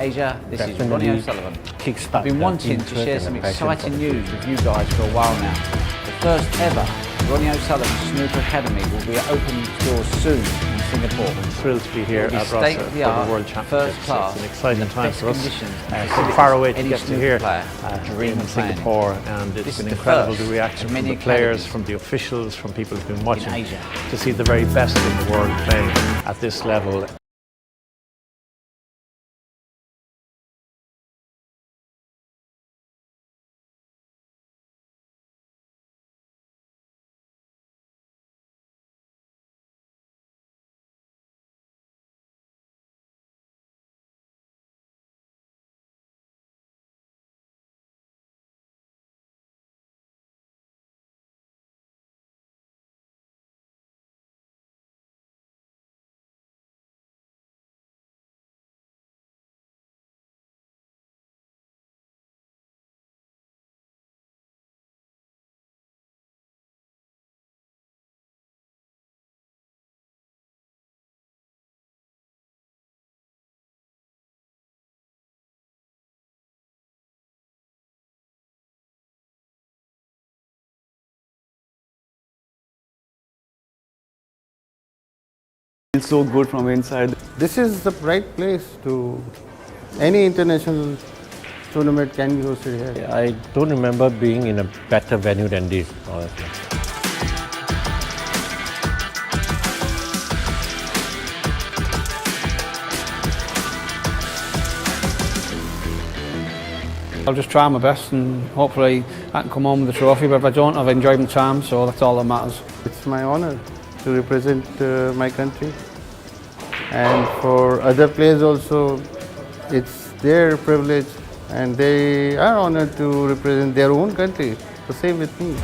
Asia. This is Ronnie O'Sullivan. I've been wanting to share some exciting news with you guys for a while now. The first ever Ronnie O'Sullivan Snooker Academy will be opening its doors soon in Singapore. I'm thrilled to be here at Rasa for the World Championships. First class, it's an exciting time for us. So far away to get to here dream in Singapore, and it's been incredible the reaction from the players, from the officials, from people who've been watching, to see the very best in the world playing at this level. Feels so good from inside. This is the right place to any international tournament can be hosted here. I don't remember being in a better venue than this, honestly. I'll just try my best and hopefully I can come home with the trophy, but if I don't, I've enjoyed my time, so that's all that matters. It's my honor to represent my country, and for other players also it's their privilege and they are honored to represent their own country. The same with me.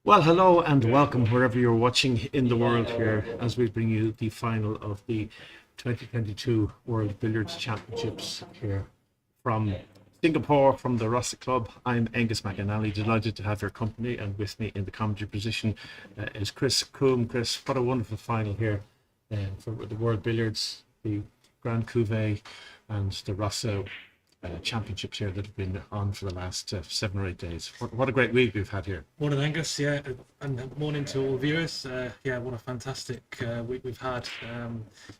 Well, hello and welcome wherever you're watching in the world here as we bring you the final of the 2022 World Billiards Championships here from Singapore, from the Rasa Club. I'm Angus McAnally, delighted to have your company, and with me in the commentary position is Chris Coombe. Chris, what a wonderful final here for the World Billiards, the Grand Cuvee and the Rasa championships here that have been on for the last 7 or 8 days. What a great week we've had here. Morning, Angus. Yeah, and morning to all viewers. Yeah, what a fantastic week we've had.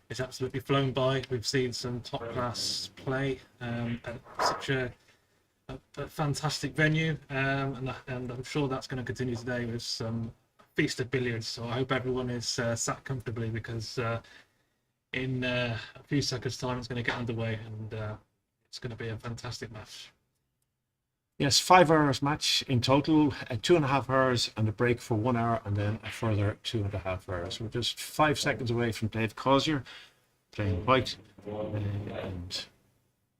It's absolutely flown by. We've seen some top class play at such a fantastic venue, and I'm sure that's going to continue today with some feast of billiards. So I hope everyone is sat comfortably, because in a few seconds' time it's going to get underway, and it's going to be a fantastic match. Yes, 5 hours match in total, 2.5 hours and a break for 1 hour, and then a further 2.5 hours. We're just 5 seconds away from Dave Causier playing white and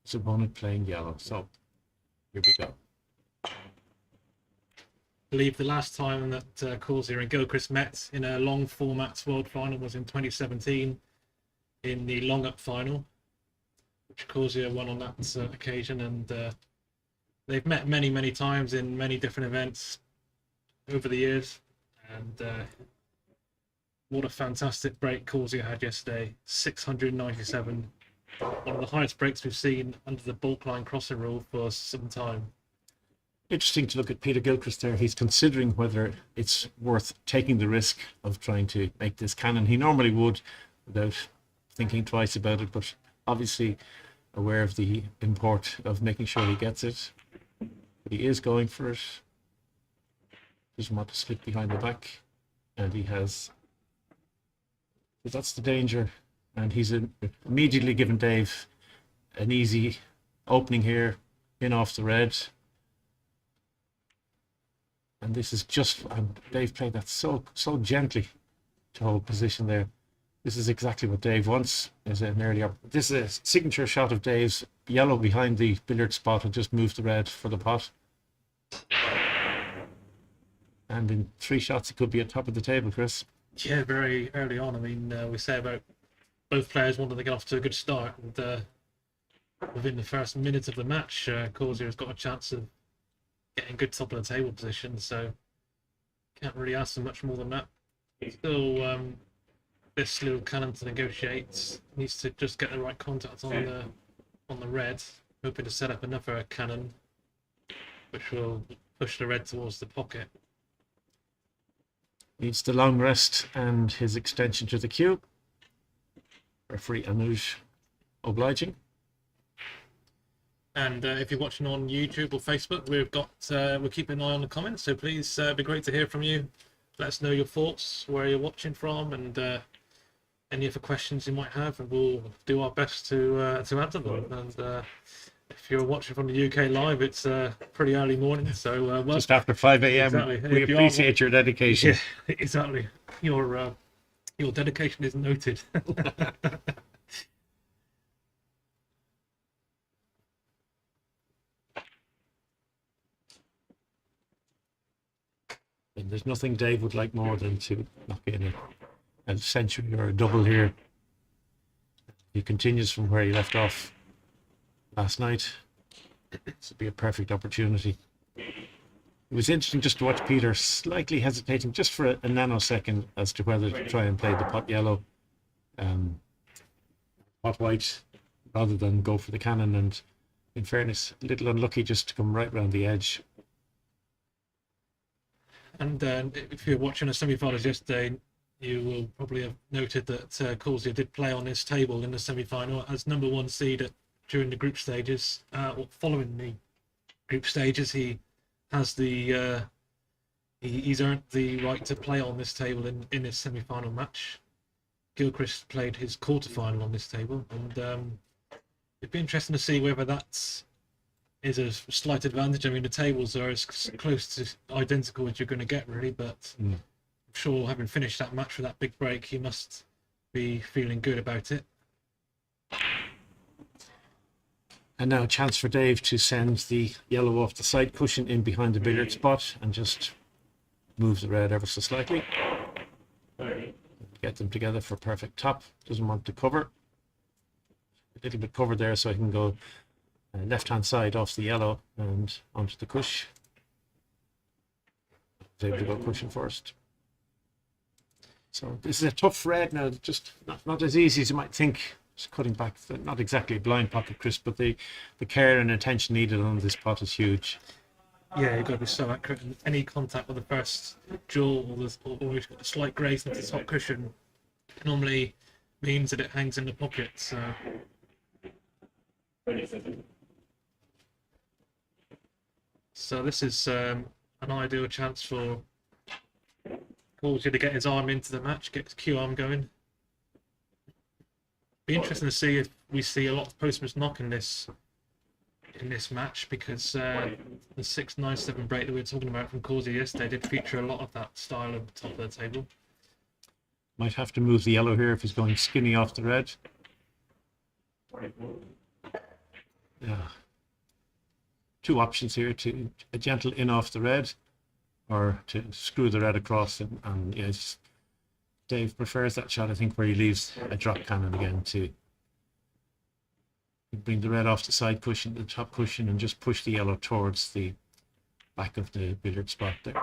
his opponent playing yellow. So here we go. I believe the last time that Causier and Gilchrist met in a long format world final was in 2017 in the long up final, which Causier won on that occasion, and they've met many times in many different events over the years. And what a fantastic break Causier had yesterday, 697, one of the highest breaks we've seen under the bulk line crossing rule for some time. Interesting to look at Peter Gilchrist there. He's considering whether it's worth taking the risk of trying to make this cannon. He normally would, without thinking twice about it, but obviously aware of the import of making sure he gets it. But he is going for it. Doesn't want to slip behind the back, and he has. But that's the danger, and he's immediately given Dave an easy opening here, in off the red. And this is just, Dave played that so gently to hold position there. This is exactly what Dave wants. This is a signature shot of Dave's. Yellow behind the billiard spot and just moved the red for the pot. And in 3 shots, it could be at top of the table, Chris. Yeah, very early on. I mean, we say about both players wanting to get off to a good start, and within the first minutes of the match, Causier has got a chance of getting good top of the table position, so can't really ask for much more than that. Still, this little cannon to negotiate, needs to just get the right contact on the red, hoping to set up another cannon, which will push the red towards the pocket. Needs the long rest and his extension to the cue. Referee Anuj obliging. And if you're watching on YouTube or Facebook, we're keeping an eye on the comments, so please be great to hear from you. Let us know your thoughts, where you're watching from, and any other questions you might have, and we'll do our best to answer them. And if you're watching from the UK live, it's pretty early morning, so just after 5 a.m. Exactly. We appreciate your dedication. Yeah, exactly. Your dedication is noted. And there's nothing Dave would like more than to knock in a century or a double here. He continues from where he left off last night. This would be a perfect opportunity. It was interesting just to watch Peter slightly hesitating just for a nanosecond as to whether to try and play the pot yellow, pot white, rather than go for the cannon. And in fairness, a little unlucky just to come right round the edge. And if you're watching the semi-finals yesterday, you will probably have noted that Causier did play on this table in the semi-final as number 1 seed during the group stages. Following the group stages, he has the he's earned the right to play on this table in his semi-final match. Gilchrist played his quarter-final on this table, and it'd be interesting to see whether that's is a slight advantage. I mean, the tables are as close to identical as you're going to get, really, but I'm sure having finished that match with that big break, he must be feeling good about it. And now a chance for Dave to send the yellow off the side cushion in behind the billiard spot and just move the red ever so slightly. Get them together for perfect top. Doesn't want to cover. A little bit covered there so I can go left-hand side off the yellow and onto the cush. I was able to go cushion first. So this is a tough red now, just not as easy as you might think just cutting back, not exactly a blind pocket, Chris, but the care and attention needed on this pot is huge. Yeah, you've got to be so accurate. And any contact with the first jaw or a slight graze into the top cushion normally means that it hangs in the pocket. So this is an ideal chance for Causier to get his arm into the match, get his Q arm going. Be interesting to see if we see a lot of postman's knock in this match, because the 6-9-7 break that we were talking about from Causier yesterday did feature a lot of that style at the top of the table. Might have to move the yellow here if he's going skinny off the red. Yeah. Two options here: to a gentle in off the red, or to screw the red across. And yes, Dave prefers that shot, I think, where he leaves a drop cannon again to bring the red off the side cushion, the top cushion, and just push the yellow towards the back of the billiard spot there.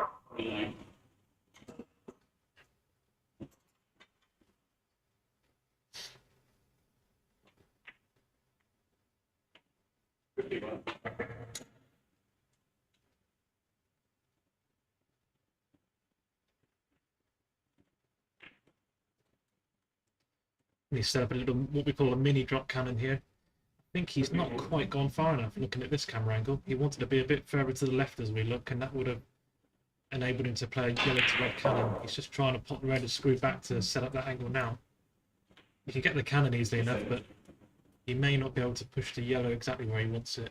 And he's set up a little, what we call a mini drop cannon here. I think he's not quite gone far enough looking at this camera angle. He wanted to be a bit further to the left as we look, and that would have enabled him to play a yellow to red cannon. He's just trying to pop the red and screw back to set up that angle now. He can get the cannon easily enough, but he may not be able to push the yellow exactly where he wants it.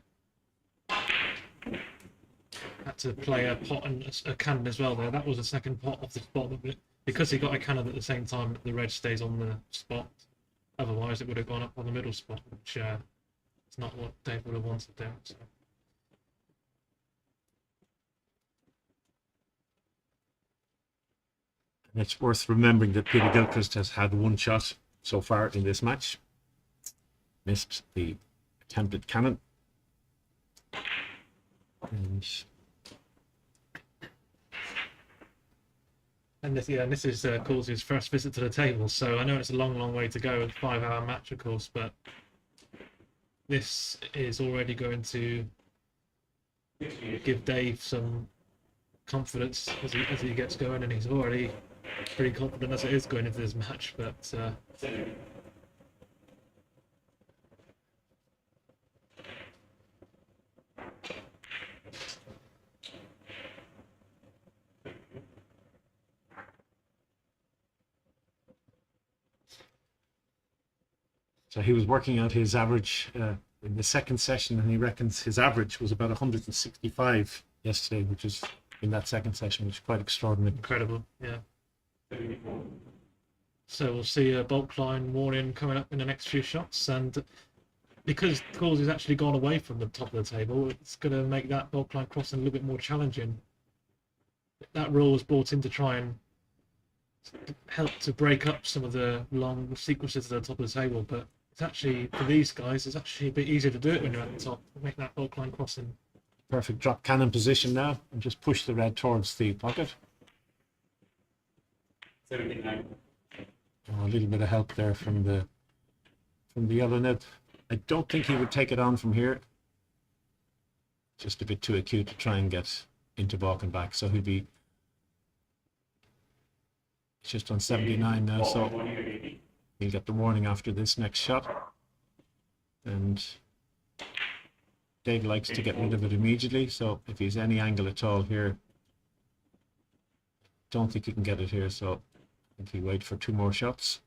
Had to play a pot and a cannon as well there. That was a second pot off the spot, but because he got a cannon at the same time, the red stays on the spot. Otherwise, it would have gone up on the middle spot, which is not what Dave would have wanted there. So. And it's worth remembering that Peter Gilchrist has had one shot so far in this match. Missed the attempted cannon. And this is Causier's first visit to the table, so I know it's a long way to go, a 5-hour match, of course, but this is already going to give Dave some confidence as he gets going, and he's already pretty confident as it is going into this match, but so he was working out his average in the second session, and he reckons his average was about 165 yesterday, which is in that second session, which is quite extraordinary. incredible, yeah. So we'll see a bulk line warning coming up in the next few shots, and because Causier's actually gone away from the top of the table, it's going to make that bulk line crossing a little bit more challenging. That rule was brought in to try and help to break up some of the long sequences at the top of the table, but it's actually, for these guys, it's actually a bit easier to do it when you're at the top, make that bulk line crossing. Perfect drop cannon position now, and just push the red towards the pocket. 79. Oh, a little bit of help there from the yellow nib. I don't think he would take it on from here. Just a bit too acute to try and get into balk and back, so he'll be just on 79 now, so he'll get the warning after this next shot. And Dave likes to get rid of it immediately, so if he's any angle at all here, don't think he can get it here, so I think he'll wait for 2 more shots.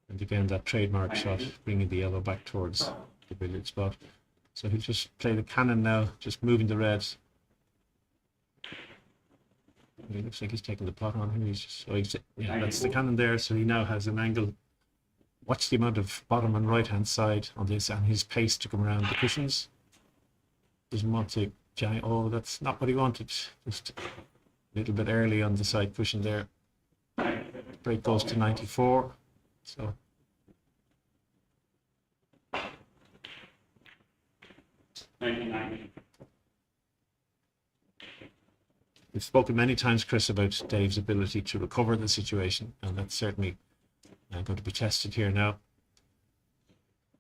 And again, that trademark shot, bringing the yellow back towards the billiard spot. So he'll just play the cannon now, just moving the red. It looks like he's taking the pot on here. Yeah, that's the cannon there. So he now has an angle. Watch the amount of bottom and right hand side on this, and his pace to come around the cushions. Doesn't want to giant. Oh, that's not what he wanted. Just little bit early on the side pushing there. Break goes to 94. So we've spoken many times, Chris, about Dave's ability to recover the situation, and that's certainly going to be tested here now.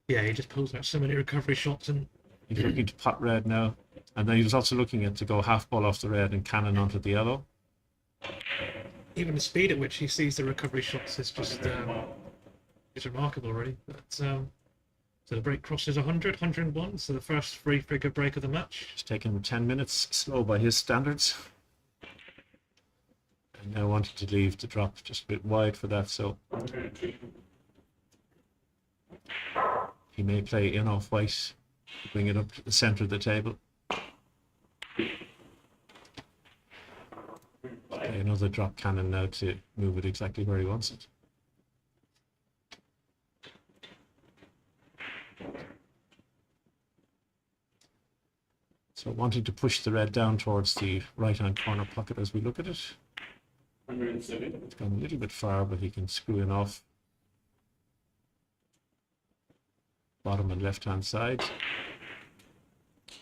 Yeah, he just pulls out so many recovery shots, and he's looking to pot red now, and then he was also looking at to go half ball off the red and cannon onto the yellow. Even the speed at which he sees the recovery shots is just it's remarkable, really. But, so the break crosses 100, 101, so the first three-figure break of the match. It's taken 10 minutes, slow by his standards. And now wanted to leave the drop just a bit wide for that, so he may play in off white, bring it up to the centre of the table. Play another drop cannon now to move it exactly where he wants it. So wanting to push the red down towards the right-hand corner pocket as we look at it. It's gone a little bit far, but he can screw in off. Bottom and left-hand side.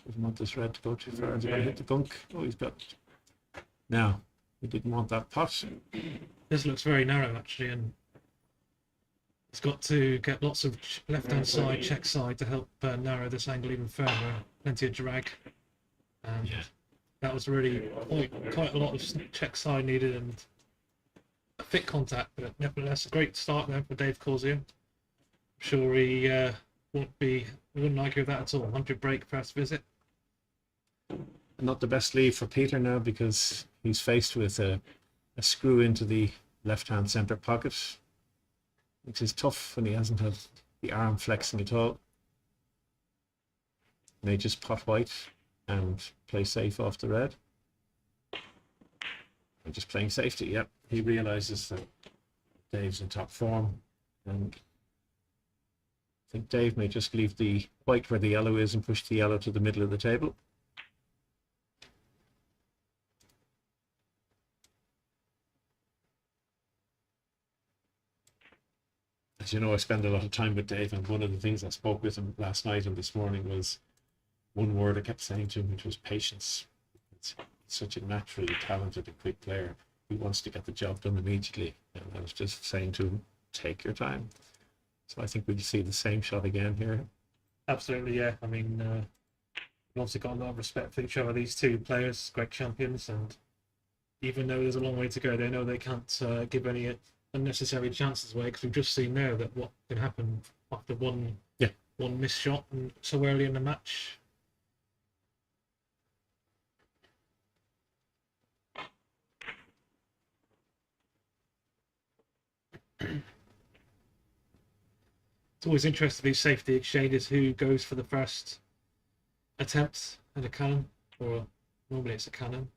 Doesn't want this red to go too far. He's going to hit the gunk. Oh, he's got... Now, he didn't want that pot. This looks very narrow, actually, and he's got to get lots of left-hand side, check side to help narrow this angle even further. Plenty of drag. And that was really quite a lot of check side needed and a thick contact, but nevertheless a great start there for Dave Causier. I'm sure he wouldn't argue with that at all. 100 break first visit. Not the best lead for Peter now, because he's faced with a screw into the left-hand centre pocket, which is tough when he hasn't had the arm flexing at all. May just pot white and play safe off the red. I'm just playing safety. Yep, he realises that Dave's in top form, and I think Dave may just leave the white where the yellow is and push the yellow to the middle of the table. As you know, I spend a lot of time with Dave, and one of the things I spoke with him last night and this morning was one word I kept saying to him, which was patience. It's such a naturally talented and quick player. He wants to get the job done immediately, and I was just saying to him, take your time. So I think we'll see the same shot again here. Absolutely, yeah. I mean, we've obviously got a lot of respect for each other, these two players, great champions, and even though there's a long way to go, they know they can't give any unnecessary chances away, because we've just seen now that what can happen after one missed shot and so early in the match. It's always interesting, these safety exchanges, who goes for the first attempt at a cannon, or normally it's a cannon.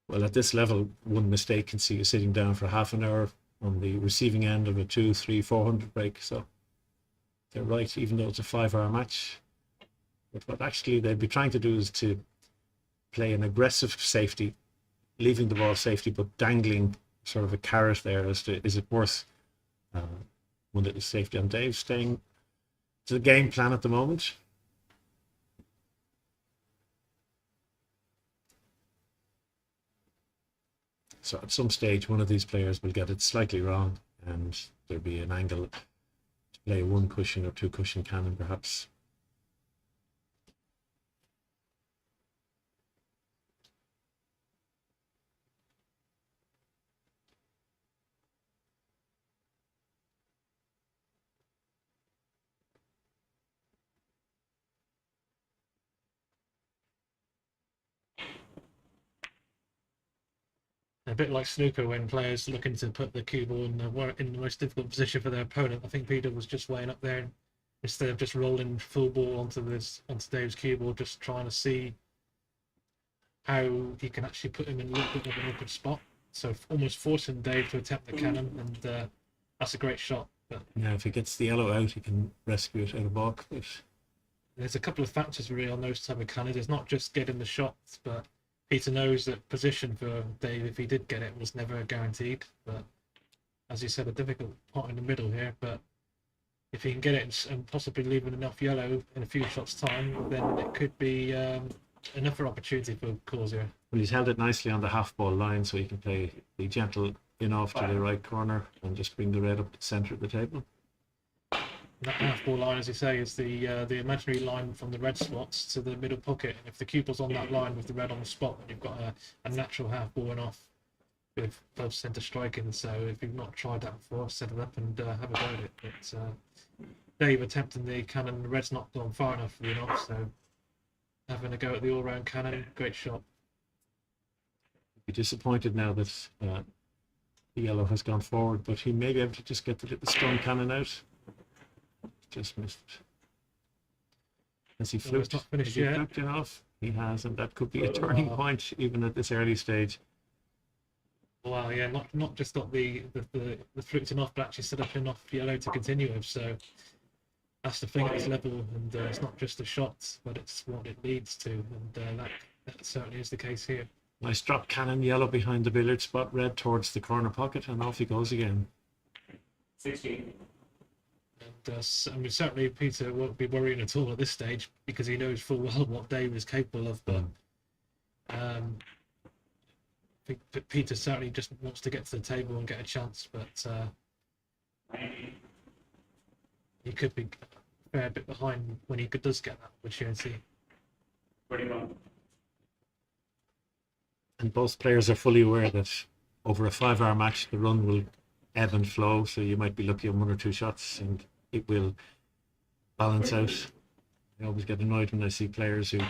Well, at this level, one mistake can see you sitting down for half an hour on the receiving end of a 200, 300, 400 break. So they're right, even though it's a 5-hour match. But what actually they'd be trying to do is to play an aggressive safety, leaving the ball safety, but dangling sort of a carrot there as to, is it worth one little safety? And Dave staying to the game plan at the moment. So at some stage, one of these players will get it slightly wrong, and there'll be an angle to play a 1 cushion or 2 cushion cannon, perhaps. A bit like snooker, when players looking to put the cue ball in the most difficult position for their opponent. I think Peter was just weighing up there, and instead of just rolling full ball onto Dave's cue ball, just trying to see how he can actually put him in a little bit of an awkward spot. So almost forcing Dave to attempt the cannon, and that's a great shot. But Now, if he gets the yellow out, he can rescue it out of balk. But there's a couple of factors really on those type of cannons. It's not just getting the shots, but Peter knows that position for Dave, if he did get it, was never guaranteed. But as you said, a difficult part in the middle here. But if he can get it and possibly leaving enough yellow in a few shots' time, then it could be another opportunity for Causier. well, he's held it nicely on the half ball line, so he can play the gentle in off to the right corner and just bring the red up to the centre of the table. That half ball line, as you say, is the imaginary line from the red spots to the middle pocket. And if the cupid's on that line with the red on the spot, then you've got a natural half ball and off with both centre striking. So if you've not tried that before, set it up and have a go at it. But Dave attempting the cannon, the red's not gone far enough for the off, so having a go at the all-round cannon, great shot. Be disappointed now that the yellow has gone forward, but he may be able to just get the stone cannon out. Just missed it. Has he Well, fluked? it's not finished Has he yet. fluked it off? He has, and that could be a turning point even at this early stage. Well, yeah, not just got the fluked off, but actually set up enough yellow to continue with. So that's the thing at this level, and it's not just the shots, but it's what it leads to, and that certainly is the case here. Nice drop cannon, yellow behind the billiard spot, red towards the corner pocket, and off he goes again. 16. And I mean, certainly Peter won't be worrying at all at this stage because he knows full well what Dave is capable of. But I think that Peter certainly just wants to get to the table and get a chance. But he could be a fair bit behind when he does get that opportunity. 21. And both players are fully aware that over a 5-hour match, the run will ebb and flow. So you might be lucky on 1 or 2 shots, and it will balance out. I always get annoyed when I see players who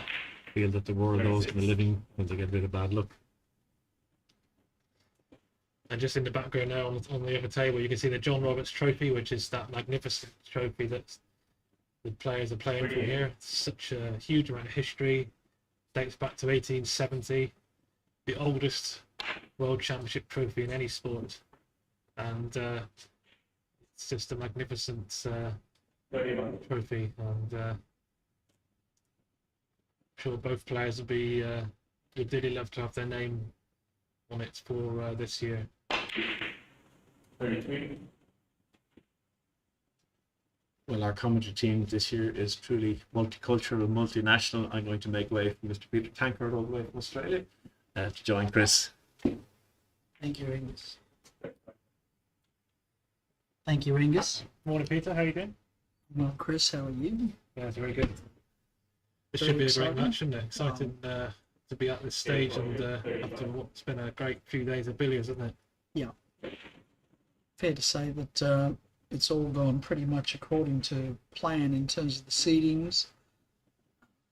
feel that the world owes them a living when they get rid of bad luck. And just in the background now on the other table, you can see the John Roberts Trophy, which is that magnificent trophy that the players are playing for here. It's such a huge amount of history, dates back to 1870, the oldest World Championship trophy in any sport. And it's just a magnificent trophy, and I'm sure both players would really love to have their name on it for this year. 33. Well, our commentary team this year is truly multicultural and multinational. I'm going to make way for Mr. Peter Tankard all the way from Australia to join Chris. Thank you, Angus. Thank you, Angus. Morning, Peter. How are you doing? Well, Chris, how are you? Yeah, it's very good. This Very should be a exciting. great match, shouldn't it? Exciting to be at this stage and after what's been a great few days of billiards, isn't it? Yeah. Fair to say that it's all gone pretty much according to plan in terms of the seedings.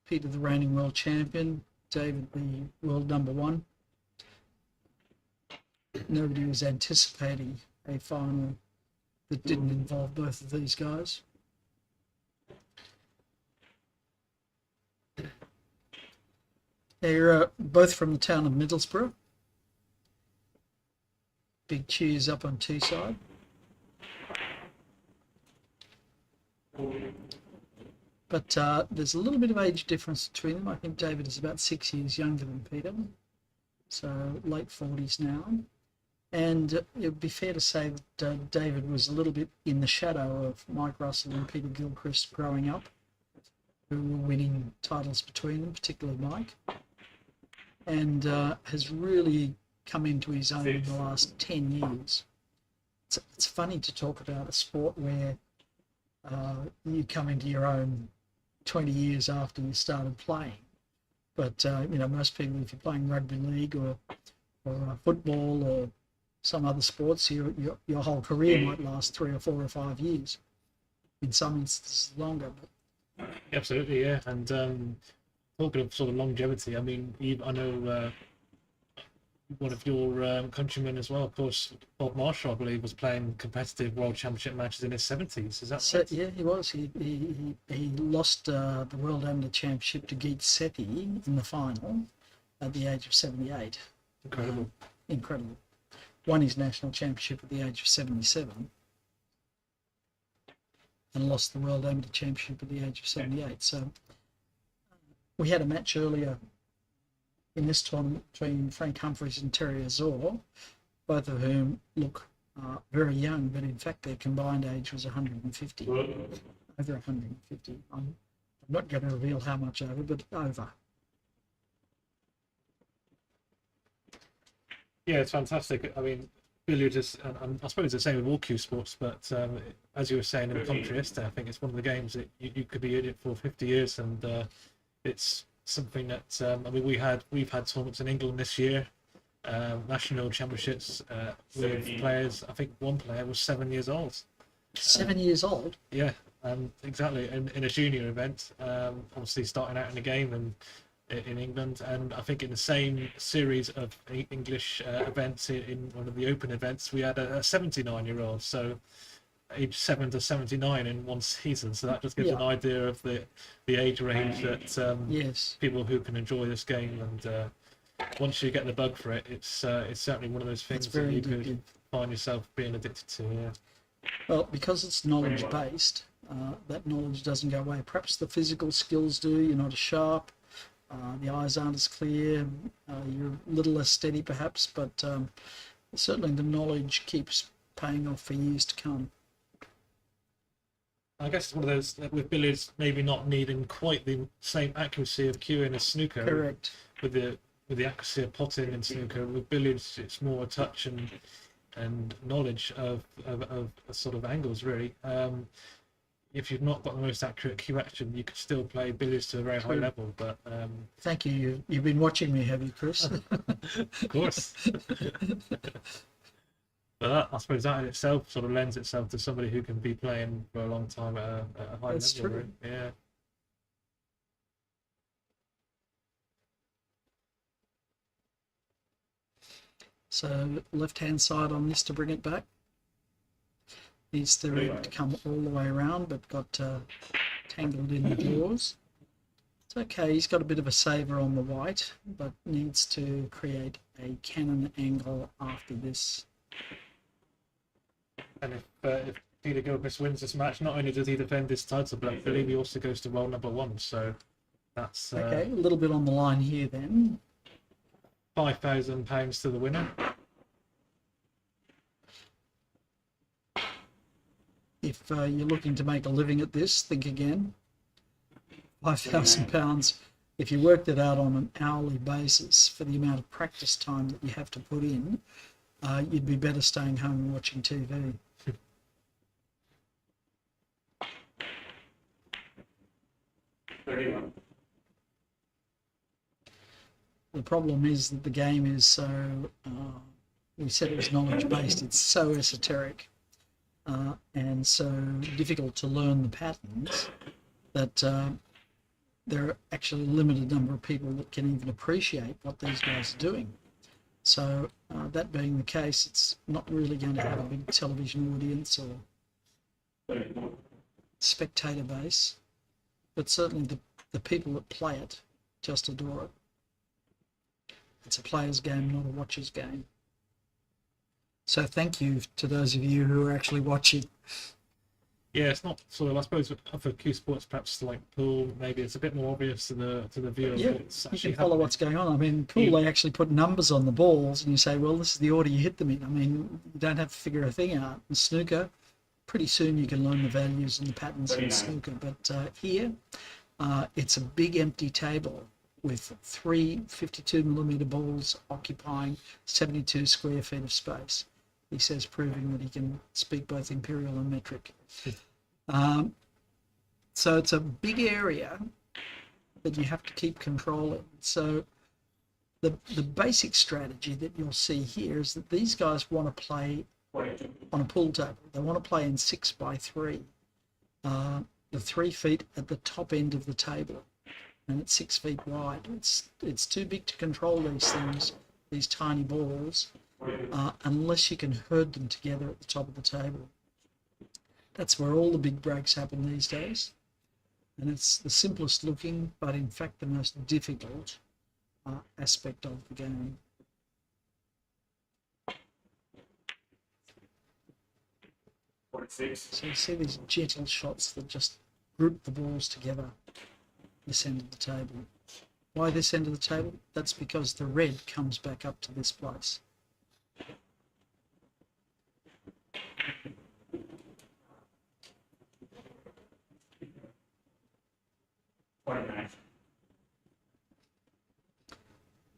Peter, the reigning world champion. David, the world number 1. Nobody was anticipating a final that didn't involve both of these guys. They're both from the town of Middlesbrough. Big cheers up on Teesside. But there's a little bit of age difference between them. I think David is about 6 years younger than Peter, so late 40s now. And it would be fair to say that David was a little bit in the shadow of Mike Russell and Peter Gilchrist growing up, who were winning titles between them, particularly Mike, and has really come into his own in the last 10 years. It's funny to talk about a sport where you come into your own 20 years after you started playing. But, most people, if you're playing rugby league or football or some other sports, your whole career might last 3 or 4 or 5 years. In some instances longer. But Absolutely, yeah. And talking of sort of longevity, I mean, I know one of your countrymen as well, of course, Bob Marshall, I believe, was playing competitive World Championship matches in his 70s. Is that so, right? yeah, he was. He lost the World Amateur Championship to Geet Sethi in the final at the age of 78. Incredible. Incredible. Won his national championship at the age of 77. and lost the World Amateur Championship at the age of 78. So we had a match earlier in this tournament between Frank Humphries and Terry Azor, both of whom look very young, but in fact their combined age was 150, over 150. I'm not going to reveal how much over, but over. Yeah, it's fantastic. I mean, billiards is, and I suppose it's the same with all cue sports, but as you were saying in the commentary yesterday, I think it's one of the games that you could be in it for 50 years, and it's something that I mean we've had tournaments in England this year, national championships with players. I think one player was 7 years old. 7 years old? Yeah, exactly. In a junior event, obviously starting out in the game and in England, and I think in the same series of English events in one of the open events, we had a 79-year-old. So age 7 to 79 in one season, so that just gives an idea of the age range that yes, people who can enjoy this game, and once you get the bug for it, it's certainly one of those things that you could find yourself being addicted to. Yeah. Well, because it's knowledge based, that knowledge doesn't go away. Perhaps the physical skills do. You're not as sharp, the eyes aren't as clear, you're a little less steady perhaps, but certainly the knowledge keeps paying off for years to come. I guess it's one of those with billiards maybe not needing quite the same accuracy of cueing as snooker. Correct. With the accuracy of potting and snooker, with billiards it's more a touch and knowledge of sort of angles really. If you've not got the most accurate cue action, you could still play billiards to a very high level. But thank you. You've been watching me, have you, Chris? Of course. But I suppose that in itself sort of lends itself to somebody who can be playing for a long time at a high That's level. true. Really. Yeah. So left-hand side on this to bring it back. Needs the red to come all the way around, but got tangled in the jaws. It's okay, he's got a bit of a saver on the white, but needs to create a cannon angle after this. And if Peter Gilchrist wins this match, not only does he defend his title, but I believe he also goes to world number 1. So that's Okay, a little bit on the line here then. £5,000 to the winner. If you're looking to make a living at this, think again. £5,000. If you worked it out on an hourly basis for the amount of practice time that you have to put in, you'd be better staying home and watching TV. The problem is that the game is so, we said it was knowledge based, it's so esoteric and so difficult to learn the patterns that there are actually a limited number of people that can even appreciate what these guys are doing. So that being the case, it's not really going to have a big television audience or spectator base, but certainly the people that play it just adore it. It's a player's game, not a watcher's game. So thank you to those of you who are actually watching. Yeah, it's not sort of, I suppose, for cue sports, perhaps like pool, maybe it's a bit more obvious to the viewer. Yeah, you can follow what's going on. I mean, pool, they actually put numbers on the balls and you say, well, this is the order you hit them in. I mean, you don't have to figure a thing out. In snooker, pretty soon you can learn the values and the patterns in snooker. But here, it's a big empty table with 3 52mm balls occupying 72 square feet of space. He says, proving that he can speak both imperial and metric. So it's a big area that you have to keep controlling. So the basic strategy that you'll see here is that these guys want to play on a pool table. They want to play in 6x3. The 3 feet at the top end of the table, and it's 6 feet wide. It's too big to control these things, these tiny balls, unless you can herd them together at the top of the table. That's where all the big breaks happen these days. And it's the simplest looking, but in fact the most difficult aspect of the game. 46. So you see these gentle shots that just group the balls together this end of the table. Why this end of the table? That's because the red comes back up to this place.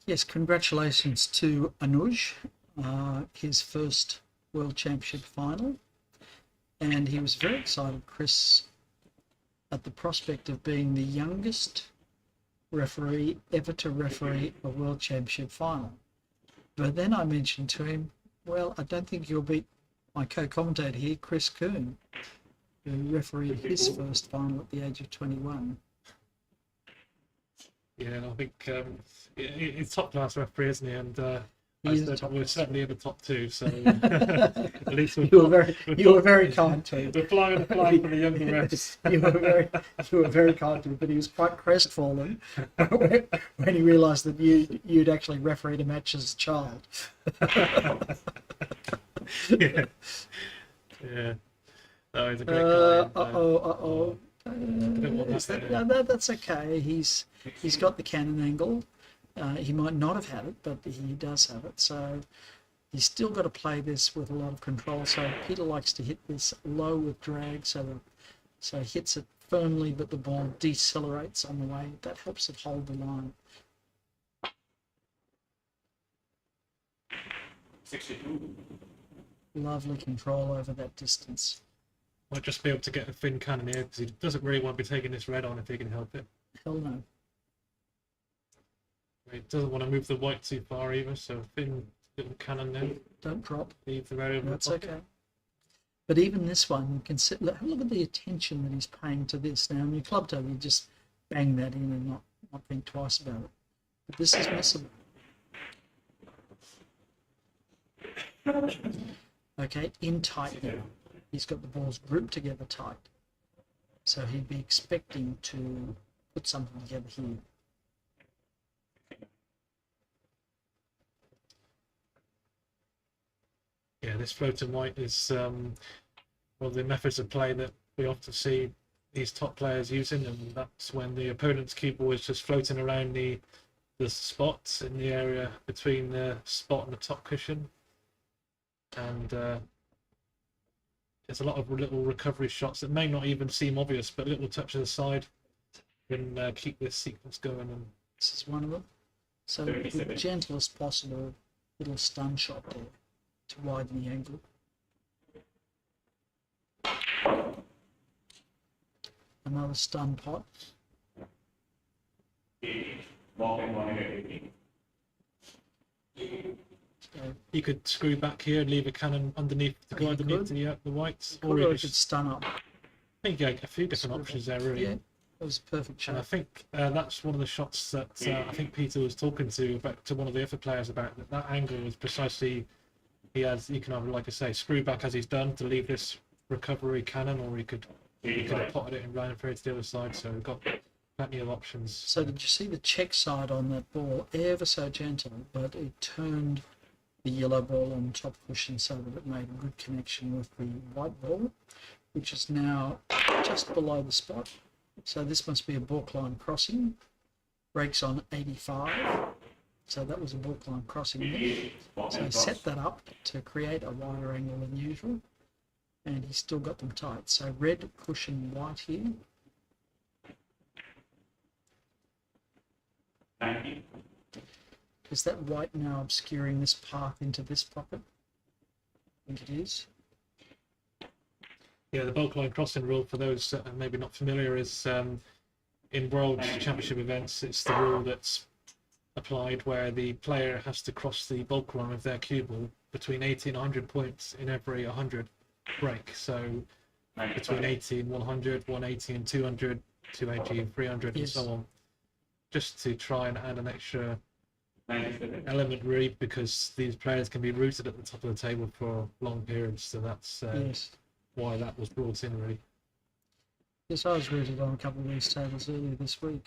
Yes, congratulations to Anuj, his first World Championship final. And he was very excited, Chris, at the prospect of being the youngest referee ever to referee a World Championship final. But then I mentioned to him, well, I don't think you'll beat my co-commentator here, Chris Coon, who refereed his first final at the age of 21. Yeah, and I think he's top class referee, isn't he? And we're certainly in the top two, so at least you were very kind to him. We're flying for the younger refs. you were very kind to him, but he was quite crestfallen when he realised that you'd actually refereed a match as a child. Yeah. Oh, he's a great guy. That's okay. He's got the cannon angle. He might not have had it, but he does have it. So he's still got to play this with a lot of control. So Peter likes to hit this low with drag, so he hits it firmly, but the ball decelerates on the way. That helps it hold the line. 62. Lovely control over that distance. Might just be able to get a thin cannon here because he doesn't really want to be taking this red on if he can help it. Hell no. He doesn't want to move the white too far either, so thin little cannon there. Don't drop. Leave the red over. That's okay. But even this one, you can sit. Look at the attention that he's paying to this. Now, in your club table, you just bang that in and not think twice about it. But this is missable. Okay, in tight now. He's got the balls grouped together tight. So he'd be expecting to put something together here. Yeah, this floating white is one of the methods of play that we often see these top players using, and that's when the opponent's cue ball is just floating around the spots in the area between the spot and the top cushion. And there's a lot of little recovery shots that may not even seem obvious, but little touches aside can keep this sequence going. And this is one of them. So the gentlest possible little stun shot there to widen the angle. Another stun pot. You could screw back here and leave a cannon underneath to go underneath the whites, or you could stun up. I think a few different options there, really. Yeah, that was a perfect shot. And I think that's one of the shots that I think Peter was talking to one of the other players about. That angle was precisely he can either, like I say, screw back as he's done to leave this recovery cannon, or he could have potted it and ran it to the other side. So we've got plenty of options. So did you see the check side on that ball? Ever so gentle, but it turned the yellow ball on top cushion so that it made a good connection with the white ball, which is now just below the spot. So this must be a balk line crossing. Breaks on 85. So that was a balk line crossing there. So he set that up to create a wider angle than usual, and he's still got them tight. So red cushion white here. Is that white now obscuring this path into this pocket? I think it is. Yeah, the balk line crossing rule, for those that are maybe not familiar, is in World Championship events, it's the rule that's applied where the player has to cross the balk line of their cue ball between 80 and 100 points in every 100 break. So between 80 and 100, 180 and 200, 280 and 300, and so on. Just to try and add an extra element, really, because these players can be rooted at the top of the table for long periods. So that's why that was brought in, really. Yes, I was rooted on a couple of these tables earlier this week.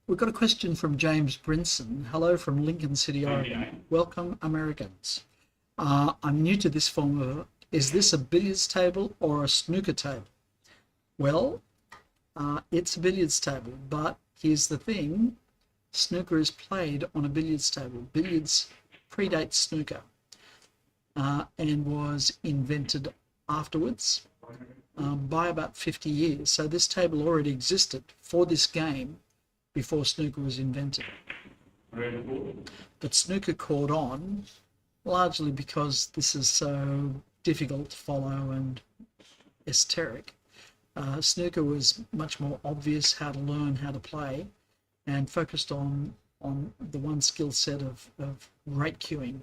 We've got a question from James Brinson. Hello from Lincoln City, Oregon. Welcome, Americans. I'm new to this form of is this a billiards table or a snooker table? Well, it's a billiards table, but here's the thing. Snooker is played on a billiards table. Billiards predates snooker and was invented afterwards by about 50 years. So this table already existed for this game before snooker was invented. But snooker caught on largely because this is so difficult to follow and esoteric. Snooker was much more obvious how to learn how to play and focused on the one skill set of rate cueing.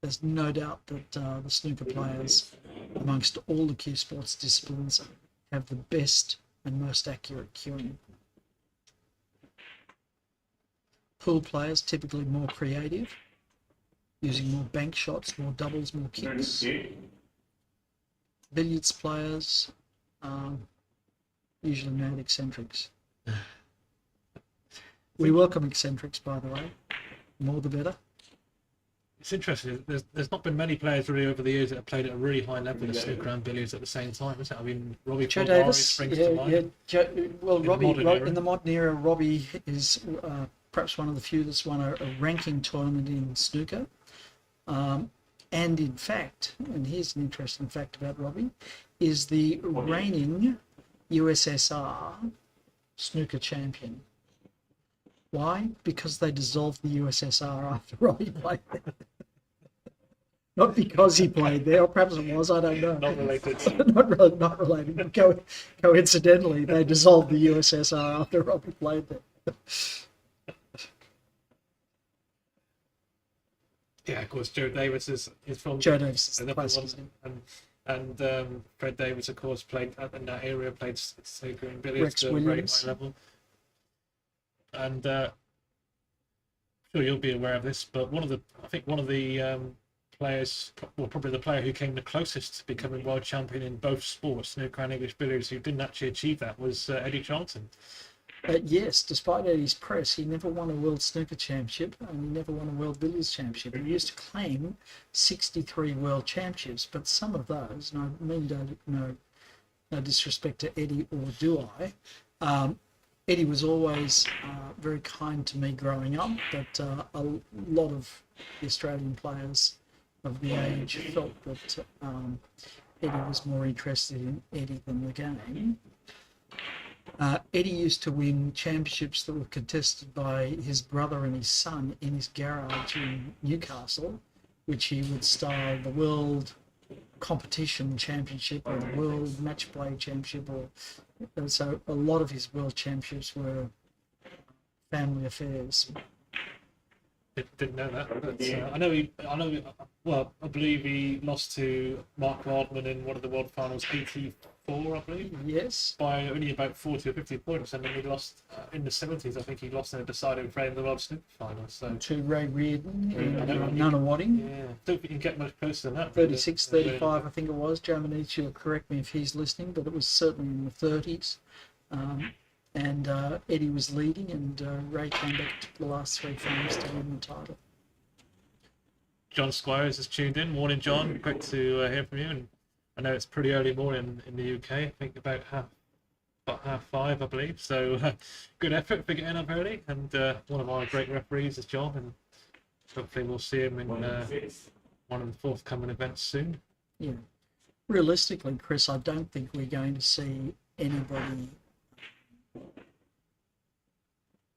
There's no doubt that the snooker players amongst all the cue sports disciplines have the best and most accurate cueing. Pool players typically more creative, using more bank shots, more doubles, more kicks. Billiards players usually made eccentrics. We welcome eccentrics, by the way. More the better. It's interesting. There's not been many players really over the years that have played at a really high level of snooker and billiards at the same time, is it? I mean, Robbie Joe Polgari Davis, springs to mind. In the modern era, Robbie is perhaps one of the few that's won a ranking tournament in snooker. And in fact, and here's an interesting fact about Robbie, is the reigning USSR snooker champion. Why? Because they dissolved the USSR after Robbie played there. Not because he played there, or perhaps it was, I don't know. Not related. not related. But coincidentally, they dissolved the USSR after Robbie played there. Yeah, of course, Joe Davis is from Joe Davis is the another classic. one, and Fred Davis, of course, played in that area, played snooker and billiards Rex at a very Williams. high level. And I'm sure you'll be aware of this, but one of the players, well, probably the player who came the closest to becoming world champion in both sports, snooker and English billiards, who didn't actually achieve that, was Eddie Charlton. Yes, despite Eddie's press, he never won a World Snooker Championship and he never won a World Billiards Championship. He used to claim 63 World Championships, but some of those, and I mean no disrespect to Eddie, or do I, Eddie was always very kind to me growing up, but a lot of the Australian players of the age felt that Eddie was more interested in Eddie than the game. Eddie used to win championships that were contested by his brother and his son in his garage in Newcastle, which he would style the World Competition Championship or the World Match Play Championship, or so a lot of his world championships were family affairs. Didn't know that, but I believe he lost to Mark Wildman in one of the world finals, 84, I believe. Yes. By only about 40 or 50 points, and then he lost in the 70s. I think he lost in a deciding frame in the World Snooker Final. So To Ray Reardon in Yeah. Nunawading. yeah, don't think you can get much closer than that. 36, 35, I think it was. Joe Manici will correct me if he's listening, but it was certainly in the 30s. And Eddie was leading, and Ray came back to the last three frames to win the title. John Squires has tuned in. Morning, John. Great to hear from you. And I know it's pretty early morning in the UK. I think about half five, I believe. So good effort for getting up early. And one of our great referees is John, and hopefully we'll see him in one of the forthcoming events soon. Yeah. Realistically, Chris, I don't think we're going to see anybody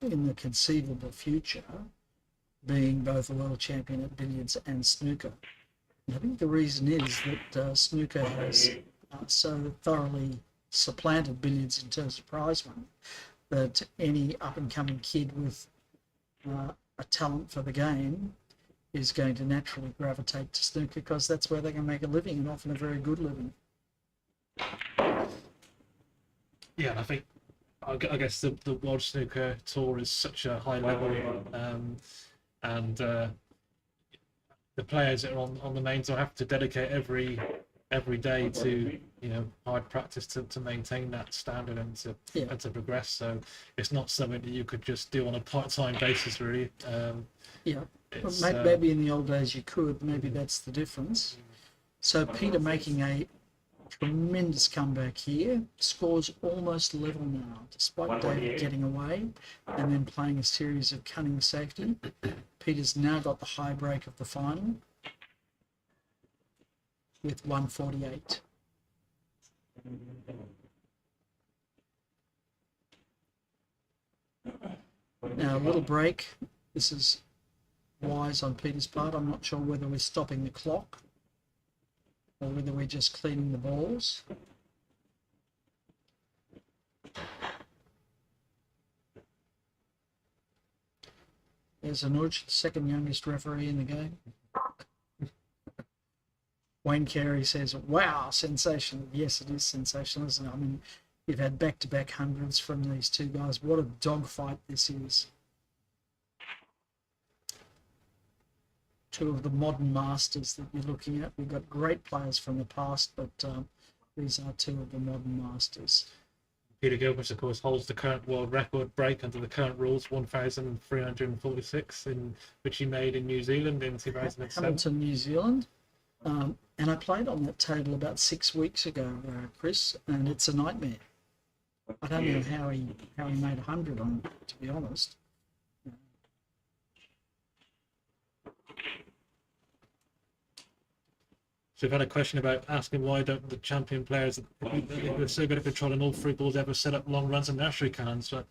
in the conceivable future being both a world champion at billiards and snooker. And I think the reason is that snooker has so thoroughly supplanted billiards in terms of prize money that any up-and-coming kid with a talent for the game is going to naturally gravitate to snooker because that's where they can make a living, and often a very good living. Yeah, and I guess the World Snooker Tour is such a high level, and the players that are on the mains will have to dedicate every day to hard practice to maintain that standard and to progress. So it's not something that you could just do on a part-time basis, really. Maybe in the old days you could. Maybe that's the difference. So Peter making a tremendous comeback here, scores almost level now, despite David getting away and then playing a series of cunning safety. Peter's now got the high break of the final with 148. Now a little break. This is wise on Peter's part. I'm not sure whether we're stopping the clock or whether we're just cleaning the balls. There's Anuj, the second youngest referee in the game. Wayne Carey says, wow, sensational. Yes, it is sensational, isn't it? I mean, you've had back-to-back hundreds from these two guys. What a dogfight this is. Two of the modern masters that you're looking at. We've got great players from the past, but these are two of the modern masters. Peter Gilchrist, of course, holds the current world record break under the current rules, 1,346, which he made in New Zealand in 2007. Hamilton, New Zealand. And I played on that table about 6 weeks ago, Chris, and it's a nightmare. I don't know how he made 100 on it, to be honest. So we've had a question about asking why don't the champion players, if they're so good at controlling all three balls, ever set up long runs and nursery cannons? But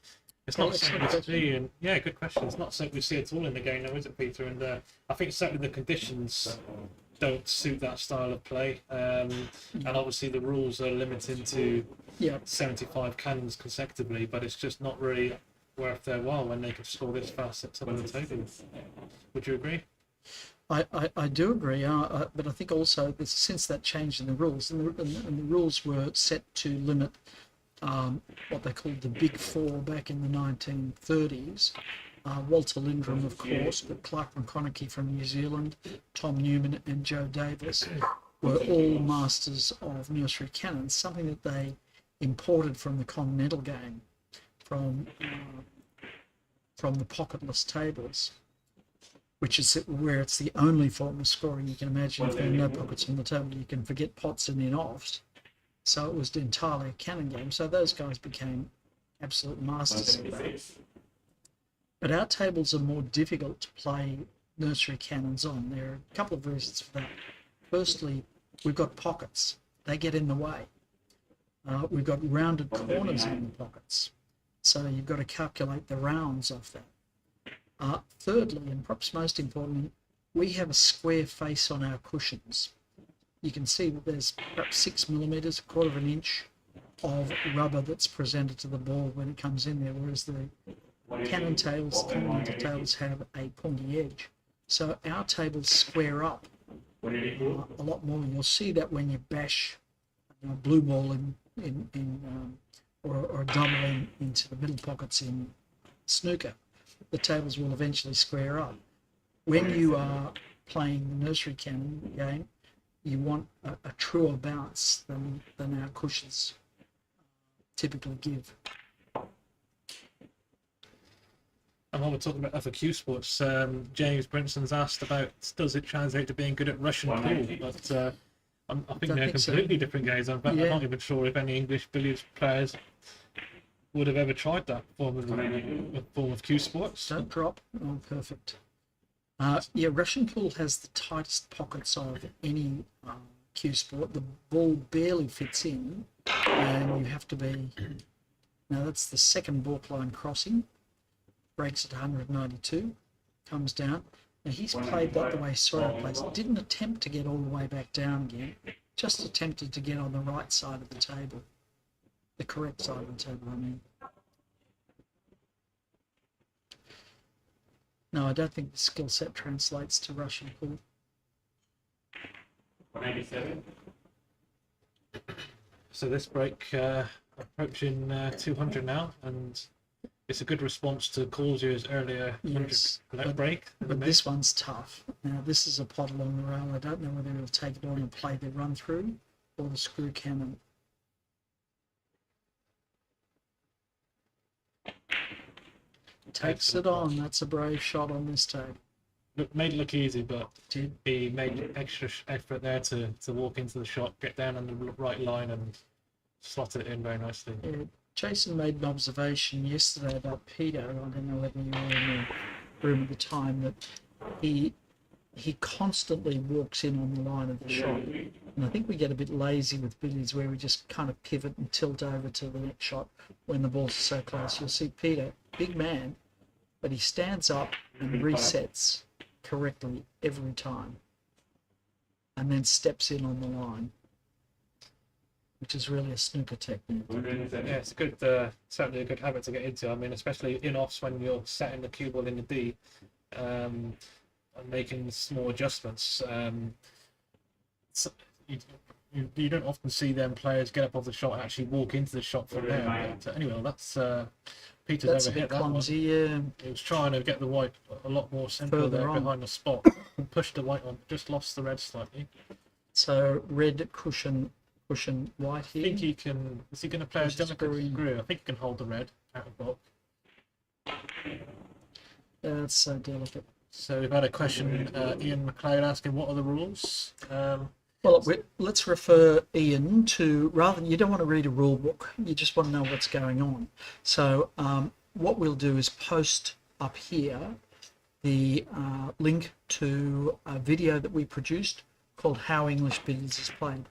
it's not something we see. And yeah, good question. It's not something we see at all in the game, though, is it, Peter? And I think certainly the conditions don't suit that style of play. And obviously the rules are limited to 75 cannons consecutively, but it's just not really worth their while when they can score this fast at top of the table. Would you agree? I do agree, but I think also since that change in the rules, and the rules were set to limit what they called the Big Four back in the 1930s. Walter Lindrum, of course, but Clark McConaughey from New Zealand, Tom Newman and Joe Davis were all masters of nursery cannons, something that they imported from the continental game, from the pocketless tables, which is where it's the only form of scoring you can imagine. If there are no pockets on the table, you can forget pots and in-offs. So it was entirely a cannon game. So those guys became absolute masters of that. But our tables are more difficult to play nursery cannons on. There are a couple of reasons for that. Firstly, we've got pockets. They get in the way. We've got rounded corners in the pockets. So you've got to calculate the rounds off that. Thirdly, and perhaps most importantly, we have a square face on our cushions. You can see that there's perhaps 6 millimeters, a quarter of an inch of rubber that's presented to the ball when it comes in there, whereas the cannon tails, continental tables have a pointy edge. So our tables square up a lot more. You'll see that when you bash a blue ball or a double into the middle pockets in snooker. The tables will eventually square up. When you are playing the nursery cannon game, you want a truer bounce than our cushions typically give. And while we're talking about FAQ sports, James Brinson's asked about, does it translate to being good at Russian pool? But I think they're completely different games. I'm not even sure if any English billiards players would have ever tried that form of cue sports. Don't drop. Oh, perfect. Russian pool has the tightest pockets of any cue sport. The ball barely fits in, and you have to be. Now that's the second balk line crossing. Breaks at 192, comes down. Now he's played that the way Sawyer plays. Didn't attempt to get all the way back down again. Just attempted to get on the right side of the table. The correct side of the table, I mean. No, I don't think the skill set translates to Russian pool. 197. So this break approaching 200 now, and it's a good response to Causier's earlier 100 break. But this one's tough. Now this is a pot along the rail. I don't know whether he'll take it on and play the run through or the screw cannon. Takes it on. That's a brave shot on this table. made it look easy, but he made extra effort there to walk into the shot, get down on the right line, and slot it in very nicely. Yeah, Jason made an observation yesterday about Peter. I don't know whether you were in the room at the time, that he constantly walks in on the line of the shot. And I think we get a bit lazy with billiards where we just kind of pivot and tilt over to the next shot when the balls are so close. You'll see Peter, big man, but he stands up and resets correctly every time and then steps in on the line, which is really a snooker technique. Yeah, it's good, certainly a good habit to get into. I mean, especially in offs when you're setting the cue ball in the D, and making small adjustments. You don't often see them players get up off the shot and actually walk into the shot from there. But anyway, that's Peter's overhit that one. Yeah. He was trying to get the white a lot more central there behind the spot, and pushed the white on, just lost the red slightly. So red cushion white here. I think he can. Is he going to play a delicate screw? I think he can hold the red out of block. That's so delicate. So we've had a question, Ian McLeod asking, what are the rules? Well, let's refer Ian to, rather than, you don't want to read a rule book, you just want to know what's going on. So what we'll do is post up here the link to a video that we produced called How English Billiards is Played.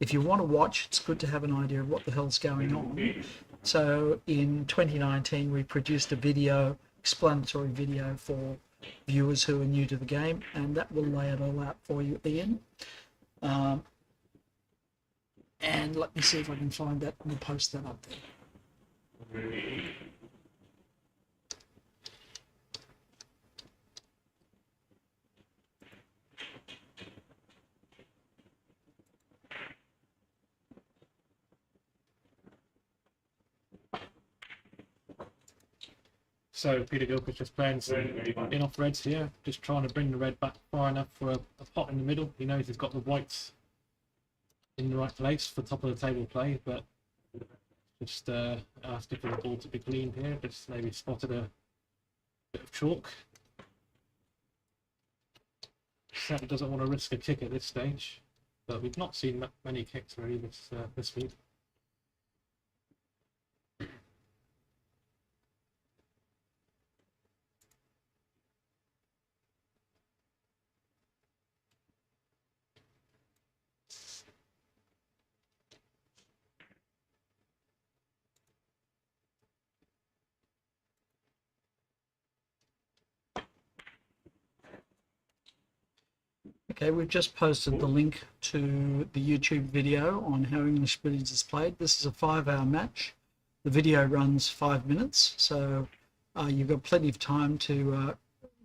If you want to watch, it's good to have an idea of what the hell's going on. So in 2019, we produced a video, explanatory video for viewers who are new to the game, and that will lay it all out for you, Ian. And let me see if I can find that and we'll post that up there. So Peter Gilchrist just playing some in-off reds here, just trying to bring the red back far enough for a pot in the middle. He knows he's got the whites in the right place for top of the table play, but just asking for the ball to be cleaned here. Just maybe spotted a bit of chalk. Certainly doesn't want to risk a kick at this stage, but we've not seen many kicks really this week. Okay, we've just posted the link to the YouTube video on How English Billiards is Played. This is a 5-hour match. The video runs 5 minutes, so you've got plenty of time to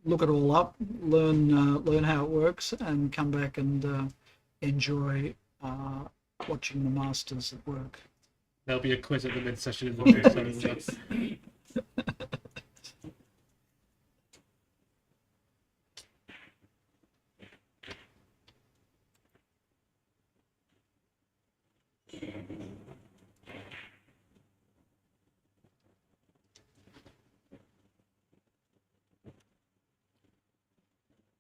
look it all up, learn how it works, and come back and enjoy watching the masters at work. There'll be a quiz at the mid-session in the week.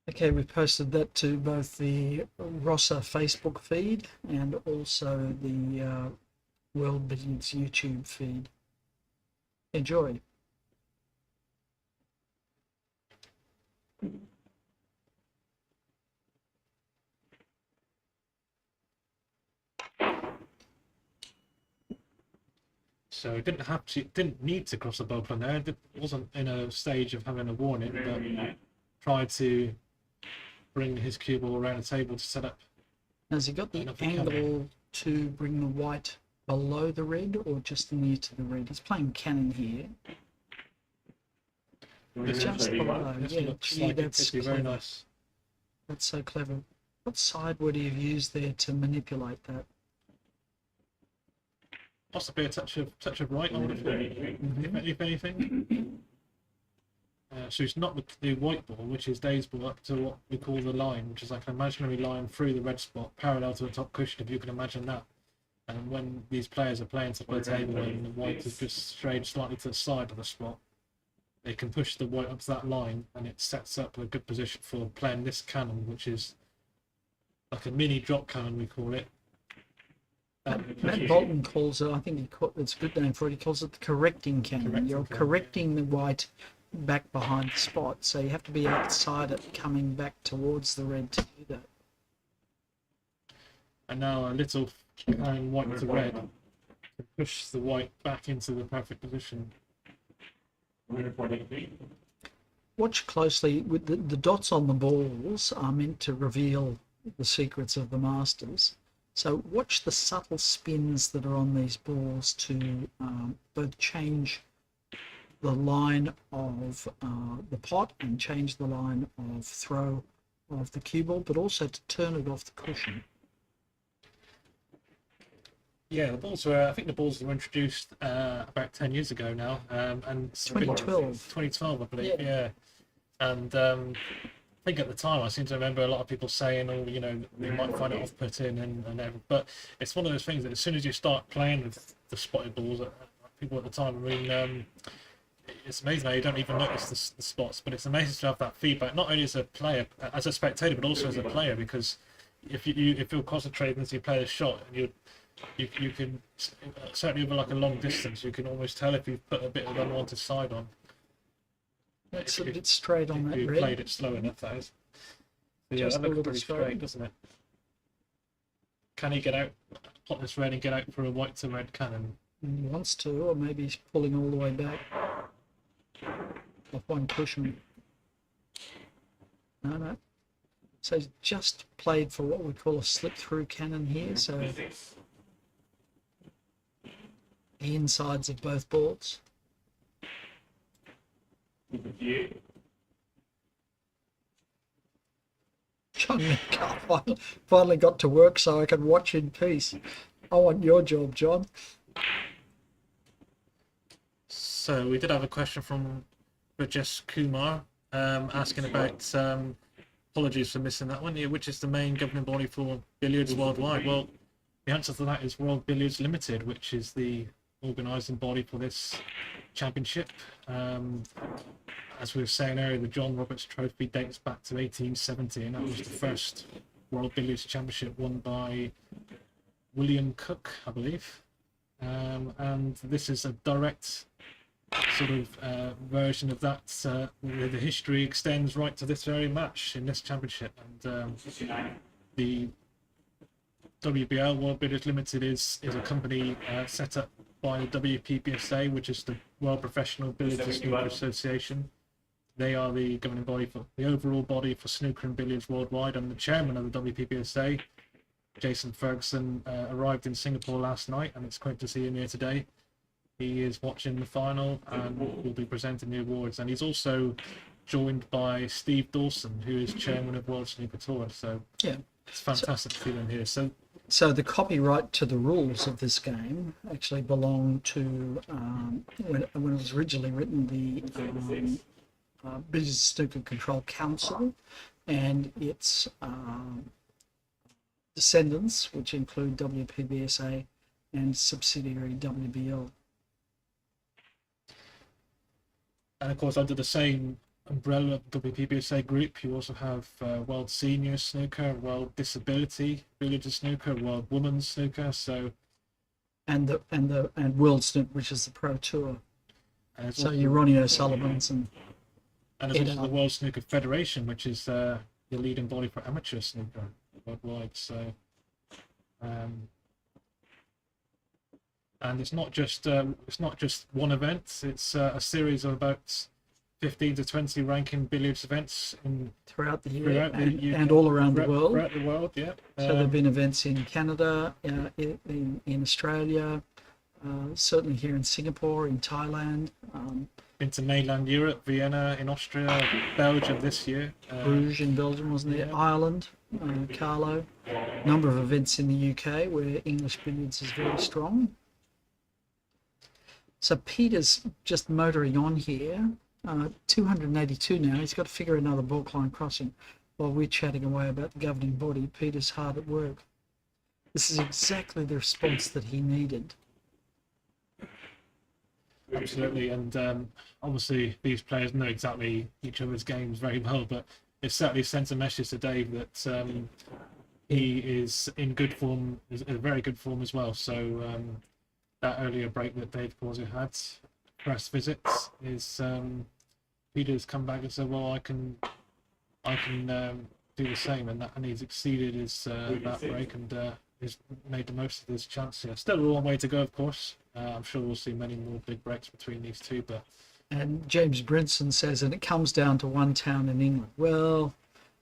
Okay, we've posted that to both the Rossa Facebook feed and also the World Billiards YouTube feed. Enjoy. So it didn't need to cross the bow plan there. It wasn't in a stage of having a warning, but tried to bring his cue ball around the table to set up. Has he got the angle to bring the white below the red or just near to the red? He's playing cannon here. Just below. Yeah, gee, that's very nice. That's so clever. What side would he have used there to manipulate that? Possibly a touch of right, I would have thought, if anything. So it's not the white ball, which is Dave's ball, up to what we call the line, which is like an imaginary line through the red spot, parallel to the top cushion, if you can imagine that. And when these players are playing top of the table and the white is just strayed slightly to the side of the spot, they can push the white up to that line, and it sets up a good position for playing this cannon, which is like a mini drop cannon, we call it. Matt Bolton calls it, I think it's a good name for it, he calls it the correcting cannon. You're correcting the white back behind the spot, so you have to be outside it coming back towards the red to do that. And now a little cannon white to red to push the white back into the perfect position. Watch closely, with the dots on the balls are meant to reveal the secrets of the masters. So watch the subtle spins that are on these balls to both change the line of the pot and change the line of throw of the cue ball, but also to turn it off the cushion. Yeah, I think the balls were introduced about 10 years ago now, and 2012. 2012, I believe, yeah. And I think at the time I seem to remember a lot of people saying, oh, you know, they might find it off-putting and everything. But it's one of those things that as soon as you start playing with the spotted balls, people at the time, I mean, it's amazing how you don't even notice the spots, but it's amazing to have that feedback, not only as a player, as a spectator, but also as a player, because if you're concentrating as you play the shot, and you can, certainly over like a long distance, you can almost tell if you've put a bit of unwanted side on. That's a bit straight on that you red. played it slow enough, that is. So, yeah, Just that a looks little pretty straight, doesn't it? Can he get out, plot this red and get out for a white to red cannon? And he wants to, or maybe he's pulling all the way back off one cushion. No. So he's just played for what we call a slip-through cannon here. So the insides of both balls. John Metcalf finally got to work so I can watch in peace. I want your job, John. So we did have a question from Rajesh Kumar asking about, apologies for missing that one, which is the main governing body for billiards worldwide. Well, the answer to that is World Billiards Limited, which is the organising body for this championship. As we were saying earlier, the John Roberts Trophy dates back to 1870, and that was the first World Billiards Championship won by William Cook, I believe. And this is a direct sort of version of that. The history extends right to this very match in this championship. And the WBL, World Billiards Limited, is a company set up by the WPBSA, which is the World Professional Billiards and Snooker Association. They are the governing body for the overall body for snooker and billiards worldwide, and the chairman of the WPBSA, Jason Ferguson, arrived in Singapore last night, and it's great to see him here today. He is watching the final and will be presenting the awards, and he's also joined by Steve Dawson, who is chairman of World Snooker Tour. So yeah, it's fantastic to see them here. So the copyright to the rules of this game actually belonged to, when it was originally written, the Billiards Snooker Control Council and its descendants, which include WPBSA and subsidiary WBL. And of course, under the same umbrella of the WPBSA group, you also have World Senior Snooker, World Disability Billiards and Snooker, World Women's Snooker. So, and World Snooker, which is the Pro Tour. So your Ronnie O'Sullivan's and there's also the World Snooker Federation, which is the leading body for amateur snooker worldwide. So, and it's not just one event. It's a series of about 15 to 20 ranking billiards events throughout the year and all around the world. Throughout the world, yeah. So there have been events in Canada, in Australia, certainly here in Singapore, in Thailand. Into mainland Europe, Vienna in Austria, Belgium this year. Bruges in Belgium, wasn't there? Yeah. Ireland, Carlo. A number of events in the UK where English billiards is very strong. So Peter's just motoring on here. 282 now. He's got to figure another balk line crossing. While we're chatting away about the governing body, Peter's hard at work. This is exactly the response that he needed. Absolutely, and obviously these players know exactly each other's games very well, but it certainly sends a message to Dave that he is in good form, is in very good form as well. So that earlier break that Dave Causier had, press visits, is Peter's come back and said, "Well, I can do the same," and he's exceeded his that break and he's made the most of his chance here. Still a long way to go, of course. I'm sure we'll see many more big breaks between these two, but. And James Brinson says, and it comes down to one town in England. Well,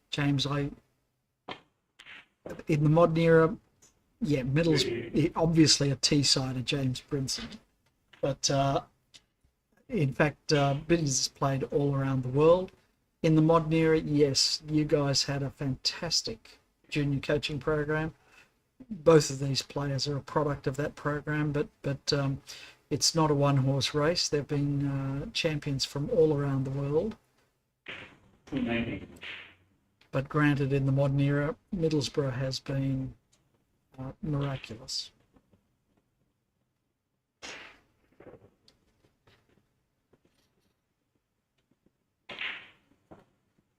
James, in the modern era, yeah, Middle's obviously a T-sider, James Brinson. But in fact, Billiards is played all around the world. In the modern era, yes, you guys had a fantastic junior coaching program. Both of these players are a product of that program, but it's not a one-horse race. They've been champions from all around the world. 290. But granted, in the modern era, Middlesbrough has been miraculous.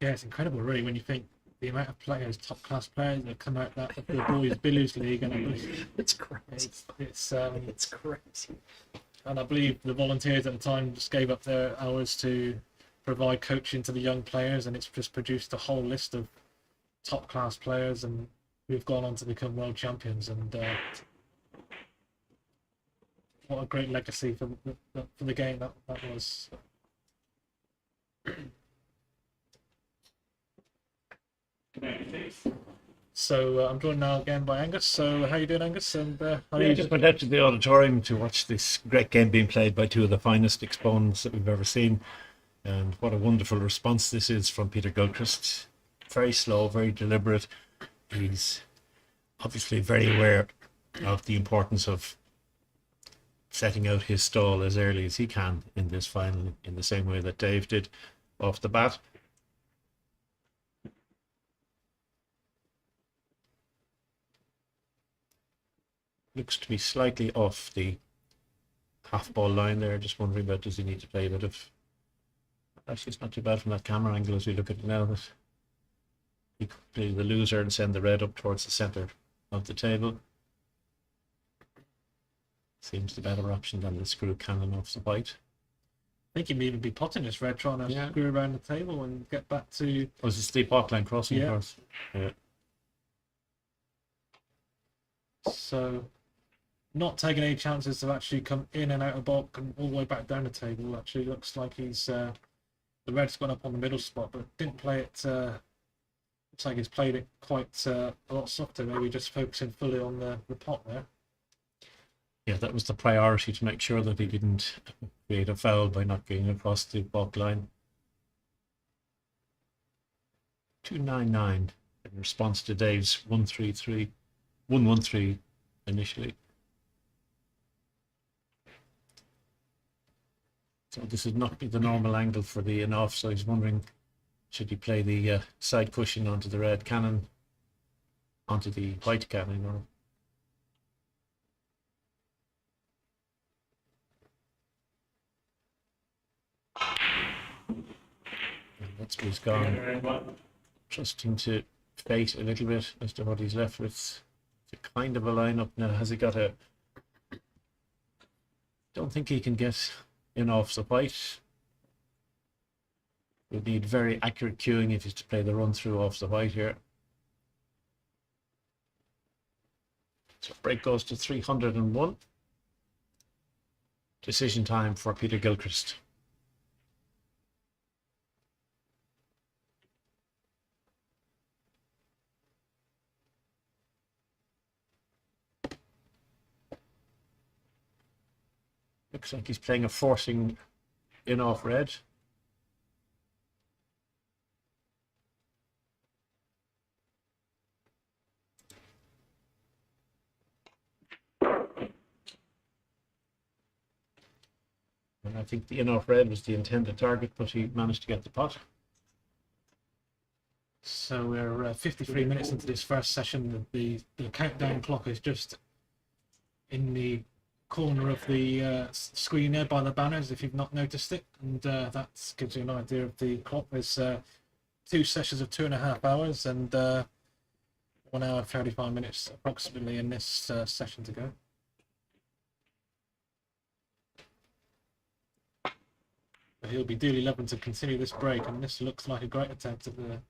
Yeah, it's incredible, really, when you think the amount of players, top-class players that come out that of the boys' Billiards League, and It's crazy. it's crazy. and I believe the volunteers at the time just gave up their hours to provide coaching to the young players, and it's just produced a whole list of top-class players and who've gone on to become world champions. And what a great legacy for the game that was. So I'm joined now again by Angus. So how you doing, Angus? And I just went out to the auditorium to watch this great game being played by two of the finest exponents that we've ever seen. And what a wonderful response this is from Peter Gilchrist. Very slow, very deliberate. He's obviously very aware of the importance of setting out his stall as early as he can in this final, in the same way that Dave did off the bat. Looks to be slightly off the half-ball line there. Just wondering about, does he need to play a bit of... Actually, it's not too bad from that camera angle as we look at it now, that he could play the loser and send the red up towards the centre of the table. Seems the better option than the screw cannon off the white. I think he may even be potting this red, trying to screw around the table and get back to... Oh, it's a steep park line crossing, Yeah. of course. Yeah. So, not taking any chances to actually come in and out of bulk and all the way back down the table. Actually, looks like he's the red's gone up on the middle spot, but didn't play it. Looks like he's played it quite a lot softer. Maybe just focusing fully on the pot there. Yeah, that was the priority, to make sure that he didn't create a foul by not getting across the balk line. 299 in response to Dave's 113 initially. So this is not the normal angle for the in-off, so he's wondering, should he play the side cushion onto the red cannon, onto the white cannon, or... That's where he's gone. Trusting to fate a little bit as to what he's left with. It's a kind of a lineup now. Has he got a... Don't think he can get in off the white. Would need very accurate cueing if he's to play the run through off the white here. So break goes to 301. Decision time for Peter Gilchrist. Looks like he's playing a forcing in off red. And I think the in off red was the intended target, but he managed to get the pot. So we're 53 minutes into this first session. The countdown clock is just in the corner of the screen there by the banners if you've not noticed it, and that gives you an idea of the clock. There's 2 sessions of 2.5 hours and 1 hour 35 minutes approximately in this session to go. But he'll be dearly loving to continue this break, and this looks like a great attempt at the.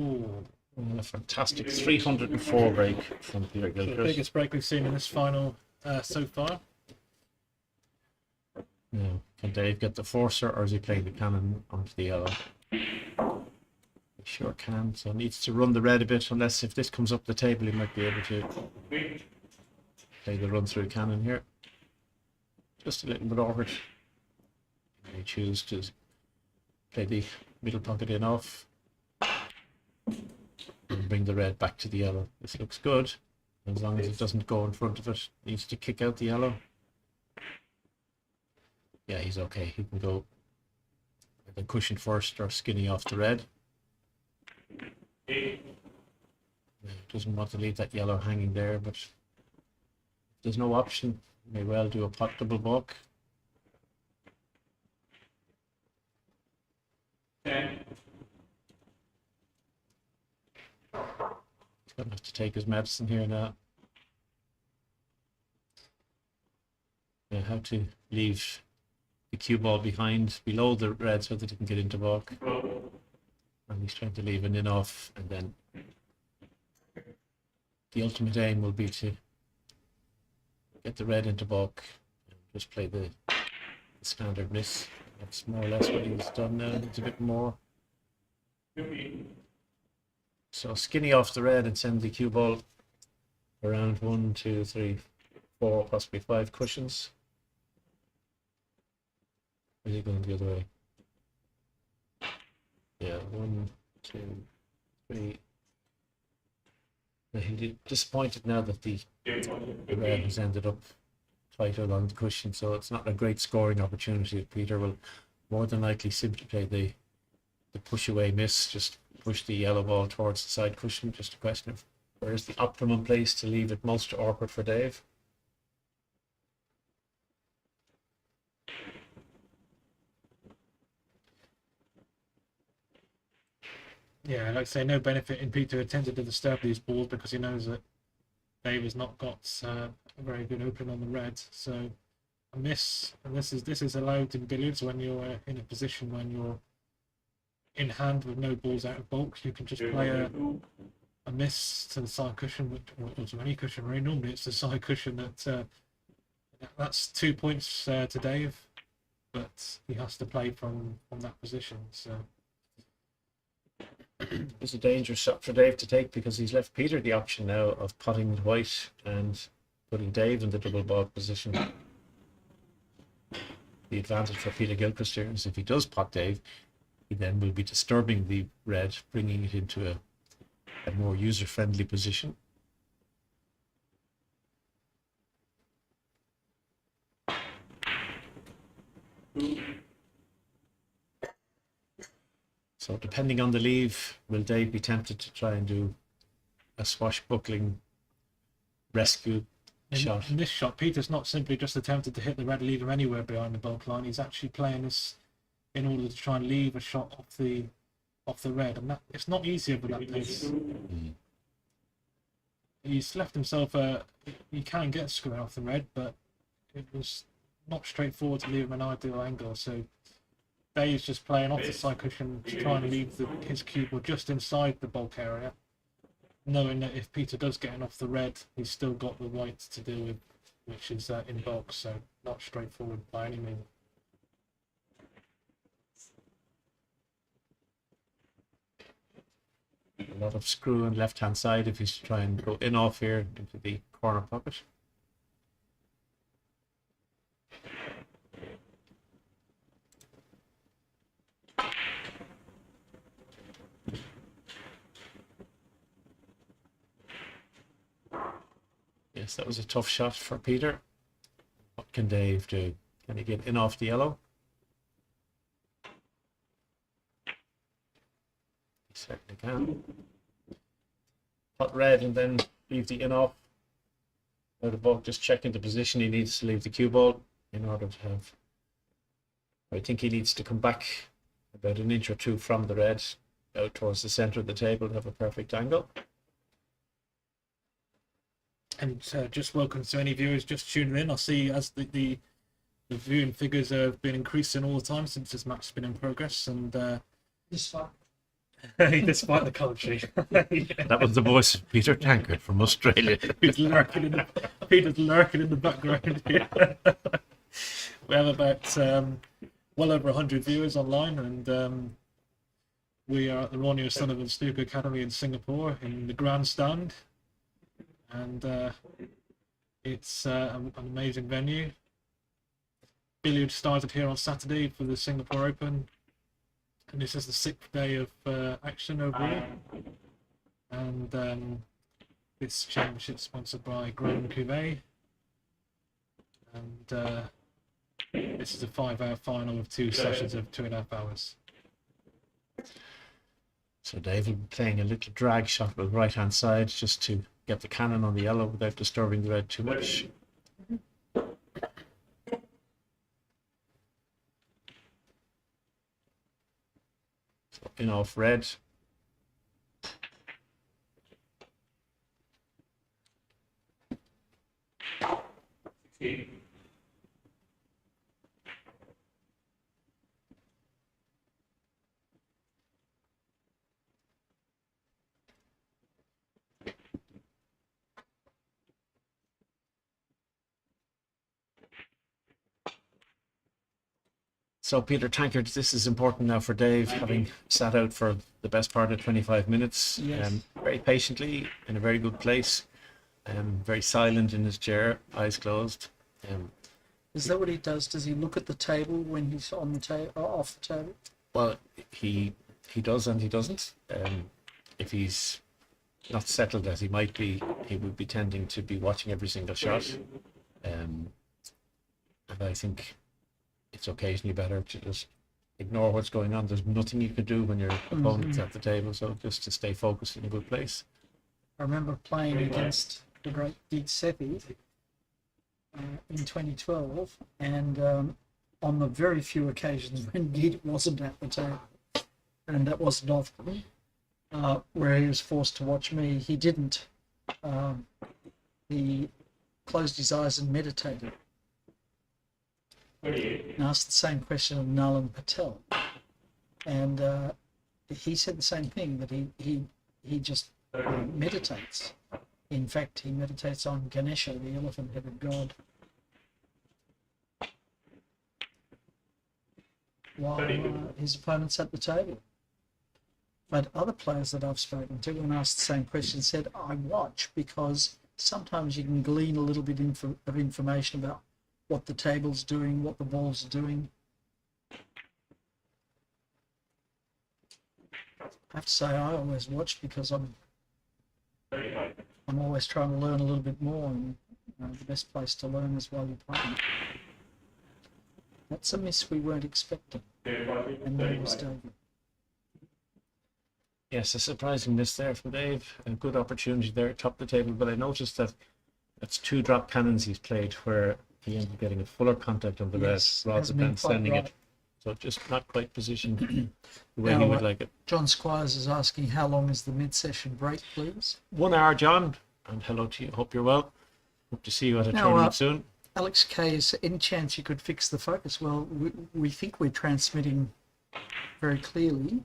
Ooh. A fantastic 304 break from Peter The Gilchrist. biggest break we've seen in this final so far. Now, can Dave get the forcer, or is he playing the cannon onto the yellow? He sure can, so needs to run the red a bit, unless if this comes up the table he might be able to play the run through cannon here. Just a little bit awkward. He may choose to play the middle pocket in off and bring the red back to the yellow. This looks good, as long as it doesn't go in front of it. Needs to kick out the yellow. Yeah, he's okay. He can go the cushion first or skinny off the red. Doesn't want to leave that yellow hanging there, but if there's no option, may well do a pot double balk. He's going to have to take his medicine here now. Yeah, how to leave the cue ball behind below the red so that it can get into balk. And he's trying to leave an in off, and then the ultimate aim will be to get the red into balk and just play the standard miss. That's more or less what he's done now. It's a bit more. So skinny off the red and send the cue ball around 1, 2, 3, 4, possibly 5 cushions. Or is he going the other way? Yeah, 1, 2, 3. He's disappointed now that the red has ended up tighter along the cushion, so it's not a great scoring opportunity. Peter will more than likely simply play the push away miss, just push the yellow ball towards the side cushion. Just a question of where is the optimum place to leave it most awkward for Dave. Yeah, like I say, no benefit in Peter attempting to disturb these balls because he knows that Dave has not got a very good opening on the red. So a miss, and this is allowed in billiards when you're in a position when you're in hand with no balls out of bulk. You can just play a miss to the side cushion, or to any cushion really. Normally it's the side cushion that's 2 points to Dave, but he has to play from that position. So. It's a dangerous shot for Dave to take because he's left Peter the option now of potting white and putting Dave in the double balk position. The advantage for Peter Gilchrist here is if he does pot Dave, he then will be disturbing the red, bringing it into a more user-friendly position. So depending on the leave, will Dave be tempted to try and do a swashbuckling rescue shot? In this shot, Peter's not simply just attempted to hit the red, leave him anywhere behind the bulk line. He's actually playing this in order to try and leave a shot off the red, and that it's not easier with that pace. He's left himself he can get screwed off the red, but it was not straightforward to leave him an ideal angle. So Dave's just playing off the side cushion to try and leave his cue ball just inside the bulk area, knowing that if Peter does get off the red, he's still got the white to deal with, which is in bulk, so not straightforward by any means. A lot of screw on left hand side if he's trying to go in off here into the corner pocket. Yes, that was a tough shot for Peter. What can Dave do? Can he get in off the yellow? He certainly can. Pot red and then leave the in off. Out of ball, just checking the position. He needs to leave the cue ball in order to have. I think he needs to come back about an inch or two from the red out towards the centre of the table to have a perfect angle. And just welcome to any viewers just tuning in. I see as the viewing figures have been increasing all the time since this match has been in progress, and despite the commentary. That was the voice of Peter Tankard from Australia. Peter's lurking in the background here. We have about well over 100 viewers online, and we are at the Ronnie O'Sullivan Snooker Academy in Singapore in the grandstand, and it's an amazing venue. Billiards started here on Saturday for the Singapore Open, and this is the 6th day of action overall. And this championship is sponsored by Cuvee, and this is a 5-hour final of 2 sessions of 2.5 hours. So Dave will be playing a little drag shot with right hand side just to get the cannon on the yellow without disturbing the red too much. So in off red. So Peter Tankard, this is important now for Dave, having sat out for the best part of 25 minutes, Yes. very patiently, in a very good place, very silent in his chair, eyes closed. Is that what he does? Does he look at the table when he's on the table, off the table? Well, he does and he doesn't. If he's not settled as he might be, he would be tending to be watching every single shot. And I think it's occasionally better to just ignore what's going on. There's nothing you can do when your opponent's at the table, so just to stay focused in a good place. I remember playing against the great Gig Sethi in 2012, and on the very few occasions when Gig wasn't at the table, and that wasn't often, where he was forced to watch me, he didn't. He closed his eyes and meditated. And asked the same question of Nalan Patel, and he said the same thing, that he just meditates. In fact, he meditates on Ganesha, the elephant-headed god, while his opponent's at the table. But other players that I've spoken to and asked the same question said, I watch because sometimes you can glean a little bit of information about what the table's doing, what the ball's doing. I have to say, I always watch because I'm always trying to learn a little bit more, and the best place to learn is while you're playing. That's a miss we weren't expecting, and there was David. Yes, a surprising miss there from Dave. A good opportunity there atop the table, but I noticed that that's 2 drop cannons he's played where he ended up getting a fuller contact on the Yes, red rather hasn't been than quite sending right. it. So just not quite positioned the way he Now, would like it. John Squires is asking, how long is the mid-session break, please? 1 hour, John, and hello to you. Hope you're well. Hope to see you at a Now, tournament soon. Alex K, is any chance you could fix the focus? Well, we think we're transmitting very clearly.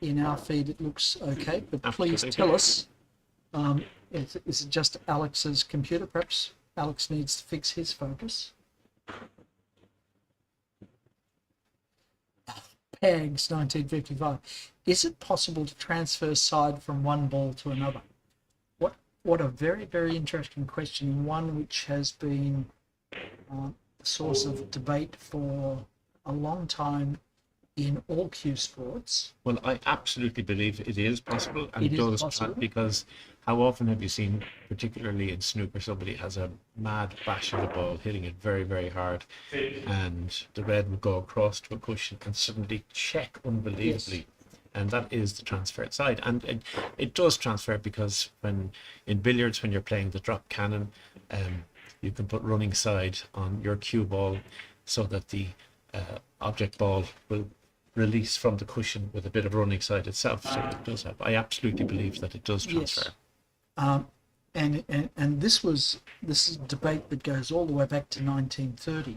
In our feed it looks okay, but please Absolutely. tell us, is it just Alex's computer? Perhaps Alex needs to fix his focus. Pags 1955. Is it possible to transfer side from one ball to another? What a very, very interesting question, one which has been a source of debate for a long time in all cue sports. Well, I absolutely believe it is possible, and It it is does, possible. because how often have you seen, particularly in snooker, somebody has a mad bash of the ball, hitting it very, very hard, and the red would go across to a cushion and suddenly check unbelievably, and that is the transferred side. And it does transfer because when in billiards, when you're playing the drop cannon, you can put running side on your cue ball so that the object ball will release from the cushion with a bit of running side itself. So it does have. I absolutely believe that it does transfer. Yes. And this is a debate that goes all the way back to 1930,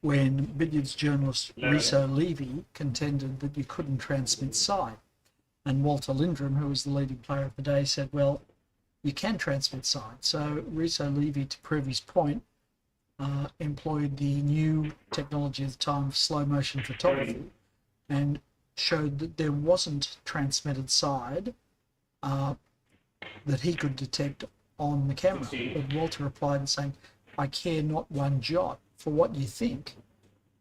when billiards journalist Riso Levy contended that you couldn't transmit side. And Walter Lindrum, who was the leading player of the day, said, well, you can transmit side. So Riso Levy, to prove his point, employed the new technology at the time of slow motion photography and showed that there wasn't transmitted side that he could detect on the camera. But Walter replied and saying, I care not one jot for what you think.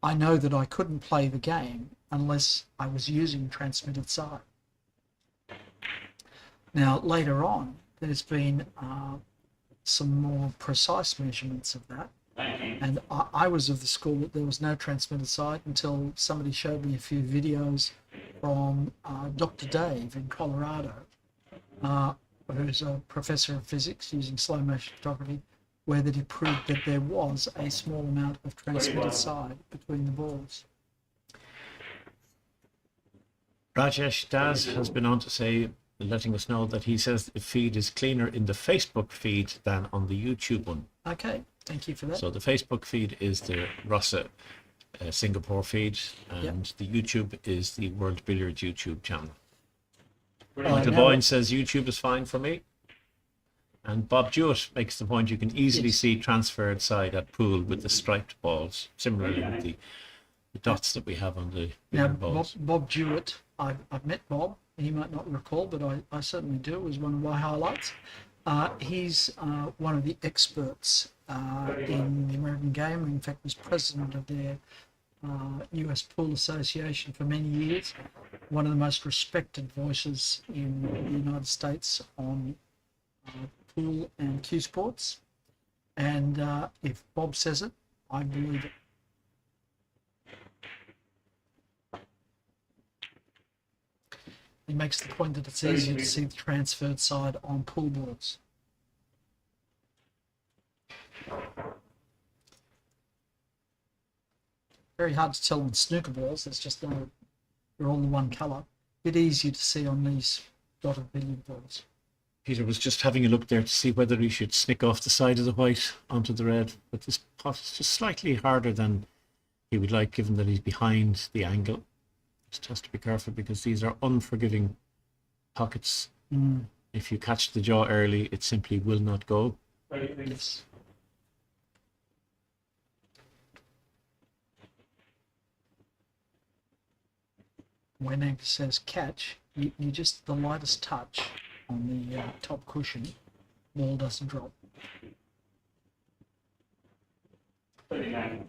I know that I couldn't play the game unless I was using transmitted side. Now, later on, there's been some more precise measurements of that. And I was of the school that there was no transmitted side until somebody showed me a few videos from Dr. Dave in Colorado, who's a professor of physics using slow motion photography, where that he proved that there was a small amount of transmitted side between the balls. Rajesh Das has been on to say, letting us know that he says the feed is cleaner in the Facebook feed than on the YouTube one. Okay, thank you for that. So the Facebook feed is the Rossa Singapore feed, and the YouTube is the World Billiards YouTube channel. Michael Boyne says YouTube is fine for me. And Bob Jewett makes the point you can easily see transferred side at pool with the striped balls, similarly with the dots that we have on the balls. Bob Jewett, I've met Bob. He might not recall, but I certainly do. It was one of my highlights. He's one of the experts in the American game. In fact, was president of their US Pool Association for many years. One of the most respected voices in the United States on pool and cue sports. And if Bob says it, I believe it. He makes the point that it's easier to see the transferred side on pool balls. Very hard to tell on snooker balls. It's just they're all the one colour. Bit easier to see on these dotted billiard balls. Peter was just having a look there to see whether he should snick off the side of the white onto the red, but this pot is just slightly harder than he would like, given that he's behind the angle. Just has to be careful because these are unforgiving pockets. If you catch the jaw early, it simply will not go. Yes. When Angus says catch, you just the lightest touch on the top cushion, ball doesn't drop. And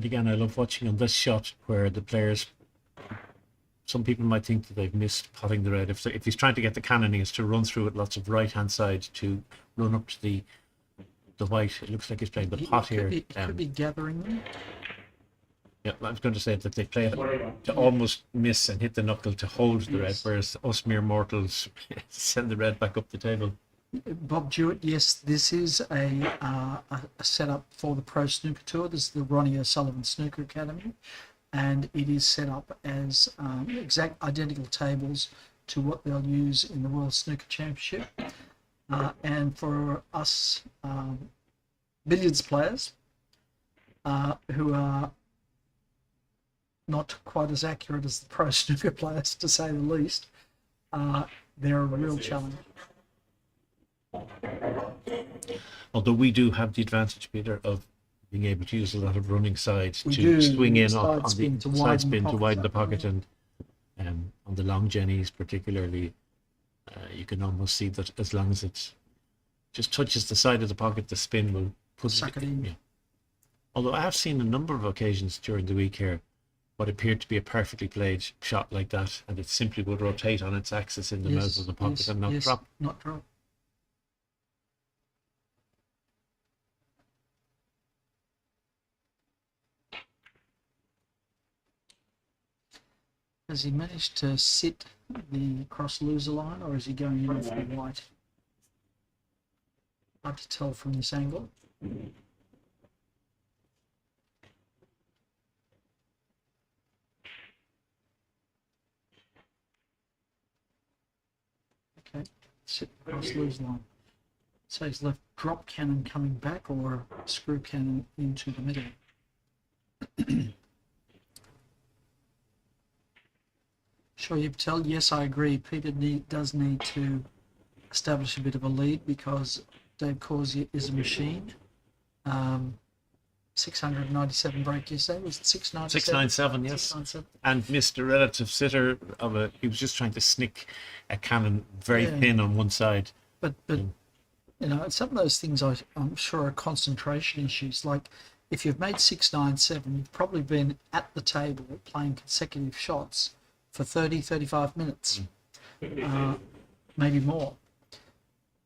again, I love watching on this shot where the players, some people might think that they've missed potting the red. If he's trying to get the cannon, he has to run through it lots of right-hand side to run up to the white. It looks like he's playing the pot here. He could be gathering them. Yeah, I was going to say that they play it to almost miss and hit the knuckle to hold the red, whereas us mere mortals send the red back up the table. Bob Jewett, yes, this is a setup for the Pro Snooker Tour. This is the Ronnie O'Sullivan Snooker Academy, and it is set up as exact identical tables to what they'll use in the World Snooker Championship. And for us billiards players who are not quite as accurate as the pro snooker players, to say the least, they're a real challenge. Although we do have the advantage, Peter, of being able to use a lot of running sides to swing in on the side spin to widen the pocket, and on the long jennies particularly, you can almost see that as long as it just touches the side of the pocket, the spin will Suck it in. Yeah. Although I have seen a number of occasions during the week here what appeared to be a perfectly played shot like that, and it simply would rotate on its axis in the mouth of the pocket and not drop. Not drop. Has he managed to sit the cross loser line, or is he going in off the white? Hard to tell from this angle. Okay, sit the cross loser line. So he's left drop cannon coming back or screw cannon into the middle. Shoaib Patel, yes, I agree. Peter does need to establish a bit of a lead because Dave Causier is a machine. 697 break yesterday. Was it 697? 697, yes. 697. And missed a relative sitter of a. He was just trying to snick a cannon very thin on one side. But you know, some of those things I'm sure are concentration issues. Like if you've made 697, you've probably been at the table playing consecutive shots for 30, 35 minutes, maybe more.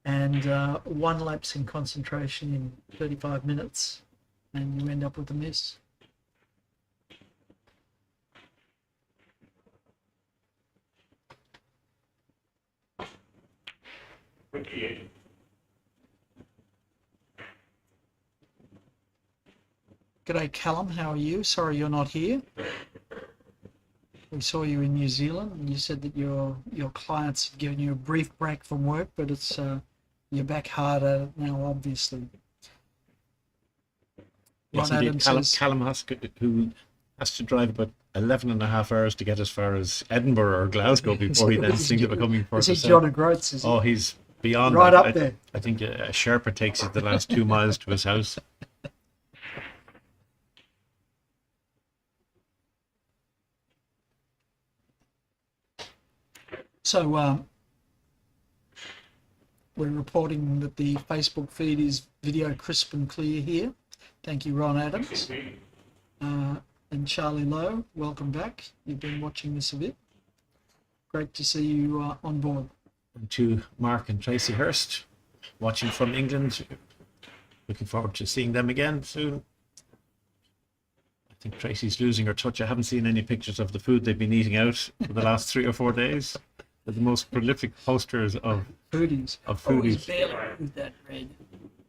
And one lapse in concentration in 35 minutes, and you end up with a miss. G'day Callum, how are you? Sorry you're not here. We saw you in New Zealand and you said that your clients have given you a brief break from work, but it's you're back hard at it now, obviously. Yes, indeed. Callum Haskett, who has to drive about 11 and a half hours to get as far as Edinburgh or Glasgow before he then thinks of becoming further. Is he John O'Groats, is he? Oh, he's beyond right that. up there. I think a Sherpa takes it the last 2 miles to his house. So we're reporting that the Facebook feed is video crisp and clear here. Thank you, Ron Adams. And Charlie Lowe, welcome back. You've been watching this a bit. Great to see you on board. And to Mark and Tracy Hurst, watching from England. Looking forward to seeing them again soon. I think Tracy's losing her touch. I haven't seen any pictures of the food they've been eating out for the last 3 or 4 days. They're the most prolific posters of foodies. Barely with that red.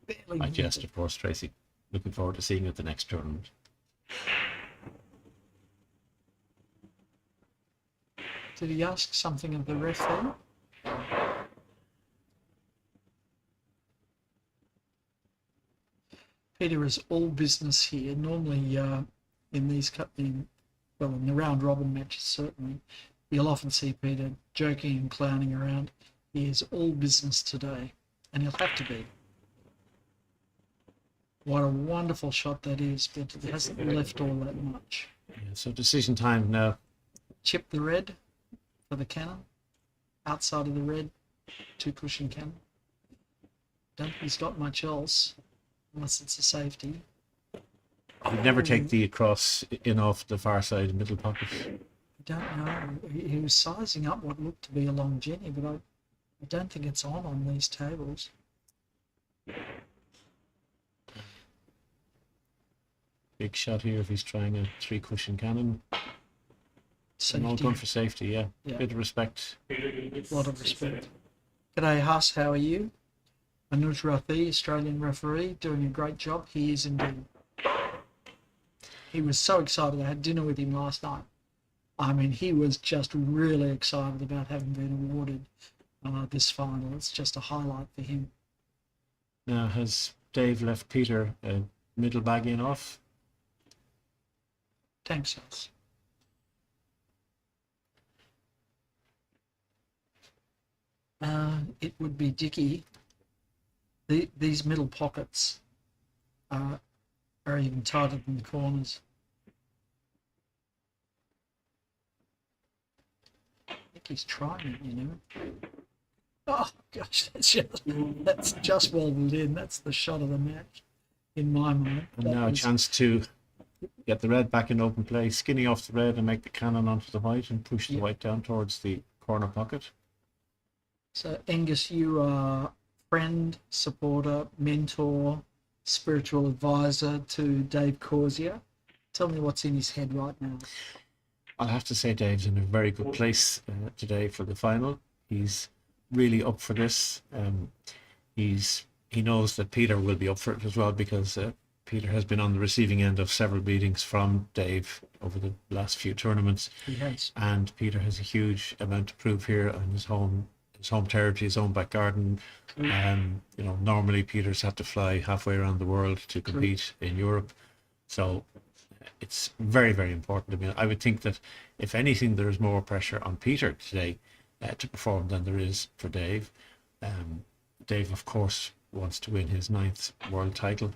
Barely. I jest, of course, Tracy. Looking forward to seeing you at the next tournament. Did he ask something of the ref then? Peter is all business here. Normally, in the round robin matches, certainly, you'll often see Peter joking and clowning around. He is all business today, and he'll have to be. What a wonderful shot that is, but it hasn't left all that much. Yeah, so decision time now. Chip the red for the cannon. Outside of the red, 2 cushion cannon. Don't think he's got much else, unless it's a safety. He'd never take the cross in off the far side middle pocket. I don't know. He was sizing up what looked to be a long Jenny, but I don't think it's on these tables. Big shot here if he's trying a 3 cushion cannon. Safety. No, going for safety, yeah. Yeah. Bit of respect. A lot of respect. G'day Huss, how are you? Anuj Rathi, Australian referee, doing a great job. He is indeed. He was so excited. I had dinner with him last night. I mean, he was just really excited about having been awarded this final. It's just a highlight for him. Now, has Dave left Peter a middle bag in off? Thanks, Huss. It would be Dicky. These middle pockets are even tighter than the corners. I think he's trying it, you know. Oh gosh, that's just wobbled in. That's the shot of the match, in my mind. And now a chance to get the red back in open play, skinny off the red and make the cannon onto the white and push the white down towards the corner pocket. So Angus, you are friend, supporter, mentor, spiritual advisor to Dave Causier. Tell me what's in his head right now. I'll have to say Dave's in a very good place today for the final. He's really up for this. He knows that Peter will be up for it as well, because Peter has been on the receiving end of several beatings from Dave over the last few tournaments. He has. And Peter has a huge amount to prove here on his home territory, his own back garden. You know, normally Peter's had to fly halfway around the world to compete in Europe. So it's very, very important. I mean, I would think that if anything, there is more pressure on Peter today to perform than there is for Dave. Dave, of course, wants to win his 9th world title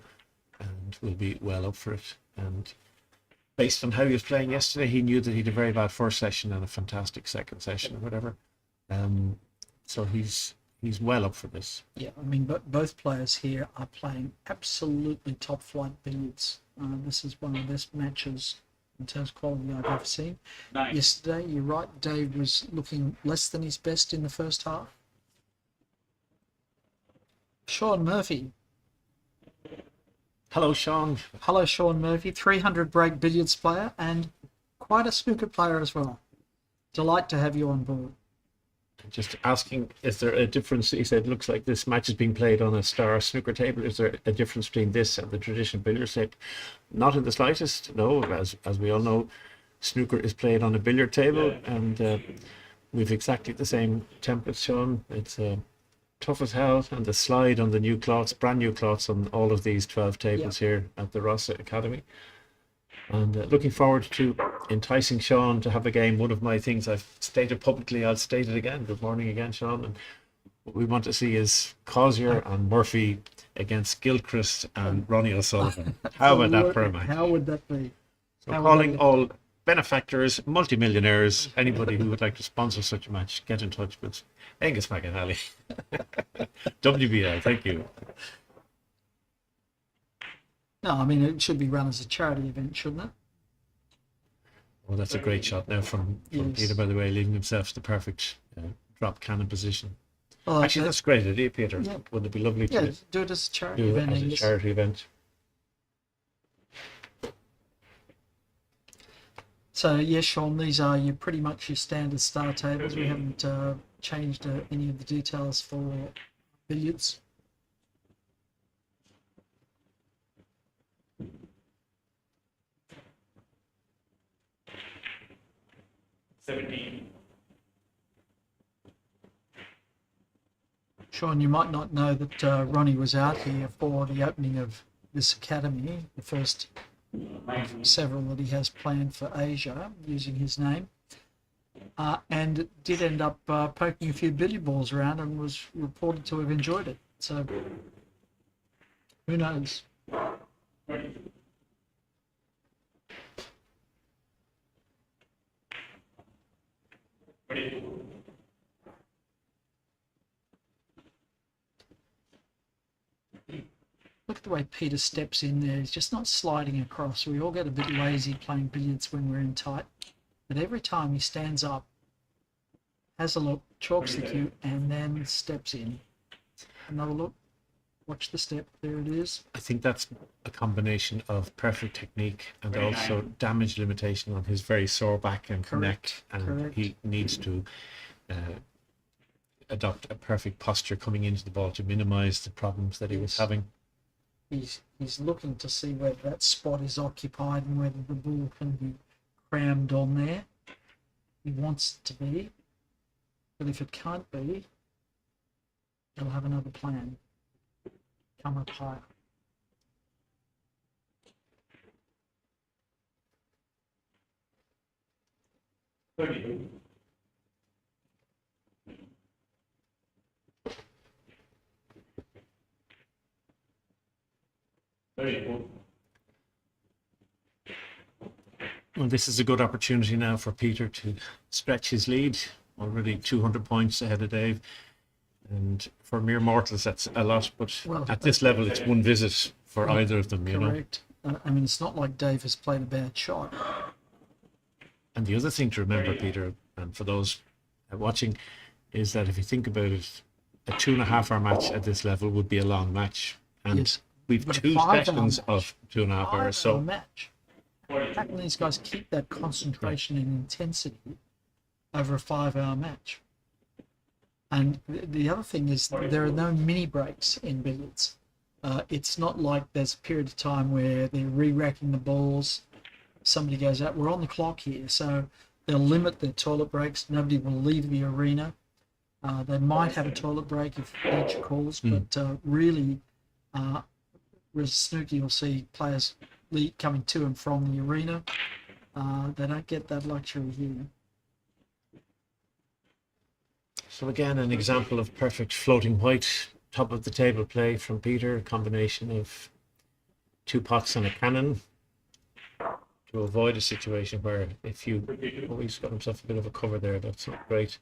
and will be well up for it. And based on how he was playing yesterday, he knew that he had a very bad first session and a fantastic second session or whatever. So he's well up for this. Yeah, I mean, but both players here are playing absolutely top flight billiards. This is one of the best matches in terms of quality I've ever seen. Nice. Yesterday, you're right, Dave was looking less than his best in the first half. Sean Murphy. Hello, Sean. Hello, Sean Murphy, 300 break billiards player and quite a snooker player as well. Delight to have you on board. Just asking, is there a difference? He said, looks like this match is being played on a star snooker table. Is there a difference between this and the traditional billiards table? Not in the slightest, no. As we all know, snooker is played on a billiard table, and we've exactly the same templates, Sean. It's tough as hell, and the slide on the new cloths, brand new cloths on all of these 12 tables here at the Rossa Academy. And looking forward to enticing Sean to have a game. One of my things I've stated publicly, I'll state it again. Good morning again, Sean. And what we want to see is Causier and Murphy against Gilchrist and Ronnie O'Sullivan. How about that for a match? How would that be? So calling all benefactors, multimillionaires, anybody who would like to sponsor such a match, get in touch with Angus McAnally. WBI, thank you. No, I mean, it should be run as a charity event, shouldn't it? Well, that's a great shot now from Yes. Peter, by the way, leaving himself the perfect drop cannon position. Oh, Actually, that's a great idea, Peter. Yeah. Wouldn't it be lovely yeah, to do it as a charity do it event. as a Angus. charity event? So, yes, Sean, these are pretty much your standard star tables. We haven't changed any of the details for billiards. Sean, you might not know that Ronnie was out here for the opening of this academy, the first of several that he has planned for Asia using his name, and did end up poking a few billiard balls around and was reported to have enjoyed it. So, who knows? Look at the way Peter steps in there. He's just not sliding across. We all get a bit lazy playing billiards when we're in tight. But every time he stands up, has a look, chalks the cue, and then steps in. Another look. Watch the step. There it is. I think that's a combination of perfect technique and also damage limitation on his very sore back and neck. And Correct. he needs to adopt a perfect posture coming into the ball to minimize the problems that he was having. He's looking to see whether that spot is occupied and whether the ball can be crammed on there. He wants it to be. But if it can't be, he'll have another plan. Come up higher. Well, this is a good opportunity now for Peter to stretch his lead. Already 200 points ahead of Dave. And for mere mortals, that's a lot. But Well, at this level, it's one visit for either of them, you know. Correct. I mean, it's not like Dave has played a bad shot. And the other thing to remember, Peter, and for those watching, is that if you think about it, a 2.5 hour match at this level would be a long match. And Yes. we've But a 2 5-hour sessions match. of 2.5 hours. So Match. how can these guys keep that concentration and intensity over a 5-hour match? And the other thing is there are no mini breaks in billiards. It's not like there's a period of time where they're re-racking the balls, somebody goes out, we're on the clock here, so they'll limit their toilet breaks, nobody will leave the arena. They might have a toilet break if nature calls, but really, whereas snooker you'll see players coming to and from the arena. They don't get that luxury here. So again, an example of perfect floating white, top of the table play from Peter, a combination of 2 pots and a cannon to avoid a situation where if you, oh, he's got himself a bit of a cover there, that's not great.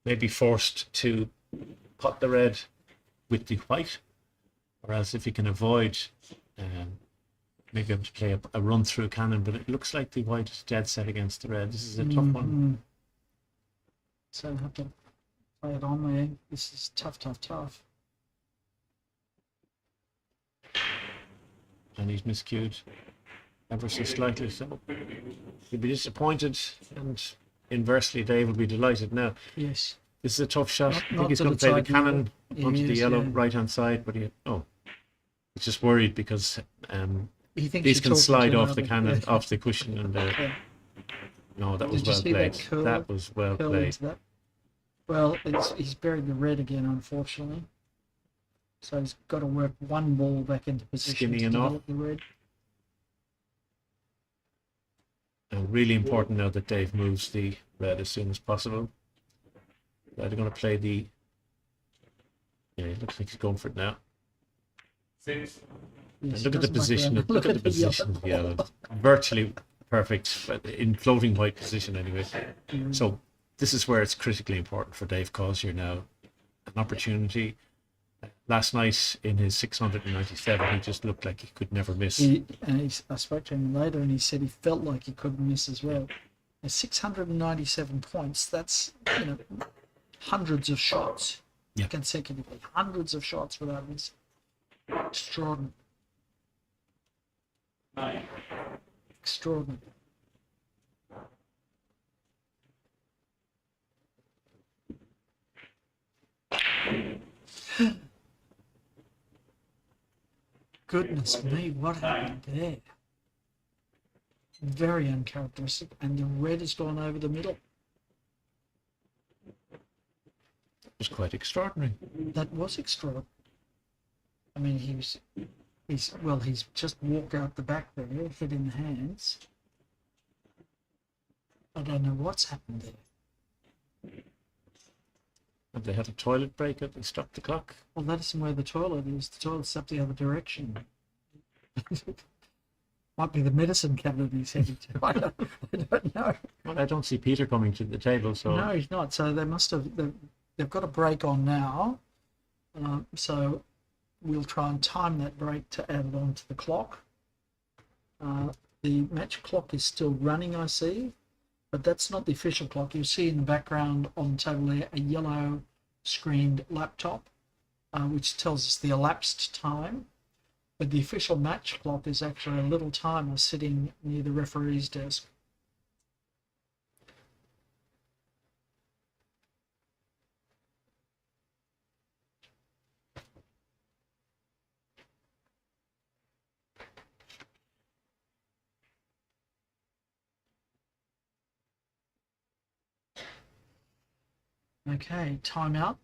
Maybe forced to pot the red with the white, or else if you can avoid, maybe able to play a run through cannon, but it looks like the white is dead set against the red. This is a tough one. So I have to play it on there. This is tough. And he's miscued ever so slightly, so he'll be disappointed, and inversely Dave will be delighted. Now, Yes. this is a tough shot. I Not think he's to going the to play the side yellow. cannon He onto the is, yellow yeah. right hand side, but he's just worried because He thinks these you're can talking slide to off the another- cannon, yeah. off the cushion, and Yeah. no, that was Did you well see played. that curl? That was well Curl played. into that. Well, he's buried the red again, unfortunately. So he's got to work one ball back into position Skinny to enough. develop the red. And really important now that Dave moves the red as soon as possible. They're going to play the. Yeah, it looks like he's going for it now. Six. Yes, And he look at the doesn't like position. that. Look at the the yellow position of the ball. yellow. Virtually perfect, but in floating white position anyway. So this is where it's critically important for Dave Causier now. An opportunity. Last night in his 697, he just looked like he could never miss. I spoke to him later and he said he felt like he couldn't miss as well. At 697 points, that's hundreds of shots Yeah. consecutively. Hundreds of shots without miss. Extraordinary. 9. Extraordinary. Goodness me, what happened there? Very uncharacteristic, and the red has gone over the middle. It was quite extraordinary. That was extraordinary. I mean, he's just walked out the back there, head in the hands. I don't know what's happened there. Have they had a toilet break? Have they stopped the clock? Well, that isn't where the toilet is. The toilet's up the other direction. Might be the medicine cabinet he's heading to. I don't know. Well, I don't see Peter coming to the table, so No, he's not. So they must have. They've got a break on now. So we'll try and time that break to add it on to the clock. The match clock is still running, I see, but that's not the official clock. You'll see in the background on the table there a yellow screened laptop, which tells us the elapsed time. But the official match clock is actually a little timer sitting near the referee's desk. Okay, timeout.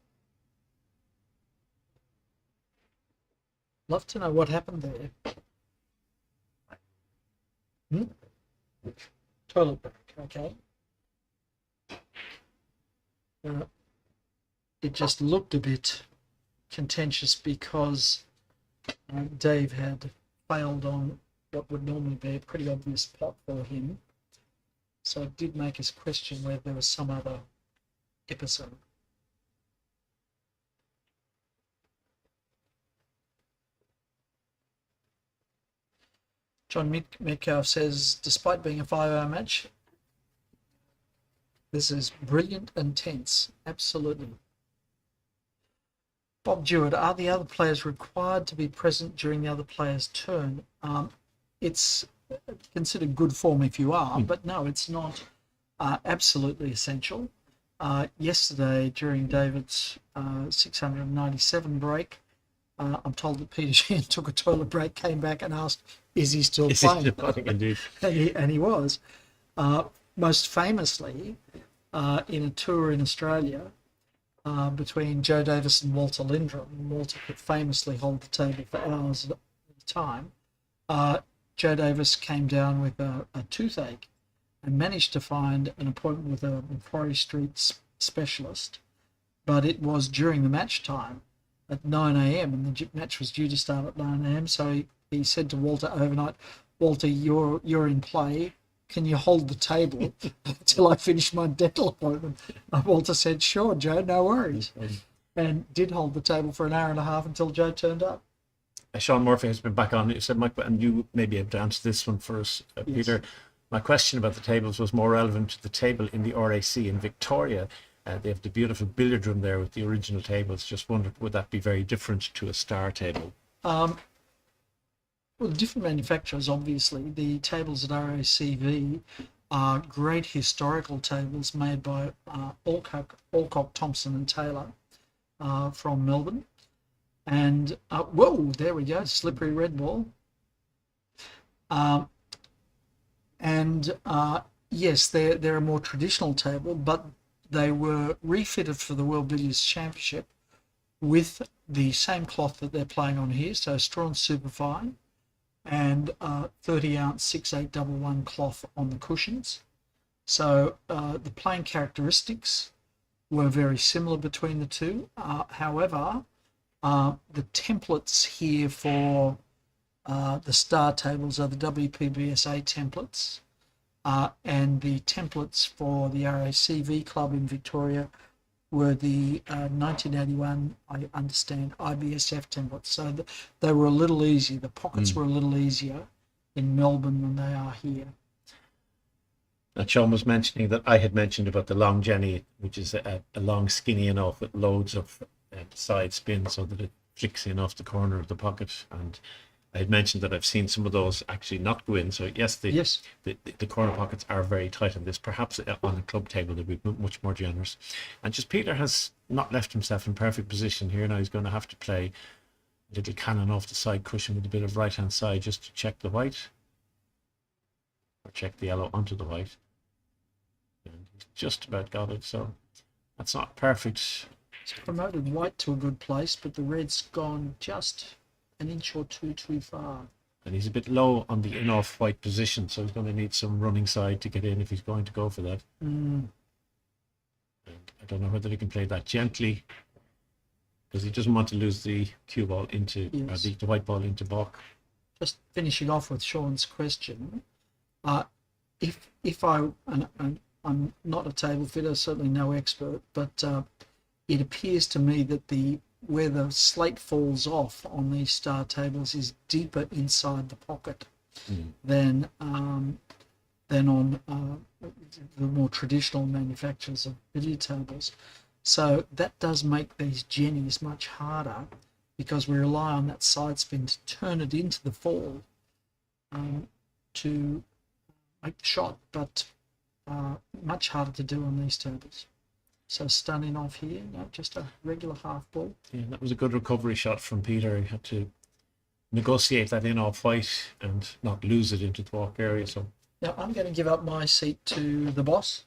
Love to know what happened there. Toilet break, okay. It just looked a bit contentious because Dave had failed on what would normally be a pretty obvious pot for him. So it did make us question whether there was some other episode. John Metcalf says, despite being a 5-hour match, this is brilliant and tense. Absolutely. Bob Jewett, are the other players required to be present during the other player's turn? It's considered good form if you are, but no, it's not absolutely essential. Yesterday, during David's 697 break, I'm told that Peter Sheehan took a toilet break, came back and asked, is he still playing? Indeed. and he was. Most famously, in a tour in Australia, between Joe Davis and Walter Lindrum. Walter could famously hold the table for hours at a time. Joe Davis came down with a toothache and managed to find an appointment with a Macquarie Street specialist, but it was during the match time at 9 a.m. and the match was due to start at 9 a.m. So he said to Walter overnight, Walter, you're in play. Can you hold the table until I finish my dental appointment? And Walter said, sure, Joe, no worries. And did hold the table for an hour and a half until Joe turned up. Sean Murphy has been back on. You said, Mike, and you may be able to answer this one for us, Peter. My question about the tables was more relevant to the table in the RAC in Victoria. They have the beautiful billiard room there with the original tables. Just wondered, would that be very different to a star table? Well, different manufacturers, obviously. The tables at RACV are great historical tables made by Alcock, Thompson and Taylor from Melbourne. And, whoa, there we go, slippery red ball. Yes, they're a more traditional table, but they were refitted for the World Billiards Championship with the same cloth that they're playing on here, so Strawn Superfine, and 30-ounce 6811 cloth on the cushions. So the playing characteristics were very similar between the two. However, the templates here for the star tables are the WPBSA templates, and the templates for the RACV club in Victoria were the 1981, I understand, IBSF templates. So they were a little easier. The pockets were a little easier in Melbourne than they are here. Now, Sean was mentioning that I had mentioned about the long Jenny, which is a long skinny enough with loads of side spin so that it flicks in off the corner of the pocket. And I had mentioned that I've seen some of those actually not go in. So yes, the corner pockets are very tight on this. Perhaps on a club table they'd be much more generous. And just Peter has not left himself in perfect position here. Now he's going to have to play a little cannon off the side cushion with a bit of right hand side just to check the white, or check the yellow onto the white. And he's just about got it. So that's not perfect. He's promoted white to a good place, but the red's gone just an inch or two too far. And he's a bit low on the in-off white position, so he's going to need some running side to get in if he's going to go for that. And I don't know whether he can play that gently, because he doesn't want to lose the cue ball into, the white ball into balk. Just finishing off with Sean's question, if I'm not a table fitter, certainly no expert, but it appears to me that where the slate falls off on these star tables is deeper inside the pocket than on the more traditional manufacturers of billiard tables. So that does make these jennies much harder, because we rely on that side spin to turn it into the fall to make the shot, but much harder to do on these tables. So stunning off here, no, just a regular half ball. Yeah, that was a good recovery shot from Peter. He had to negotiate that in off white and not lose it into the walk area. So now I'm going to give up my seat to the boss.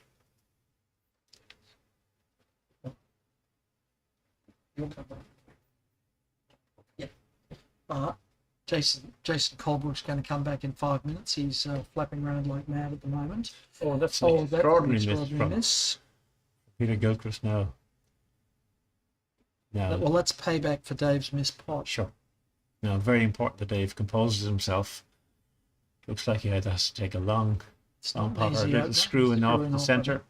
You'll come back. Yeah. Jason Colebrook's going to come back in 5 minutes. He's flapping around like mad at the moment. Oh, that's an extraordinary miss from Peter Gilchrist now. Well, that's payback for Dave's missed pot. Sure. Now, very important that Dave composes himself. Looks like he either has to take a long pot or a little screw in off the centre.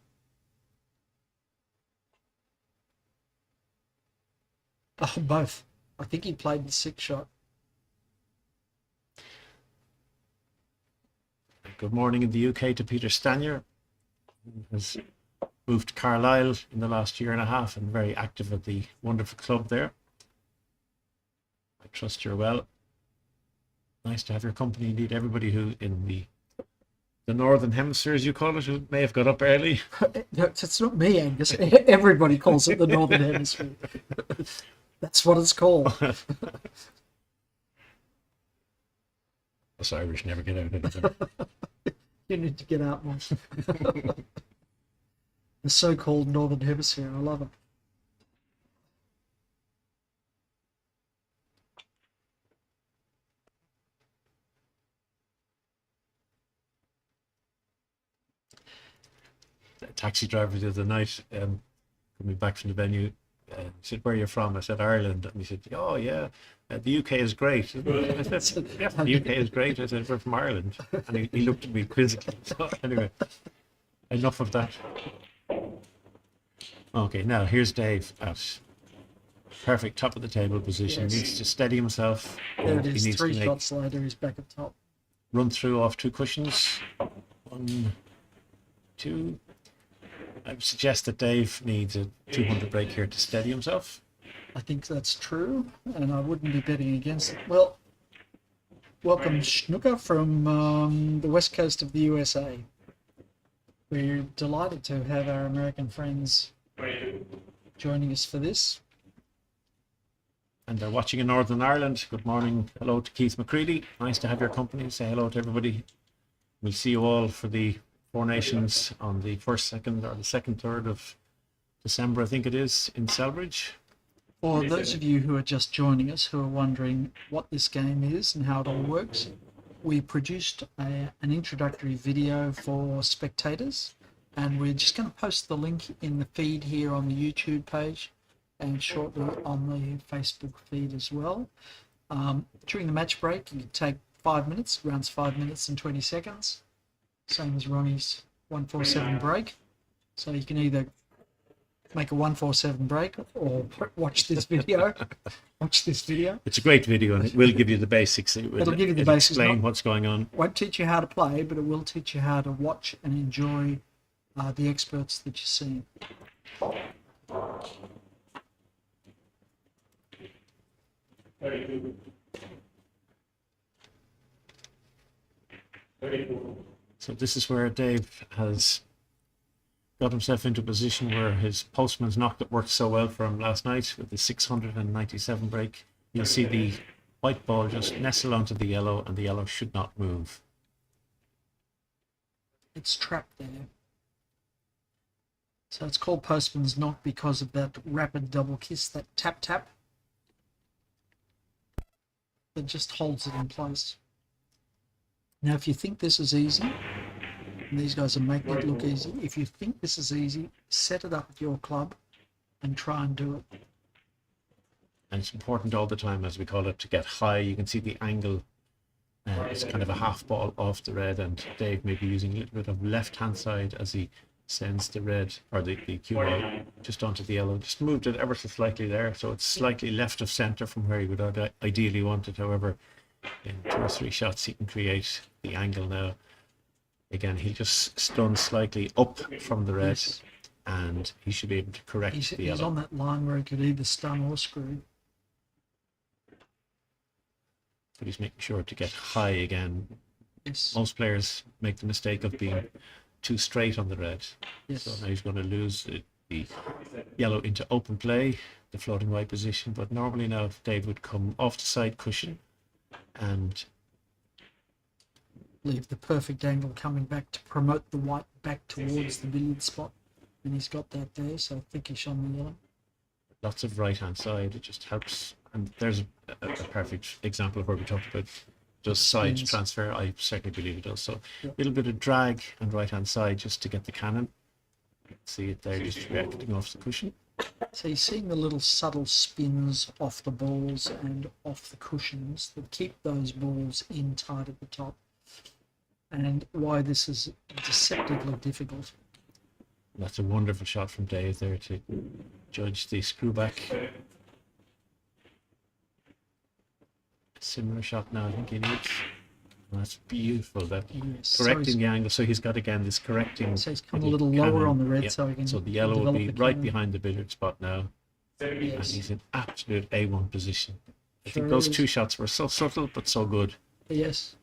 Oh, both. I think he played the 6 shot. Good morning in the UK to Peter Stanier, who has moved to Carlisle in the last year and a half and very active at the wonderful club there. I trust you're well. Nice to have your company. Indeed, everybody who in the northern hemisphere, as you call it, who may have got up early. It's not me, Angus. Everybody calls it the Northern Hemisphere. That's what it's called. Us Irish never get out of there. You need to get out more. The so-called Northern Hemisphere. I love it. A taxi driver the other night, coming back from the venue, he said, "Where are you from?" I said, "Ireland." And he said, "Oh yeah, the UK is great." I said, "Yeah, the UK is great." I said, "We're from Ireland." And he looked at me quizzically. So anyway, enough of that. Okay, now here's Dave at perfect top of the table position. Yes. Needs to steady himself. There it He is. needs 3 to make shots later, he's back at top. run through off 2 cushions. 1, 2. I would suggest that Dave needs a 200 break here to steady himself. I think that's true, and I wouldn't be betting against it. Well, welcome Snooker from the west coast of the USA. We're delighted to have our American friends joining us for this. And they're watching in Northern Ireland. Good morning. Hello to Keith McCready. Nice to have your company. Say hello to everybody. We'll see you all for the Four Nations on the 1st, 2nd, or the 2nd, 3rd of December, I think it is, in Selbridge. For those of you who are just joining us, who are wondering what this game is and how it all works, we produced an introductory video for spectators, and we're just going to post the link in the feed here on the YouTube page and shortly on the Facebook feed as well. During the match break, you can take 5 minutes, runs 5 minutes and 20 seconds. Same as Ronnie's 147 break. So you can either make a 147 break or watch this video. It's a great video, and it will give you the basics. It'll give you the basics. Explain what's going on. Won't teach you how to play, but it will teach you how to watch and enjoy the experts that you're seeing. So this is where Dave has got himself into a position where his postman's knock that worked so well for him last night with the 697 break. You'll see the white ball just nestle onto the yellow, and the yellow should not move. It's trapped there. So it's called postman's knock because of that rapid double kiss, that tap tap that just holds it in place. Now, if you think this is easy, and these guys are making it look easy, if you think this is easy, set it up at your club and try and do it. And it's important all the time, as we call it, to get high. You can see the angle. It's kind of a half ball off the red, and Dave may be using a little bit of left-hand side as he sends the red, or the Cuvee, just onto the yellow. Just moved it ever so slightly there, so it's slightly left of centre from where he would ideally want it. However, in 2 or 3 shots he can create the angle now. Again, he'll just stun slightly up from the red, yes, and he should be able to correct the yellow. He's on that line where he could either stun or screw. But he's making sure to get high again. Yes. Most players make the mistake of being too straight on the red. Yes. So now he's going to lose the yellow into open play, the floating white position. But normally now Dave would come off the side cushion and leave the perfect angle coming back to promote the white back towards the billiard spot. And he's got that there, so thickish on the yellow. Lots of right-hand side. It just helps. And there's a perfect example of where we talked about does side transfer. I certainly believe it does. So a little bit of drag and right-hand side just to get the cannon. See it there, just reacting off the cushion. So you're seeing the little subtle spins off the balls and off the cushions that keep those balls in tight at the top. And why this is deceptively difficult. That's a wonderful shot from Dave there to judge the screw back. Similar shot now, I think he needs. That's beautiful. That correcting the angle. So he's got again this correcting. So he's come a little lower on the red, so he can. So the yellow will be right behind the billiard spot now, and he's in absolute A1 position. I think those 2 shots were so subtle but so good. Yes.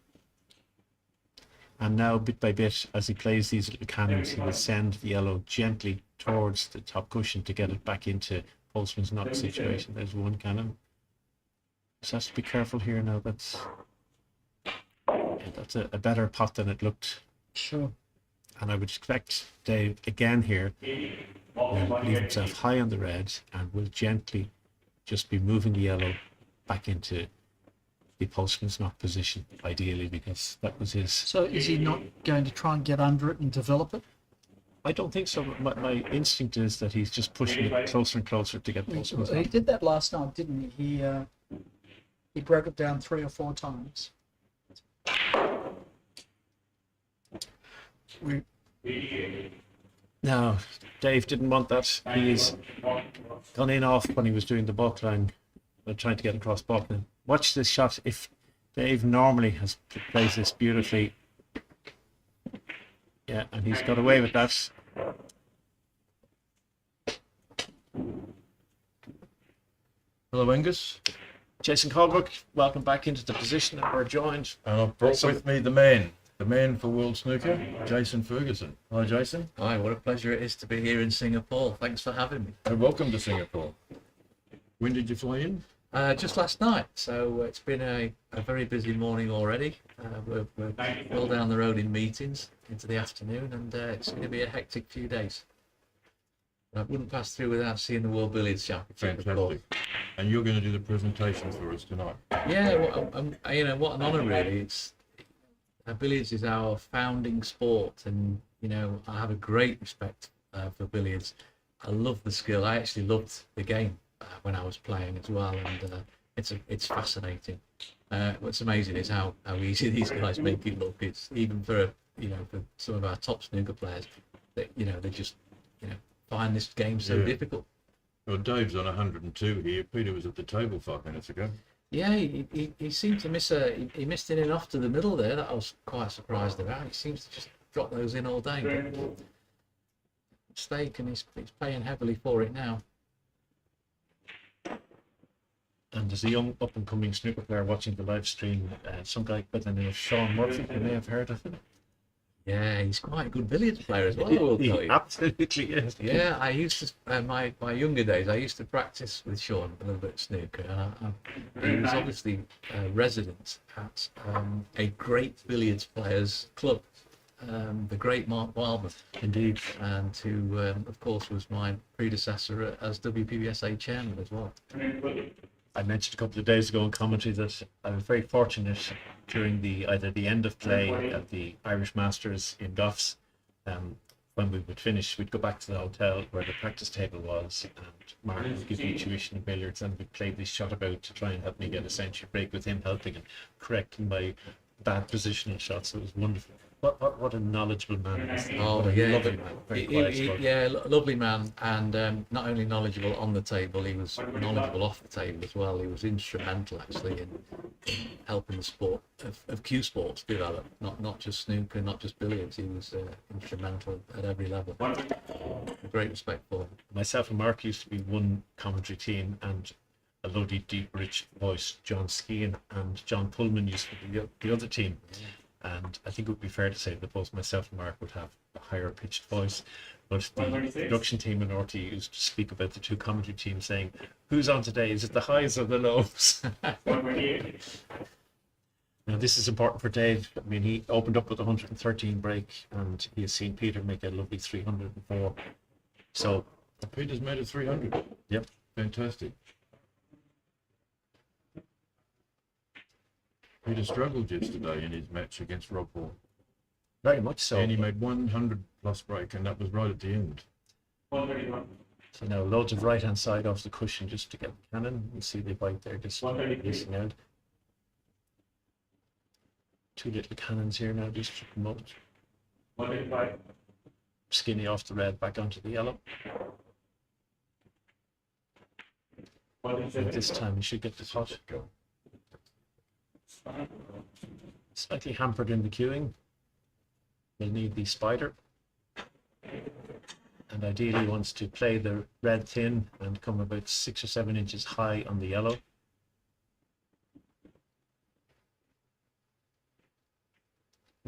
And now, bit by bit, as he plays these little cannons, he will send the yellow gently towards the top cushion to get it back into postman's knock situation. There's one cannon. Just has to be careful here now. That's a better pot than it looked. Sure. And I would expect Dave again here will leave himself high on the red and will gently just be moving the yellow back into the postman's knock position, ideally, because that was his. So is he not going to try and get under it and develop it? I don't think so. My instinct is that he's just pushing it closer and closer to get postman's He knock. did that last night, didn't he? He broke it down 3 or 4 times. No, Dave didn't want that. He's gone in off when he was doing the balk line, trying to get across balk line. Watch this shot. If Dave normally plays this beautifully, yeah, and he's got away with that. Hello, Angus. Jason Colbrook, welcome back into the position, and we're joined. And I've brought with me the man for World Snooker, Jason Ferguson. Hi, Jason. Hi, what a pleasure it is to be here in Singapore. Thanks for having me. And welcome to Singapore. When did you fly in? Just last night, so it's been a very busy morning already. We're well down the road in meetings into the afternoon, and it's going to be a hectic few days. I wouldn't pass through without seeing the World Billiards Championship. Fantastic. And you're going to do the presentation for us tonight. Yeah, well, what an honour really. Billiards is our founding sport, and I have a great respect for billiards. I love the skill. I actually loved the game when I was playing as well, and it's fascinating. What's amazing is how easy these guys make it look. It's even for some of our top snooker players that they just find this game so difficult. Well, Dave's on 102 here. Peter was at the table 5 minutes ago. Yeah, he seemed to miss he missed it in off to the middle there. That I was quite surprised about. He seems to just drop those in all day. But mistake, and he's paying heavily for it now. And there's a young up-and-coming snooker player watching the live stream, some guy by the name of Sean Murphy. You may have heard of him. Yeah, he's quite a good billiards player as well, I will tell you. Absolutely is. Yeah, I used to, my younger days, I used to practice with Sean a little bit of snooker. He was obviously a resident at a great billiards players club, the great Mark Wildman. Indeed. And who, of course, was my predecessor as WPBSA chairman as well. I mentioned a couple of days ago in commentary that I was very fortunate during either the end of play at the Irish Masters in Duffs. When we would finish, we'd go back to the hotel where the practice table was, and Mark would give me tuition in billiards, and we'd play this shot about to try and help me get a century break, with him helping and correcting my bad positional shots. So it was wonderful. What a knowledgeable man he is. Oh, What a yeah. lovely man. Very quiet sport. Lovely man, and not only knowledgeable on the table, he was knowledgeable off the table as well. He was instrumental actually in helping the sport of Q sports develop, not just snooker, not just billiards. He was instrumental at every level. Great respect for him. Myself and Mark used to be one commentary team, and a lovely, deep, rich voice, John Skeen, and John Pullman used to be the other team. And I think it would be fair to say that both myself and Mark would have a higher pitched voice. But the production team in RT used to speak about the two commentary teams, saying, who's on today? Is it the highs or the lows? Now, this is important for Dave. I mean, he opened up with 113 break, and he has seen Peter make a lovely 304. So, Peter's made it 300. yep. Fantastic. Peter struggled yesterday in his match against Rob Hall. Very much so. And he made 100 plus break, and that was right at the end. So now loads of right hand side off the cushion just to get the cannon. You see the white there just releasing out. Two little cannons here now just to promote. Skinny off the red, back onto the yellow. And this time you should get the pot. Slightly hampered in the queuing. We'll need the spider. And ideally wants to play the red thin and come about 6 or 7 inches high on the yellow.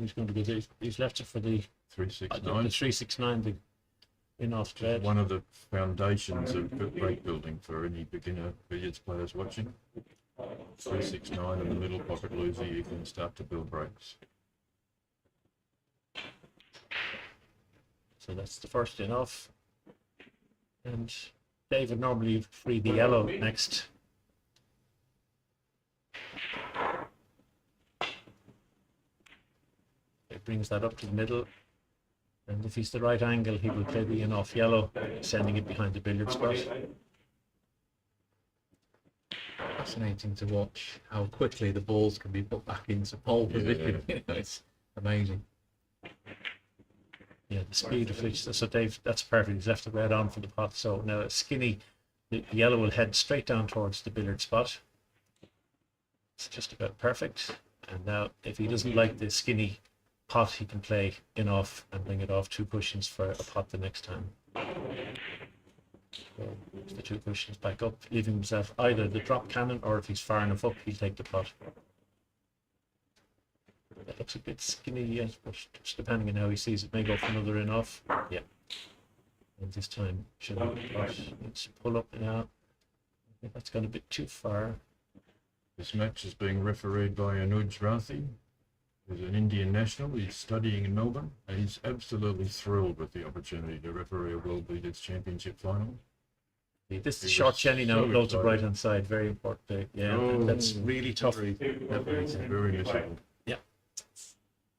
He's going to be. He's left it for the 369. 369. The in-off thread. One of the foundations of break building for any beginner billiards players watching. 369 in the middle pocket loser, you can start to build breaks. So that's the first in-off. And David normally free the yellow next. It brings that up to the middle. And if he's the right angle, he will play the in-off yellow, sending it behind the billiard spot. Fascinating to watch how quickly the balls can be put back into pole position. You know, it's amazing. Yeah, the speed of which. So Dave, that's perfect. He's left the red on for the pot. So now it's skinny. The yellow will head straight down towards the billiard spot. It's just about perfect. And now, if he doesn't like the skinny pot, he can play in off and bring it off 2 cushions for a pot the next time. So the 2 cushions back up, leaving himself either the drop cannon, or if he's far enough up, he'll take the pot. That looks a bit skinny yet, but just depending on how he sees it, may go for another in off. Yeah. And this time, should have the pot. Let's pull up now. I think that's gone a bit too far. This match is being refereed by Anuj Rathi, who's an Indian national. He's studying in Melbourne, and he's absolutely thrilled with the opportunity to referee a World Billiards Championship final. This is He short was Jenny now, so loads of excited. right hand side, very important. Yeah, Oh. that's really tough. Very missable.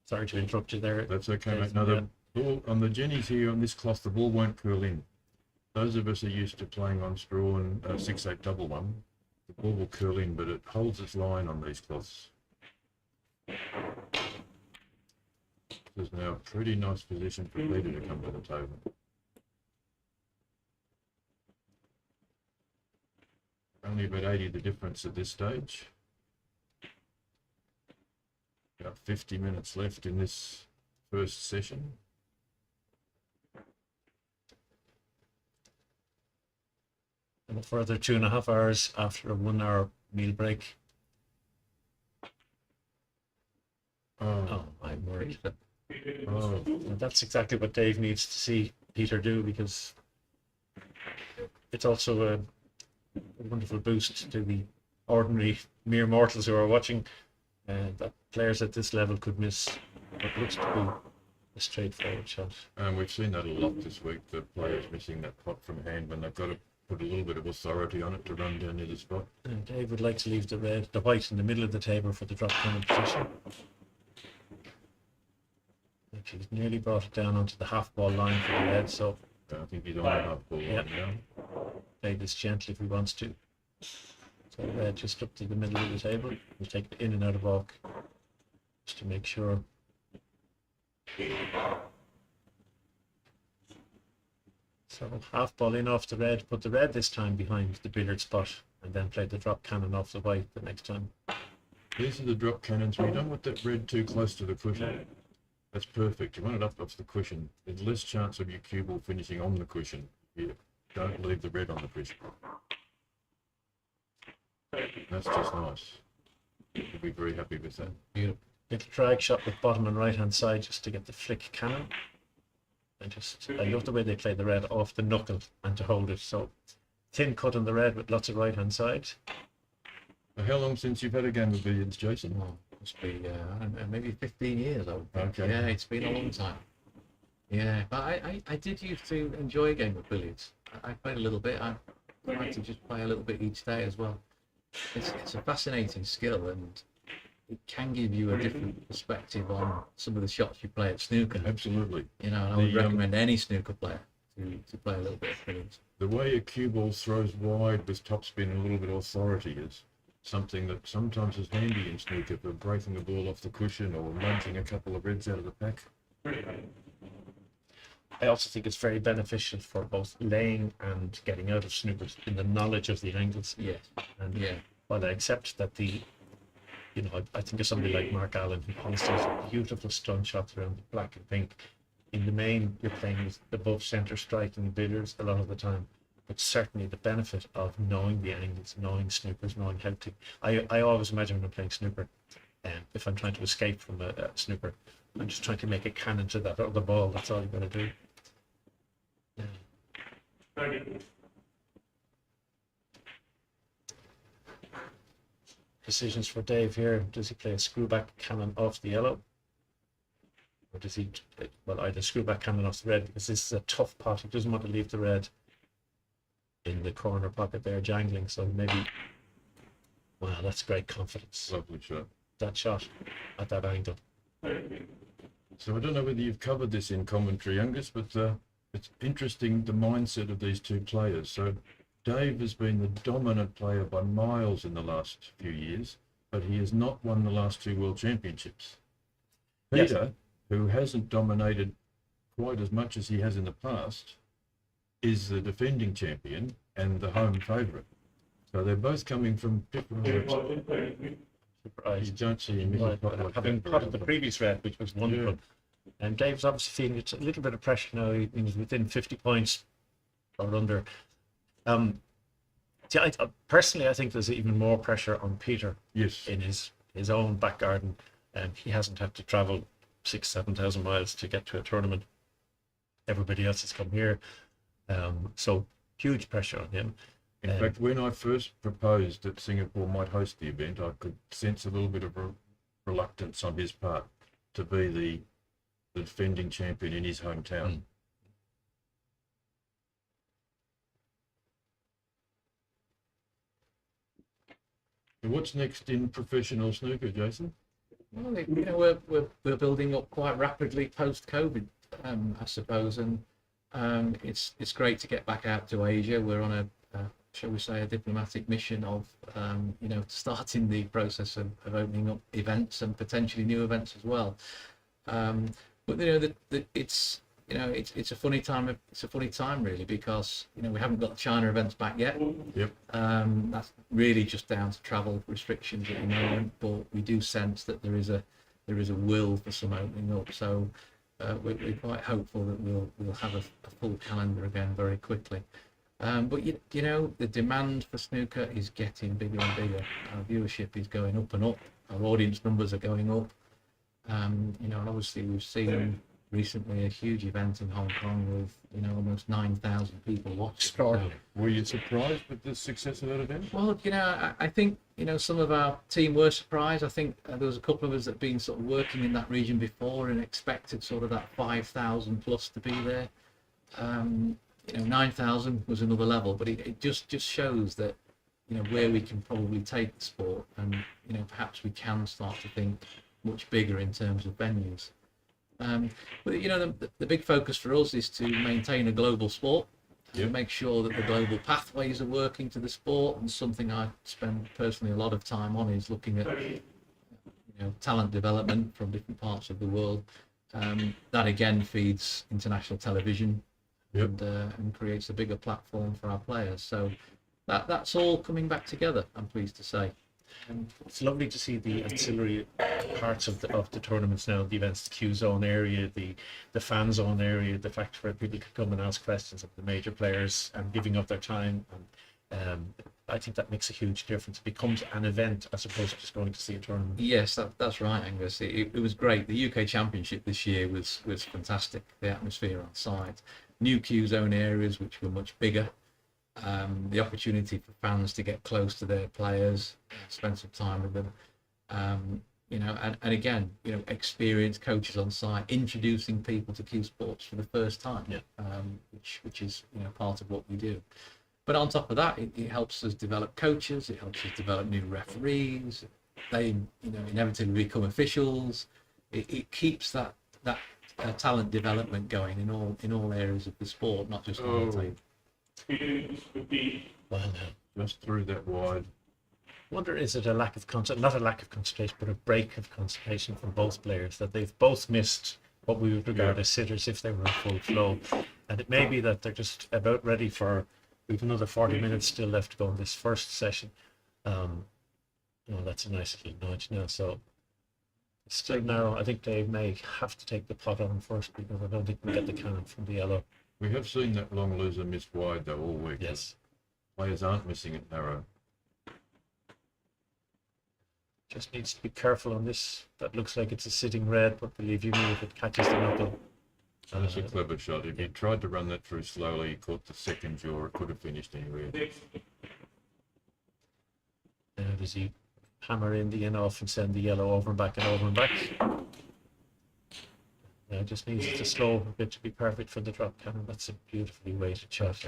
Sorry to interrupt you there. That's okay, Dave. mate. No, the ball on the Jennies here on this cloth, the ball won't curl in. Those of us who are used to playing on straw and 6/8 double one, the ball will curl in, but it holds its line on these cloths. This is now a pretty nice position for Peter to come to the table. Only about 80 the difference at this stage. About 50 minutes left in this first session. And a further 2.5 hours after a 1 hour meal break. Oh my word. And that's exactly what Dave needs to see Peter do, because it's also a wonderful boost to the ordinary mere mortals who are watching, that players at this level could miss what looks to be a straightforward shot. And we've seen that a lot this week, the players missing that pot from hand when they've got to put a little bit of authority on it to run down near the spot. And Dave would like to leave the white in the middle of the table for the drop cannon position. He's nearly brought it down onto the half ball line for the red, so I think he's on the half ball line now. play this gently if he wants to. So red just up to the middle of the table. We'll take it in and out of walk just to make sure. So half ball in off the red, put the red this time behind the billiard spot, and then play the drop cannon off the white the next time. These are the drop cannons. We don't want that red too close to the cushion. That's perfect. You want it up off the cushion. There's less chance of your cue ball finishing on the cushion. You don't leave the red on the cushion. That's just nice. You'll be very happy with that. Beautiful. Little drag shot with bottom and right hand side just to get the flick cannon. And I love the way they play the red off the knuckle and to hold it. So thin cut on the red with lots of right hand side. How long since you've had a game of billiards, Jason? Well, must be I don't know, maybe 15 years. I would think. Okay. Yeah, it's been a long time. Yeah, but I did used to enjoy a game of billiards. I played a little bit. I tried to just play a little bit each day as well. It's a fascinating skill, and it can give you a different perspective on some of the shots you play at snooker. Absolutely. You know, and I would recommend any snooker player to play a little bit of billiards. The way a cue ball throws wide with topspin and a little bit of authority is something that sometimes is handy in snooker for breaking the ball off the cushion or lunging a couple of reds out of the pack. I also think it's very beneficial for both laying and getting out of snookers in the knowledge of the angles. Yes. And Yeah. while I accept that I think of somebody like Mark Allen who plays these beautiful stun shots around the black and pink. In the main, you're playing with above centre striking billiards a lot of the time. But certainly the benefit of knowing the angles, knowing snookers, knowing how to. I always imagine when I'm playing snooker, if I'm trying to escape from a snooker, I'm just trying to make a cannon to that other ball. That's all you're going to do. Decisions for Dave here. Does he play a screw back cannon off the yellow? Or does he, well, either screw back cannon off the red, because this is a tough pot. He doesn't want to leave the red in the corner pocket there jangling. So maybe, wow, that's great confidence. Lovely shot. That shot at that angle. So I don't know whether you've covered this in commentary, Angus, but it's interesting the mindset of these two players. So Dave has been the dominant player by miles in the last few years, but he has not won the last two World Championships. Peter, who hasn't dominated quite as much as he has in the past, is the defending champion and the home favourite. So they're both coming from different groups. You don't see him having potted the previous red, which was wonderful. And Dave's obviously feeling it's a little bit of pressure now. He's within 50 points or under. Personally, I think there's even more pressure on Peter. Yes. In his own back garden, and he hasn't had to travel 6,000-7,000 miles to get to a tournament. Everybody else has come here, so huge pressure on him. In fact, when I first proposed that Singapore might host the event, I could sense a little bit of reluctance on his part to be the defending champion in his hometown. So what's next in professional snooker, Jason? Well, you know, we're building up quite rapidly post-COVID, I suppose, and it's great to get back out to Asia. We're on shall we say, a diplomatic mission of, you know, starting the process of opening up events and potentially new events as well. But you know, it's a funny time. It's a funny time really, because you know we haven't got the China events back yet. Yep. That's really just down to travel restrictions at the moment. But we do sense that there is a will for some opening up. So we're quite hopeful that we'll have a full calendar again very quickly. But you know, the demand for snooker is getting bigger and bigger. Our viewership is going up and up. Our audience numbers are going up. You know, and obviously we've seen recently a huge event in Hong Kong with, you know, almost 9,000 people watching. Extraordinary. Were you surprised with the success of that event? Well, you know, I think, you know, some of our team were surprised. I think there was a couple of us that had been sort of working in that region before and expected sort of that 5,000 plus to be there. You know, 9,000 was another level, but it just shows that, you know, where we can probably take the sport, and, you know, perhaps we can start to think much bigger in terms of venues. But, you know, the big focus for us is to maintain a global sport, to make sure that the global pathways are working to the sport, and something I spend personally a lot of time on is looking at, you know, talent development from different parts of the world. That again feeds international television. And creates a bigger platform for our players. So that's all coming back together, I'm pleased to say. It's lovely to see the ancillary parts of the tournaments now, the events, the Q zone area, the fan zone area, the fact where people can come and ask questions of the major players and giving up their time. And I think that makes a huge difference. It becomes an event as opposed to just going to see a tournament. Yes, that's right, Angus. It was great. The UK Championship this year was fantastic. The atmosphere on site. New Q zone areas which were much bigger, the opportunity for fans to get close to their players, spend some time with them, you know, and again, you know, experienced coaches on site introducing people to Q sports for the first time, which is, you know, part of what we do. But on top of that, it helps us develop coaches, it helps us develop new referees. They, you know, inevitably become officials. It keeps that talent development going in all areas of the sport, not just on the table. Well, Just threw that wide. I wonder, is it a lack of not a lack of concentration, but a break of concentration from both players, that they've both missed what we would regard as sitters if they were in full flow, and it may be that they're just about ready for. We've another 40 minutes still left to go in this first session. You know, that's a nice little nudge now. So it's still narrow. I think they may have to take the pot on first, because I don't think we get the cannon from the yellow. We have seen that long loser miss wide though all week. Yes. Players aren't missing it narrow. Just needs to be careful on this. That looks like it's a sitting red, but believe you me, if it catches the knuckle. That's a clever shot. If he tried to run that through slowly, he caught the second jaw, it could have finished anywhere. Now does he hammer in the in off and send the yellow over and back and over and back? Now just needs it to slow a bit to be perfect for the drop cannon. That's a beautifully weighted shot.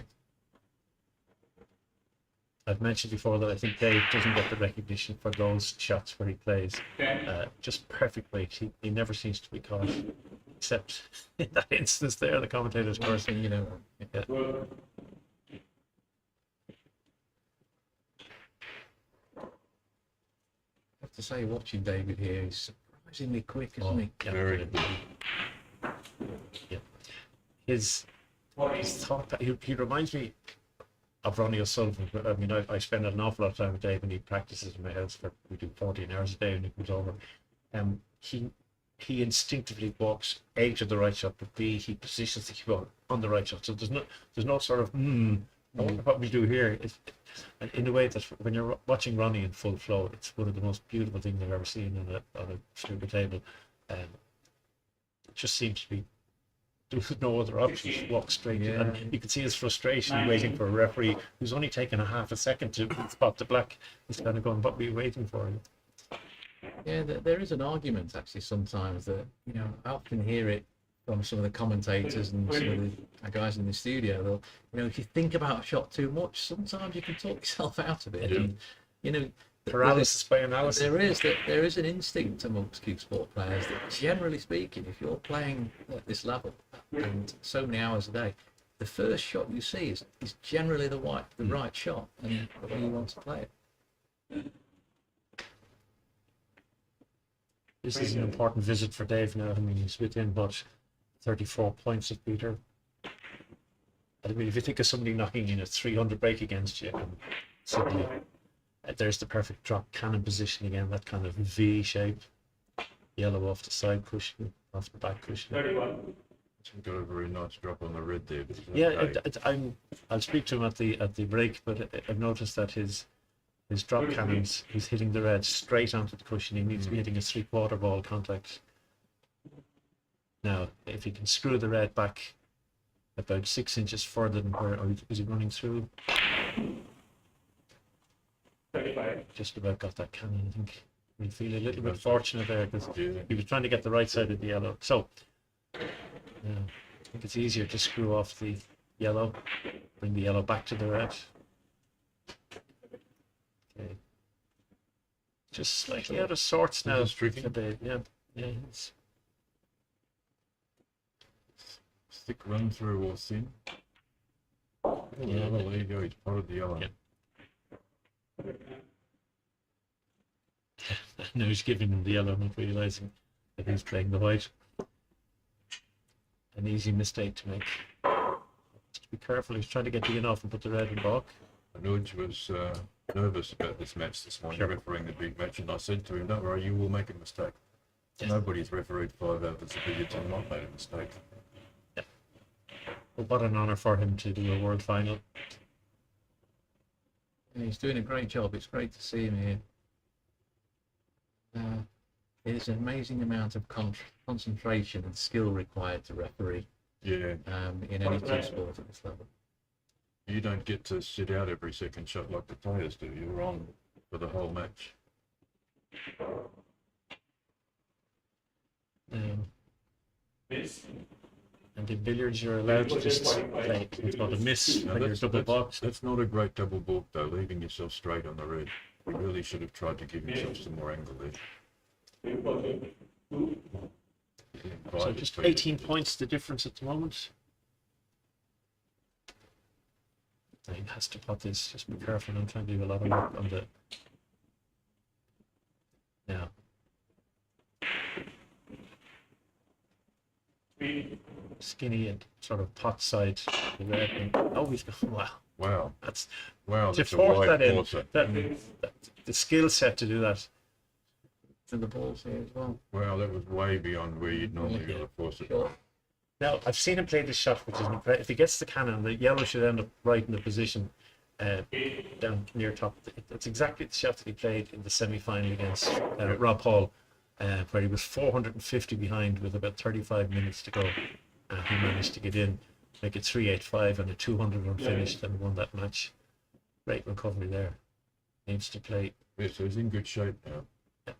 I've mentioned before that I think Dave doesn't get the recognition for those shots where he plays. Just perfect weight. He never seems to be caught, except in that instance there, the commentator's cursing, you know. Yeah. I have to say, watching David here, he's surprisingly quick, isn't he? Yeah. Very Yeah. His thought, he reminds me of Ronnie O'Sullivan. I mean, I spend an awful lot of time with Dave, and he practices in my house we do 14 hours a day when he comes over. He instinctively walks A, to the right shot, but B, he positions the cue on the right shot. So there's no sort of I wonder what we do here. And in a way that when you're watching Ronnie in full flow, it's one of the most beautiful things I've ever seen on a snooker table. It just seems to be. There's no other option. Walk straight in. And you can see his frustration waiting for a referee who's only taken a half a second to spot the black. He's kind of going, what were you waiting for? Yeah, there is an argument actually sometimes that, you know, I often hear it from some of the commentators and some of the guys in the studio. They'll, you know, if you think about a shot too much, sometimes you can talk yourself out of it. Yeah. And, you know, Paralysis by analysis. There is an instinct amongst cue sport players that, generally speaking, if you're playing at this level and so many hours a day, the first shot you see is generally the right shot and the way you want to play it. This is an important visit for Dave now. I mean, he's within about 34 points of Peter. I mean, if you think of somebody knocking in a 300 break against you, and suddenly there's the perfect drop cannon position again, that kind of V shape. Yellow off the side cushion, off the back cushion. He's got a very nice drop on the red there. But Yeah, I'll speak to him at the break, but I've noticed that his drop cannons, he's hitting the red straight onto the cushion. He needs to be hitting a 3/4 ball contact. Now, if he can screw the red back about 6 inches further than where, or is he running through? Just about got that cannon, I think. We feel a little bit fortunate there because he was trying to get the right side of the yellow. So, I think it's easier to screw off the yellow, bring the yellow back to the red. Okay. Just slightly out of sorts now. tricky. Yeah. It's Thick run through or thin. Well, there you go. He's potted the yellow. Yeah. Now he's giving him the yellow, not realizing that he's playing the white. An easy mistake to make. Just be careful. He's trying to get the in off and put the red in back. Anuj was nervous about this match this morning, refereeing the big match, and I said to him, "Don't worry, you will make a mistake. Yes. Nobody's refereed 5 overs of billiards and not made a mistake." But what an honour for him to do a world final. Yeah, he's doing a great job. It's great to see him here. There's an amazing amount of concentration and skill required to referee Yeah, in any cue sport at this level. you don't get to sit out every second shot like the players do. You're on for the whole match. And in billiards, you're allowed to just play what's called a miss when you're double box. That's not a great double balk though, leaving yourself straight on the red. He really should have tried to give himself some more angle there. So just 18 points the difference at the moment. He has to pot this. Just be careful. I'm trying to do a lot of work on the. Now. Skinny and sort of pot side. The red. And, oh, he's going. Wow. Wow, That's wow, to that's a force wide that in. corser. The skill set to do that. To the balls here as well. Wow, that was way beyond where you'd normally go to force it. Sure. Now, I've seen him play this shot, which is if he gets the cannon, the yellow should end up right in the position. down near top. It's exactly the shot that he played in the semi-final against Rob Hall, where he was 450 behind with about 35 minutes to go. He managed to get in, make it 3-8-5 and a 200 run finish, and won that match. Great recovery there. Needs to play. Yeah, so he's in good shape now.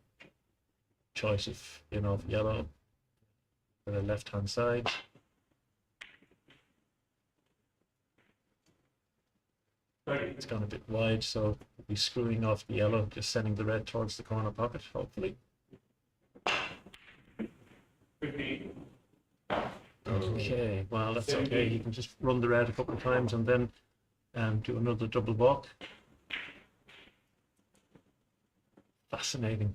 Choice of yellow for the left hand side. It's gone a bit wide, so we'll be screwing off the yellow, just sending the red towards the corner pocket, hopefully. Okay, well, that's okay. He can just run the red a couple of times and then do another double balk. Fascinating.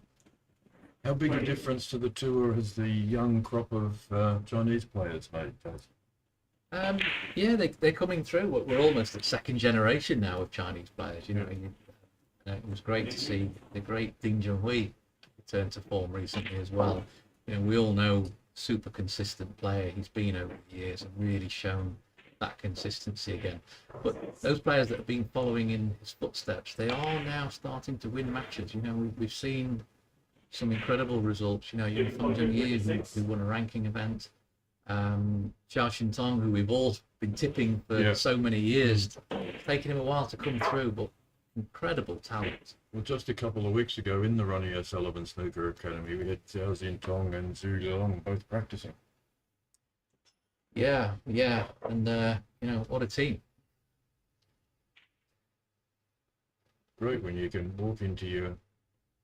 How big a difference to the tour has the young crop of Chinese players made, Taz? Yeah, they're coming through. We're almost at second generation now of Chinese players. It was great to see the great Ding Junhui return to form recently as well. We all know super consistent player he's been over the years and really shown that consistency again. But those players that have been following in his footsteps, they are now starting to win matches. We've seen some incredible results. Yun Feng Zhengyi, who won a ranking event. Xiao Xintong, who we've all been tipping for so many years. It's taken him a while to come through, but incredible talent. Well, just a couple of weeks ago in the Ronnie O'Sullivan Snooker Academy, we had Xiao Xintong and Zhu Liang both practicing. Yeah, and what a team. Great when you can walk into your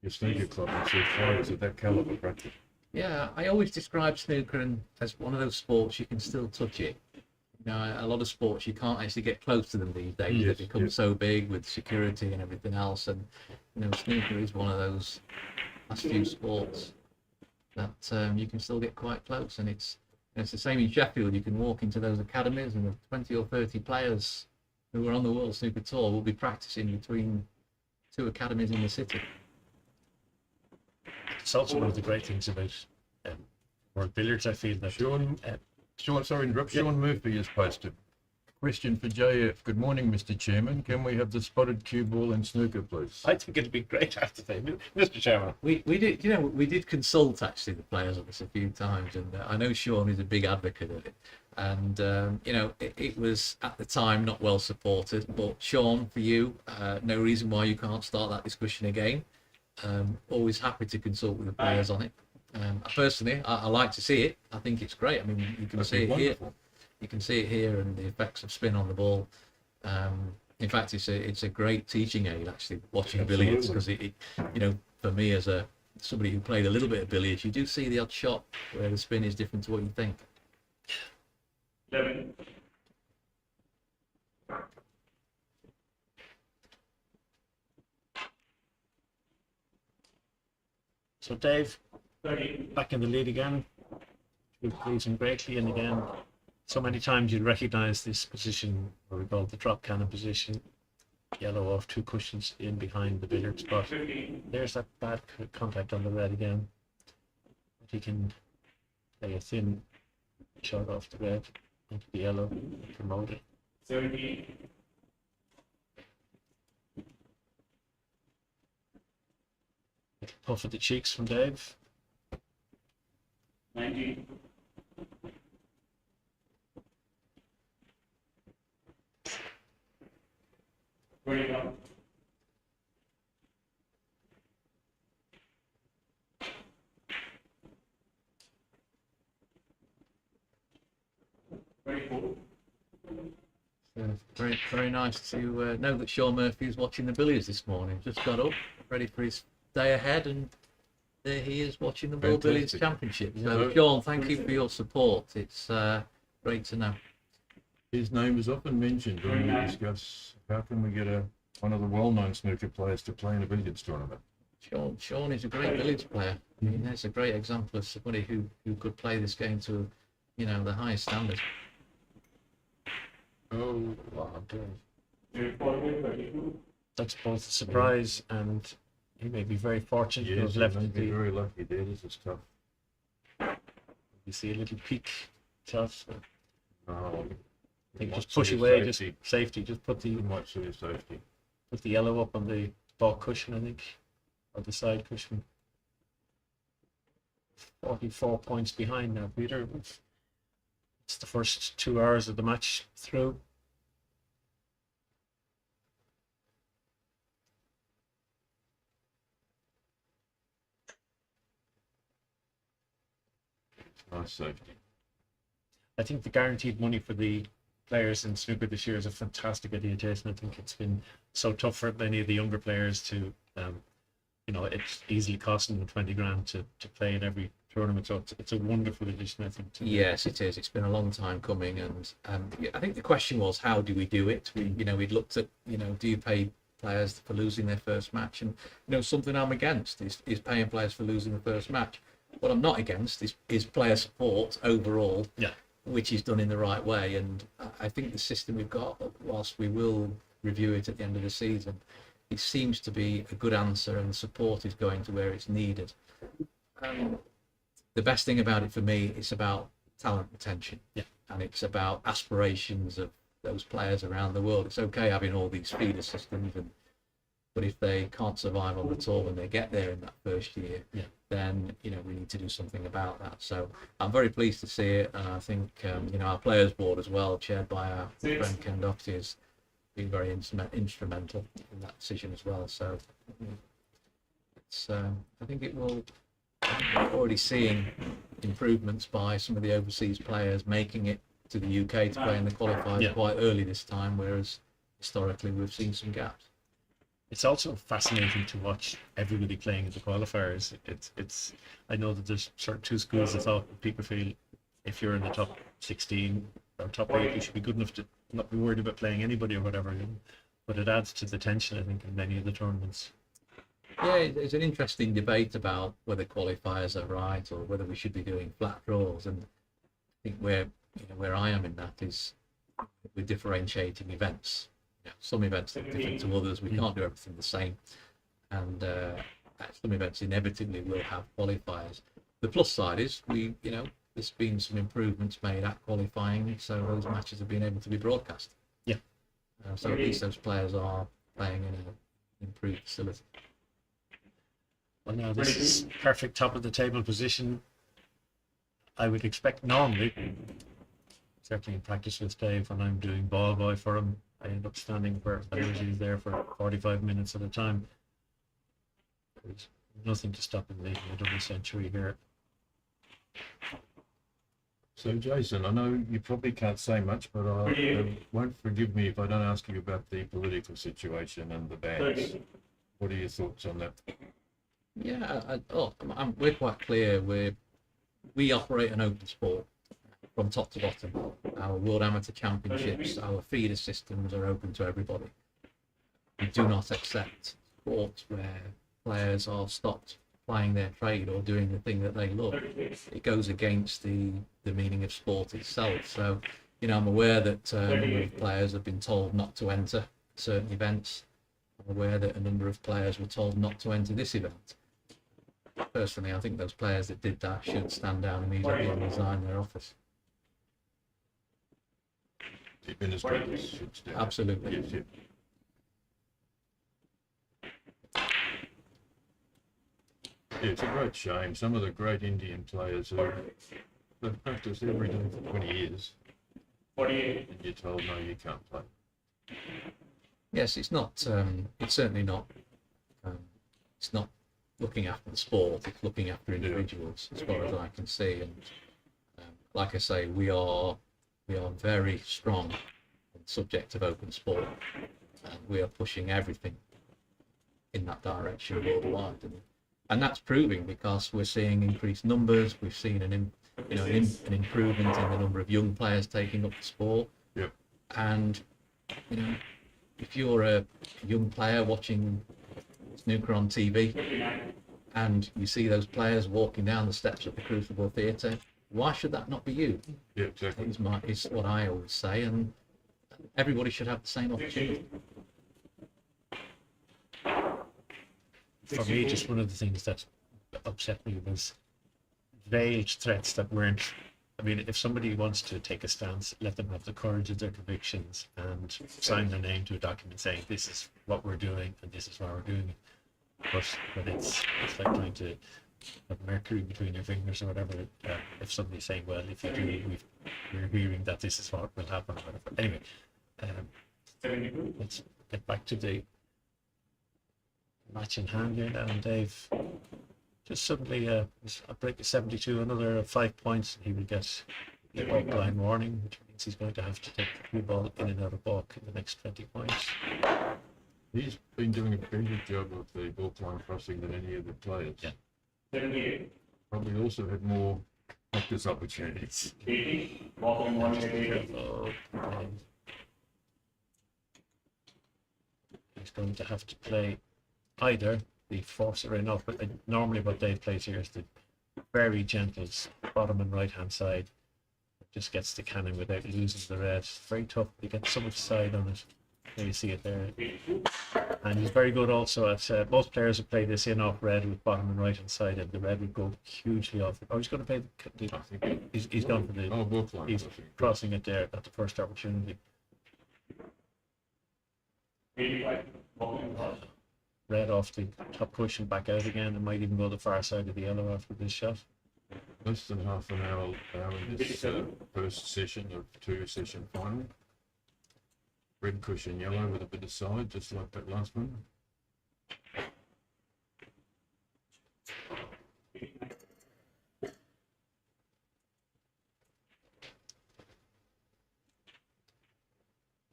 snooker club and see players of that caliber practice. Yeah, I always describe snooker as one of those sports you can still touch it. A lot of sports you can't actually get close to them these days. Yes, They become so big with security and everything else, and snooker is one of those last few sports that you can still get quite close. And it's the same in Sheffield. You can walk into those academies, and the 20 or 30 players who are on the World Snooker Tour will be practicing between two academies in the city. It's also one of the great things about World Billiards, I feel, that Sean, sorry to interrupt. Sean Murphy has posted. Question for JF. Good morning, Mr. Chairman. Can we have the spotted cue ball in snooker, please? I think it'd be great, I have to say, Mr. Chairman. We did consult actually the players on this a few times, and I know Sean is a big advocate of it. And it was at the time not well supported. But Sean, for you, no reason why you can't start that discussion again. Always happy to consult with the players on it. Personally, I like to see it. I think it's great. I mean, you can see it here. You can see it here, and the effects of spin on the ball. In fact, it's a great teaching aid actually watching billiards, because it for me as somebody who played a little bit of billiards, you do see the odd shot where the spin is different to what you think. 11. So Dave, 30. back in the lead again. We're pleasing greatly, and again, so many times you'd recognise this position, what we call the drop cannon position. Yellow off, two cushions in behind the billiard spot. There's that bad contact on the red again. But he can play a thin shot off the red into the yellow, promote it. 17. Puff at the cheeks from Dave. 19. Twenty-one. Very, very nice to know that Sean Murphy is watching the billiards this morning. Just got up, ready for his day ahead, and there he is watching the World Billiards Championship. So, Sean, thank you for your support. It's great to know. His name is often mentioned when we discuss how can we get one of the well-known snooker players to play in a billiards tournament. Sean is a great billiards player. I mean, that's a great example of somebody who could play this game to, the highest standard. Oh, wow, Dave. 32. That's both a surprise, and he may be very fortunate to have left He's the. very lucky there. This is tough. You see a little peak shot. Oh, I think just Might push see away, safety. just safety. Just put You the might see a safety. yellow up on the back cushion, I think, or the side cushion. 44 points behind now, Peter. It's the first 2 hours of the match through. Nice safety. I think the guaranteed money for the players in snooker this year is a fantastic idea, Jason. I think it's been so tough for many of the younger players to, it's easily costing them 20 grand to play in every tournament. So it's a wonderful addition, I think. Yes, it is. It's been a long time coming, and I think the question was, how do we do it? We'd looked at, do you pay players for losing their first match? And something I'm against is paying players for losing the first match. What I'm not against is player support overall, which is done in the right way. And I think the system we've got, whilst we will review it at the end of the season, it seems to be a good answer, and the support is going to where it's needed. The best thing about it for me is about talent retention, and it's about aspirations of those players around the world. It's okay having all these feeder systems, but if they can't survive on the tour when they get there in that first year, then we need to do something about that. So I'm very pleased to see it, and I think our players board as well, chaired by our friend Ken Doherty, has been very instrumental in that decision as well. So it's I think it will. We're already seeing improvements by some of the overseas players making it to the UK to play in the qualifiers quite early this time, whereas historically we've seen some gaps. It's also fascinating to watch everybody playing in the qualifiers. It's I know that there's sort of two schools of thought. People feel if you're in the top 16 or top 8, you should be good enough to not be worried about playing anybody or whatever. But it adds to the tension, I think, in many of the tournaments. Yeah, it's an interesting debate about whether qualifiers are right or whether we should be doing flat draws. And I think where I am in that is we're differentiating events. Some events are different to others. We can't do everything the same, and some events inevitably will have qualifiers. The plus side is there's been some improvements made at qualifying, so those matches have been able to be broadcast. So at least those players are playing in an improved facility. Well, now this is perfect top of the table position. I would expect normally, certainly in practice with Dave, when I'm doing ball boy for him, I end up standing where I usually there for 45 minutes at a time. There's nothing to stop him making a double century here. So, Jason, I know you probably can't say much, but I won't forgive me if I don't ask you about the political situation and the bans. What are your thoughts on that? Yeah, we're quite clear. We operate an open sport from top to bottom. Our World Amateur Championships, our feeder systems are open to everybody. We do not accept sports where players are stopped playing their trade or doing the thing that they love. It goes against the meaning of sport itself. So, I'm aware that a number of players have been told not to enter certain events. I'm aware that a number of players were told not to enter this event. Personally, I think those players that did that should stand down immediately and resign their office. The administrators should stand. Absolutely. Yes, yeah, it's a great shame. Some of the great Indian players they've practiced every day for 20 years. 48. And you're told, no, you can't play. Yes, it's not. It's certainly not. It's not looking after the sport. It's looking after individuals, as far as I can see. And like I say, we are very strong on the subject of open sport, and we are pushing everything in that direction worldwide. And that's proving, because we're seeing increased numbers. We've seen an improvement in the number of young players taking up the sport. Yep. And if you're a young player watching snooker on TV and you see those players walking down the steps at the Crucible Theatre, why should that not be you? Yeah, exactly. Is what I always say, and everybody should have the same opportunity. For me, just one of the things that upset me was veiled threats that weren't I mean, if somebody wants to take a stance, let them have the courage of their convictions and sign their name to a document saying this is what we're doing and this is why we're doing it. But it's like trying to have mercury between your fingers or whatever. If somebody's saying, well, if you do, we're hearing that this is what will happen or whatever. Anyway, let's get back to the match in hand here now. And Dave just suddenly a break of 72, another 5 points, and he will get the balk line warning, which means he's going to have to take the cue ball in and out of balk in the next 20 points. He's been doing a pretty good job of the balk line crossing than any of the players. Yeah. 78. Probably also had more practice opportunities. 80. Walking one eight. He's going to have to play either the forcer in off, but normally what Dave plays here is the very gentle bottom and right hand side. Just gets the cannon without losing the red. It's very tough to get so much side on it. There you see it there. And he's very good also at most players have played this in off red with bottom and right hand side, and the red would go hugely off. Oh, he's going to play he's gone for the balk line. he's crossing it there at the first opportunity. 85. Walking one. Red off the top cushion back out again, and might even go the far side of the yellow after this shot. Less than half an hour in this first session of 2-session final. Red cushion yellow with a bit of side, just like that last one.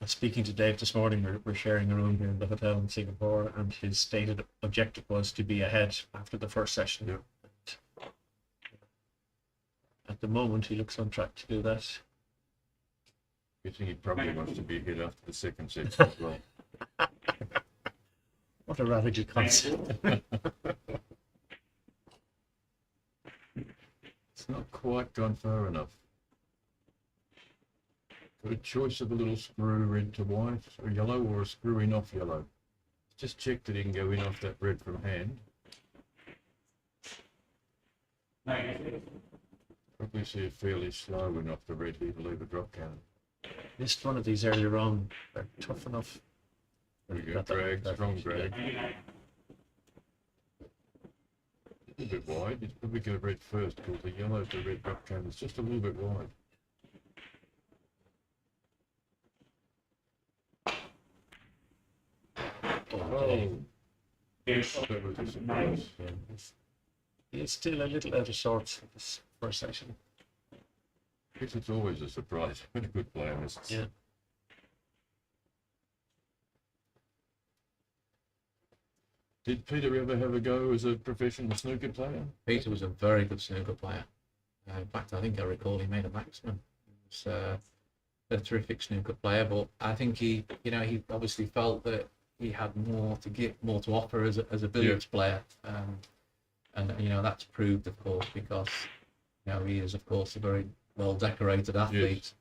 Speaking to Dave this morning, we're sharing a room here in the hotel in Singapore, and his stated objective was to be ahead after the first session. Yeah. And at the moment, he looks on track to do that. I think he probably wants to be ahead after the second set as well. What a radical concept. It's not quite gone far enough. Got a choice of a little screw red to white or yellow, or a screw in off yellow. Just check that he can go in off that red from hand. 96. Probably see a fairly slow in off the red here to leave a drop cannon. Missed one of these earlier on. They're tough enough. There we go, Not that- drag, that- strong drag. 99. A little bit wide. He's probably go red first because the yellow to red drop cannon is just a little bit wide. Oh, that was a surprise. He's still a little out of sorts in this first session. I guess it's always a surprise when a good player misses. Yeah. Did Peter ever have a go as a professional snooker player? Peter was a very good snooker player. In fact, I think I recall he made a maximum. He was a terrific snooker player, but I think he obviously felt that he had more to give, more to offer as a billiards player, and that's proved, of course, because he is, of course, a very well decorated athlete.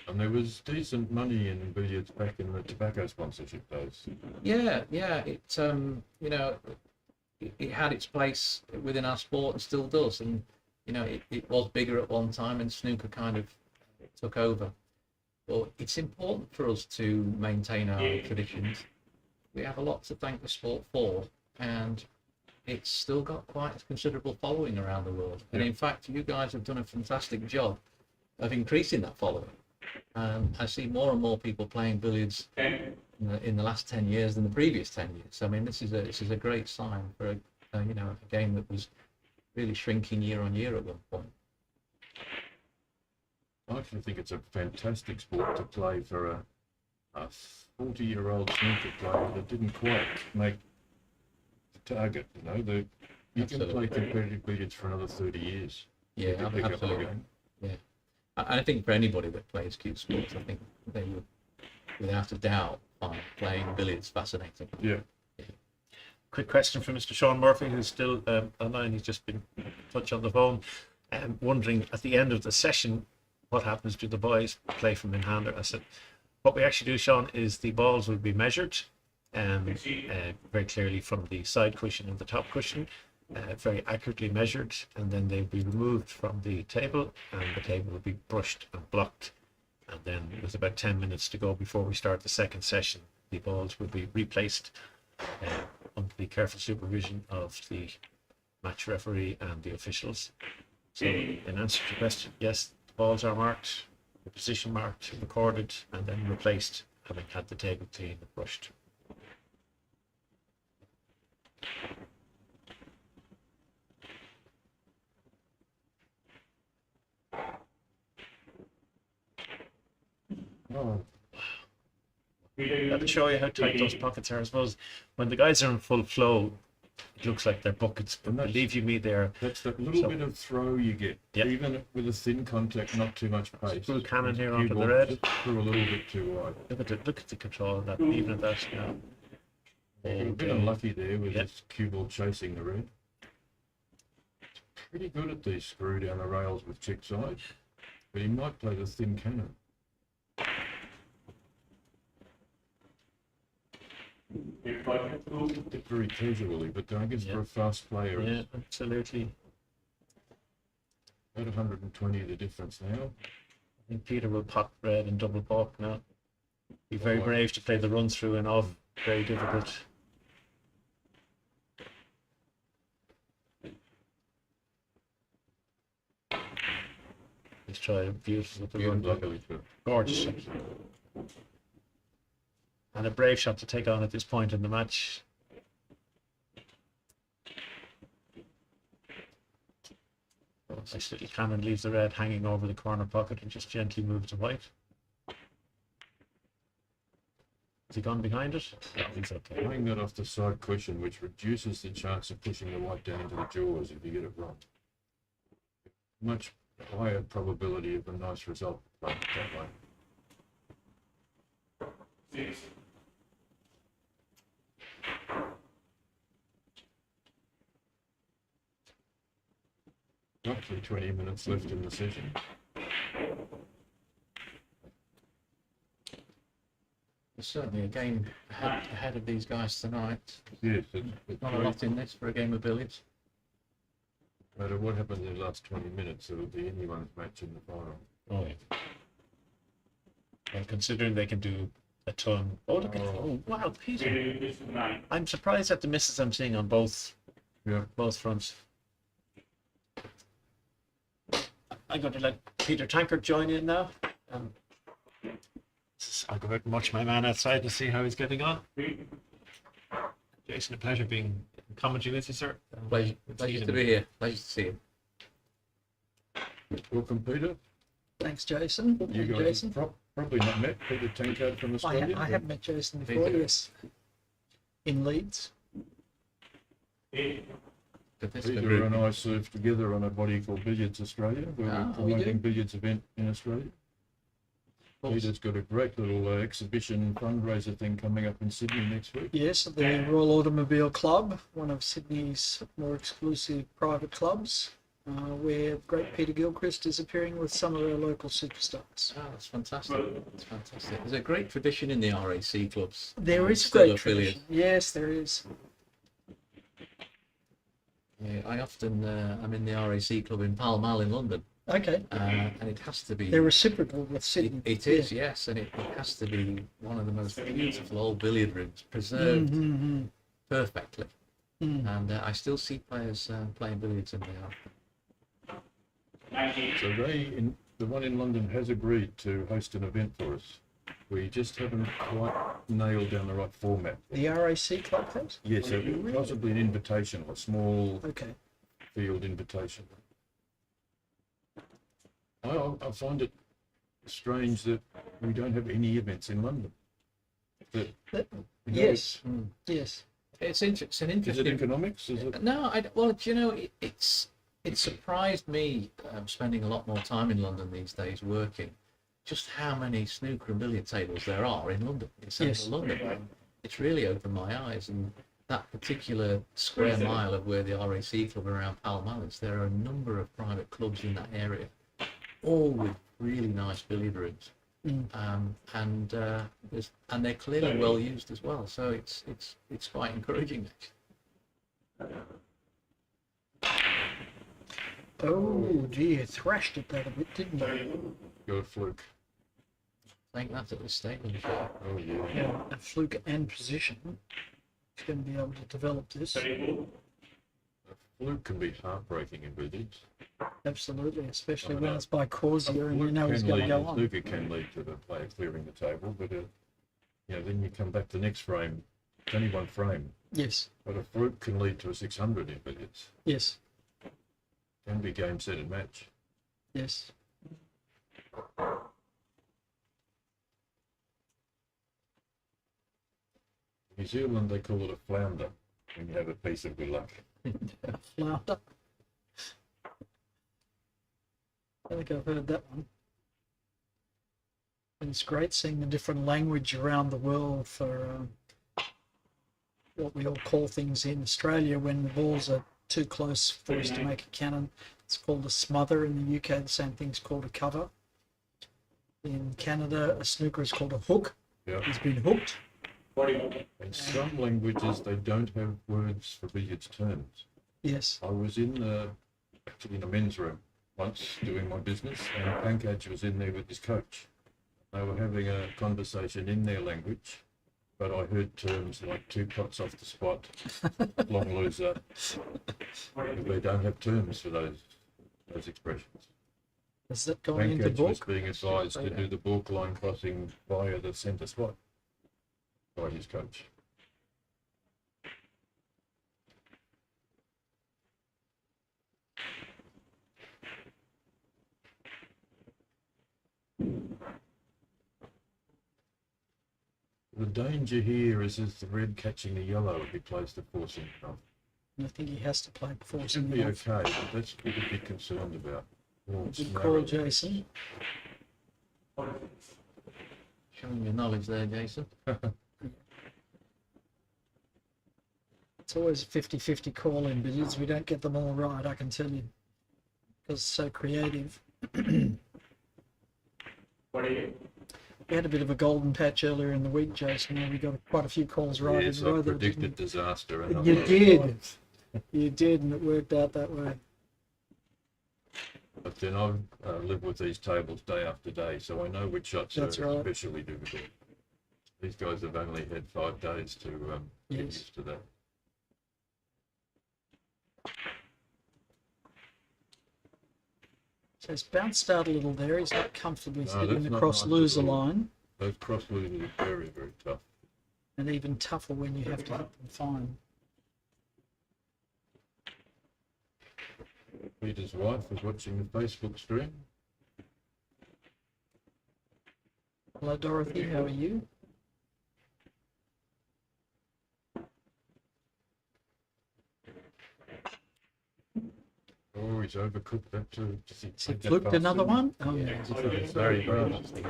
And there was decent money in billiards back in the tobacco sponsorship days. Yeah, it had its place within our sport and still does, and it was bigger at one time, and snooker kind of took over. But it's important for us to maintain our traditions. We have a lot to thank the sport for, and it's still got quite a considerable following around the world. And in fact, you guys have done a fantastic job of increasing that following. I see more and more people playing billiards in the last 10 years than the previous 10 years. I mean, this is a great sign for a game that was really shrinking year on year at one point. I actually think it's a fantastic sport to play for a 40-year-old snooker player that didn't quite make the target. You can play competitive billiards for another 30 years. Yeah, You can pick up absolutely. again. Yeah, I think for anybody that plays cute sports, I think they would, without a doubt, find playing billiards fascinating. Yeah. Quick question from Mr. Sean Murphy, who's still online. He's just been in touch on the phone, wondering at the end of the session what happens to the boys play from in hander. I said, what we actually do, Sean, is the balls will be measured very clearly from the side cushion and the top cushion, very accurately measured, and then they'll be removed from the table, and the table will be brushed and blocked. And then with about 10 minutes to go before we start the second session, the balls will be replaced under the careful supervision of the match referee and the officials. So in answer to your question, yes, the balls are marked, the position marked, recorded, and then replaced, having had the table cleaned and brushed. Oh, That'll show you how tight those pockets are. I suppose when the guys are in full flow, it looks like they're buckets, but And that's- believe you me, they're that's that little So- bit of throw you get. Yep. Even with a thin contact, not too much pace. Screw cannon here onto the Cue ball red. just threw a little bit too wide. look at the control of that, even at that. We're a bit unlucky there with Yep. this cue ball chasing the red. It's pretty good at these screw down the rails with check side, but he might play the thin cannon. If I do, Did very casually, but I guess Yeah. for a fast player, Yeah, it's absolutely. about 120 the difference now. I think Peter will pot red and double balk now. Be very Oh, brave to play the run through and off. Very difficult. He's tried a beautiful with the run. Luckily for Gorgeous shot. And a brave shot to take on at this point in the match. Nice little cannon leaves the red hanging over the corner pocket and just gently moves the white. Has he gone behind it? No, he's okay. playing that off the side cushion, which reduces the chance of pushing the white down into the jaws if you get it wrong. Much higher probability of a nice result playing it that way. 6, Roughly 20 minutes left in the session. There's certainly a game ahead of these guys tonight. Yes, it's Not a lot in this for a game of billiards. no matter what happens in the last 20 minutes, it'll be anyone's match in the final. Oh, yeah. Well, considering they can do a ton. Oh, look at oh, wow, Peter. this is 9. I'm surprised at the misses I'm seeing on both Yeah. fronts. I'm going to let Peter Tankard join in now. I'll go out and watch my man outside to see how he's getting on. Jason, a pleasure being commentary with you, sir. Pleasure to be here. Pleasure to see you. Welcome, Peter. Thanks, Jason. You Thank you, guys Jason. probably not met Peter Tankard from Australia. I have met Jason before, Peter. yes. In Leeds. 8, But this Peter group- and I served together on a body called Billiards Australia, where Ah, we're we promoting do. billiards event in Australia. Of course. Peter's got a great little exhibition fundraiser thing coming up in Sydney next week. Yes, at the Royal Automobile Club, one of Sydney's more exclusive private clubs, where great Peter Gilchrist is appearing with some of our local superstars. Oh, that's fantastic. That's fantastic. There's a great tradition in the RAC clubs. There is a Still great a billiard. tradition. Yes, there is. Yeah, I often I'm in the RAC club in Pall Mall in London, Okay. and it has to be. They're reciprocal with It, Sydney. it is, yes, and it has to be one of the most beautiful old billiard rooms, preserved Mm-hmm. perfectly. Mm. And I still see players playing billiards in there. 19, So the one in London has agreed to host an event for us. We just haven't quite nailed down the right format. The RAC club has? Yes, so possibly an invitation, a small Okay. field invitation. I find it strange that we don't have any events in London. That, That- you know, Yes. Mm. Yes. It's an Is interesting. it economics? Is it? No, well, do you know, it surprised me spending a lot more time in London these days working, just how many snooker and billiard tables there are in London, in central London. It's really opened my eyes, and that particular square mile of where the RAC club around Pall Mall is, there are a number of private clubs in that area, all with really nice billiard rooms. Mm. And they're clearly well used as well, so it's quite encouraging actually. Oh dear, thrashed at that a bit, didn't you? Got a fluke. I think that's at this stage. Yeah. Oh yeah. Yeah, a fluke and position. He's going to be able to develop this. A fluke can be heartbreaking in billiards. Absolutely, especially I when know. it's by Causier and you Fluke know he's can going to lead- go on. Snooker can lead to the player clearing the table, but then you come back to the next frame. It's only one frame, Yes, but a fluke can lead to a 600 in billiards. yes, Can be game, set, and match. yes. In New Zealand, they call it a flounder when you have a piece of good luck. Flounder. I think I've heard that one. And it's great seeing the different language around the world for what we all call things in Australia when the balls are too close for us to make a cannon. It's called a smother. In the UK, the same thing's called a cover. In Canada, a snooker is called a hook. Yeah. He's been hooked. In some languages, they don't have words for billiards terms. Yes. I was actually in a men's room once doing my business, and Pankaj was in there with his coach. They were having a conversation in their language, but I heard terms like two pots off the spot, long loser. They don't have terms for those expressions. Is that going into Pankaj was book? being advised to do the balk line crossing via the centre spot by his coach. The danger here is the red catching the yellow if he plays the forcing off. I think he has to play before It should be okay, but that's what we'd be concerned about. Good call, Jason. Showing your knowledge there, Jason. It's always a 50-50 call in billiards. We don't get them all right, I can tell you. Because it's so creative. We had a bit of a golden patch earlier in the week, Jason, where we got quite a few calls right Yes, in a row. I that predicted didn't- disaster. And You I was did. right. You did, and it worked out that way. But then I live with these tables day after day, so I know which shots That's are right. especially difficult. These guys have only had 5 days to get Yes. used to that. So he's bounced out a little there. He's not comfortably No, sitting that's not across nice at loser all. line, Those cross losers are very, very tough. and even tougher when you have to hit them fine. Peter's wife was watching the Facebook stream. Hello, Dorothy. How are you? Oh, he's overcooked that too. Just Has he flipped another one? Oh, Yeah, yeah. it's very interesting.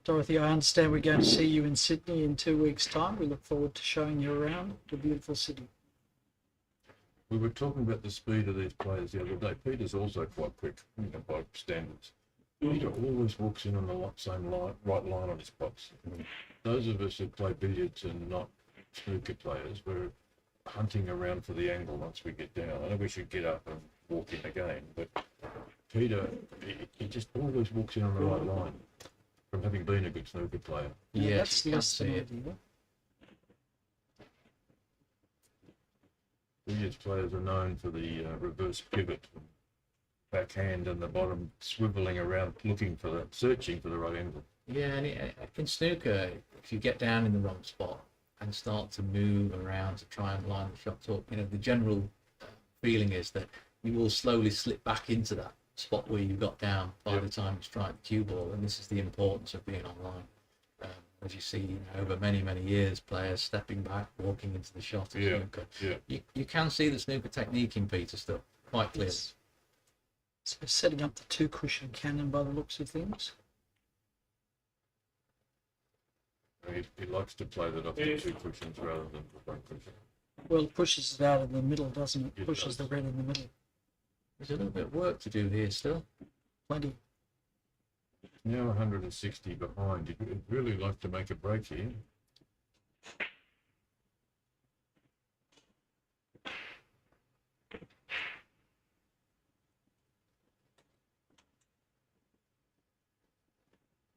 Dorothy, I understand we're going to see you in Sydney in 2 weeks' time. We look forward to showing you around the beautiful city. We were talking about the speed of these players the other day. Peter's also quite quick, by standards. Peter always walks in on the same line, right line on his pots. Those of us who play billiards and not snooker players, we're hunting around for the angle once we get down. I know we should get up and walk in again, but Peter, he just always walks in on the right line from having been a good snooker player. Yeah, That's you can less see than it. ideal. Billiards players are known for the reverse pivot, backhand and the bottom swiveling around, searching for the right angle. Yeah, and in snooker, if you get down in the wrong spot and start to move around to try and line the shots up, the general feeling is that you will slowly slip back into that spot where you got down by the time you strike the cue ball, and this is the importance of being online. As you see, over many, many years, players stepping back, walking into the shot of snooker. Yeah. You can see the snooker technique in Peter still, quite clearly. Yes. So we're setting up the 2-cushion cannon by the looks of things. He likes to play that off the 2 cushions rather than the 1 cushion. Well, it pushes it out in the middle, doesn't it? It Pushes does. the red in the middle. There's a little bit of work to do here still. Plenty. Now 160 behind. He'd really like to make a break here.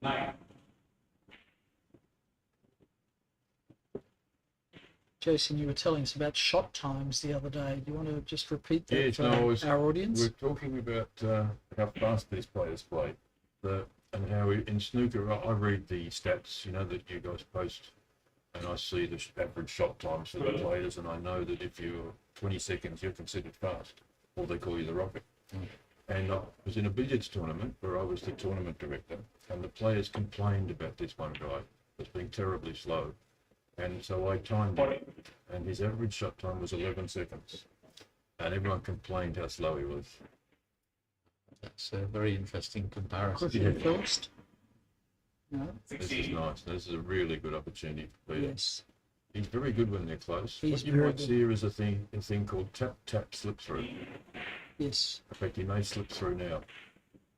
9. Jason, you were telling us about shot times the other day. Do you want to just repeat that Yes, for no, I was- our audience? We're talking about how fast these players play, and how in snooker I read the stats, that you guys post, and I see the average shot times for the players, and I know that if you're 20 seconds, you're considered fast, or they call you the rocket. And I was in a billiards tournament where I was the tournament director, and the players complained about this one guy as being terribly slow. And so I timed him, and his average shot time was 11 seconds. And everyone complained how slow he was. That's a very interesting comparison. Quickly first. No? This is nice. This is a really good opportunity for Peter. Yes. He's very good when they're close. He's What you very might good. see here is a thing called tap, tap, slip through. Yes. In fact, he may slip through now.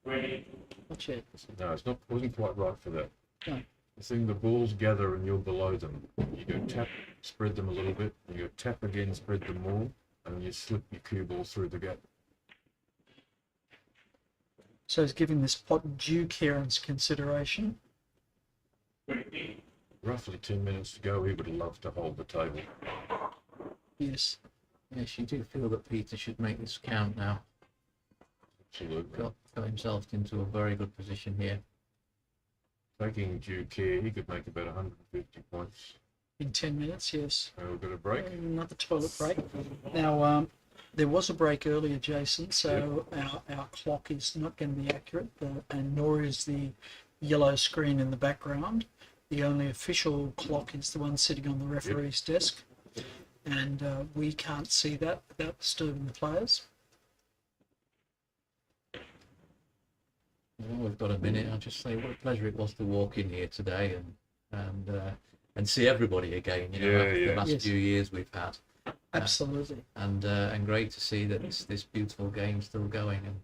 Ready. Not yet. No, wasn't quite right for that. No. The thing, the balls gather and you're below them. You go tap, spread them a little bit. You go tap again, spread them more, and you slip your cue ball through the gap. So he's giving this pot due Kieran's consideration. 20. Roughly 10 minutes to go. He would love to hold the table. Yes. Yes, you do feel that Peter should make this count now. Absolutely. Got himself into a very good position here. Taking due care, he could make about 150 points. In 10 minutes, yes. We've got a break. Another toilet break. Now, there was a break earlier, Jason, so our clock is not going to be accurate, and nor is the yellow screen in the background. The only official clock is the one sitting on the referee's desk, and we can't see that without disturbing the players. Well, we've got a minute. I'll just say what a pleasure it was to walk in here today and see everybody again. After the last Yes. few years we've had, Absolutely. and great to see that this beautiful game's still going,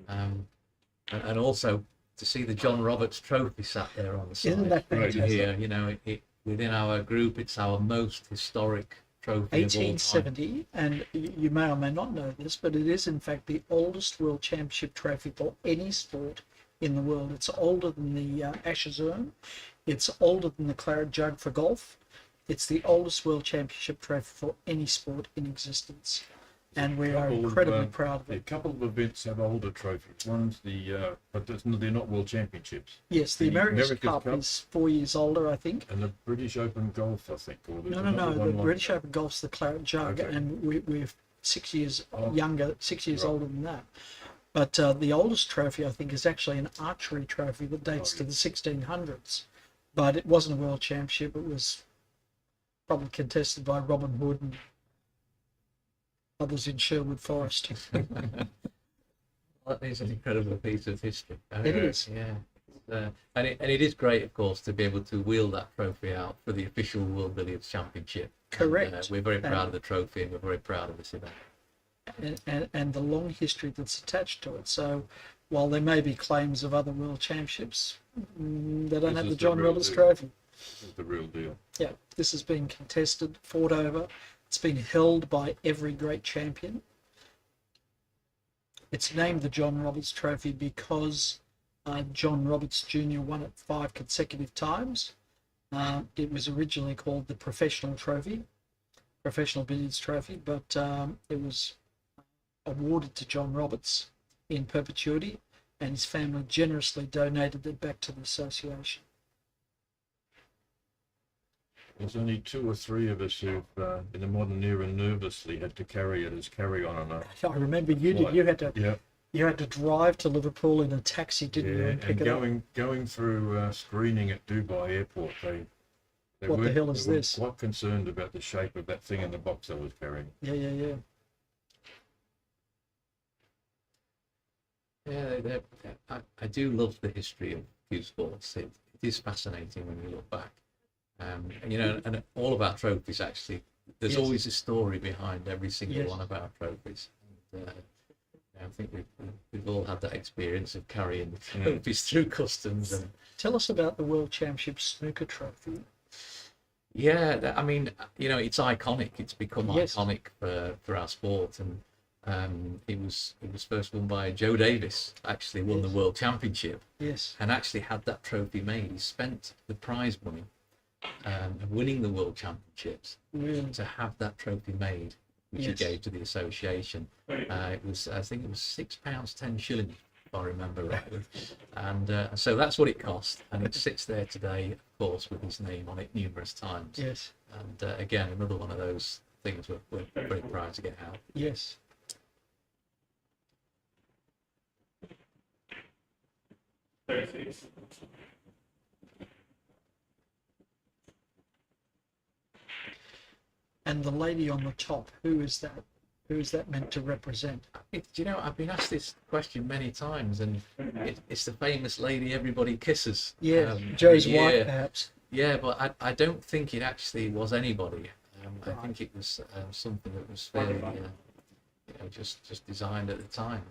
and also to see the John Roberts Trophy sat there on the side. Isn't that Right. fantastic? Here, within our group, it's our most historic trophy of all time. 1870, and you may or may not know this, but it is in fact the oldest World Championship trophy for any sport in the world. It's older than the Ashes urn. It's older than the claret jug for golf. It's the oldest World Championship trophy for any sport in existence, and we are incredibly proud of A it. couple of events have older trophies. One's but they're not world championships. Yes, the the America's America's Cup Cup. is 4 years older, I think. And the British Open Golf, I think. Or there's No, another the one like British that. Open Golf's the claret jug, Okay. and we're 6 years Oh. younger, 6 years Right. older than that. But the oldest trophy, I think, is actually an archery trophy that dates to the 1600s. But it wasn't a world championship. It was probably contested by Robin Hood and others in Sherwood Forest. That is an incredible piece of history. It is. Yeah. And it is great, of course, to be able to wheel that trophy out for the official World Billiards Championship. Correct. And, we're very proud of the trophy, and we're very proud of this event. And the long history that's attached to it. So while there may be claims of other world championships, they don't This have is the the John real Roberts deal. Trophy. This is the real deal. Yeah, this has been contested, fought over. It's been held by every great champion. It's named the John Roberts Trophy because John Roberts Jr. won it 5 consecutive times. It was originally called the Professional Trophy, Professional Billiards Trophy, but it was awarded to John Roberts in perpetuity, and his family generously donated it back to the association. There's only 2 or 3 of us who've, in the modern era, nervously had to carry it as carry-on on a I remember you did. flight. You had to. Yeah, You had to drive to Liverpool in a taxi, didn't you, yeah, and pick and it up? going through screening at Dubai Airport, they What the weren't- hell is they were this? quite concerned about the shape of that thing in the box I was carrying. Yeah. Yeah, I do love the history of few sports. It is fascinating when you look back. And, and all of our trophies, actually, there's Yes. always a story behind every single Yes. one of our trophies. And, I think we've all had that experience of carrying the trophies through customs. And Tell us about the World Championship Snooker Trophy. yeah, I mean, it's iconic. It's become Yes. iconic for our sport. And It was first won by Joe Davis. Actually, won the World Championship. Yes. And actually had that trophy made. He spent the prize money of winning the World Championships Really? to have that trophy made, which Yes. he gave to the association. I think it was £6 10 if I remember rightly. And so that's what it cost, and it sits there today, of course, with his name on it numerous times. Yes. And again, another one of those things we're very proud to get out. Yes. And the lady on the top, who is that? Who is that meant to represent? Do you know, I've been asked this question many times, and it's the famous lady everybody kisses. Yeah, Joe's yeah. wife, perhaps. Yeah, but I don't think it actually was anybody. I think it was something that was fairly, just designed at the time.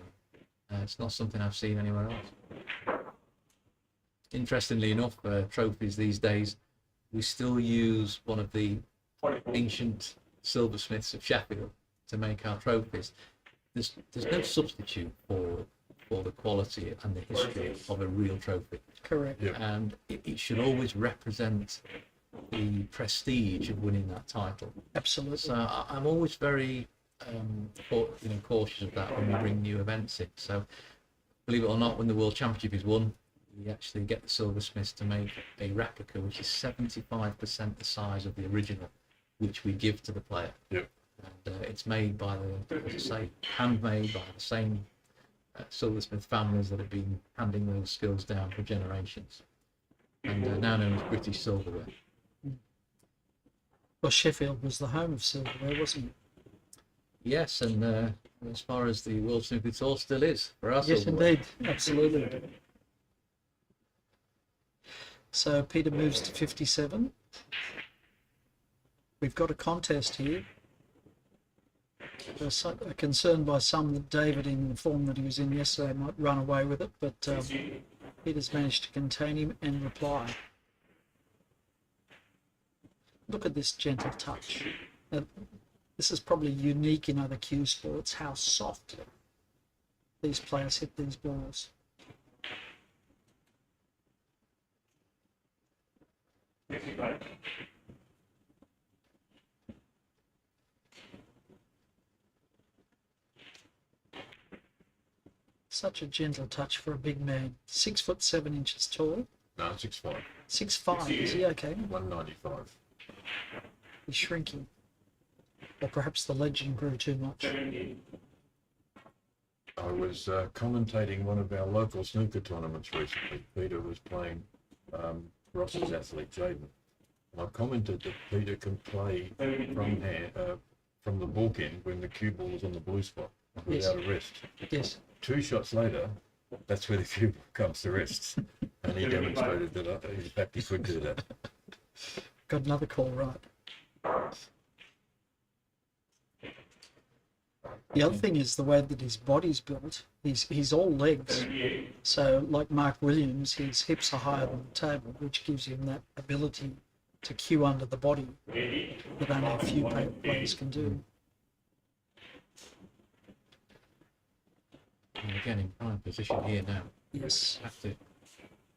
It's not something I've seen anywhere else. Interestingly enough, trophies these days, we still use one of the ancient silversmiths of Sheffield to make our trophies. There's no substitute for the quality and the history of a real trophy. Correct. Yeah. And it should always represent the prestige of winning that title. Absolutely. So I'm always very cautious of that when we bring new events in. So believe it or not, when the World Championship is won, we actually get the silversmiths to make a replica which is 75% the size of the original, which we give to the player. Yep. And it's made by handmade by the same silversmith families that have been handing those skills down for generations, and now known as British Silverware. Well, Sheffield was the home of silverware, wasn't it? Yes, and as far as the World Snooker Tour still is for us. Yes, indeed. Absolutely. So Peter moves to 57. We've got a contest here. There's a concern by some that David, in the form that he was in yesterday, might run away with it, but Peter's managed to contain him and reply. Look at this gentle touch. Now, this is probably unique in other cue sports, how soft these players hit these balls. Such a gentle touch for a big man. 6'7" tall. No, 6'5". 6'5", is he okay? 195. He's shrinking. Or perhaps the legend grew too much. I was commentating one of our local snooker tournaments recently. Peter was playing Ross's athlete, Jaden. And I commented that Peter can play from the balk end when the cue ball is on the blue spot without a rest. Yes. 2 shots later, that's where the cue ball comes to rest. And he demonstrated that in fact he could do that. Got another call right. The other thing is the way that his body's built. He's all legs. So like Mark Williams, his hips are higher than the table, which gives him that ability to cue under the body that only a few players can do. And again, in prime position here now. Yes.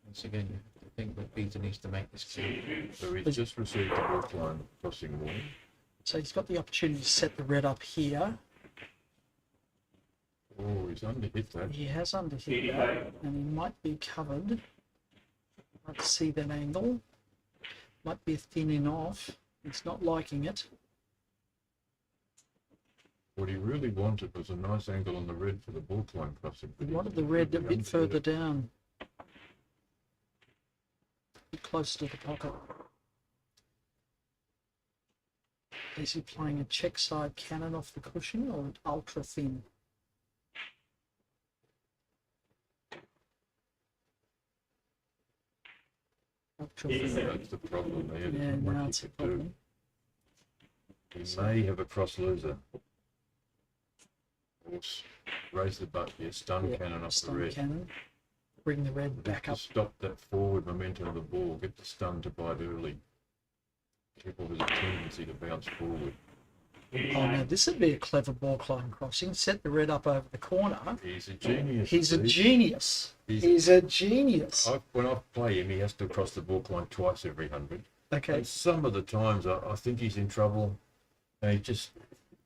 Once again, you have to think that Peter needs to make this clear. So he's just received the walk line crossing warning. So he's got the opportunity to set the red up here. Oh, he's underhit that. He has underhit that, and he might be covered. Let's see that angle. Might be thinning off. He's not liking it. What he really wanted was a nice angle on the red for the balk line crossing. He wanted the red a bit further down. A bit closer to the pocket. Is he playing a check side cannon off the cushion or an ultra thin? Ultra thin. That's the problem there. Yeah, There's not now much it's he a could do. problem. He may have a cross loser. Or raise the butt, yeah, stun Yeah, cannon off the stun red. cannon. Bring the red back To up. stop that forward momentum of the ball, get the stun to bite early. People has a tendency to bounce forward. Oh no, this would be a clever ball climb crossing. Set the red up over the corner. He's a genius. He's a Steve. genius. He's a genius. When I play him, he has to cross the baulk line twice every 100. Okay. And some of the times I think he's in trouble. And he just...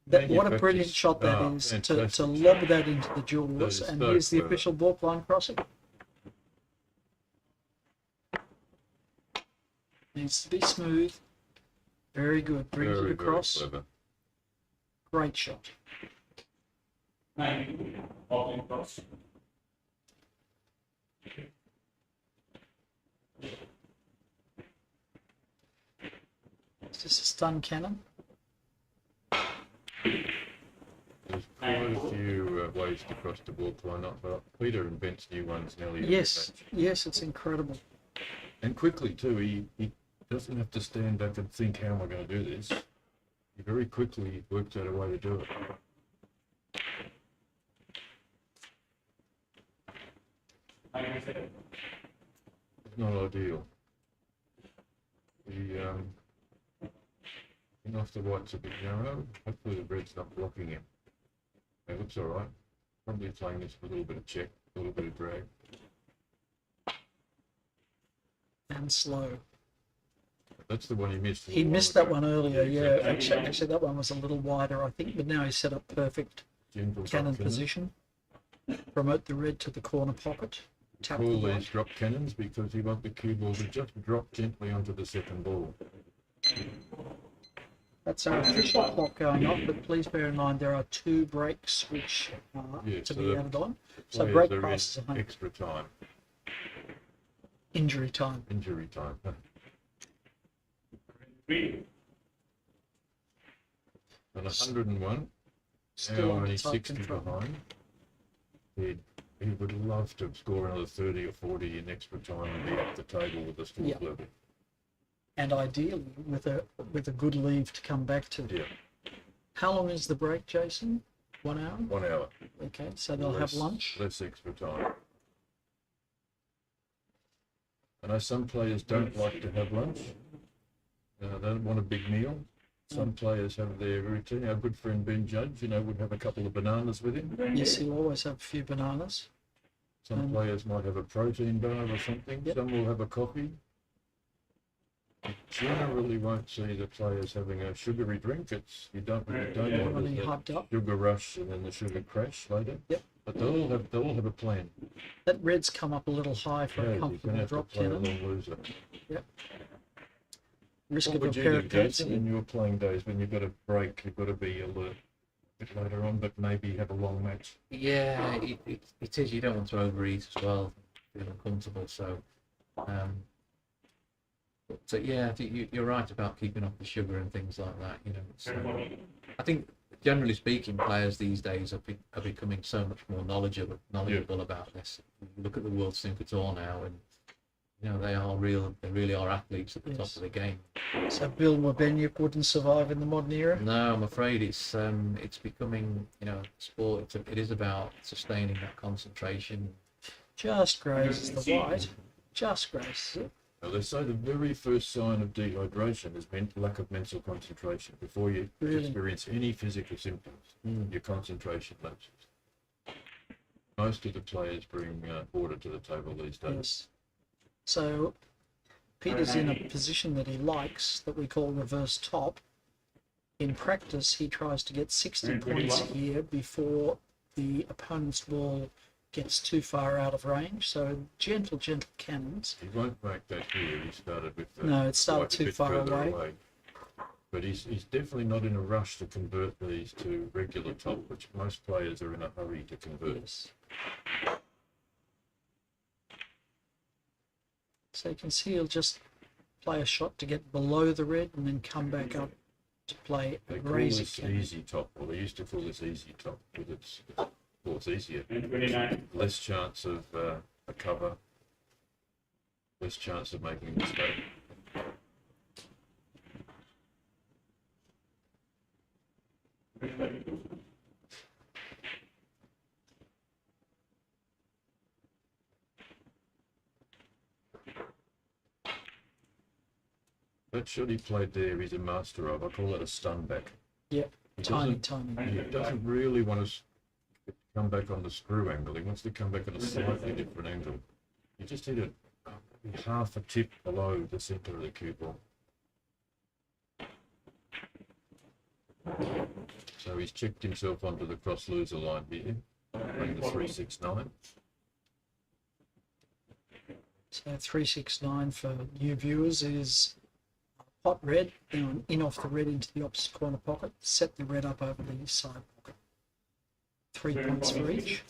What a brilliant shot that is to lob that into the jewels. That is And so here's the clever. official baulk line crossing. Needs to be smooth. Very good. Brings it Very, very across. clever. Great shot. Open cross. Is this a stun cannon? There's quite a few ways to cross the baulk line up, but Peter invents new ones nearly every Yes. match. Yes, it's incredible. And quickly too, he doesn't have to stand back and think, how am I going to do this? He very quickly works out a way to do it. It's not ideal. Off the white's a bit narrow. Hopefully the red's not blocking him. It looks alright. Probably playing this for a little bit of check, a little bit of drag. And slow. That's the one he missed. He missed that one earlier, yeah. Actually, that one was a little wider, I think, but now he's set up perfect Gentle cannon drop position. Promote the red to the corner pocket. Tap the Call white. these drop cannons because you want the cue ball to just drop gently onto the second ball. That's our official clock going off, but please bear in mind there are 2 breaks which are Yeah, to so be the added on. So Players break are in passes are home. extra time, Injury time. injury time. Three. And 101, Still now under only tight 60 control. behind. He would love to score another 30 or 40 in extra time and be up the table with the score Yeah. level. And ideally with a good leave to come back to. Yeah, How long is the break, Jason? 1 hour? 1 hour. Okay, so they'll have lunch. Less extra time. I know some players don't like to have lunch. They don't want a big meal. Some players have their routine. Our good friend Ben Judge, would have a couple of bananas with him. Yes, he'll always have a few bananas. Some players might have a protein bar or something. Yep. Some will have a coffee. You generally won't see the players having a sugary drink. You don't want Really the hyped up. sugar rush and then the sugar crash later. Yep. But they'll all have a plan. That red's come up a little high for Yeah, a you're going comfortable to have to drop play a cannon. long loser. Risk What of a would you pair do, of Jason, pets. in your playing days when you've got a break? You've got to be alert a bit later on, but maybe have a long match. Yeah, it is. You don't want to overeat as well, feel uncomfortable. So, yeah, I think you're right about keeping off the sugar and things like that. I think generally speaking, players these days are becoming so much more knowledgeable about this. You look at the World Snooker Tour now, and they really are athletes at the top Yes. of the game. So Bill Wabenyuk wouldn't survive in the modern era. No, I'm afraid it's becoming sport. It is about sustaining that concentration. Just grazes the white. Just grazes it. Now, they say the very first sign of dehydration is lack of mental concentration. Before you Really? experience any physical symptoms, your concentration lapses. Most of the players bring order to the table these days. Yes. So Peter's in a position that he likes, that we call reverse top. In practice, he tries to get 60 points here before the opponent's ball gets too far out of range. So gentle cannons. He won't make that here. He started with No, it started white a too bit far further away. But he's definitely not in a rush to convert these to regular top, which most players are in a hurry to convert. Yes. So you can see he'll just play a shot to get below the red and then come back up to play a They call razor this cannon. easy top, or they used to call this easy top, because it's easier. And 29. Less chance of a cover, less chance of making a mistake. That shot he played there, he's a master of. I call it a stun back. Yep. Tiny, doesn't, tiny. he doesn't really want to come back on the screw angle. He wants to come back at a slightly different angle. You just hit it half a tip below the centre of the cue ball. So he's checked himself onto the cross loser line here, playing the 3-6-9. So 369 for new viewers is hot red, then in off the red into the opposite corner pocket, set the red up over the side pocket. 3 points for each.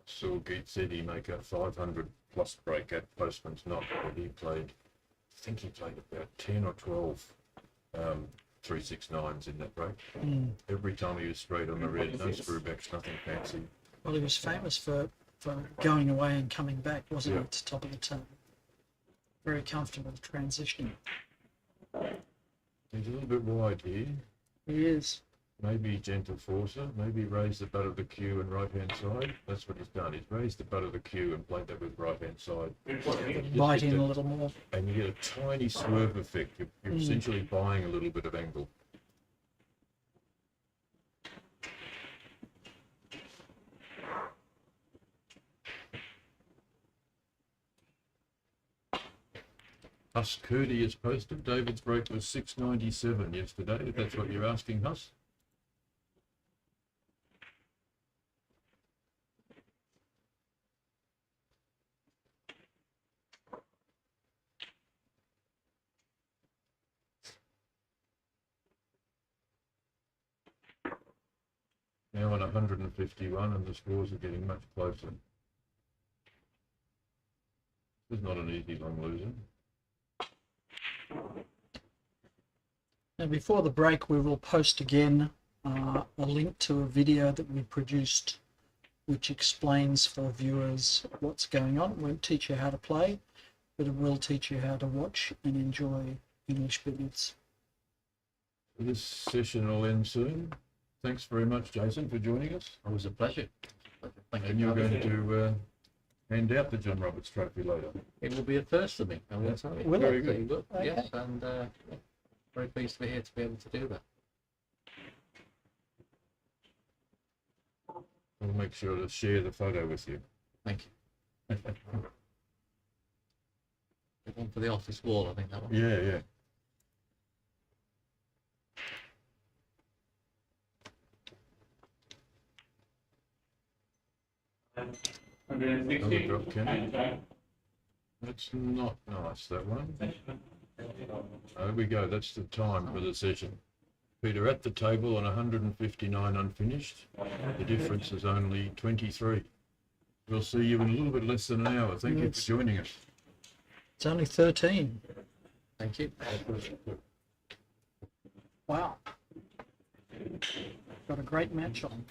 Saw Geet said he make a 500 plus break at Postman's Knot, but he played, I think he played about 10 or 12 3-6-9s in that break. Every time he was straight on the red, no screwbacks, nothing fancy. Well, he was famous for going away and coming back, wasn't he, to top of the table? Very comfortable transitioning. He's a little bit wide here. He is. Maybe gentle forcer, maybe raise the butt of the cue and right hand side. That's what he's done. He's raised the butt of the cue and played that with right hand side. Bite in a little more. And you get a tiny swerve effect. You're essentially buying a little bit of angle. Huss Cuddy is posted. David's break was 697 yesterday, if that's what you're asking, Huss. Now on 151 and the scores are getting much closer. This is not an easy long loser. Now, before the break, we will post again a link to a video that we produced which explains for viewers what's going on. It won't teach you how to play, but it will teach you how to watch and enjoy English billiards. This session will end soon. Thanks very much, Jason, for joining us. It was a pleasure. Thank you. And you're going to hand out the John Roberts Trophy later. It will be a first for me, I will tell you. Will it? Very good. Good. Okay. Yes, and very pleased to be here to be able to do that. We'll make sure to share the photo with you. Thank you. One for the office wall, I think that one. Yeah, yeah. Another drop, Kenny. That's not nice, that one. There we go, that's the time for the session. Peter, at the table on 159 unfinished, the difference is only 23. We'll see you in a little bit less than an hour. Thank you for joining us. It's only 13. Thank you. Wow. Got a great match on.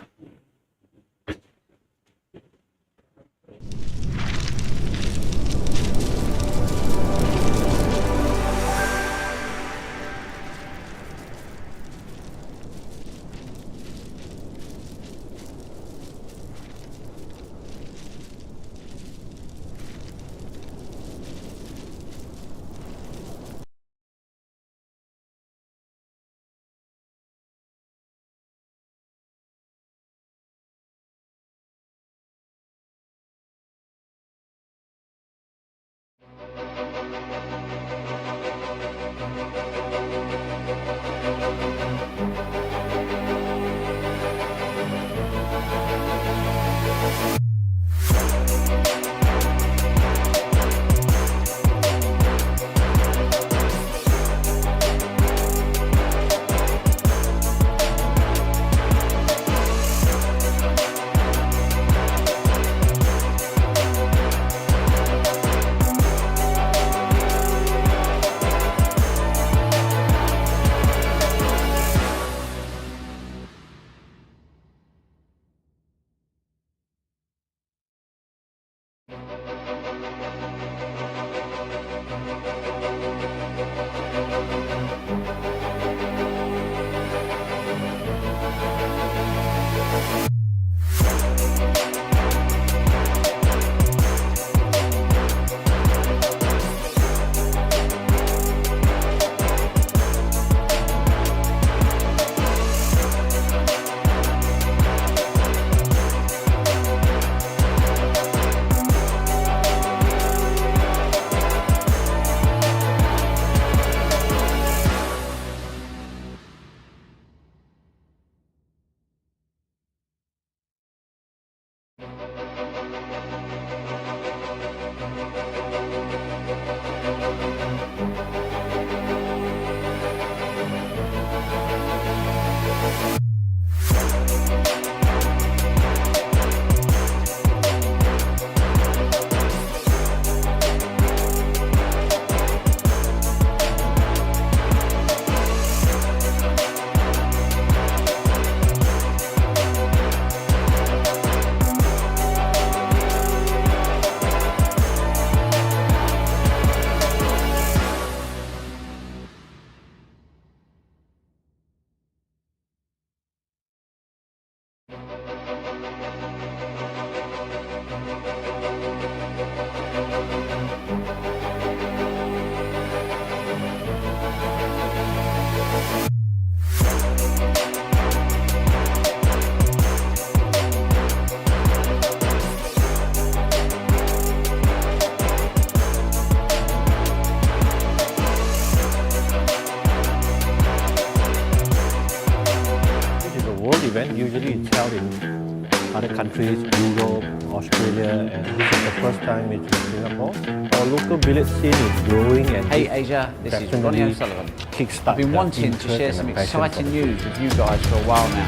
out in other countries, Europe, Australia, and this is the first time it's in Singapore. Our local billiard scene is growing and Hey Asia, this is Ronnie O'Sullivan. kickstart I've been the wanting to interest share and some the passion for exciting the news with you guys for a while now.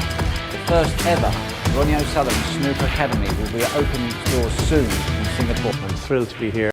The first ever Ronnie O'Sullivan Snooker Academy will be opening its doors soon in Singapore. I'm thrilled to be here.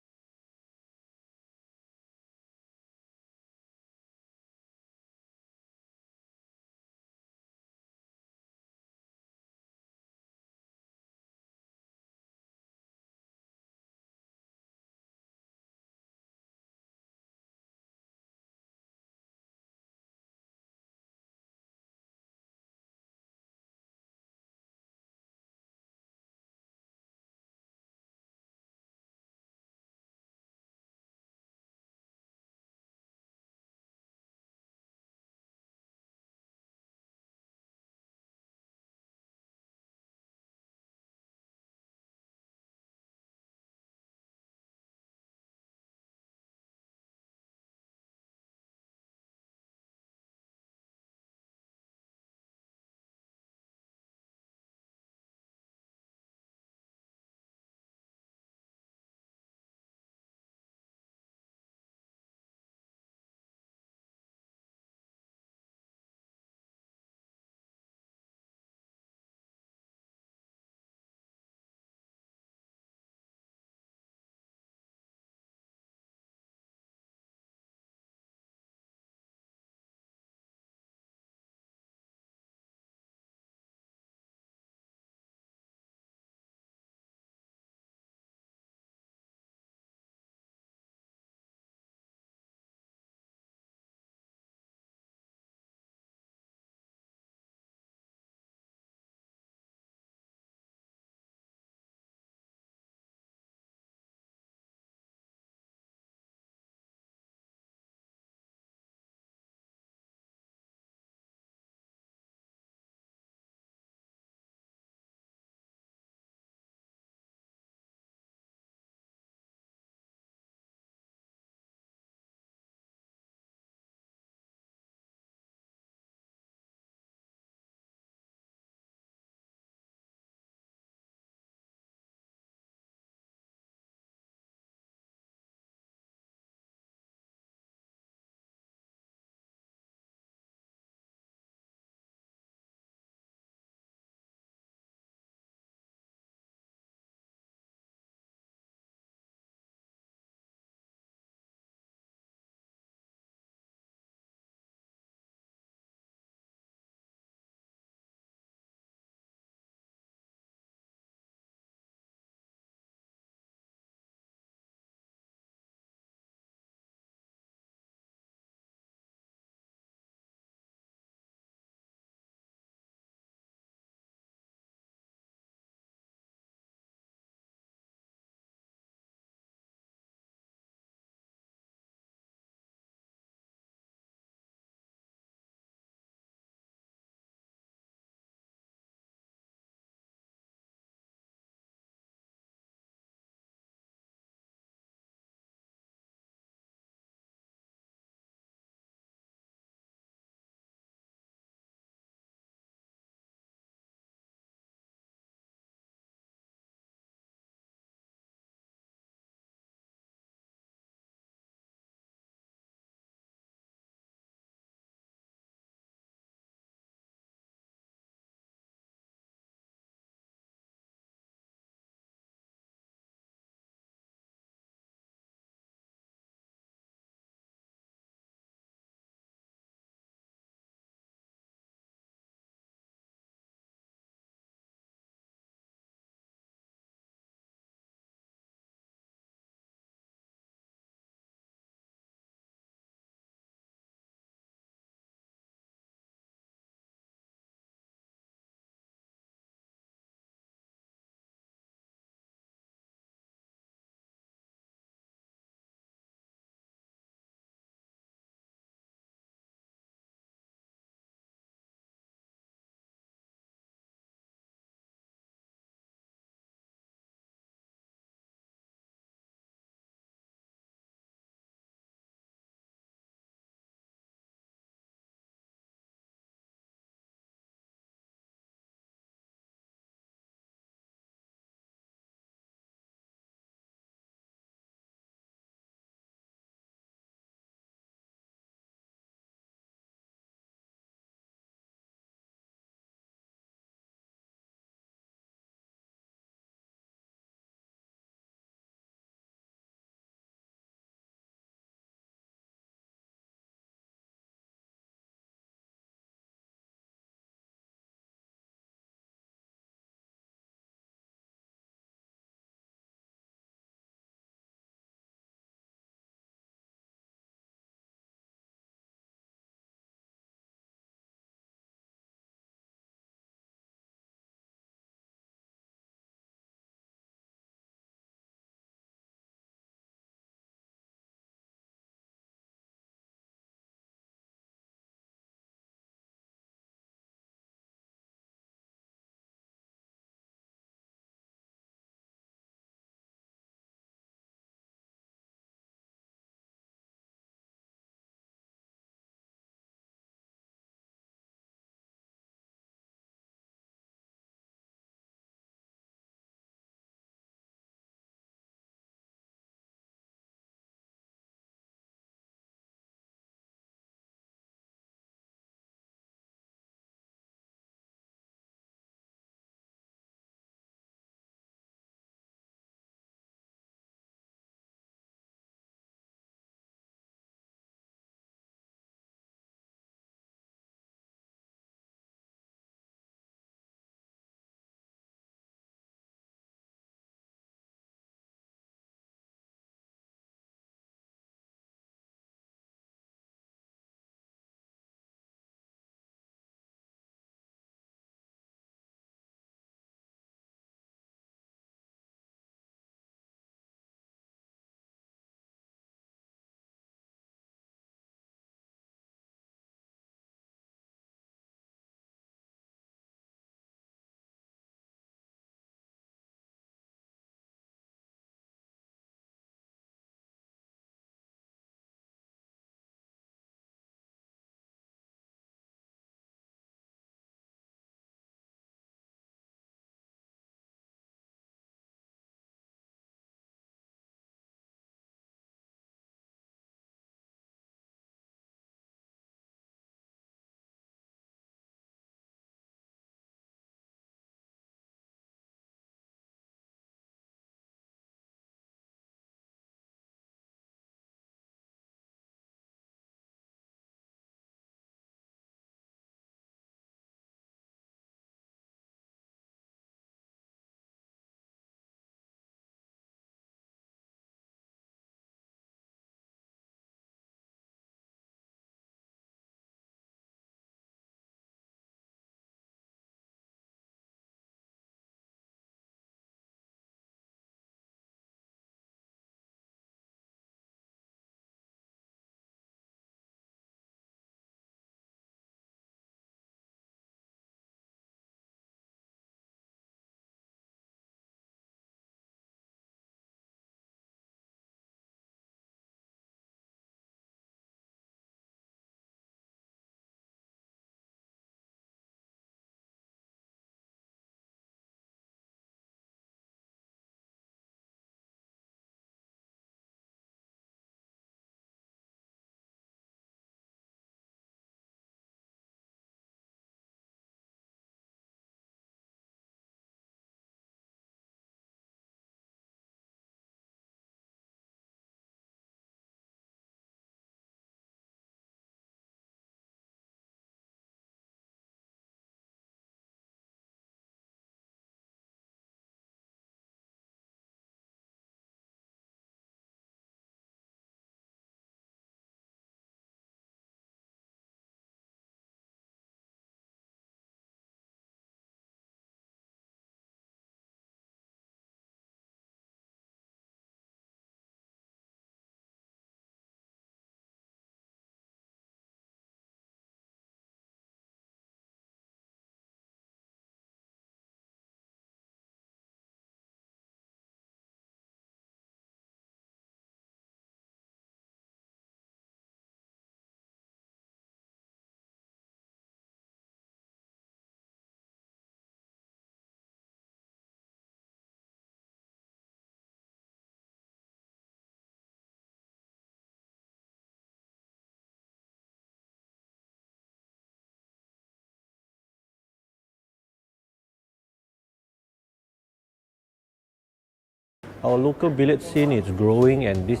Our local billiard scene is growing, and this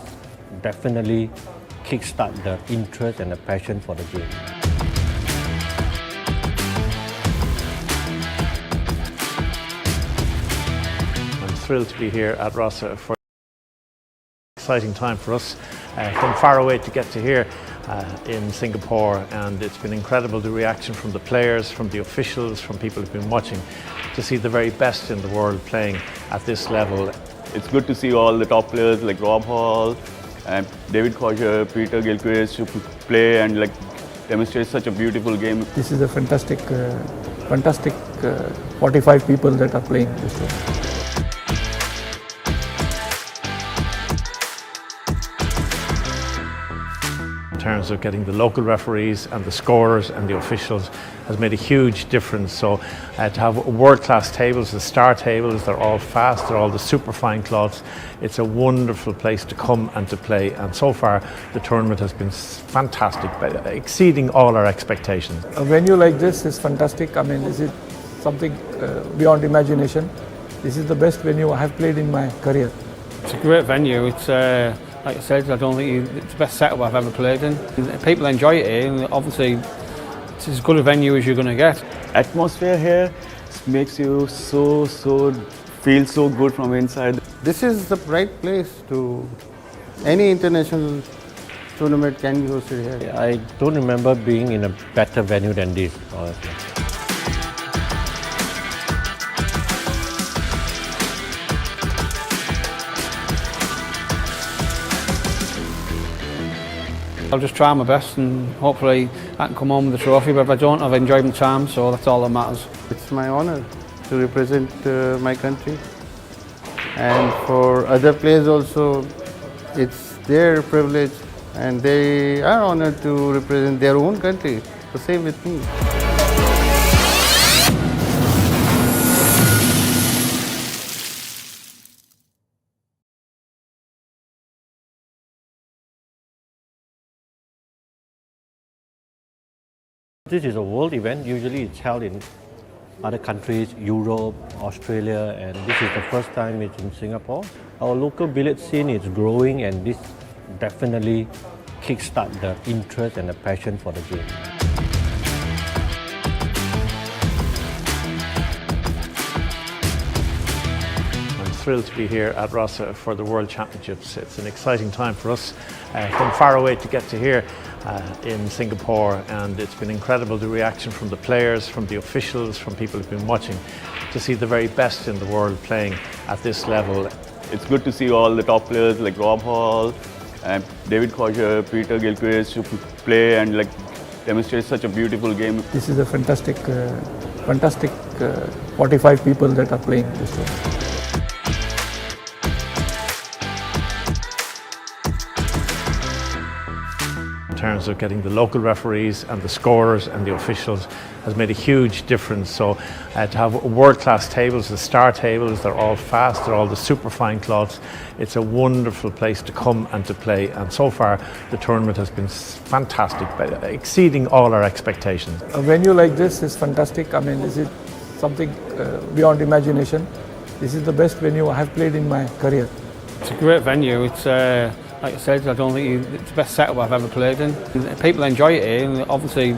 definitely kickstart the interest and the passion for the game. I'm thrilled to be here at Rossa for an exciting time for us. From far away to get to here in Singapore, and it's been incredible, the reaction from the players, from the officials, from people who've been watching, to see the very best in the world playing at this level. It's good to see all the top players like Rob Hall and David Causier, Peter Gilchrist who play and demonstrate such a beautiful game. This is a fantastic 45 people that are playing this game. In terms of getting the local referees and the scorers and the officials has made a huge difference. So to have world-class tables, the star tables, they're all fast, they're all the super fine cloths. It's a wonderful place to come and to play, and so far the tournament has been fantastic, exceeding all our expectations. A venue like this is fantastic. I mean, this is something beyond imagination. This is the best venue I have played in my career. It's a great venue. It's like I said, I don't think it's the best setup I've ever played in. People enjoy it here, and obviously it's as good a venue as you're going to get. Atmosphere here makes you feel so good from inside. This is the right place to any international tournament can be hosted here. I don't remember being in a better venue than this, honestly. I'll just try my best, and hopefully I can come home with the trophy, but if I don't, I've enjoyed my time, so that's all that matters. It's my honor to represent my country, and for other players also, it's their privilege, and they are honored to represent their own country. So same with me. This is a world event. Usually it's held in other countries, Europe, Australia, and this is the first time it's in Singapore. Our local billiard scene is growing, and this definitely kickstart the interest and the passion for the game. I'm thrilled to be here at Rossa for the World Championships. It's an exciting time for us. From far away to get to here in Singapore, and it's been incredible, the reaction from the players, from the officials, from people who've been watching, to see the very best in the world playing at this level. It's good to see all the top players like Rob Hall and David Causier, Peter Gilchrist who play and demonstrate such a beautiful game. This is a fantastic 45 people that are playing this game. In terms of getting the local referees and the scorers and the officials has made a huge difference. So to have world-class tables, the star tables, they're all fast, they're all the super fine cloths. It's a wonderful place to come and to play, and so far the tournament has been fantastic, exceeding all our expectations. A venue like this is fantastic. I mean, this is something beyond imagination. This is the best venue I have played in my career. It's a great venue. It's like I said, I don't think it's the best setup I've ever played in. People enjoy it here, and obviously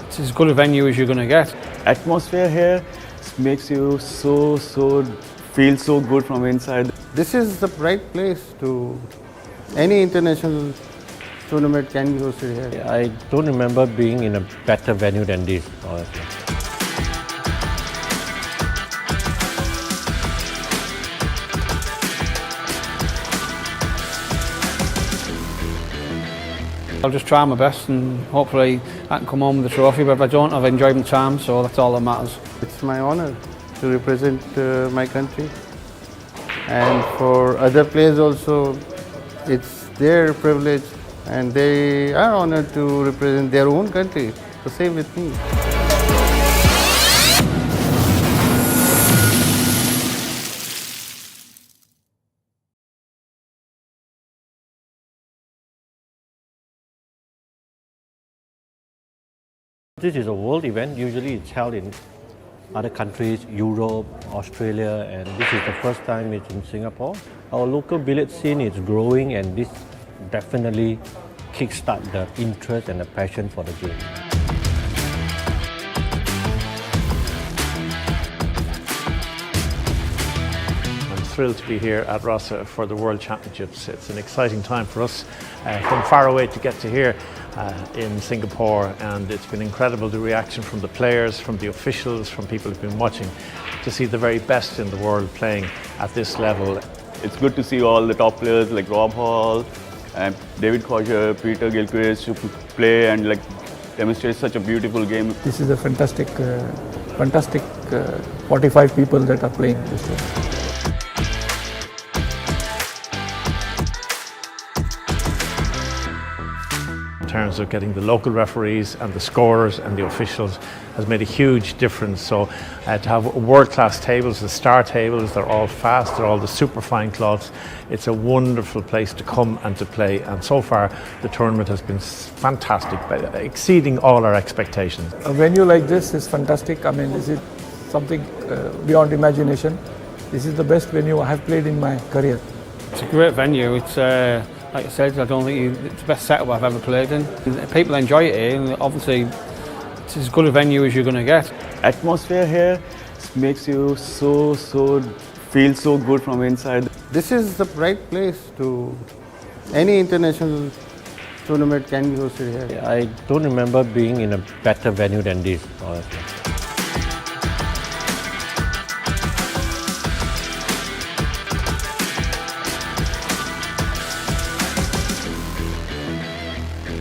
it's as good a venue as you're going to get. Atmosphere here makes you feel so good from inside. This is the right place to any international tournament can be hosted here. I don't remember being in a better venue than this, honestly. I'll just try my best, and hopefully I can come home with the trophy, but if I don't, I've enjoyed my time, so that's all that matters. It's my honor to represent my country, and for other players also, it's their privilege, and they are honored to represent their own country. So same with me. This is a world event. Usually it's held in other countries, Europe, Australia, and this is the first time it's in Singapore. Our local billiard scene is growing, and this definitely kickstart the interest and the passion for the game. I'm thrilled to be here at Rossa for the World Championships. It's an exciting time for us from far away to get to here in Singapore, and it's been incredible, the reaction from the players, from the officials, from people who've been watching, to see the very best in the world playing at this level. It's good to see all the top players like Rob Hall and David Causier, Peter Gilchrist, who play and demonstrate such a beautiful game. This is a fantastic 45 people that are playing this way. In terms of getting the local referees and the scorers and the officials has made a huge difference. So to have world-class tables, the star tables, they're all fast, they're all the super fine cloths. It's a wonderful place to come and to play, and so far the tournament has been fantastic, exceeding all our expectations. A venue like this is fantastic. I mean, this is something beyond imagination. This is the best venue I have played in my career. It's a great venue. It's like I said, I don't think it's the best setup I've ever played in. People enjoy it here, and obviously it's as good a venue as you're going to get. Atmosphere here makes you feel so good from inside. This is the right place to any international tournament can be hosted here. I don't remember being in a better venue than this, honestly.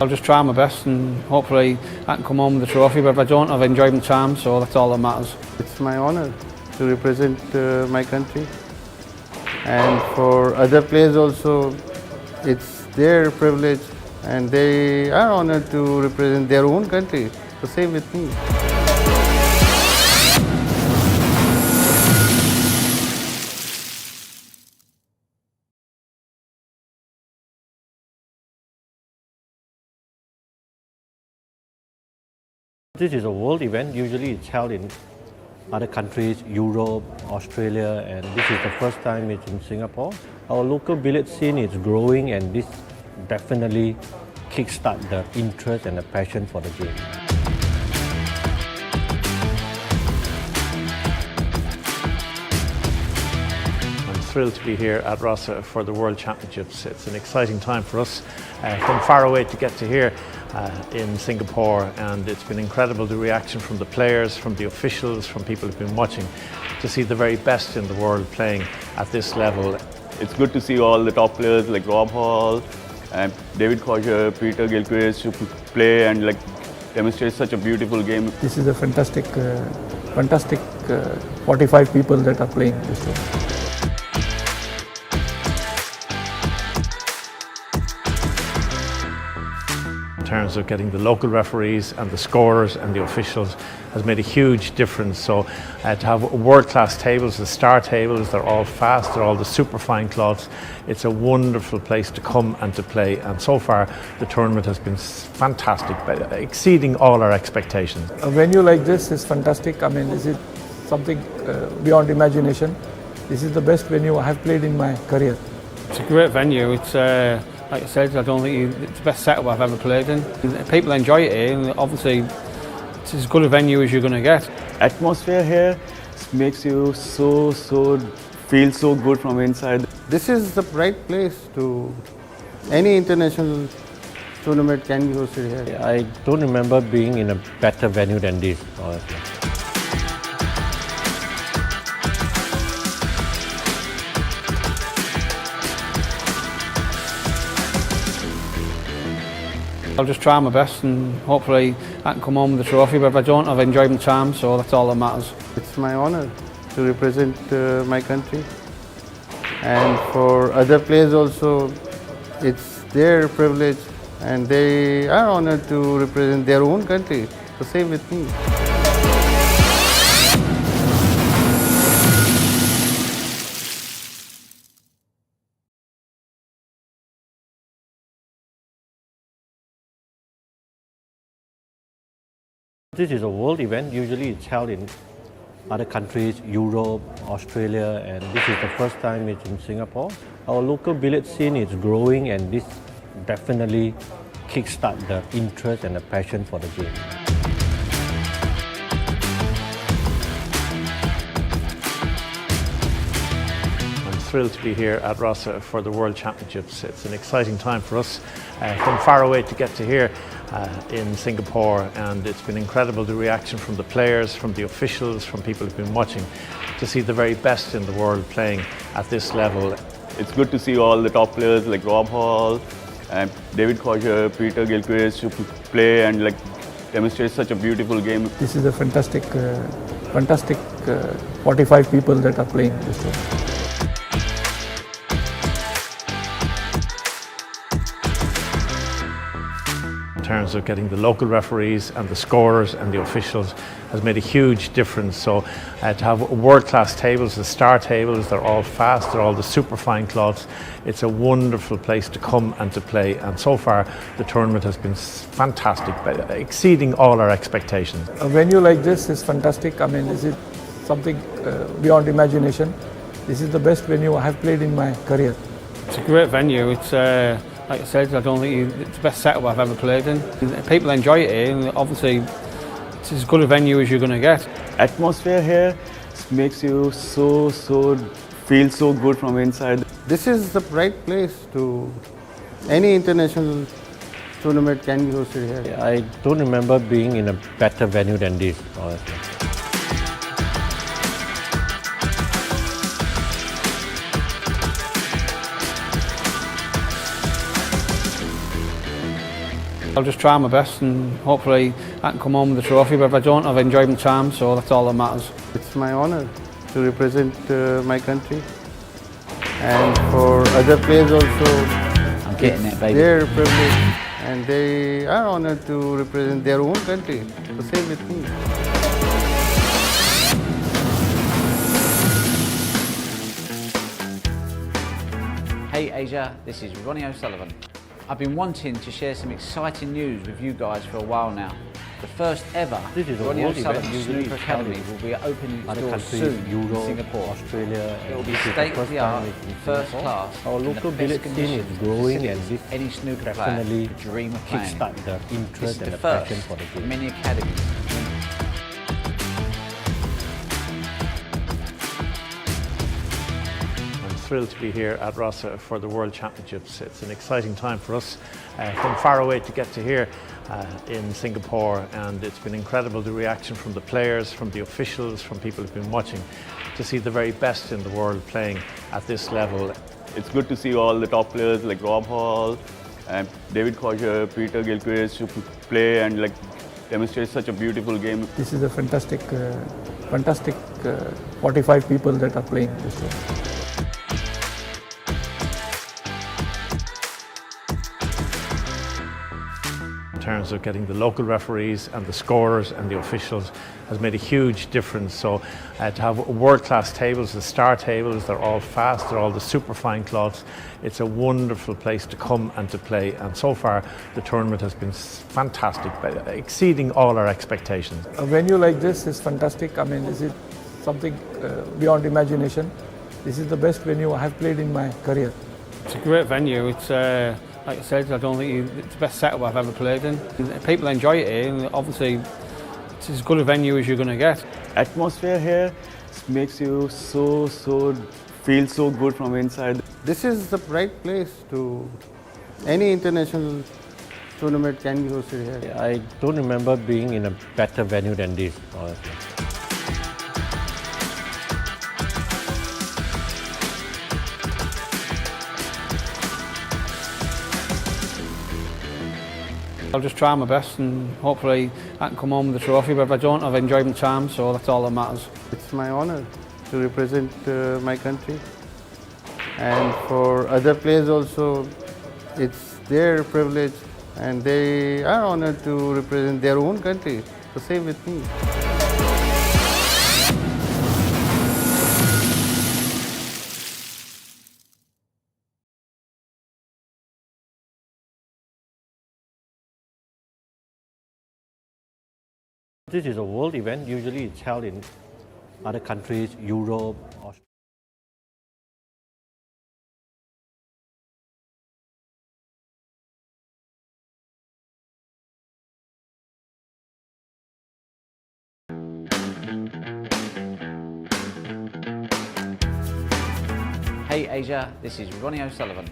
I'll just try my best and hopefully I can come home with the trophy, but if I don't, I've enjoyed my time, so that's all that matters. It's my honor to represent my country, and for other players also, it's their privilege, and they are honored to represent their own country. The same with me. This is a world event. Usually it's held in other countries, Europe, Australia, and this is the first time it's in Singapore. Our local billiard scene is growing, and this definitely kickstart the interest and the passion for the game. I'm thrilled to be here at Rossa for the World Championships. It's an exciting time for us from far away to get to here in Singapore, and it's been incredible, the reaction from the players, from the officials, from people who've been watching, to see the very best in the world playing at this level. It's good to see all the top players like Rob Hall and David Causier, Peter Gilchrist, who play and demonstrate such a beautiful game. This is a fantastic 45 people that are playing this way. In terms of getting the local referees and the scorers and the officials has made a huge difference. So to have world-class tables, the star tables, they're all fast, they're all the super fine cloths. It's a wonderful place to come and to play, and so far the tournament has been fantastic, exceeding all our expectations. A venue like this is fantastic. I mean, this is something beyond imagination. This is the best venue I have played in my career. It's a great venue. It's like I said, I don't think it's the best setup I've ever played in. People enjoy it here, and obviously it's as good a venue as you're going to get. Atmosphere here makes you feel so good from inside. This is the right place to any international tournament can be hosted here. I don't remember being in a better venue than this, honestly. I'll just try my best and hopefully I can come home with the trophy, but if I don't, I've enjoyed my time, so that's all that matters. It's my honor to represent my country, and for other players also, it's their privilege, and they are honored to represent their own country. The same with me. This is a world event. Usually it's held in other countries, Europe, Australia, and this is the first time it's in Singapore. Our local billiard scene is growing, and this definitely kickstart the interest and the passion for the game. I'm thrilled to be here at Rossa for the World Championships. It's an exciting time for us from far away to get to here in Singapore, and it's been incredible, the reaction from the players, from the officials, from people who've been watching, to see the very best in the world playing at this level. It's good to see all the top players like Rob Hall and David Causier, Peter Gilchrist who play and demonstrate such a beautiful game. This is a fantastic 45 people that are playing this game. In terms of getting the local referees and the scorers and the officials has made a huge difference. So to have world-class tables, the star tables, they're all fast, they're all the super fine cloths. It's a wonderful place to come and to play, and so far the tournament has been fantastic, exceeding all our expectations. A venue like this is fantastic. I mean, this is something beyond imagination. This is the best venue I have played in my career. It's a great venue. It's like I said, I don't think it's the best setup I've ever played in. People enjoy it here, and obviously it's as good a venue as you're going to get. Atmosphere here makes you feel so good from inside. This is the right place to any international tournament can be hosted here. I don't remember being in a better venue than this, honestly. I'll just try my best, and hopefully I can come home with the trophy, but if I don't, I've enjoyed my time, so that's all that matters. It's my honor to represent my country, and for other players also, I'm getting it, baby. their privilege, and they are honored to represent their own country. The same with me. Hey Asia, this is Ronnie O'Sullivan. I've been wanting to share some exciting news with you guys for a while now. The first ever This is a Ronnie world O'Sullivan event. Usually Snooker it's held Academy in will be opening its other doors countries, soon Europe, in Singapore. Australia, It will and be this is the state of first the time art, it's in first Singapore. class. Our and the local best billiard scene conditions is to growing, and facilitate this any snooker player definitely to dream of playing. kickstart the This is interest the and the first passion for the of game. many academies. Thrilled to be here at Rossa for the World Championships. It's an exciting time for us from far away to get to here in Singapore, and it's been incredible, the reaction from the players, from the officials, from people who've been watching, to see the very best in the world playing at this level. It's good to see all the top players like Rob Hall and David Causier, Peter Gilchrist who play and demonstrate such a beautiful game. This is a fantastic 45 people that are playing this game. In terms of getting the local referees and the scorers and the officials has made a huge difference. So to have world-class tables, the star tables, they're all fast, they're all the super fine cloths. It's a wonderful place to come and to play, and so far the tournament has been fantastic, exceeding all our expectations. A venue like this is fantastic. I mean, this is something beyond imagination. This is the best venue I have played in my career. It's a great venue. It's like I said, I don't think it's the best setup I've ever played in. People enjoy it here, and obviously it's as good a venue as you're going to get. Atmosphere here makes you feel so good from inside. This is the right place to any international tournament can be hosted here. I don't remember being in a better venue than this, honestly. I'll just try my best, and hopefully I can come home with the trophy, but if I don't, I've enjoyed my time, so that's all that matters. It's my honor to represent my country, and for other players also, it's their privilege, and they are honored to represent their own country. The same with me. This is a world event. Usually it's held in other countries, Europe, Australia. Hey Asia, this is Ronnie O'Sullivan.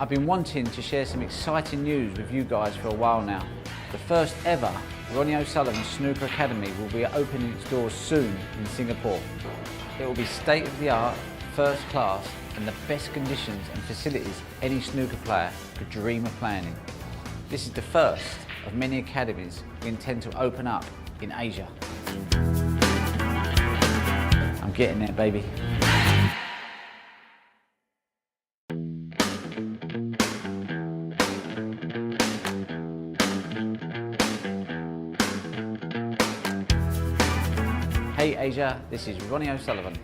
I've been wanting to share some exciting news with you guys for a while now. The first ever Ronnie O'Sullivan Snooker Academy will be opening its doors soon in Singapore. It will be state-of-the-art, first class and the best conditions and facilities any snooker player could dream of playing in. This is the first of many academies we intend to open up in Asia. I'm getting there, baby. Hey Asia, this is Ronnie O'Sullivan.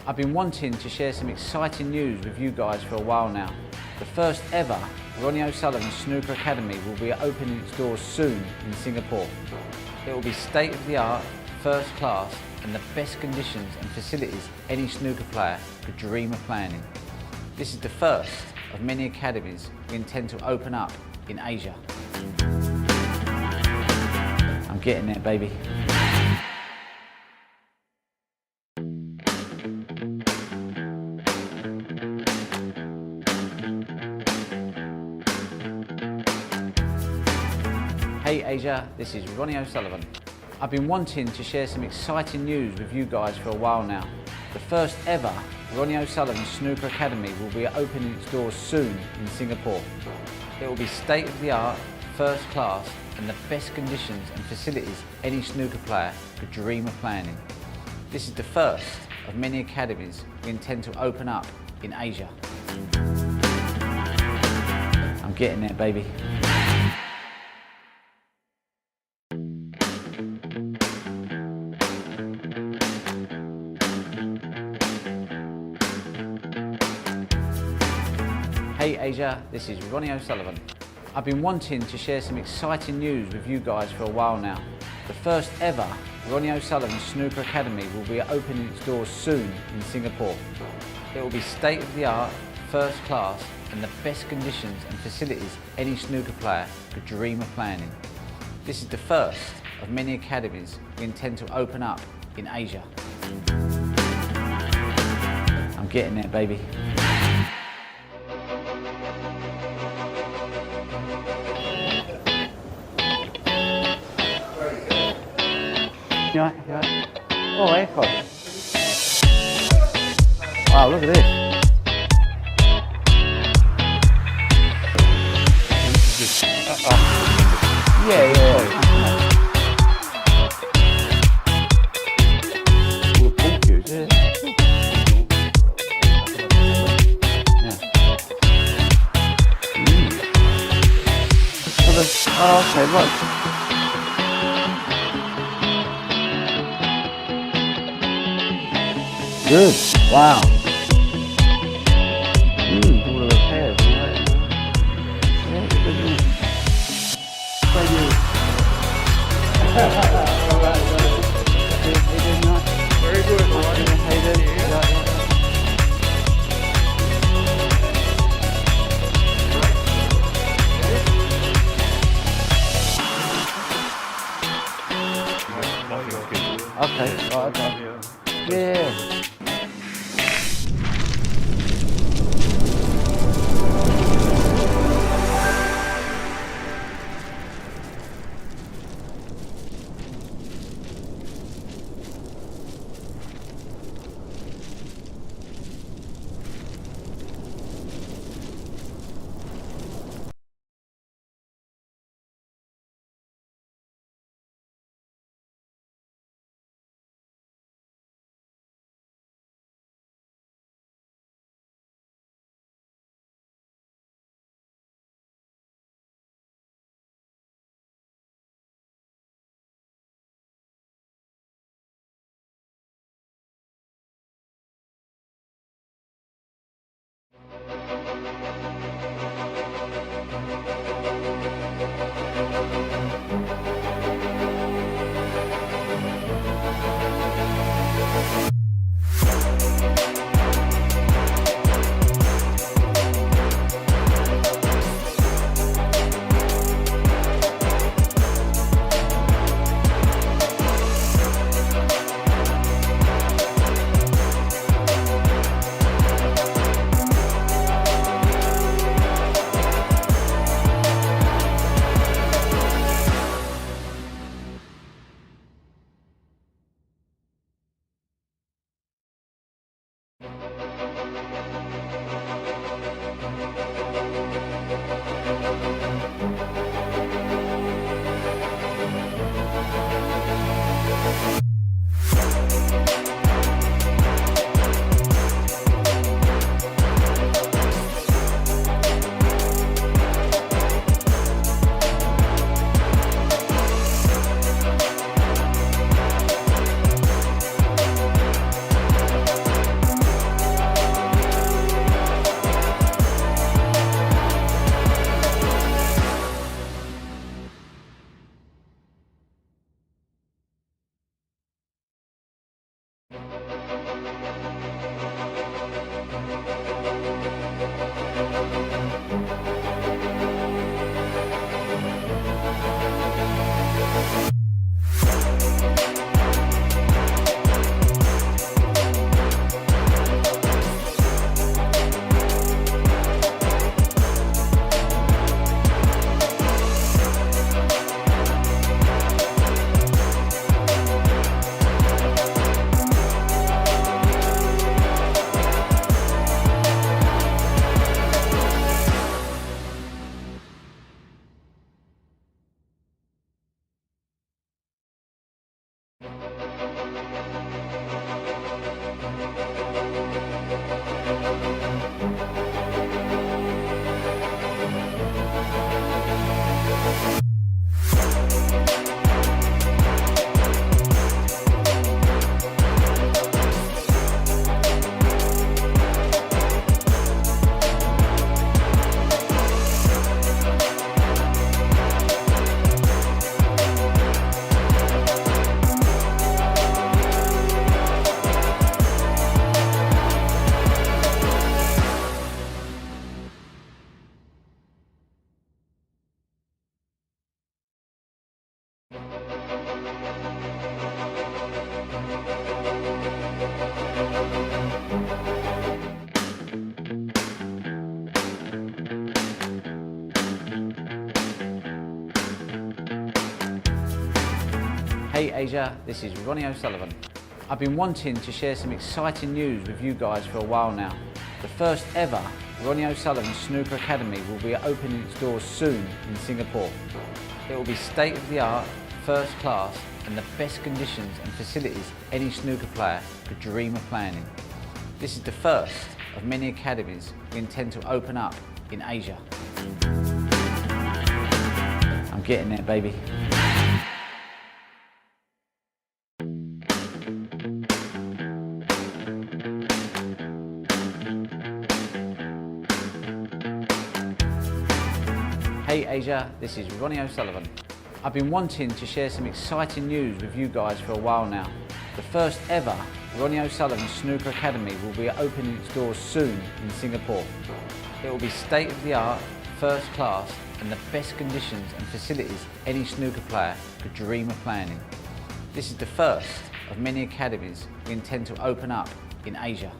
I've been wanting to share some exciting news with you guys for a while now. The first ever Ronnie O'Sullivan Snooker Academy will be opening its doors soon in Singapore. It will be state-of-the-art, first class and the best conditions and facilities any snooker player could dream of playing in. This is the first of many academies we intend to open up in Asia. I'm getting there, baby. Hey Asia, this is Ronnie O'Sullivan. I've been wanting to share some exciting news with you guys for a while now. The first ever Ronnie O'Sullivan Snooker Academy will be opening its doors soon in Singapore. It will be state-of-the-art, first class and the best conditions and facilities any snooker player could dream of playing in. This is the first of many academies we intend to open up in Asia. I'm getting there, baby. Hey Asia, this is Ronnie O'Sullivan. I've been wanting to share some exciting news with you guys for a while now. The first ever Ronnie O'Sullivan Snooker Academy will be opening its doors soon in Singapore. It will be state-of-the-art, first class and the best conditions and facilities any snooker player could dream of playing in. This is the first of many academies we intend to open up in Asia. I'm getting there, baby. You all right? You all right? Oh, aircon. Wow, look at this. Yeah. All the pool cues. Yeah. Oh, okay, right. Good. Wow. All the repairs. Right. Yeah, good. Thank you. Very good. Okay. Right, okay. Yeah. Asia, this is Ronnie O'Sullivan. I've been wanting to share some exciting news with you guys for a while now. The first ever Ronnie O'Sullivan Snooker Academy will be opening its doors soon in Singapore. It will be state-of-the-art, first class and the best conditions and facilities any snooker player could dream of playing in. This is the first of many academies we intend to open up in Asia. I'm getting there, baby. Hey Asia, this is Ronnie O'Sullivan. I've been wanting to share some exciting news with you guys for a while now. The first ever Ronnie O'Sullivan Snooker Academy will be opening its doors soon in Singapore. It will be state-of-the-art, first class and the best conditions and facilities any snooker player could dream of playing in. This is the first of many academies we intend to open up in Asia.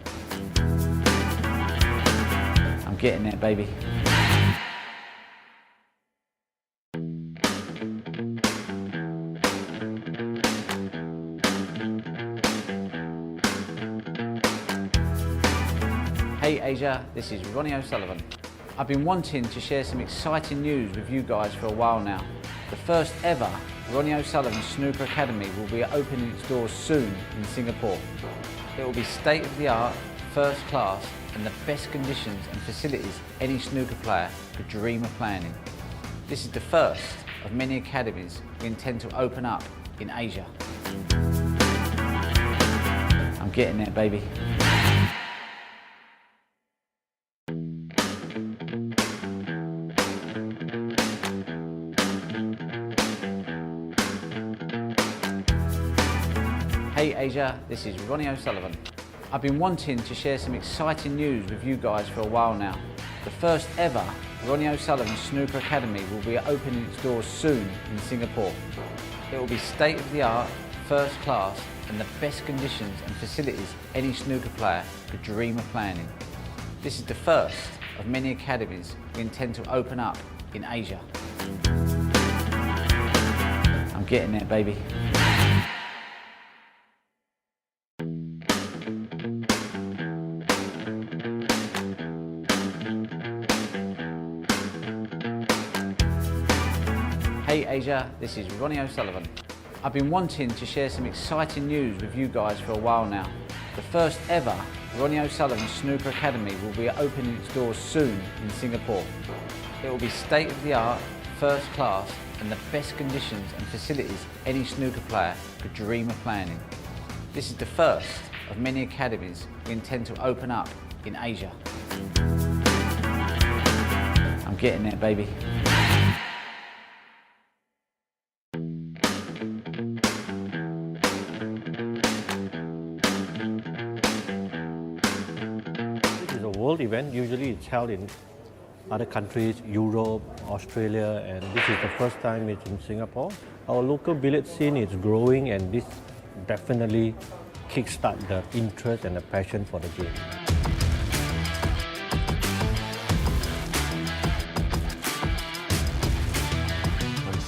I'm getting there, baby. Hey Asia, this is Ronnie O'Sullivan. I've been wanting to share some exciting news with you guys for a while now. The first ever Ronnie O'Sullivan Snooker Academy will be opening its doors soon in Singapore. It will be state-of-the-art, first class and the best conditions and facilities any snooker player could dream of playing in. This is the first of many academies we intend to open up in Asia. I'm getting there, baby. Hey Asia, this is Ronnie O'Sullivan. I've been wanting to share some exciting news with you guys for a while now. The first ever Ronnie O'Sullivan Snooker Academy will be opening its doors soon in Singapore. It will be state-of-the-art, first class and the best conditions and facilities any snooker player could dream of playing in. This is the first of many academies we intend to open up in Asia. I'm getting there, baby. Hey Asia, this is Ronnie O'Sullivan. I've been wanting to share some exciting news with you guys for a while now. The first ever Ronnie O'Sullivan Snooker Academy will be opening its doors soon in Singapore. It will be state-of-the-art, first class and the best conditions and facilities any snooker player could dream of playing in. This is the first of many academies we intend to open up in Asia. I'm getting there, baby. World event. Usually it's held in other countries, Europe, Australia, and this is the first time it's in Singapore. Our local billiard scene is growing and this definitely kickstart the interest and the passion for the game.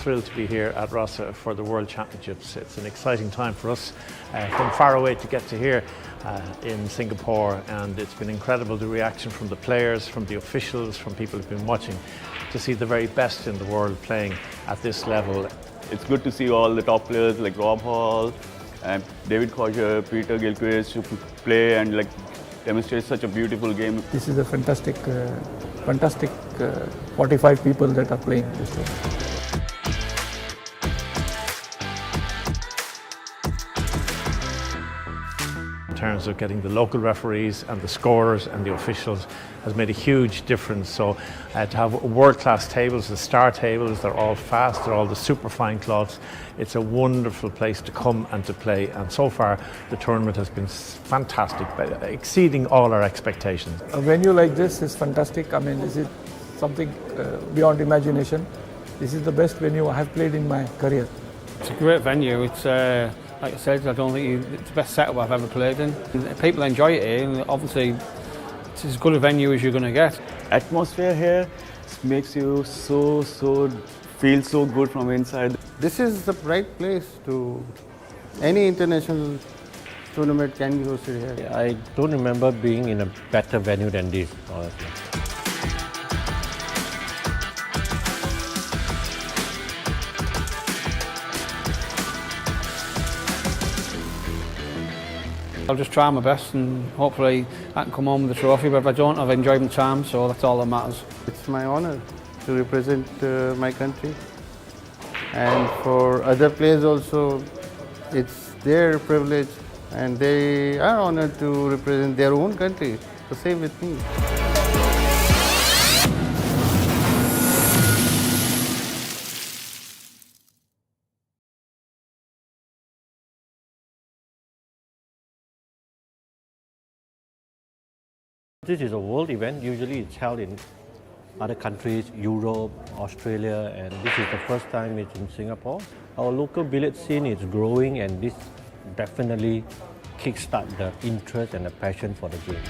Thrilled to be here at Rasa for the World Championships. It's an exciting time for us from far away to get to here in Singapore, and it's been incredible, the reaction from the players, from the officials, from people who've been watching, to see the very best in the world playing at this level. It's good to see all the top players like Rob Hall and David Causier, Peter Gilchrist who play and demonstrate such a beautiful game. This is a fantastic 45 people that are playing this game. In terms of getting the local referees and the scorers and the officials has made a huge difference. So to have world-class tables, the star tables, they're all fast, they're all the super fine cloths. It's a wonderful place to come and to play, and so far the tournament has been fantastic, exceeding all our expectations. A venue like this is fantastic. I mean, this is something beyond imagination. This is the best venue I have played in my career. It's a great venue. It's like I said, I don't think it's the best setup I've ever played in. People enjoy it here, and obviously it's as good a venue as you're going to get. Atmosphere here makes you so feel so good from inside. This is the right place to Any international tournament can be hosted here. I don't remember being in a better venue than this, honestly. I'll just try my best and hopefully I can come home with the trophy, but if I don't, I've enjoyed my time, so that's all that matters. It's my honor to represent my country, and for other players also, it's their privilege and they are honored to represent their own country. So same with me. This is a world event. Usually it's held in other countries, Europe, Australia, and this is the first time it's in Singapore. Our local billiard scene is growing, and this definitely kickstart the interest and the passion for the game.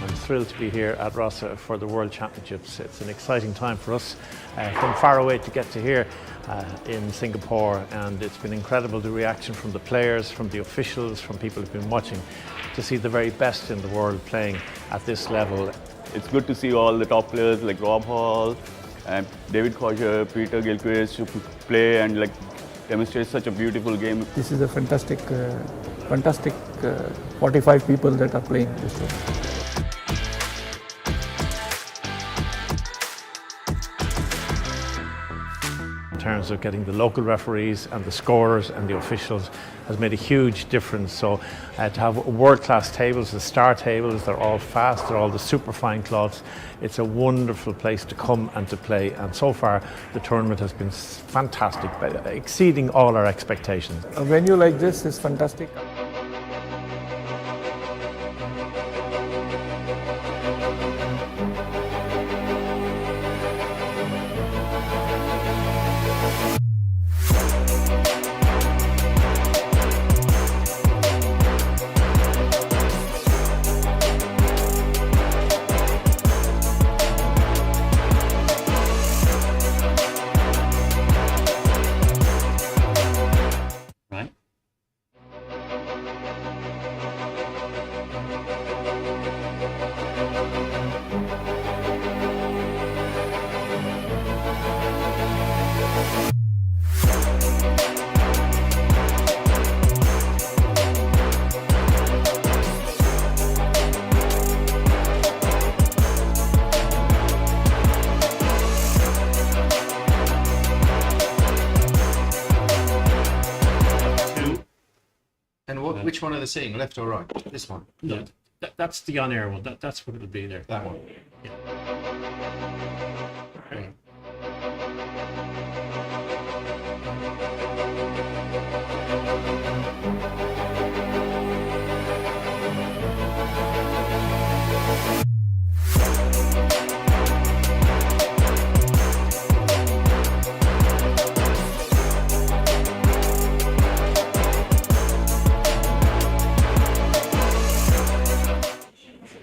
I'm thrilled to be here at Rossa for the World Championships. It's an exciting time for us from far away to get to here in Singapore, and it's been incredible, the reaction from the players, from the officials, from people who've been watching, to see the very best in the world playing at this level. It's good to see all the top players like Rob Hall and David Causier, Peter Gilchrist who play and demonstrate such a beautiful game. This is a fantastic 45 people that are playing this game. In terms of getting the local referees and the scorers and the officials has made a huge difference. So to have world-class tables, the star tables, they're all fast, they're all the super fine cloths. It's a wonderful place to come and to play, and so far the tournament has been fantastic, exceeding all our expectations. A venue like this is fantastic. And which one are they seeing, left or right? This one? No, that's the on-air one. That's what it'll be there. That one? Yeah. Okay.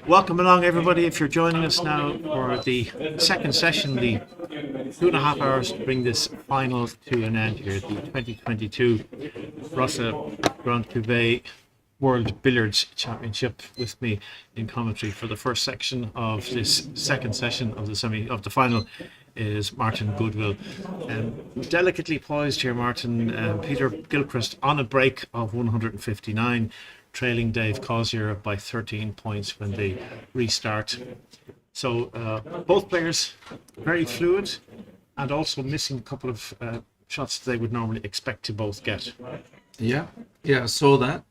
Welcome along, everybody. If you're joining us now for the second session, the 2.5 hours to bring this final to an end here, the 2022 Rossa Grand Cuvee World Billiards Championship. With me in commentary for the first section of this second session of the final is Martin Goodwill. Delicately poised here, Martin. Peter Gilchrist on a break of 159. Trailing Dave Causier by 13 points when they restart. So both players very fluid and also missing a couple of shots they would normally expect to both get. Yeah, I saw that.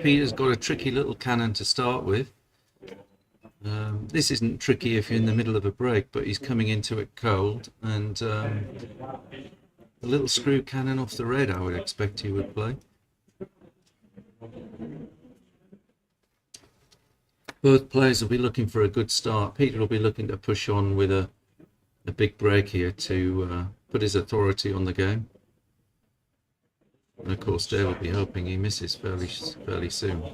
Peter's got a tricky little cannon to start with. This isn't tricky if you're in the middle of a break, but he's coming into it cold, and a little screw cannon off the red I would expect he would play. Both players will be looking for a good start. Peter will be looking to push on with a big break here to put his authority on the game. And of course, Dave will be hoping he misses fairly soon.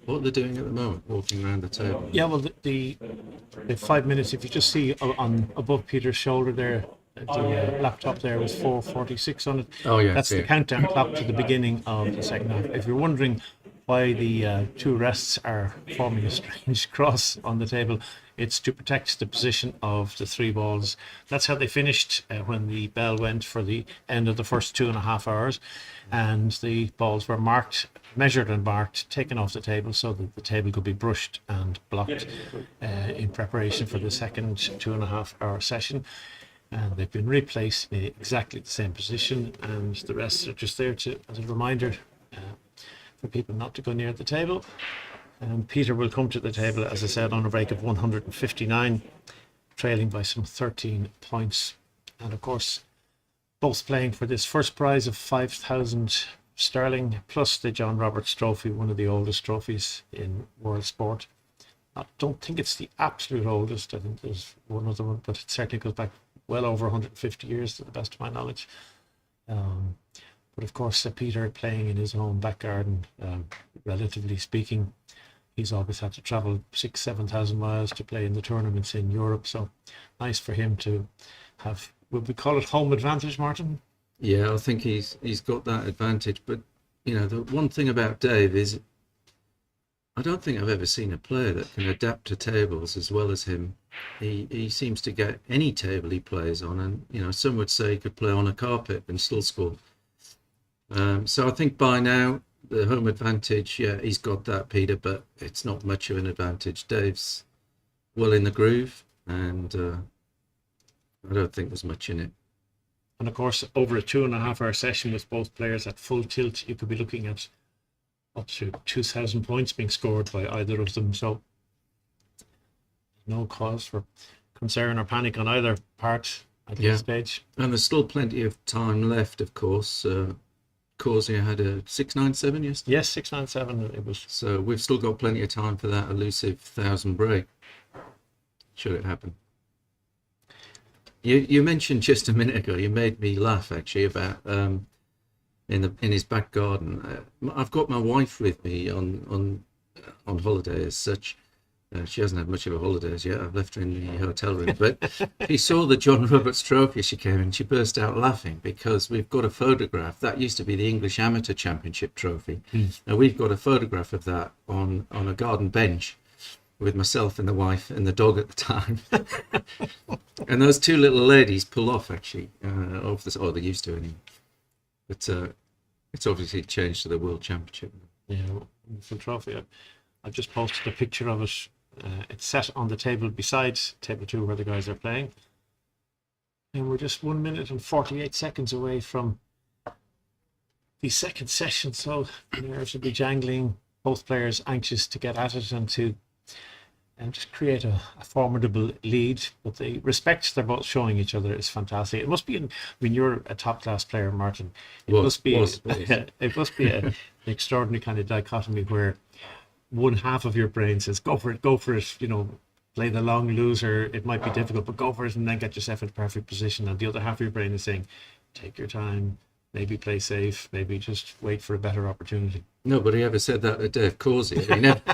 What are they doing at the moment? Walking around the table? Yeah, well, the the 5 minutes, if you just see on above Peter's shoulder there, the laptop there was 4:46 on it. Oh, yeah, That's the countdown clock to the beginning of the second half. If you're wondering why the two rests are forming a strange cross on the table, it's to protect the position of the three balls. That's how they finished when the bell went for the end of the first 2.5 hours, and the balls were measured and marked, taken off the table so that the table could be brushed and blocked in preparation for the second 2.5 hour session. And they've been replaced in exactly the same position, and the rests are just there as a reminder for people not to go near the table. And Peter will come to the table, as I said, on a break of 159, trailing by some 13 points. And of course, both playing for this first prize of 5,000 sterling, plus the John Roberts Trophy, one of the oldest trophies in world sport. I don't think it's the absolute oldest. I think there's one other one, but it certainly goes back well over 150 years to the best of my knowledge. But of course, Peter playing in his own back garden, relatively speaking, he's always had to travel 6,000-7,000 miles to play in the tournaments in Europe. So nice for him to have, would we call it home advantage, Martin? Yeah, I think he's got that advantage. But, you know, the one thing about Dave is I don't think I've ever seen a player that can adapt to tables as well as him. He seems to get any table he plays on, and, you know, some would say he could play on a carpet and still score. So I think by now, the home advantage, yeah, he's got that, Peter, but it's not much of an advantage. Dave's well in the groove, and I don't think there's much in it. And of course, over a 2.5 hour session with both players at full tilt, you could be looking at up to 2,000 points being scored by either of them. So no cause for concern or panic on either part at this stage. And there's still plenty of time left, of course. Causier had a 697 yesterday. Yes, 697 it was. So we've still got plenty of time for that elusive 1,000 break, should it happen. You mentioned just a minute ago, you made me laugh actually about in his back garden. I've got my wife with me on holiday as such. She hasn't had much of a holiday as yet. I've left her in the hotel room. But she saw the John Roberts Trophy as she came in. She burst out laughing because we've got a photograph. That used to be the English Amateur Championship Trophy. And we've got a photograph of that on a garden bench with myself and the wife and the dog at the time. And those two little ladies pull off, actually. They used to anyway. But it's obviously changed to the World Championship. Yeah, wonderful trophy. I've just posted a picture of it. It's set on the table beside table 2 where the guys are playing. And we're just 1 minute and 48 seconds away from the second session. So the nerves will be jangling. Both players anxious to get at it and to just create a formidable lead. But the respect they're both showing each other is fantastic. It must be, when you're a top class player, Martin, it must be an extraordinary kind of dichotomy where one half of your brain says, go for it, you know, play the long loser, it might be difficult, but go for it and then get yourself in a perfect position. And the other half of your brain is saying, take your time, maybe play safe, maybe just wait for a better opportunity. Nobody ever said that to Dave Causier.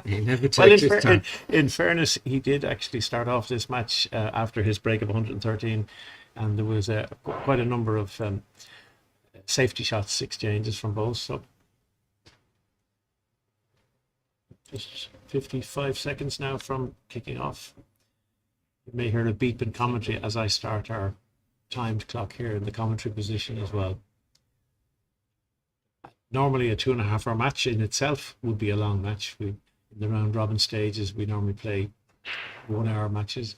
He never takes his time. In fairness, he did actually start off this match after his break of 113, and there was quite a number of safety shots exchanges from both. So just 55 seconds now from kicking off. You may hear a beep in commentary as I start our timed clock here in the commentary position as well. Normally a 2.5 hour match in itself would be a long match. In the round robin stages, we normally play 1 hour matches,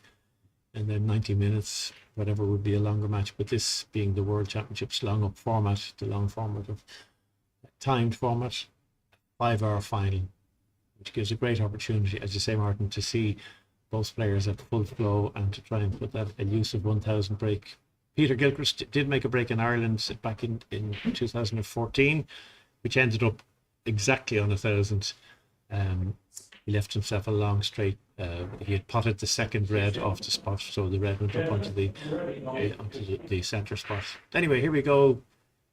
and then 90 minutes, whatever would be a longer match. But this being the World Championships long up format, the long format of timed format, 5 hour final, which gives a great opportunity, as you say, Martin, to see both players at full flow and to try and put that elusive 1,000 break. Peter Gilchrist did make a break in Ireland back in 2014, which ended up exactly on 1,000. He left himself a long straight. He had potted the second red off the spot, so the red went up onto the centre spot. Anyway, here we go.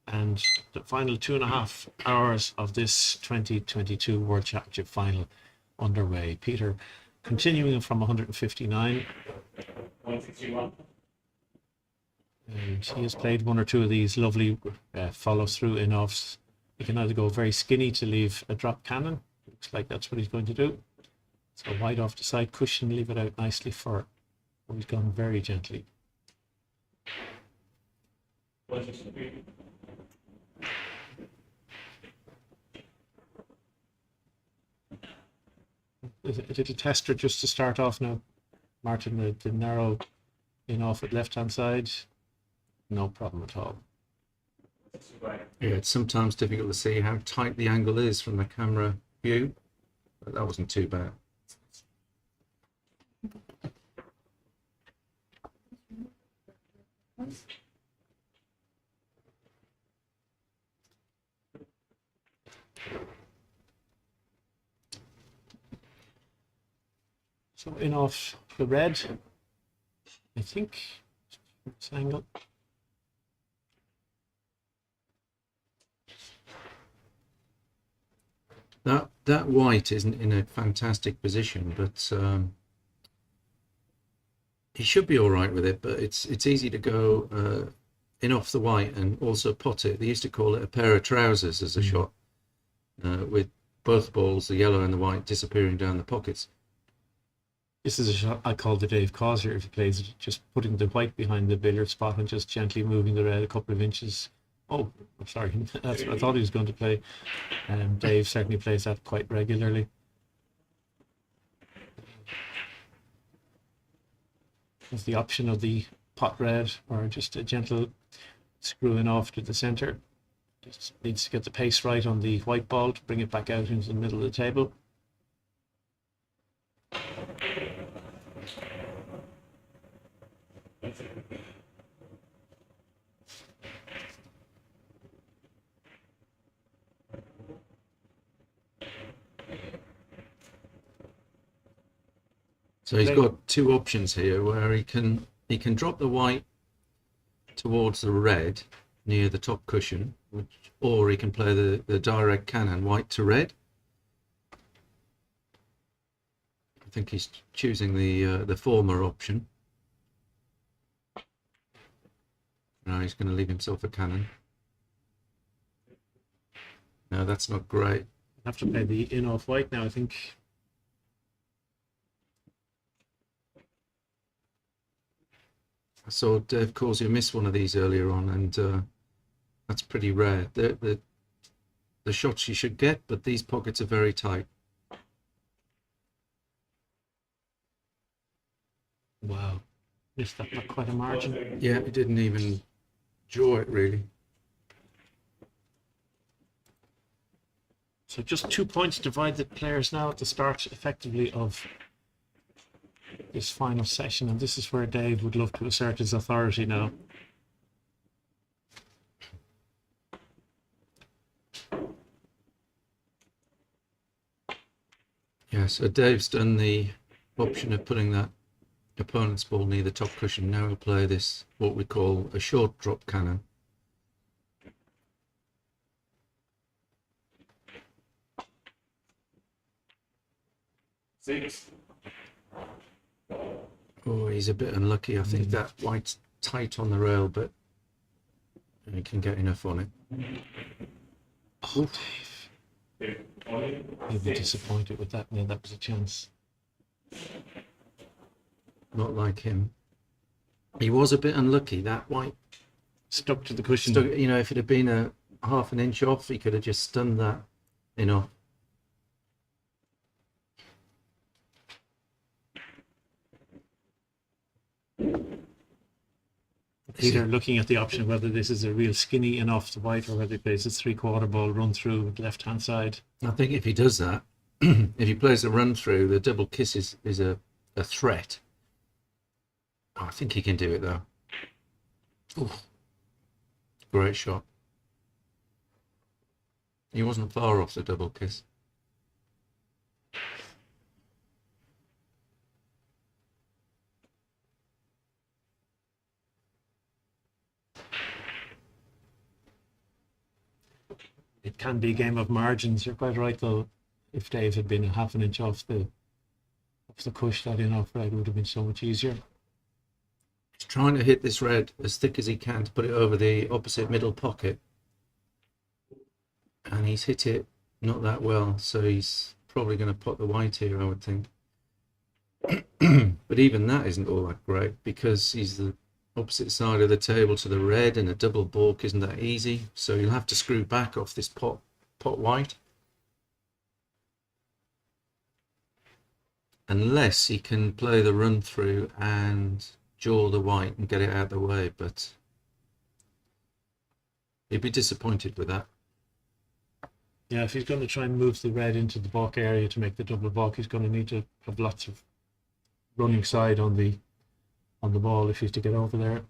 And the final 2.5 hours of this 2022 World Championship final underway. Peter continuing from 159. 161. And he has played one or two of these lovely follow-through in-offs. He can either go very skinny to leave a drop cannon. Looks like that's what he's going to do. So wide off the side cushion, leave it out nicely for. Oh, he's gone very gently. 163. A little tester just to start off now. Martin, the narrow in-off at left-hand side. No problem at all. Yeah, it's sometimes difficult to see how tight the angle is from the camera view, but that wasn't too bad. So in off the red, I think, this angle. That white isn't in a fantastic position, but he should be all right with it. But it's easy to go in off the white and also pot it. They used to call it a pair of trousers as a shot, with both balls, the yellow and the white, disappearing down the pockets. This is a shot I call the Dave Causier if he plays it, just putting the white behind the billiard spot and just gently moving the red a couple of inches. Oh, I'm sorry, that's what I thought he was going to play. Dave certainly plays that quite regularly. There's the option of the pot red or just a gentle screwing off to the center. Just needs to get the pace right on the white ball to bring it back out into the middle of the table. So he's got two options here where he can drop the white towards the red near the top cushion, or he can play the direct cannon white to red. I think he's choosing the former option. Now he's going to leave himself a cannon. No, that's not great. Have to play the in off white now, I think. I saw Dave Causier miss one of these earlier on, and that's pretty rare. The shots you should get, but these pockets are very tight. Wow, missed that by quite a margin. Yeah, he didn't even draw it really. So just 2 points divide the players now at the start, effectively, of this final session, and this is where Dave would love to assert his authority now. Yeah, so Dave's done the option of putting that opponent's ball near the top cushion. Now he'll play this, what we call a short drop cannon. Six. Oh, he's a bit unlucky. I think that white's tight on the rail, but he can get enough on it. Oh, Dave. He'll be disappointed with that. Yeah, that was a chance. Not like him. He was a bit unlucky. That white stuck to the cushion. You know, if it had been a half an inch off, he could have just stunned that, you know. Either looking at the option of whether this is a real skinny and off the white, or whether he plays a 3/4 ball run through with left hand side. I think if he does that, if he plays a run through, the double kiss is a threat. Oh, I think he can do it though. Ooh. Great shot. He wasn't far off the double kiss. It can be a game of margins. You're quite right, though. If Dave had been a half an inch off the If the push that in off red would have been so much easier. He's trying to hit this red as thick as he can to put it over the opposite middle pocket. And he's hit it not that well, so he's probably going to pot the white here, I would think. But even that isn't all that great, because he's the opposite side of the table to the red, and a double balk isn't that easy, so you'll have to screw back off this pot white. Unless he can play the run through and jaw the white and get it out of the way, but he'd be disappointed with that. Yeah, if he's going to try and move the red into the balk area to make the double balk, he's going to need to have lots of running side on the ball if he's to get over there.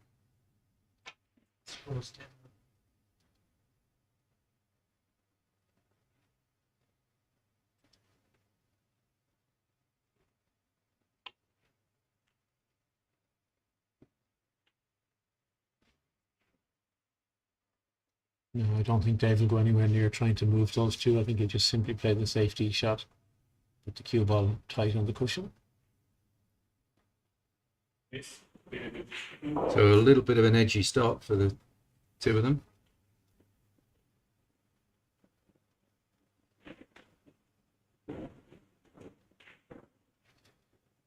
No, I don't think Dave will go anywhere near trying to move those two. I think he'll just simply play the safety shot, put the cue ball tight on the cushion. So a little bit of an edgy start for the two of them.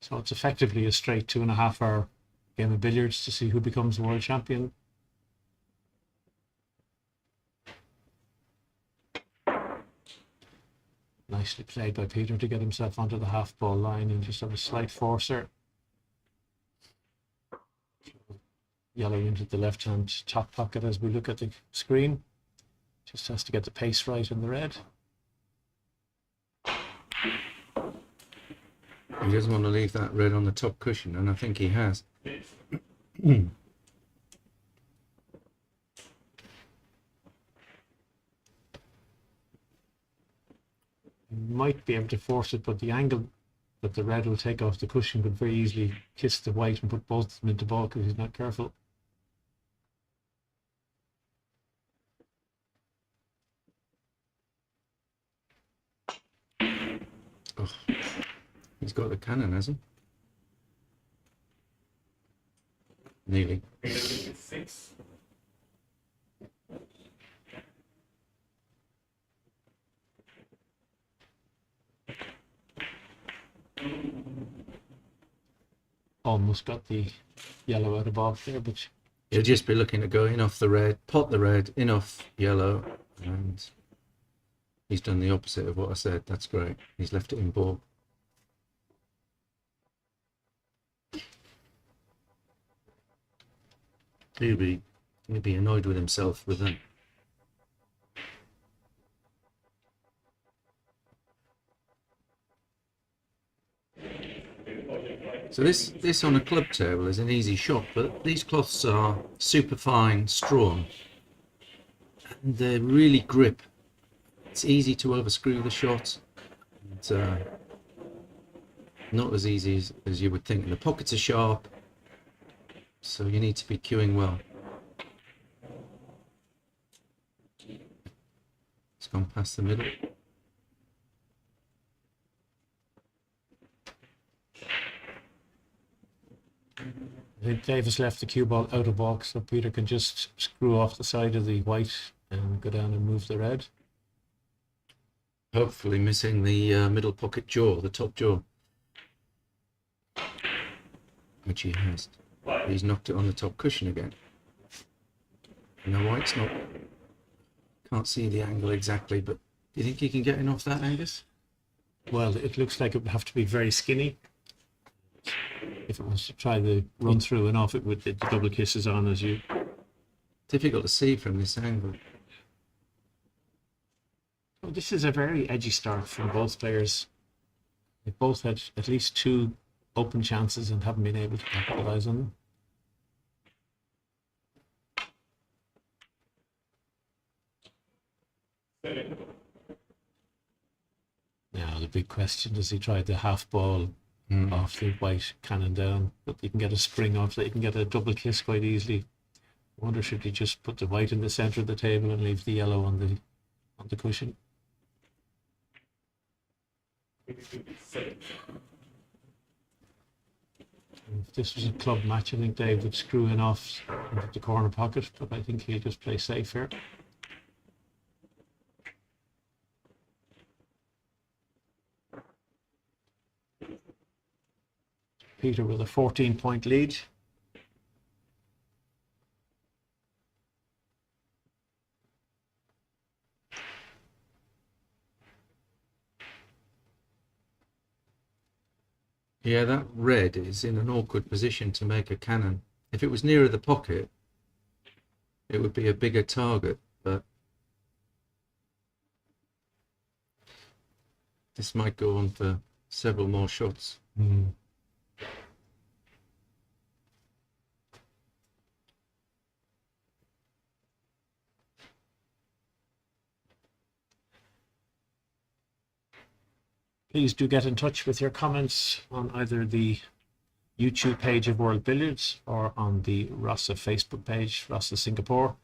So it's effectively a straight 2.5 hour game of billiards to see who becomes world champion. Nicely played by Peter to get himself onto the half ball line and just have a slight forcer. Yellow into the left hand top pocket as we look at the screen. Just has to get the pace right in the red. He doesn't want to leave that red on the top cushion, and I think he has. Might be able to force it, but the angle that the red will take off the cushion could very easily kiss the white and put both of them into balk if he's not careful. Oh, he's got the cannon, has he? Nearly. Almost got the yellow out of balk there, but He'll just be looking to go in off the red, pot the red, in off yellow, and he's done the opposite of what I said. That's great. He's left it in balk. He'll be annoyed with himself with that. So this on a club table is an easy shot, but these cloths are super fine straw, and they really grip. It's easy to overscrew the shot. It's not as easy as you would think. And the pockets are sharp, so you need to be cueing well. It's gone past the middle. I think Davis left the cue ball out of balk, so Peter can just screw off the side of the white and go down and move the red. Hopefully missing the middle pocket jaw, the top jaw. Which he has. He's knocked it on the top cushion again. And the white's not... Can't see the angle exactly, but do you think he can get in off that, Angus? Well, it looks like it would have to be very skinny. If it was to try the run through and off, it would the double kisses on as you... Difficult to see from this angle. Well, this is a very edgy start from both players. They both had at least 2 open chances and haven't been able to capitalize on them. Now the big question, does he try the half ball off the white cannon down? But you can get a spring off that, you can get a double kiss quite easily. I wonder, should he just put the white in the center of the table and leave the yellow on the cushion? If this was a club match, I think Dave would screw in off into the corner pocket, but I think he'll just play safe here. Peter with a 14-point lead. Yeah, that red is in an awkward position to make a cannon. If it was nearer the pocket, it would be a bigger target, but this might go on for several more shots. Please do get in touch with your comments on either the YouTube page of World Billiards or on the Rasa Facebook page, Rasa Singapore.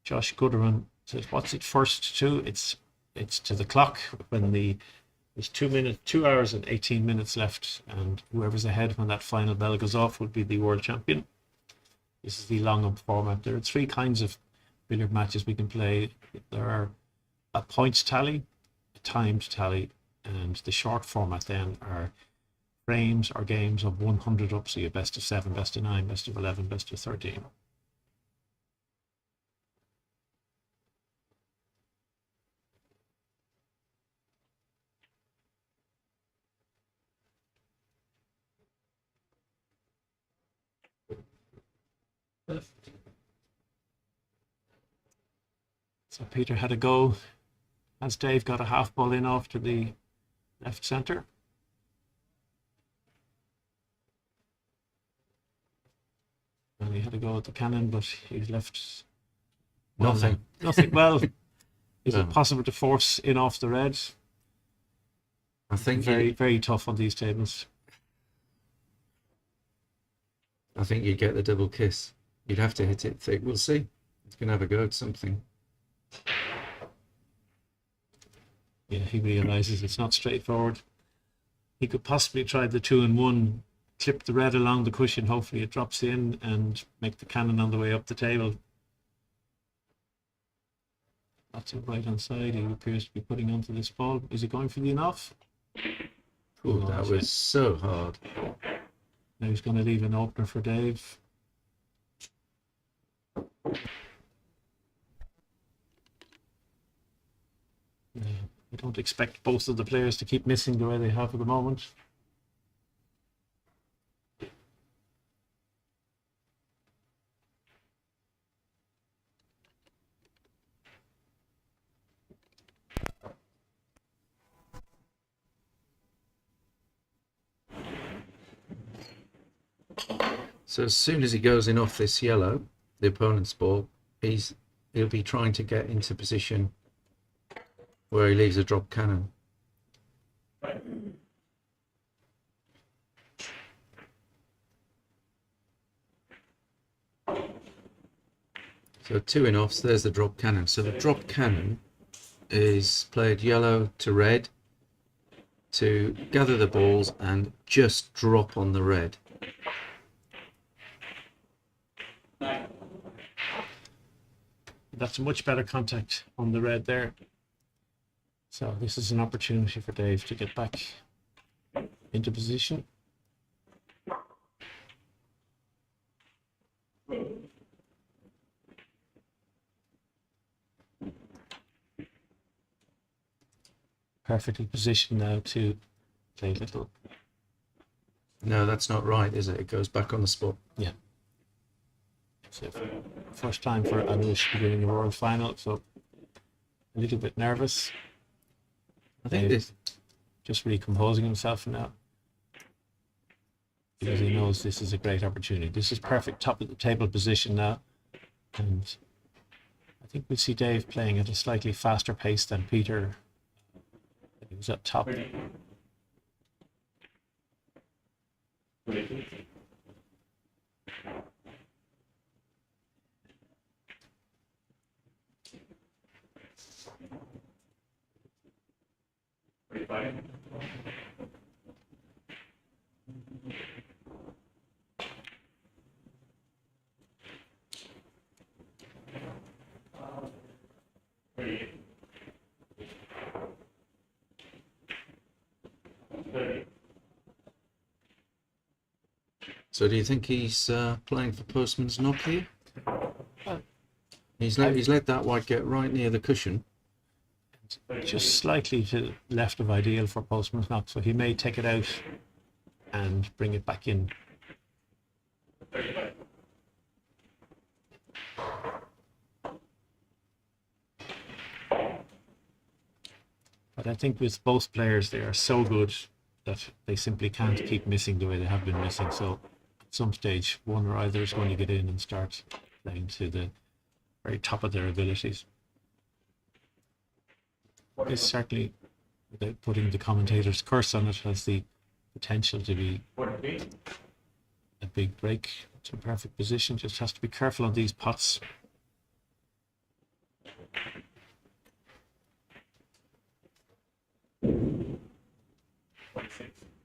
Josh Gooderman says, "What's it first to?" It's to the clock when there's 2 hours and 18 minutes left, and whoever's ahead when that final bell goes off will be the world champion. This is the long-up format. There are 3 kinds of billiard matches we can play. There are a points tally, a timed tally, and the short format then are frames or games of 100 up, so you best of 7, best of 9, best of 11, best of 13. So Peter had a go as Dave got a half ball in off to the left centre. And he had a go at the cannon, but he's left Nothing. Nothing. Well, is No. it possible to force in off the red? I think very tough on these tables. I think you'd get the double kiss. You'd have to hit it thick. We'll see. It's going to have a go at something. Yeah, he realises it's not straightforward. He could possibly try the 2-in-1, clip the red along the cushion, hopefully it drops in, and make the cannon on the way up the table. Lots of right hand side he appears to be putting onto this ball. Is he going for the enough? Oh, that was so hard. Now he's going to leave an opener for Dave. I don't expect both of the players to keep missing the way they have at the moment. So as soon as he goes in off this yellow, the opponent's ball, he'll be trying to get into position where he leaves a drop cannon. So 2 in offs, there's the drop cannon. So the drop cannon is played yellow to red to gather the balls and just drop on the red. That's a much better contact on the red there. So this is an opportunity for Dave to get back into position. Perfectly positioned now to play a little. No, that's not right, is it? It goes back on the spot. Yeah. So first time for Anush beginning the World Final, so a little bit nervous. I think this just recomposing himself now because he knows this is a great opportunity. This is perfect top of the table position now, and I think we'll see Dave playing at a slightly faster pace than Peter. He was up top. So do you think he's playing for Postman's knock here? He's let that white get right near the cushion. Just slightly to the left of ideal for Postman's knock, so he may take it out and bring it back in. But I think with both players, they are so good that they simply can't keep missing the way they have been missing. So at some stage, one or either is going to get in and start playing to the very top of their abilities. This certainly, without putting the commentator's curse on it, has the potential to be a big break. It's a perfect position, just has to be careful on these pots.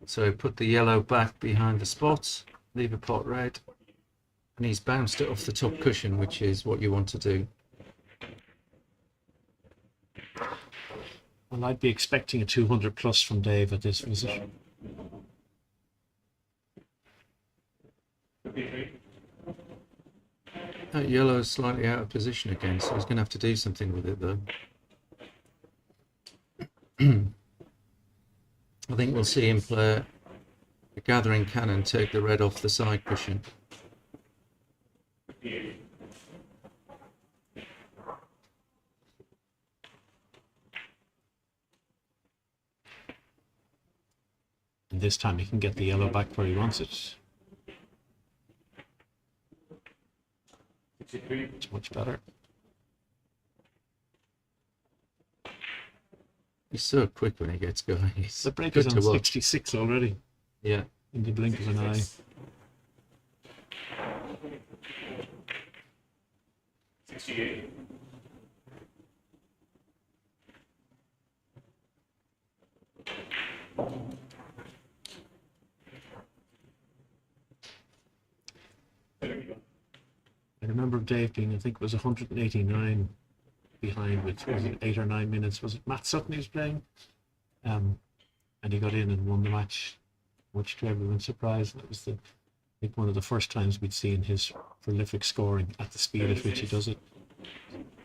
So put the yellow back behind the spots, leave a pot red, and he's bounced it off the top cushion, which is what you want to do. Well, I'd be expecting a 200 plus from Dave at this visit. That yellow is slightly out of position again, so he's going to have to do something with it though. I think we'll see him play a gathering cannon, take the red off the side cushion. And this time he can get the yellow back where he wants it. It's much better. He's so quick when he gets going. He's The break good is on to watch. 66 already. Yeah. In the blink of an eye. I remember Dave being, I think it was 189 behind with, was it 8 or 9 minutes? Was it Matt Sutton he was playing? And he got in and won the match, much to everyone's surprise. And it was I think one of the first times we'd seen his prolific scoring at the speed at which he does it.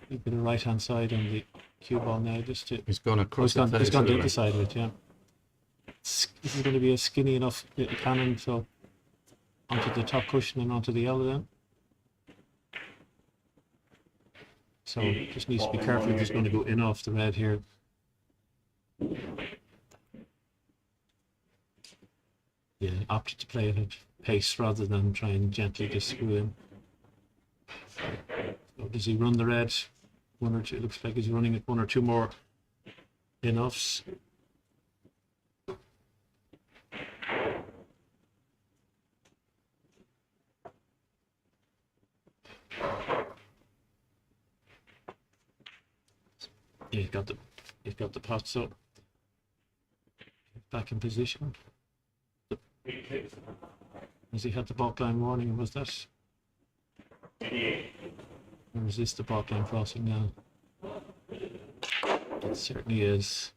A bit of right hand side on the cue ball now, just to. He's gone across. He's gone the other side of it, yeah. This is going to be a skinny enough little cannon, so onto the top cushion and onto the yellow then. So just needs to be careful if he's going to go in off the red here. Yeah, opted to play it at pace rather than try and gently just screw in. So does he run the red? One or two, it looks like he's running it one or two more in-offs. Yeah, he's got the pot, so back in position. Has he had the baulk line warning, or was that? Or is this the baulk line crossing now? It certainly is.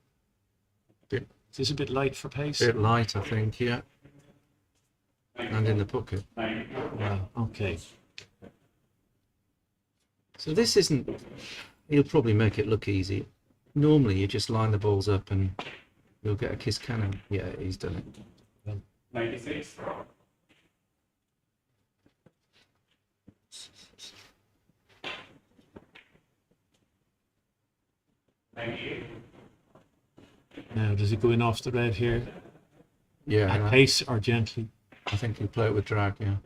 Is this a bit light for pace? Bit light, I think, yeah. And in the pocket. Wow, okay. So this isn't. He'll probably make it look easy. Normally, you just line the balls up and you'll get a kiss cannon. Yeah, he's done it. 96. Thank you. Now, does he go in off the red here? Yeah. At pace or gently? I think he'll play it with drag, yeah.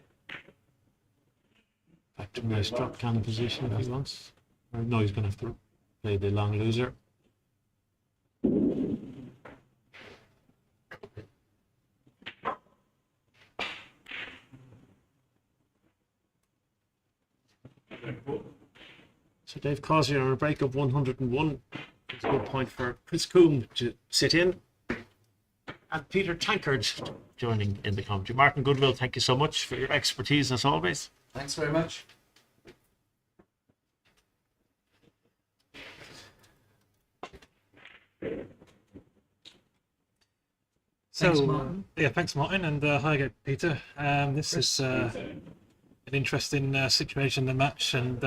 Back to a nice drop cannon position if he wants. Or no, he's going to have to play the long loser. So Dave Causier on a break of 101. It's a good point for Chris Coombe to sit in. And Peter Tankard joining in the commentary. Martin Goodwill, thank you so much for your expertise as always. Thanks very much. Thanks, So, Martin. yeah, thanks, Martin, and hi again, Peter. This is an interesting situation in the match, and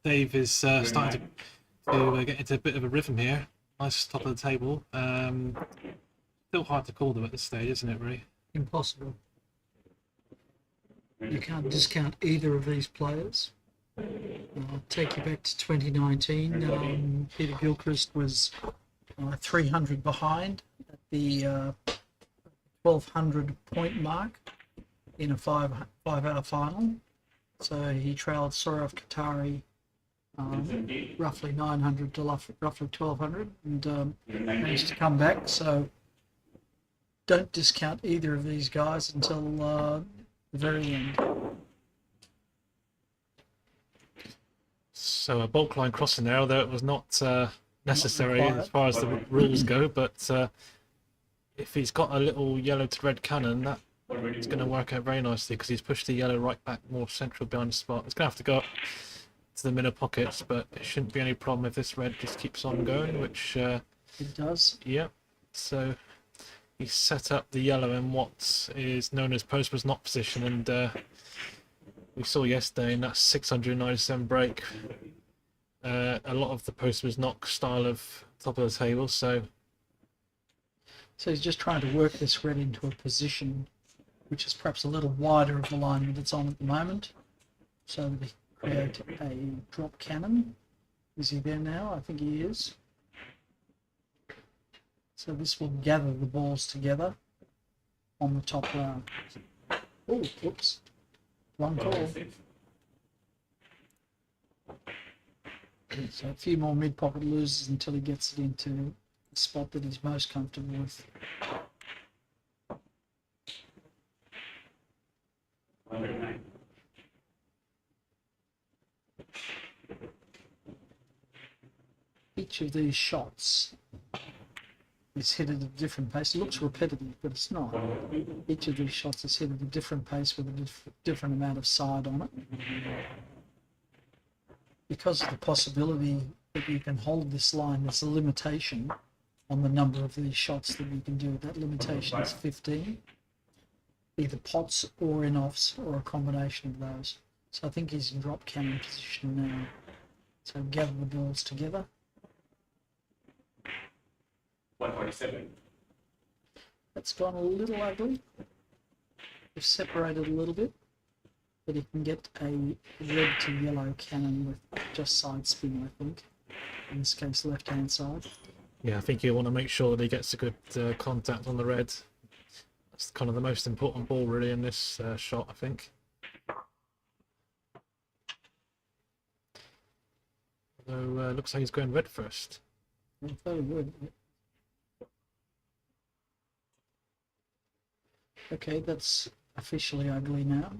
Dave is starting to get into a bit of a rhythm here. Nice top of the table. Still hard to call them at this stage, isn't it, really? Impossible. You can't discount either of these players. Take you back to 2019. Peter Gilchrist was 300 behind at the 1200 point mark in a five-hour final. So he trailed Saurav Qatari roughly 900 to roughly 1200 and managed to come back. So don't discount either of these guys until the very end. So a bulk line crossing there, although it was not necessary required. as far as the rules go, but if he's got a little yellow to red cannon, that it's going to work out very nicely because he's pushed the yellow right back more central behind the spot. It's going to have to go up to the middle pockets, but it shouldn't be any problem if this red just keeps on going, which it does. Yeah. So he set up the yellow in what is known as post was not position, and we saw yesterday in that 697 break, a lot of the post was knock style of top of the table. So he's just trying to work this red into a position which is perhaps a little wider of the line that it's on at the moment, so that he create a drop cannon. Is he there now? I think he is. So this will gather the balls together on the top round. Oh, whoops. Wrong call. So a few more mid-pocket losers until he gets it into the spot that he's most comfortable with. Each of these shots is hit at a different pace. It looks repetitive, but it's not. Each of these shots is hit at a different pace with a different amount of side on it. Because of the possibility that you can hold this line, there's a limitation on the number of these shots that you can do. That limitation is 15. Either pots or in-offs or a combination of those. So I think he's in drop cannon position now. So gather the balls together. 127. That's gone a little ugly. We've separated a little bit, but he can get a red to yellow cannon with just side spin, I think. In this case, left-hand side. yeah, I think you want to make sure that he gets a good contact on the red. That's kind of the most important ball really in this shot, I think. Although looks like he's going red first. Very good. Okay, that's officially ugly now.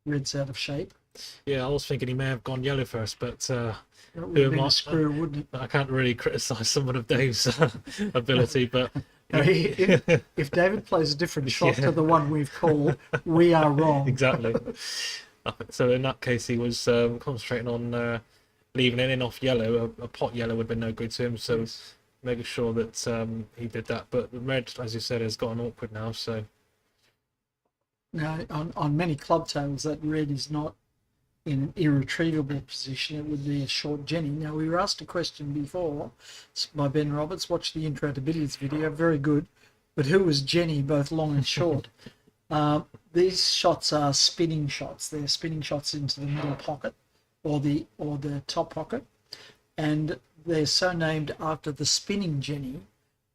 Red's out of shape. Yeah, I was thinking he may have gone yellow first, but That who would have am been I? a screw, wouldn't it? I can't really criticise someone of Dave's ability, but No, if David plays a different shot to the one we've called, we are wrong. Exactly. So in that case, he was concentrating on leaving it in off yellow. A pot yellow would have been no good to him, so making sure that he did that. But the red, as you said, has gotten awkward now. So Now, on many club tables, that red is not in an irretrievable position. It would be a short Jenny. Now, we were asked a question before by Ben Roberts. Watch the intro to Billiards video, very good. But who was Jenny, both long and short? These shots are spinning shots. They're spinning shots into the middle pocket or the top pocket, and they're so named after the spinning jenny,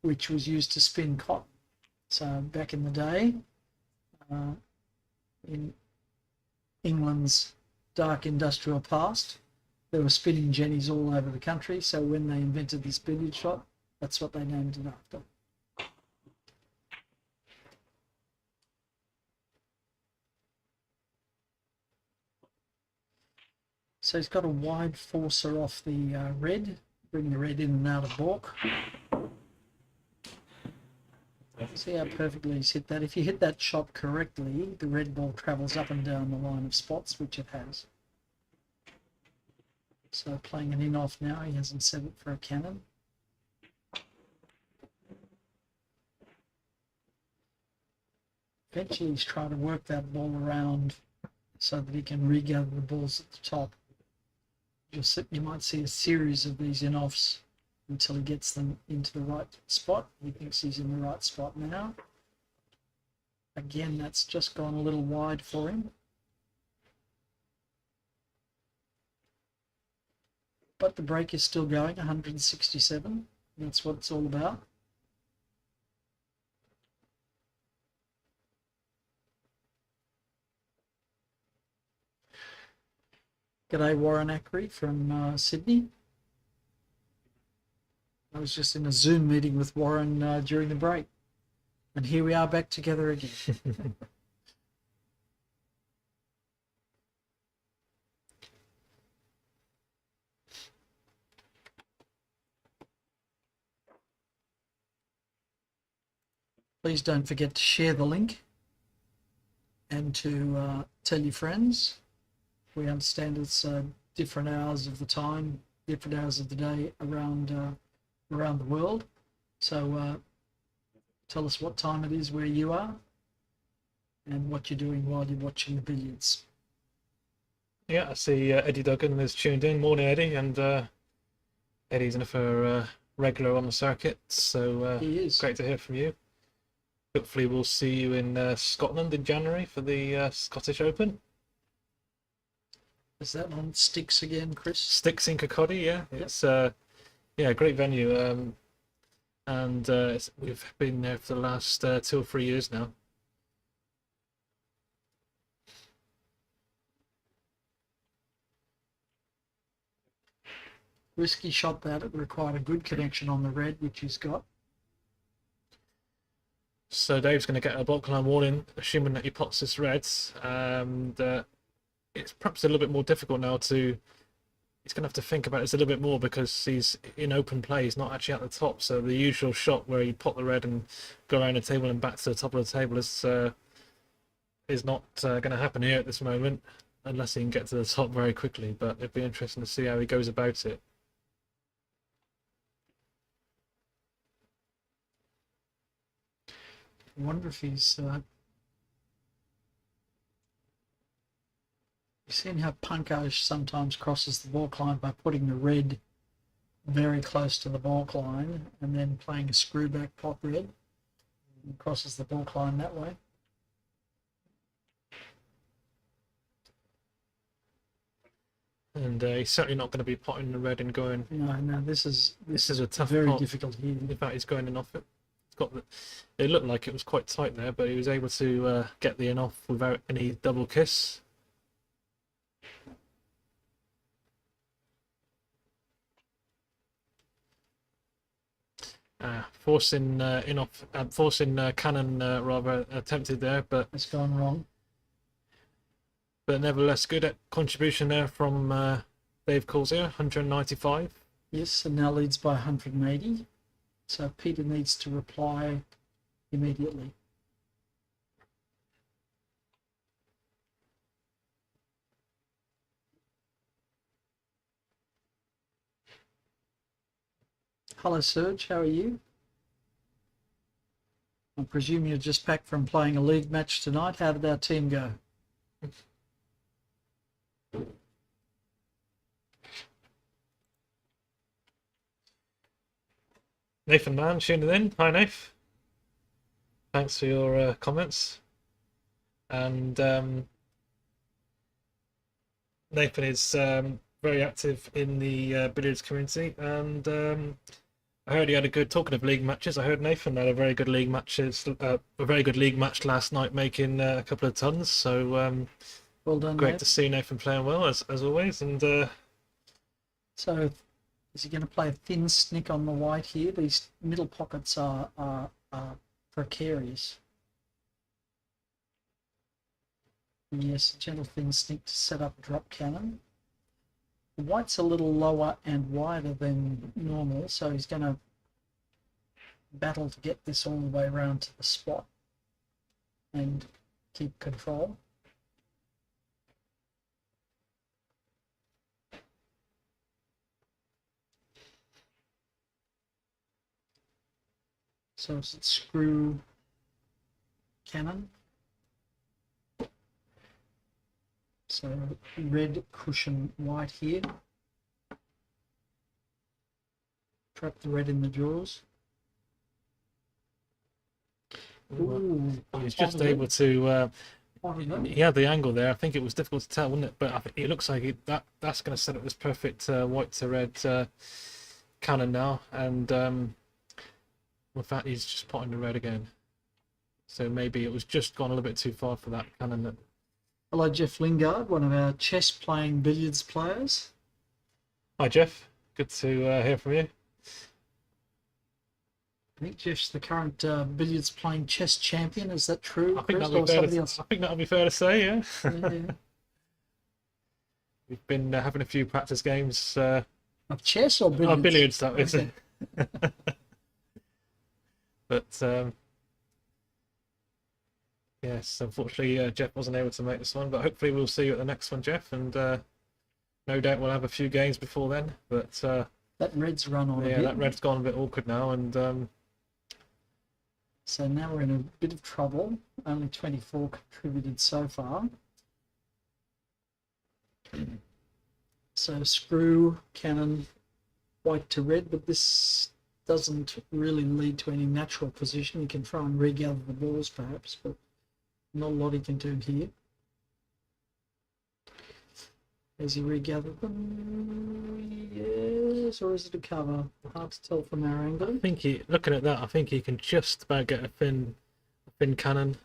which was used to spin cotton. So back in the day, in England's dark industrial past, there were spinning jennies all over the country. So when they invented this billiard shot, that's what they named it after. So he's got a wide forcer off the red, bring the red in and out of balk. See how perfectly he's hit that. If you hit that shot correctly, the red ball travels up and down the line of spots, which it has. So playing an in-off now, he hasn't set it for a cannon. Eventually he's trying to work that ball around so that he can regather the balls at the top. You might see a series of these in-offs until he gets them into the right spot. He thinks he's in the right spot now. Again, that's just gone a little wide for him. But the break is still going, 167. That's what it's all about. G'day, Warren Ackery from Sydney. I was just in a Zoom meeting with Warren during the break. And here we are back together again. Please don't forget to share the link and to tell your friends. We understand it's different hours of the time, different hours of the day around the world. So tell us what time it is where you are and what you're doing while you're watching the billiards. Yeah, I see Eddie Duggan has tuned in. Morning, Eddie. And Eddie's another regular on the circuit, so He is. Great to hear from you. Hopefully we'll see you in Scotland in January for the Scottish Open. Is that on Sticks again, Chris? Sticks in Kirkcaldy, yeah. Yep. It's a great venue. And we've been there for the last 2 or 3 years now. Risky shot that. It required a good connection on the red, which he's got. So Dave's going to get a block line warning, assuming that he pots this reds, and it's perhaps a little bit more difficult now to. He's going to have to think about this a little bit more because he's in open play. He's not actually at the top, so the usual shot where you pot the red and go around the table and back to the top of the table is not going to happen here at this moment, unless he can get to the top very quickly. But it'd be interesting to see how he goes about it. I wonder if he's. You've seen how Punko sometimes crosses the balk line by putting the red very close to the balk line and then playing a screw back pot red and crosses the balk line that way. And he's certainly not going to be potting the red and going. No, this is a tough very pot. difficult here. In fact, he's going in off it. It looked like it was quite tight there, but he was able to get the in off without any double kiss. Forcing cannon rather attempted there, but it's gone wrong. But nevertheless, good contribution there from Dave Causier, 195. Yes, and now leads by 180. So Peter needs to reply immediately. Hello, Serge. How are you? I presume you're just back from playing a league match tonight. How did our team go? Nathan Mann tuning in. Hi, Nath. Thanks for your comments. And Nathan is very active in the billiards community, and I heard he had a good. Talking of league matches, I heard Nathan had a very good league match last night, making a couple of tons. So well done. Great Nate. to see Nathan playing well as always. And so, is he going to play a thin snick on the white here? These middle pockets are precarious. Yes, a gentle thin snick to set up drop cannon. The white's a little lower and wider than normal, so he's going to battle to get this all the way around to the spot and keep control. So it's screw cannon. So red cushion, white here. Trap the red in the drawers. Ooh, He was just able to. He He had the angle there. I think it was difficult to tell, wasn't it? But I think it looks like that's going to set up this perfect white to red cannon now. And with that, he's just potting the red again. So maybe it was just gone a little bit too far for that cannon. Hello, Jeff Lingard, one of our chess-playing billiards players. Hi, Jeff. Good to hear from you. I think Jeff's the current billiards playing chess champion. Is that true? I think Chris, that'll or be fair. somebody else? I think that'll be fair to say. Yeah. Yeah. We've been having a few practice games. Of chess or billiards? Oh, billiards, that is. Okay. But yes, unfortunately, Jeff wasn't able to make this one. But hopefully, we'll see you at the next one, Jeff. And no doubt we'll have a few games before then. But that red's run on a yeah, bit. that red's gone a bit awkward now. And so now we're in a bit of trouble. Only 24 contributed so far. So screw, cannon, white to red, but this doesn't really lead to any natural position. You can try and regather the balls perhaps, but not a lot he can do here. Has he regathered them? Yes, or is it a cover? Hard to tell from our angle. I think looking at that, I think he can just about get a thin cannon.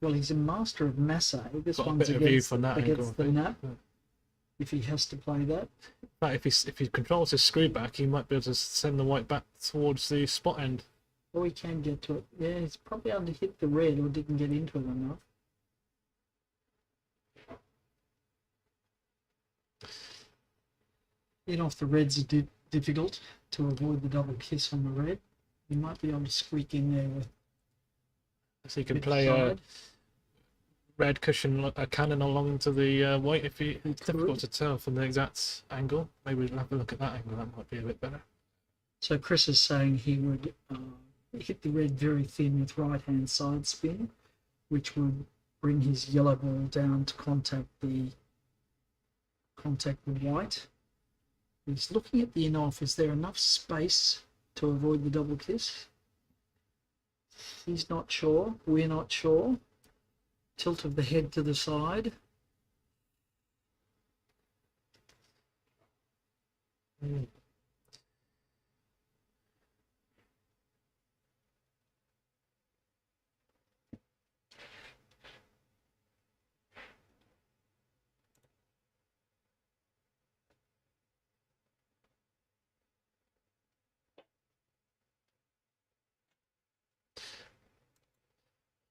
Well, he's a master of masse. This Got a one's bit of view against, from that against angle, I the think. nap. Yeah. If he has to play that. But if he controls his screw back, he might be able to send the white back towards the spot end. Or he can get to it. Yeah, he's probably under hit the red or didn't get into it enough. In off the reds are difficult to avoid the double kiss on the red. You might be able to squeak in there with. So he can play a red cushion, a cannon along to the white. If it's difficult to tell from the exact angle. Maybe we'll have a look at that angle. That might be a bit better. So Chris is saying he would hit the red very thin with right hand side spin, which would bring his yellow ball down to contact the white. He's looking at the in-off. Is there enough space to avoid the double kiss? He's not sure. We're not sure. Tilt of the head to the side.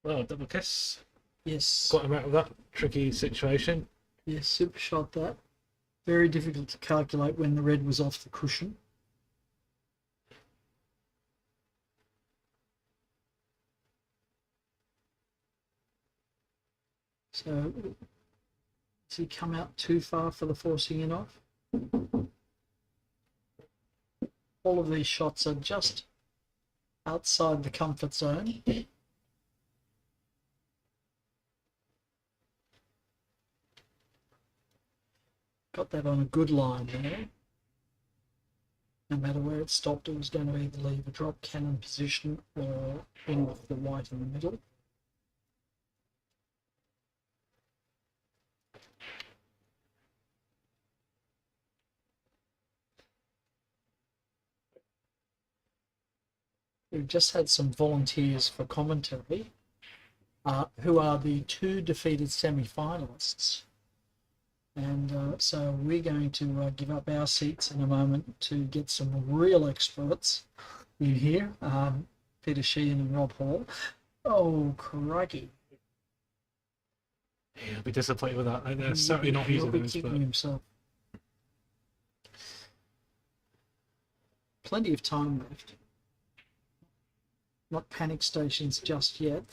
Well, double kiss. Yes. Got him out of that tricky situation. Yes, super shot that. Very difficult to calculate when the red was off the cushion. So, does he come out too far for the forcing in off? All of these shots are just outside the comfort zone. Got that on a good line there. No matter where it stopped, it was going to either leave a drop cannon position or in off the white in the middle. We've just had some volunteers for commentary, who are the two defeated semi-finalists. And so we're going to give up our seats in a moment to get some real experts in here. Peter Sheehan and Rob Hall. Oh, crikey. Yeah, I'll be disappointed with that. They're certainly not easy. He'll be kicking himself. Plenty of time left. Not panic stations just yet.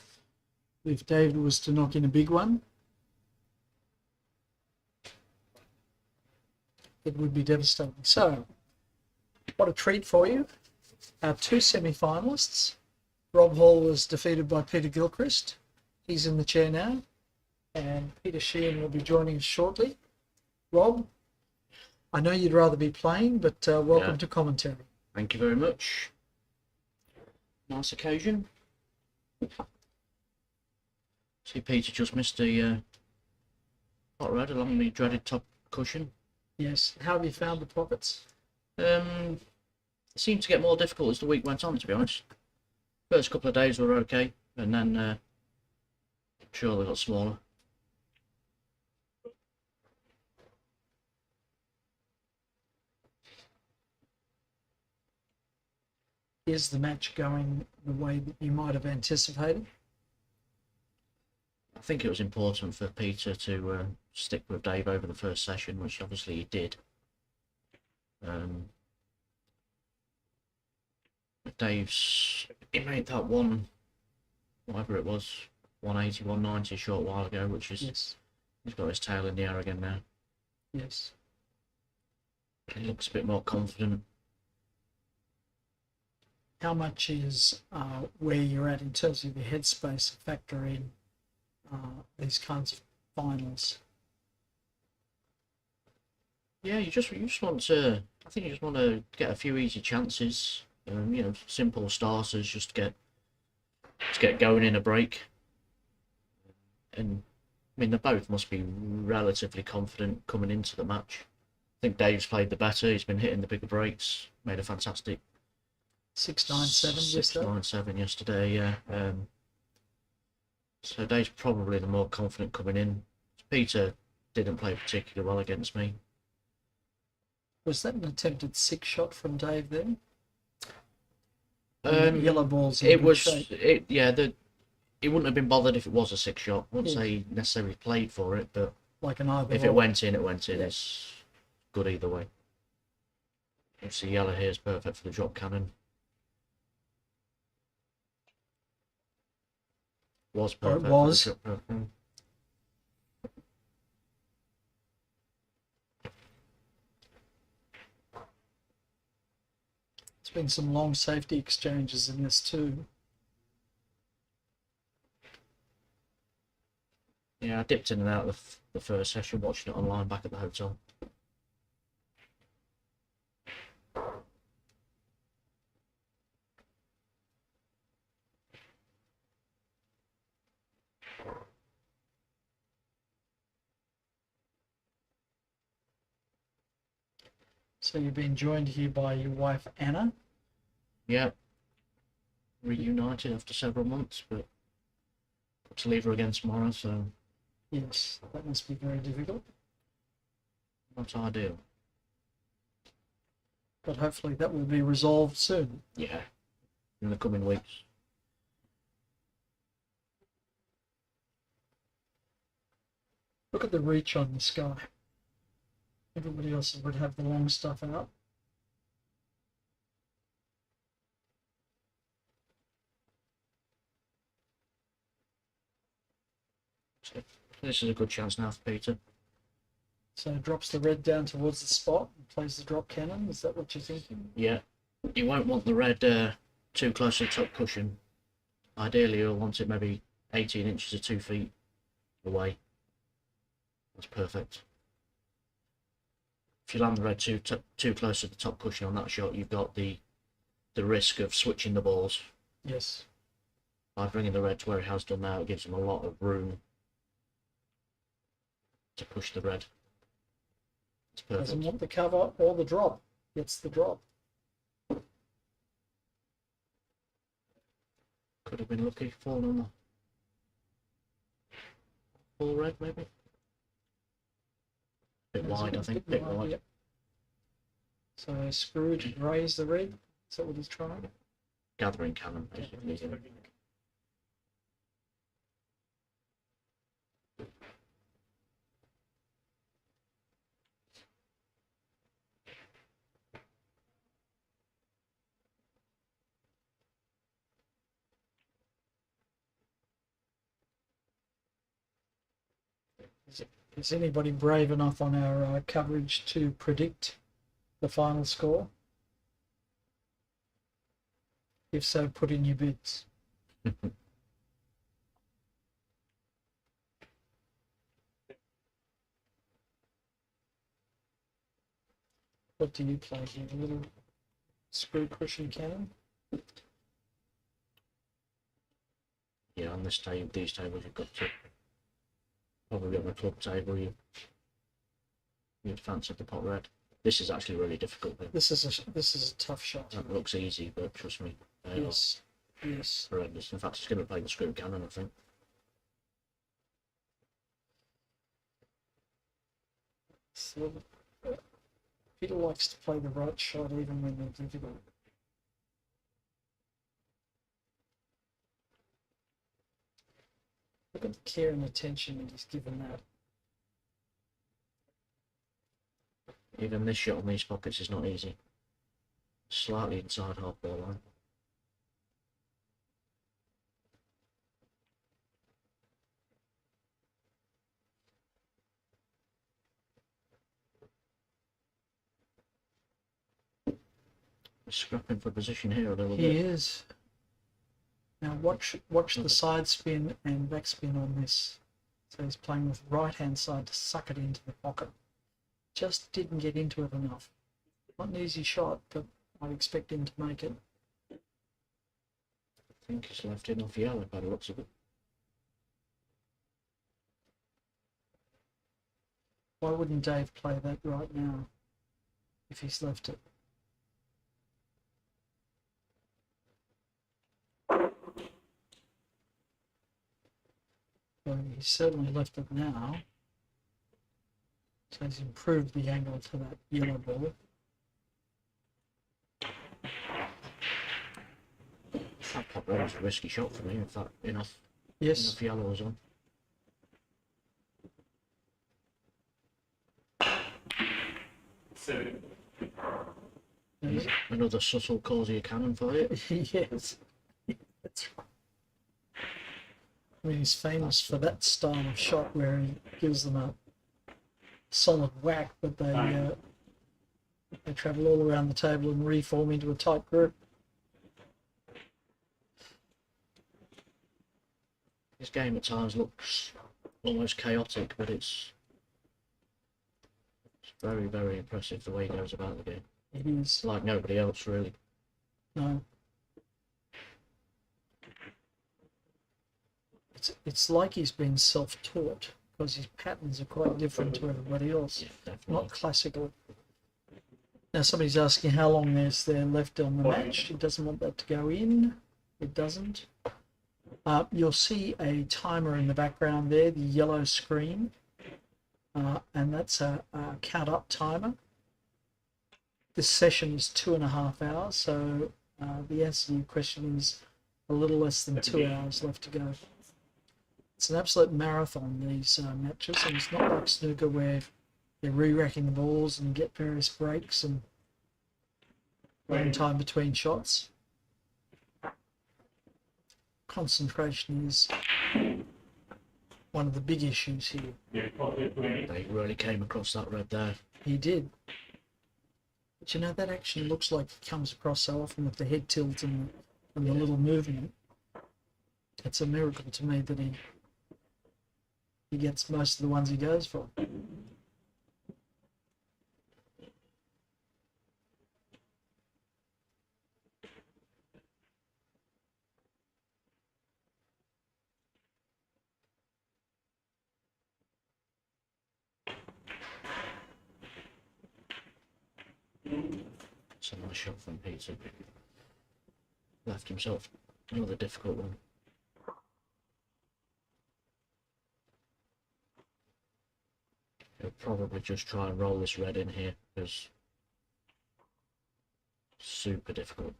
If David was to knock in a big one, it would be devastating. So, what a treat for you. Our two semi-finalists. Rob Hall was defeated by Peter Gilchrist. He's in the chair now. and Peter Sheehan will be joining us shortly. Rob, I know you'd rather be playing, but welcome Yeah. to commentary. Thank you very much. Nice occasion. See, Peter just missed the hot red along the dreaded top cushion. Yes. How have you found the pockets? It seemed to get more difficult as the week went on, to be honest. First couple of days were okay, and then sure they got smaller. Is the match going the way that you might have anticipated? I think it was important for Peter to stick with Dave over the first session, which obviously he did. He made that one, whatever it was, 180, 190 a short while ago, which is, Yes. he's got his tail in the air again now. Yes. He looks a bit more confident. How much is where you're at in terms of your headspace a factor in these kinds of finals? Yeah, you just want to. I think you just want to get a few easy chances. You know, simple starters, just to get going in a break. And I mean, they both must be relatively confident coming into the match. I think Dave's played the better. He's been hitting the bigger breaks. Made a fantastic 6-9-7 yesterday. 6-9-7 yesterday. Yeah. So Dave's probably the more confident coming in. Peter didn't play particularly well against me. Was that an attempted 6-shot from Dave then? Yellow balls. It was. Yeah. He wouldn't have been bothered if it was a 6-shot. I wouldn't Yeah. say he necessarily played for it, but Like an either if or. it went in, it went in. Yeah. It's good either way. Obviously, yellow here is perfect for the drop cannon. Was Or it perfect. was. For the drop cannon. There's been some long safety exchanges in this too. Yeah, I dipped in and out of the first session, watching it online back at the hotel. So you've been joined here by your wife Anna. Yeah. Reunited after several months, but got to leave her again tomorrow, so Yes, that must be very difficult. not ideal. But hopefully that will be resolved soon. Yeah, in the coming weeks. Look at the reach on this guy. Everybody else would have the long stuff out. So this is a good chance now for Peter. So drops the red down towards the spot and plays the drop cannon. Is that what you're thinking? Yeah, you won't want the red too close to the top cushion. Ideally, you'll want it maybe 18 inches or 2 feet away. That's perfect. If you land the red too close to the top cushion on that shot, you've got the risk of switching the balls. Yes. By bringing the red to where it has done now, it gives him a lot of room to push the red. It's perfect. Doesn't want the cover or the drop. Gets the drop. Could have been lucky falling on the full red, maybe. Bit wide, I think. Bit wide. Yep. So Scrooge raised the red. Is that what he's trying? Gathering cannon, basically. Is anybody brave enough on our coverage to predict the final score? If so, put in your bids. What do you play here? A little screw cushion cannon? Yeah, on this table, these tables, you've got to probably on the club table. You'd fancy the pot red. This is actually really difficult. This is a tough shot. That looks easy, but trust me, Yes, yes. horrendous. In fact, it's going to play the screw cannon, I think. So, Peter likes to play the right shot even when they're difficult. Look at the care and attention that he's given that. Even this shot on these pockets is not easy. Slightly inside half ball line. He's scrapping for position here a little bit. He is. Now watch the side spin and back spin on this. So he's playing with right hand side to suck it into the pocket. Just didn't get into it enough. Not an easy shot, but I'd expect him to make it. I think he's left it off yellow by the looks of it. Why wouldn't Dave play that right now if he's left it? Well, he's certainly left it now. So he's improved the angle to that yellow ball. That pot red was a risky shot for me. In fact, enough yellow was on. Another subtle Causier cannon for you. Yes. That's right. I mean, he's famous for that style of shot where he gives them a solid whack, but they travel all around the table and reform into a tight group. This game at times looks almost chaotic, but it's very, very impressive the way he goes about the game. It is. Like nobody else, really. No. It's like he's been self-taught because his patterns are quite different to everybody else. Yeah, not classical. Now somebody's asking how long there's there left on the match. It doesn't want that to go in. It doesn't. You'll see a timer in the background there, the yellow screen, and that's a count up timer. This session is 2.5 hours, so the answer to your question is a little less than 2 hours left to go. It's an absolute marathon, these matches, and it's not like snooker where they're re-racking the balls and get various breaks and long time between shots. Concentration is one of the big issues here. They really came across that red there. He did. But you know, that actually looks like it comes across so often with the head tilt and the little movement. It's a miracle to me that he gets most of the ones he goes for. It's a nice shot from Peter. Left himself another difficult one. He'll probably just try and roll this red in here because super difficult.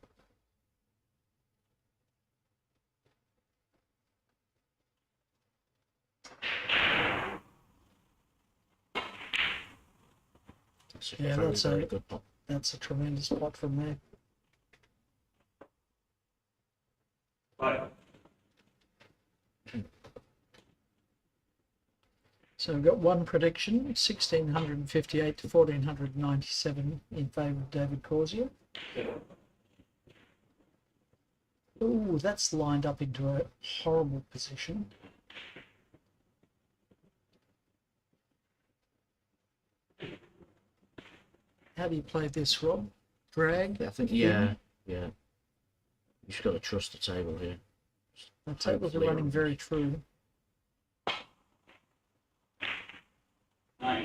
Yeah, very good pot. That's a tremendous pot from there. So we've got one prediction, 1658 to 1497 in favour of David Causier. Oh, that's lined up into a horrible position. How do you play this, Rob? Drag? I think, yeah. You just got to trust the table here. The tables are running very true.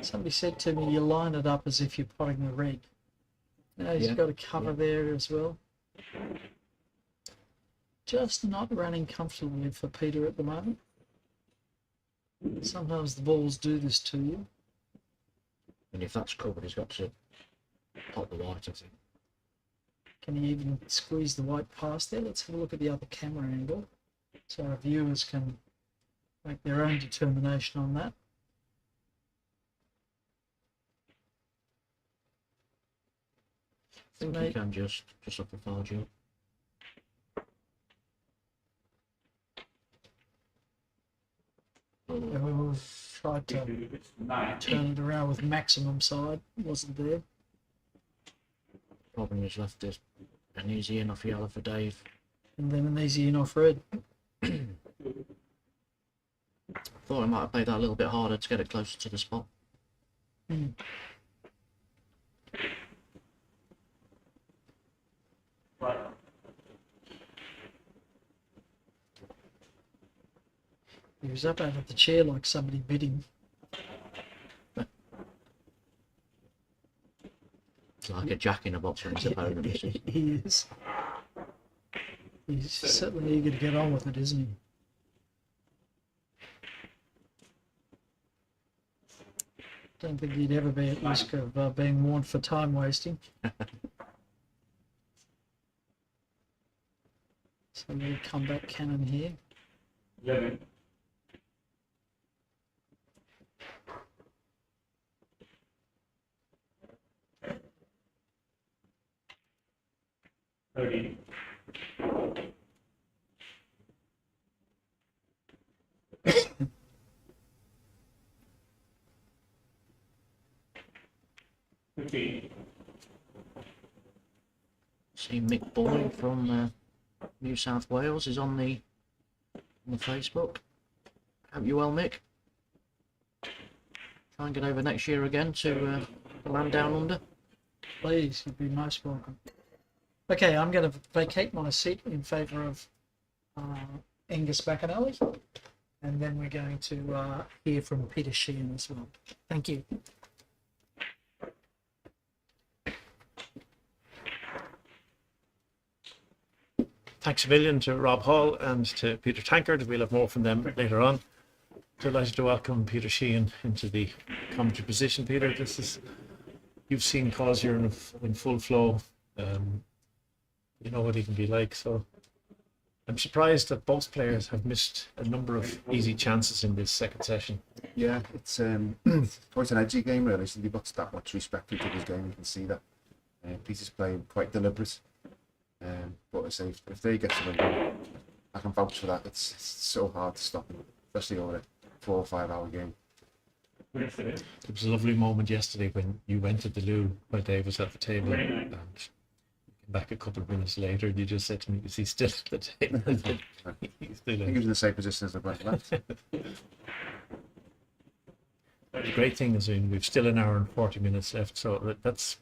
Somebody said to me, you line it up as if you're potting the red. Now he's got a cover there as well. Just not running comfortably for Peter at the moment. Sometimes the balls do this to you. And if that's covered, he's got to pot the white, I think. Can he even squeeze the white past there? Let's have a look at the other camera angle, so our viewers can make their own determination on that. I think he can just off the far jump. We tried to turn it around with maximum side, wasn't there. Problem is left is an easy in off yellow for Dave. And then an easy in off red. Thought I might have played that a little bit harder to get it closer to the spot. He was up out of the chair like somebody bit him. It's like a jack in a box when his opponent misses. He is. He's certainly eager to get on with it, isn't he? Don't think he'd ever be at risk of being warned for time wasting. So a little comeback cannon here. 11. Thirty. See Mick Boy from New South Wales is on the Facebook. Hope you're well, Mick. Try and get over next year again to land down under. Please, you'd be most welcome. Okay, I'm going to vacate my seat in favour of Angus Bacanelli, and then we're going to hear from Peter Sheehan as well. Thank you. Thanks a million to Rob Hall and to Peter Tankard. We'll have more from them later on. Delighted to welcome Peter Sheehan into the commentary position. Peter, you've seen Causier in full flow. You know what he can be like. So I'm surprised that both players have missed a number of easy chances in this second session. Yeah, it's quite an edgy game really. So they've got that much respect for each other's game. You can see that. Peter's playing quite deliberate. But I say if they get to win, I can vouch for that. It's so hard to stop them, especially over a 4 or 5 hour game. It was a lovely moment yesterday when you went to the loo while Dave was at the table and came back a couple of minutes later and you just said to me, is he still at the table? I think he was in the same position as the went left. The great thing is we've still an hour and 40 minutes left, so that's,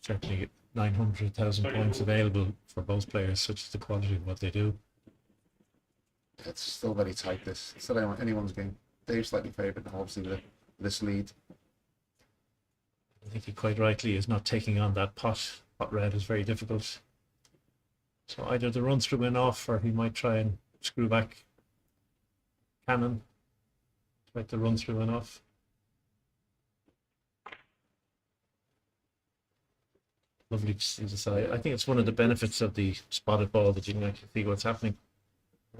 certainly 900,000 points available for both players, such as the quality of what they do. It's still very tight. It's still anyone's game. Dave's slightly favoured, obviously, with this lead. I think he quite rightly is not taking on that pot red is very difficult. So either the run through and off, or he might try and screw back cannon, like the run through and off. Lovely to see the side. I think it's one of the benefits of the spotted ball that you can actually see what's happening.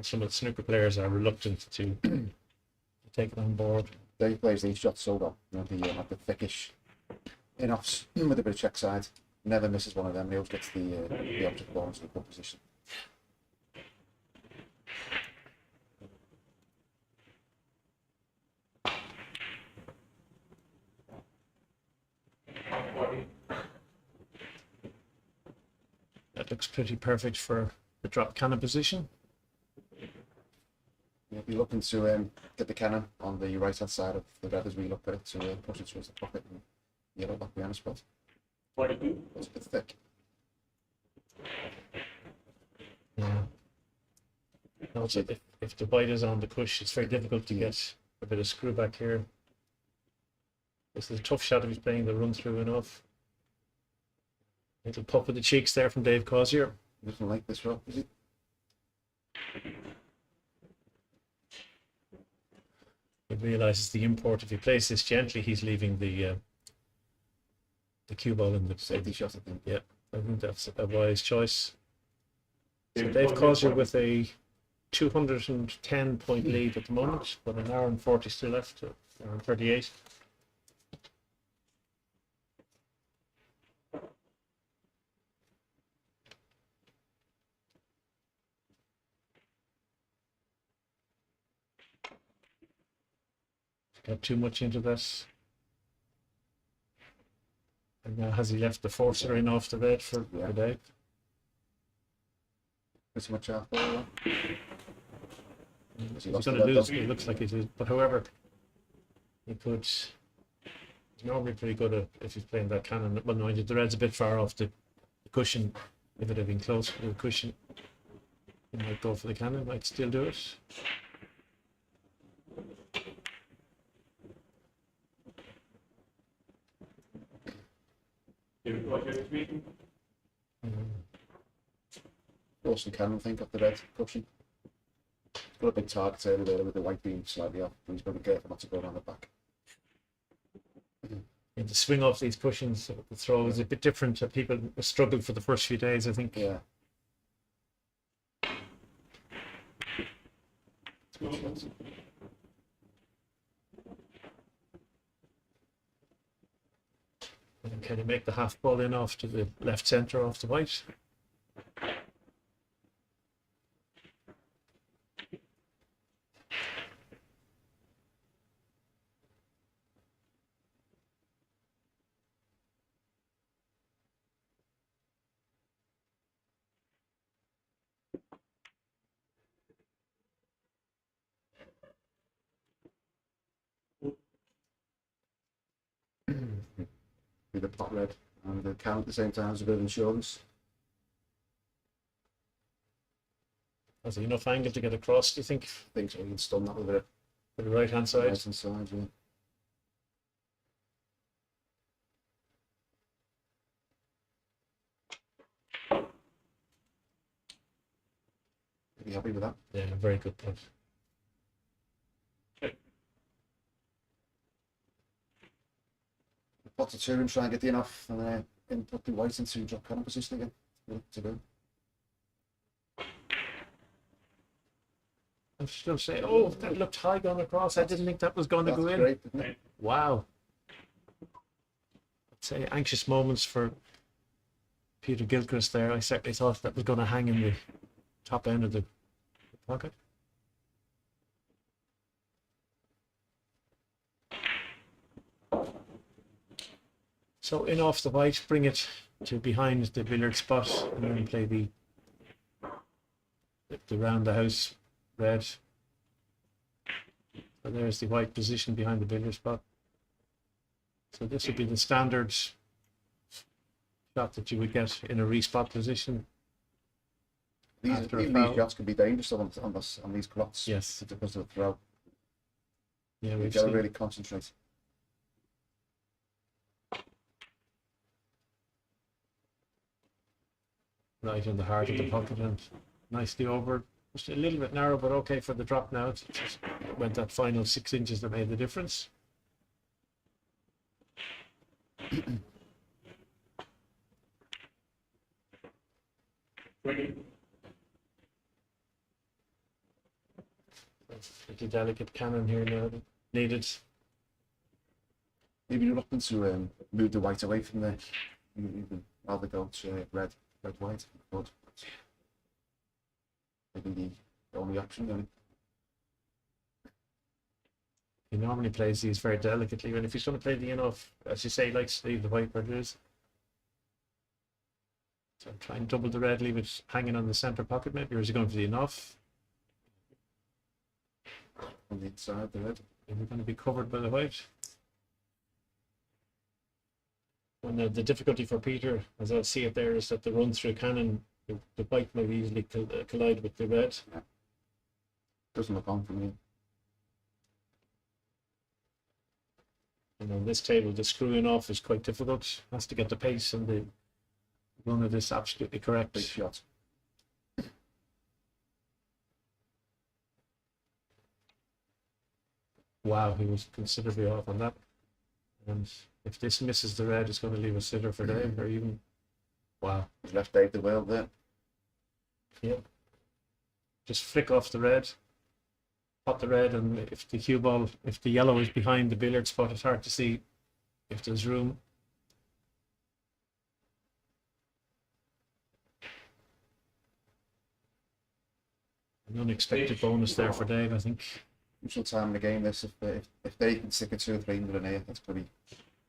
Some of the snooker players are reluctant to take it on board. Dave plays these shots so well. Like the thickish in-offs with a bit of check side. Never misses one of them. He always gets the object ball into the good position. That looks pretty perfect for the drop cannon position. You'll be looking to get the cannon on the right hand side of the red as we look at it to push it towards the pocket and yellow back behind the spot. 22. It's a bit thick. Yeah. No, if the white is on the cush, it's very difficult to get a bit of screw back here. This is a tough shot if he's playing the run through enough. Little pop with the cheeks there from Dave Causier. He doesn't like this rock, does he? He realises the import. If he plays this gently, he's leaving the cue ball in the Safety shot, I think. Yeah, I think that's a wise choice. So Dave Causier with a 210 point lead at the moment, but an hour and 40 still left, hour and 38. Got too much into this. And now has he left the forcer in off the red for the day? Pretty much half ball. He's going to lose. It looks like he did. But however, he could. He's normally pretty good at if he's playing that cannon. Well, no, the red's a bit far off the cushion. If it had been close to the cushion, he might go for the cannon. Might still do it. Dawson Cannon, think, off the red cushion. Got a big target area there with the white being slightly off, but he's got to be careful not to go around the back. And the swing off these cushions, the throw is a bit different. People struggled for the first few days, I think. Yeah. And can you make the half ball in off to the left centre off the white? With the pot red and the cannon at the same time as a bit of insurance. Has he enough angle to get across, do you think? I think so. You can stun that with a For the right hand side? Right hand side, yeah. Be happy with that. Yeah, very good point. Pot to two and try and get the enough and then input the white into drop cannon position again. Good to do. I'm still saying, oh, that looked high going across. I didn't think that was going to go in. Great, isn't it? Wow. I'd say anxious moments for Peter Gilchrist there. I certainly thought that was going to hang in the top end of the pocket. So in off the white, bring it to behind the billiard spot, and then play the round the house red. So there's the white position behind the billiard spot. So this would be the standard shot that you would get in a respot position. These shots can be dangerous on these clots. Yes. Because of the throw. Yeah, we've got to really concentrate. Right in the heart of the pocket and nicely over. Just a little bit narrow, but okay for the drop now. It just went that final 6 inches that made the difference. Pretty delicate cannon here now needed. Maybe you're looking to move the white away from there. You can rather go to red, white. But maybe the only option, really. He normally plays these very delicately, and if he's going to play the in-off, as you say, he likes to leave the white where it is. So try and double the red, leave it hanging on the centre pocket maybe, or is he going for the in-off? On the inside, the red. Is it going to be covered by the white? And the difficulty for Peter, as I see it there, is that the run through cannon, the white may easily collide with the red. Yeah. Doesn't look on for me. And on this table, the screwing off is quite difficult. Has to get the pace and the run of this absolutely correct. Big shot. Wow, he was considerably off on that. And if this misses the red, it's going to leave a sitter for Dave, or even. Wow. He's left Dave the world there. Yep. Just flick off the red. Pot the red, and if the cue ball, if the yellow is behind the billiard spot, it's hard to see if there's room. An unexpected bonus there for Dave, I think. Crucial time in the game. This if they can stick a 2 or 3 in here, that's pretty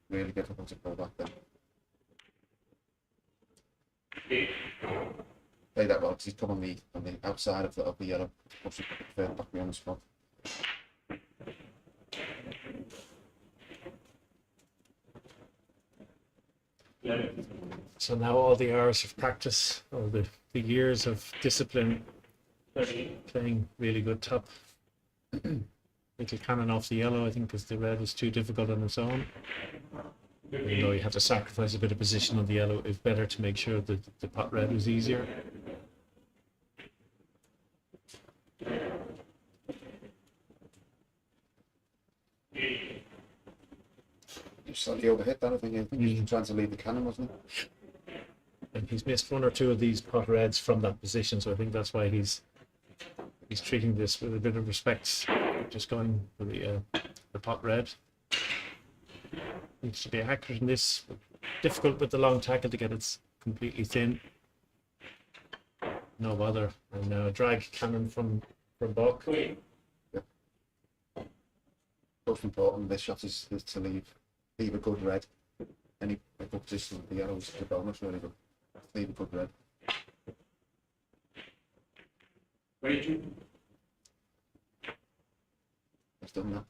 really difficult to pull back then. Play that well because he's come on the outside of the yellow. Push it further back beyond the spot. So now all the hours of practice, all the years of discipline, playing really good top. Little cannon off the yellow, I think, because the red was too difficult on its own. Even though you had to sacrifice a bit of position on the yellow, it's better to make sure that the pot red was easier. Just slightly overhit that, I think he was trying to leave the cannon, wasn't he? And he's missed 1 or 2 of these pot reds from that position, so I think that's why he's treating this with a bit of respect, just going for the pot red. Needs to be accurate in this. Difficult with the long tackle to get it completely thin. No bother. And now drag cannon from Buck. Yeah. Most important this shot is to leave a good red. Any good position with the yellow is a bonus really, but leave a good red. He's done that.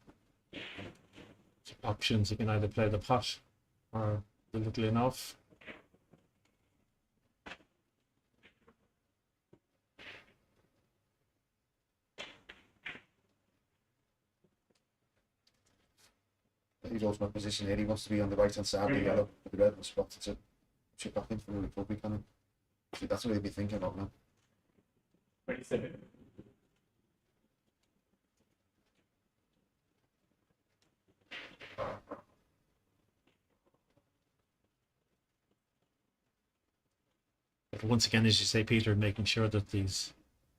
Options, you can either play the pot or the little enough. He's also in a position here. He wants to be on the right hand side of the yellow with the red and spot to chip back in for the recovery cannon. So that's what he'll be thinking about now. 27. But once again, as you say, Peter, making sure that these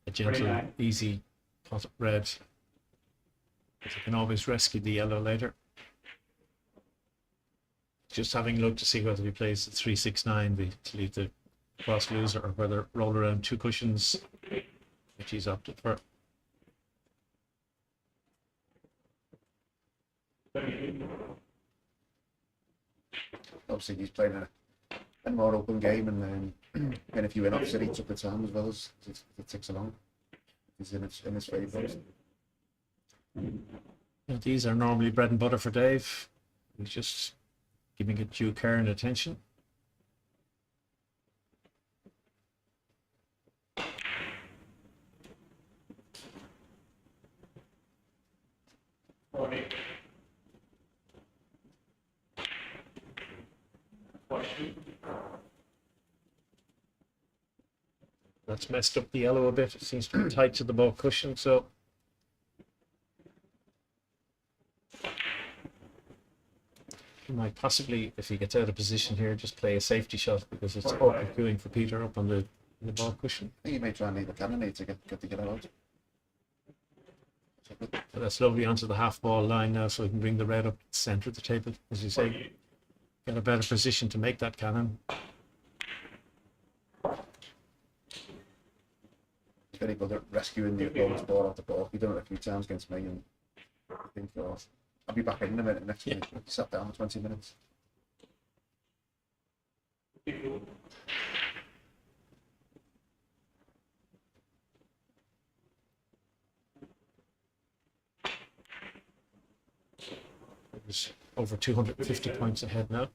a gentle, easy pot red. But you can always rescue the yellow later. Just having a look to see whether he plays the 3-6-9 to leave the cross loser, or whether roll around 2 cushions, which he's opted for. Obviously, he's playing a more open game, and and if you win opposite, he took the time as well as it ticks along. He's in his favour. Now, these are normally bread and butter for Dave. He's just giving it due care and attention. That's messed up the yellow a bit. It seems to be tight to the ball cushion, so he might possibly, if he gets out of position here, just play a safety shot, because it's awkward queuing for Peter up on the ball cushion. I think he may try and leave a cannon to get the yellow out. So that's lovely onto the half ball line now, so we can bring the red up to the centre of the table, as you say, get a better position to make that cannon. He's very good at rescuing the opponent's ball off the ball. He's done it a few times against me, and I think I'll be back in a minute. Next minute, he sat down for 20 minutes. It was over 250 points ahead now.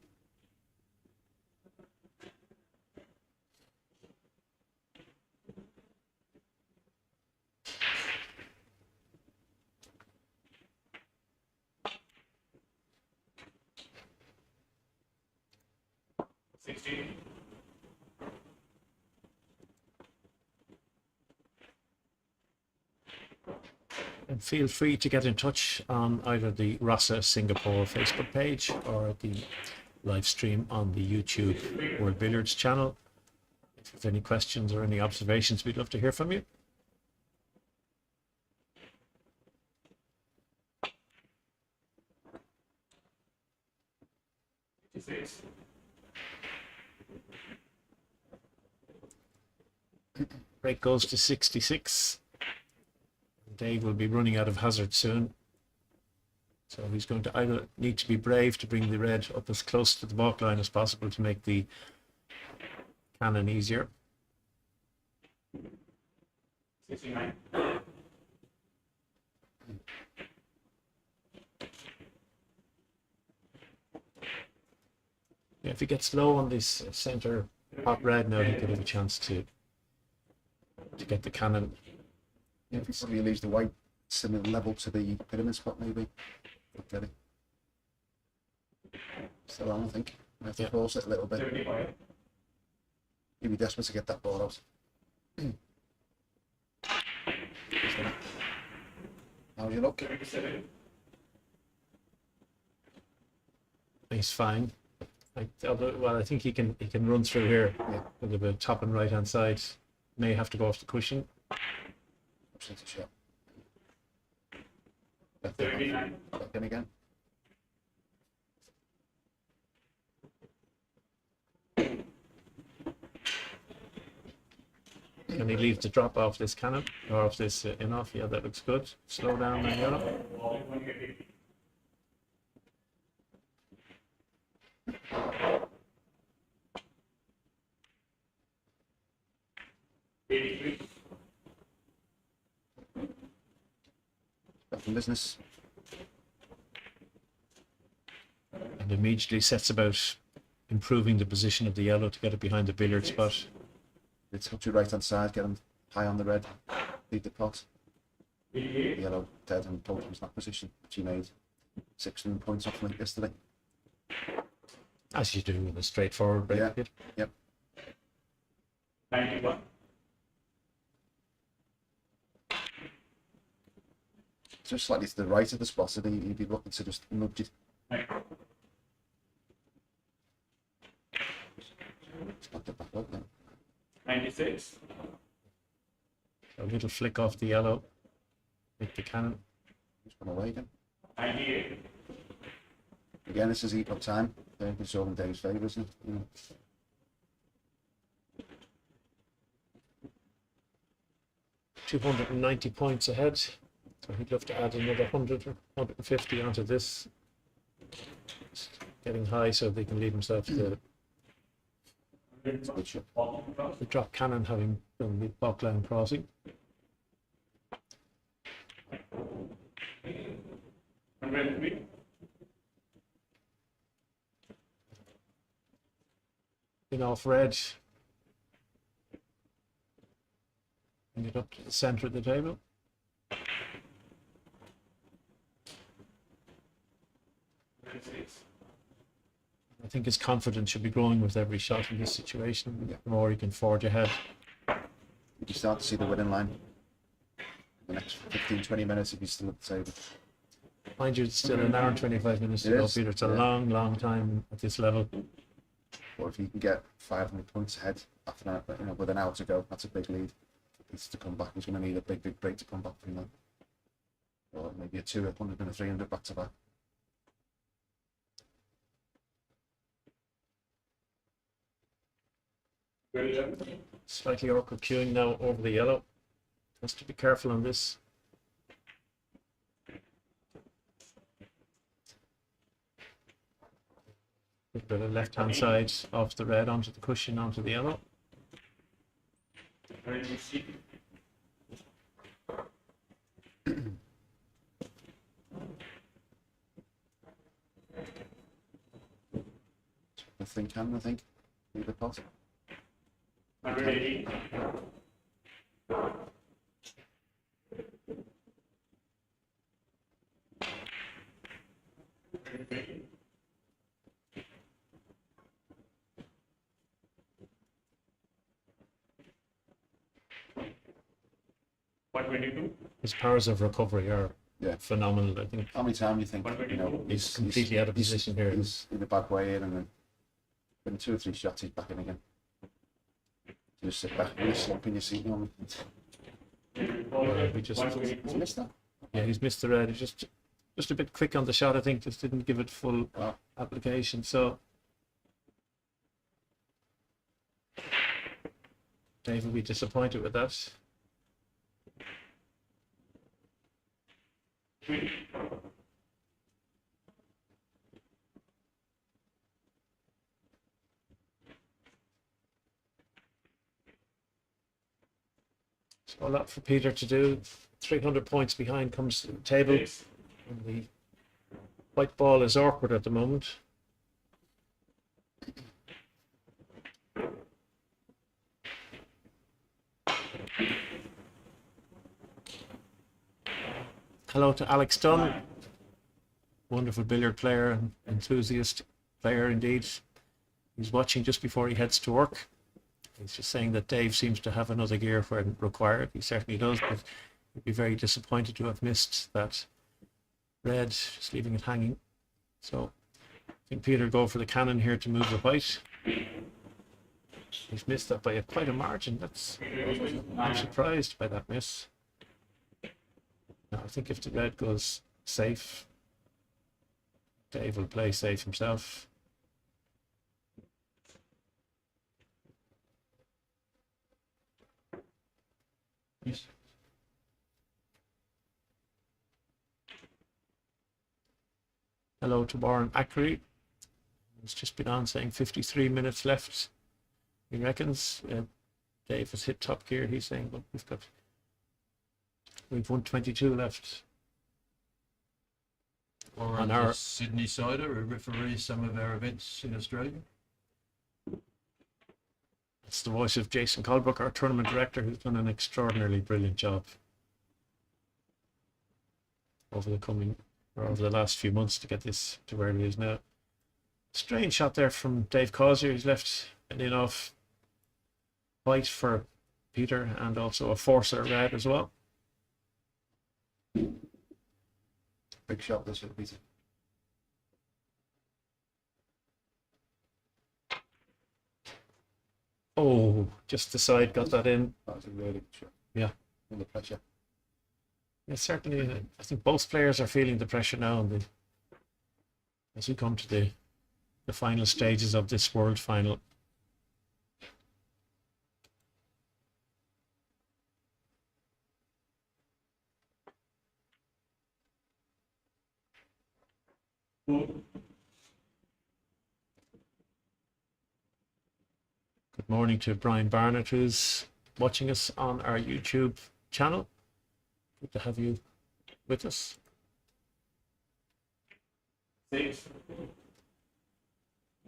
And feel free to get in touch on either the Rasa Singapore Facebook page or the live stream on the YouTube World Billiards channel. If you have any questions or any observations, we'd love to hear from you. Break goes to 66. Dave will be running out of hazard soon. So he's going to either need to be brave to bring the red up as close to the baulk line as possible to make the cannon easier. 69. Yeah, if he gets low on this center hot red now, he could have a chance to get the cannon. Yeah, if he probably leaves the white similar level to the pyramid spot, maybe. Look at it. Still on, I think. I have to force it a little bit. He'd be desperate to get that ball out. How's your luck? He's fine. Well, I think he can run through here with the top and right hand side. May have to go off the cushion. It's a shot. Back in again. Can he leave the drop off this cannon or off this in off? Yeah, that looks good. Slow down on yellow. Back in business. And immediately sets about improving the position of the yellow to get it behind the billiard spot. It's up to right hand side, get him high on the red, lead the pot. The yellow dead and told him in that position, which he made 16 points off from yesterday. As you do with a straightforward break. Yeah. Yep. 91. Just slightly to the right of the spot, so he'd be looking to just nudge it. It's not the back up then. 96. A little flick off the yellow. Hit the cannon. Just gone away again. 98. Again, this is equal time. It's all in Dave's favour, isn't it? You know. $290 points ahead. So he'd love to add another 100 or 150 onto this. It's getting high so they can leave himself the drop cannon having done the baulk line crossing. In off red. Bring it up to the centre of the table. I think his confidence should be growing with every shot in this situation. The more he can forge ahead. You start to see the winning line in the next 15-20 minutes if he's still at the table. Mind you, it's still an hour and 25 minutes to go, Peter. It's a long, long time at this level. Or if you can get 500 points ahead after an hour, with an hour to go, that's a big lead. He's to come back. He's going to need a big break to come back from that. Or maybe a 200 and a 300 back to back. Slightly awkward queuing now over the yellow. Has to be careful on this. A bit of left hand side off the red onto the cushion onto the yellow. I think. Leave the pot. 180. his powers of recovery are Yeah. phenomenal. I think. How many times you think, he's completely out of position here. He's in the back way in, and then in 2 or 3 shots, he's back in again. You just sit back, you slump in your seat normally. We just He's missed that. Yeah, he's missed the red. He's just a bit quick on the shot. I think just didn't give it full application. So Dave will be disappointed with that. So a lot for Peter to do. 300 points behind comes to the table. And the white ball is awkward at the moment. Hello to Alex Dunn. Wonderful billiard player and enthusiast player indeed. He's watching just before he heads to work. He's just saying that Dave seems to have another gear when required. He certainly does, but he'd be very disappointed to have missed that red, just leaving it hanging. So I think Peter go for the cannon here to move the white. He's missed that by quite a margin. I'm surprised by that miss. Now, I think if the red goes safe, Dave will play safe himself. Yes. Hello to Warren Ackery. He's just been on saying 53 minutes left. He reckons Dave has hit top gear. He's saying, but we've 122 left. Or on our our Sydney Sider, who referees some of our events in Australia. It's the voice of Jason Colbrook, our tournament director, who's done an extraordinarily brilliant job over the last few months to get this to where it is now. Strange shot there from Dave Causier. He's left an in off white for Peter and also a forcer red as well. Big shot this with Peter. Oh, just the side got that in. That was a really good shot. Yeah. Under pressure. Yeah, certainly. I think both players are feeling the pressure now, as we come to the final stages of this World Final. Good morning to Brian Barnett, who's watching us on our YouTube channel. Good to have you with us.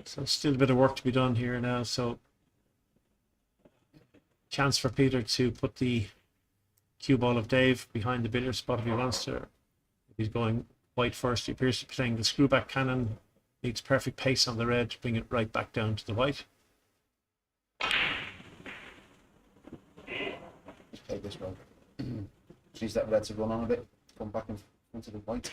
So still a bit of work to be done here now. So chance for Peter to put the cue ball of Dave behind the billiard spot if he wants to. If he's going white first, he appears to be playing the screwback cannon. Needs perfect pace on the red to bring it right back down to the white. Just play this round. Use that red to run on a bit. Come back in front of the white.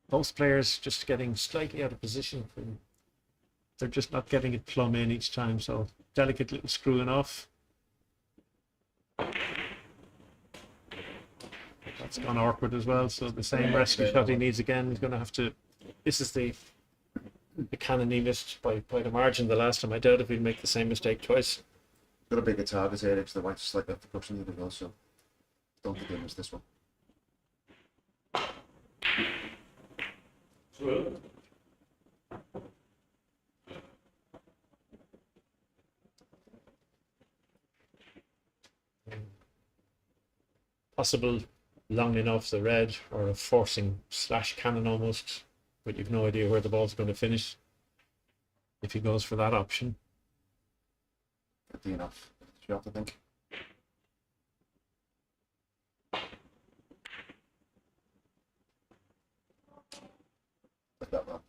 Both players just getting slightly out of position. They're just not getting it plumb in each time, so delicate little screwing off. That's gone awkward as well, so the same rescue shot he needs again. He's going to have to... This is the cannon he missed by quite a margin the last time. I doubt if he'd make the same mistake twice. Got a bigger target here because the white's slightly off the cushion of the goal, so don't think he missed this one. Possible longing off the red or a forcing slash cannon almost, but you've no idea where the ball's going to finish if he goes for that option. Good enough shot, I think. Like that one.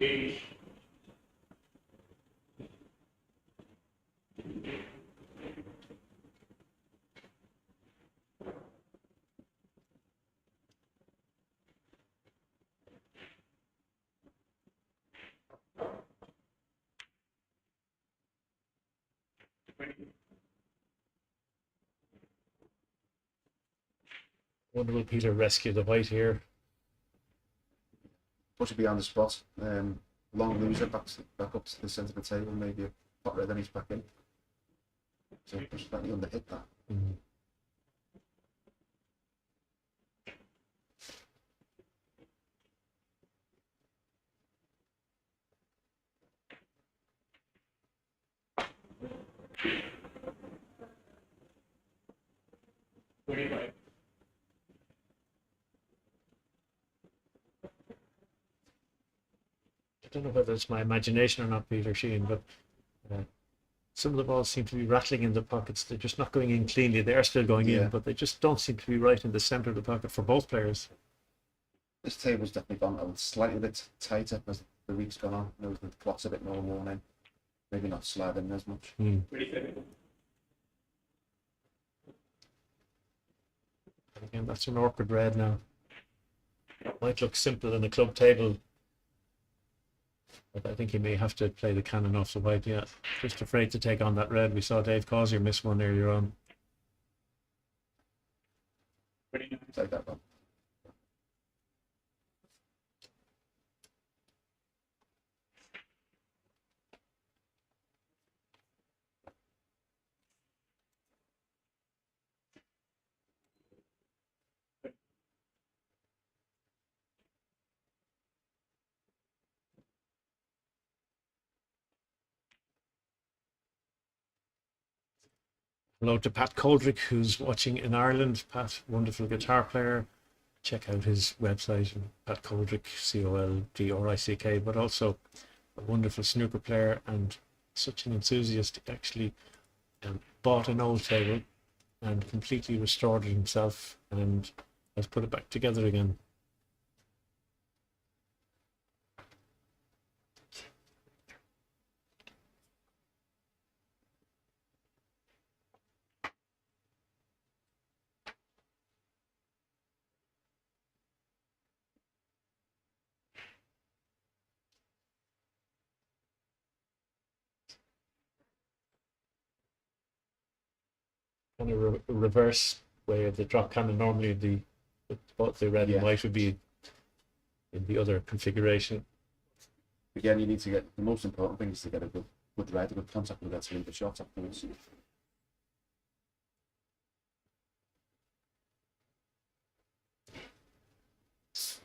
Finish. Wonder will Peter rescue the white here? Push it beyond the spot. Long loser back up to the centre of the table, maybe a pot red, then he's back in. So push slightly under hit that. Mm. I don't know whether it's my imagination or not, Peter Sheehan, but some of the balls seem to be rattling in the pockets. They're just not going in cleanly. They are still going in, but they just don't seem to be right in the centre of the pocket for both players. This table's definitely gone a slightly bit tighter as the week's gone on. You know, the clock's a bit more worn in. Maybe not sliding as much. Mm. Again, that's an awkward red now. Might look simple in the club table, but I think he may have to play the cannon off the white. Yeah, just afraid to take on that red. We saw Dave Causier miss one earlier on. Take that one. Hello to Pat Coldrick, who's watching in Ireland. Pat, wonderful guitar player. Check out his website, Pat Coldrick, Coldrick, but also a wonderful snooker player and such an enthusiast. He actually bought an old table and completely restored it himself and has put it back together again. Kind of a reverse way of the drop cannon. Normally both the red and white would be in the other configuration. Again, you need to get, the most important thing is to get a good red, a good contact with that to lead the shot afterwards.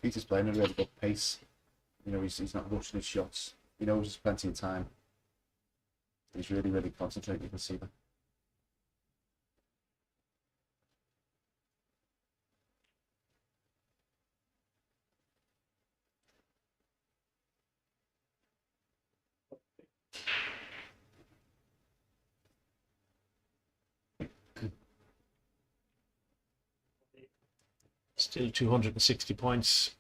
Peter's playing a really good pace. You know, he's not rushing his shots. He knows there's plenty of time. He's really, really concentrating, you can see that. Still 260 points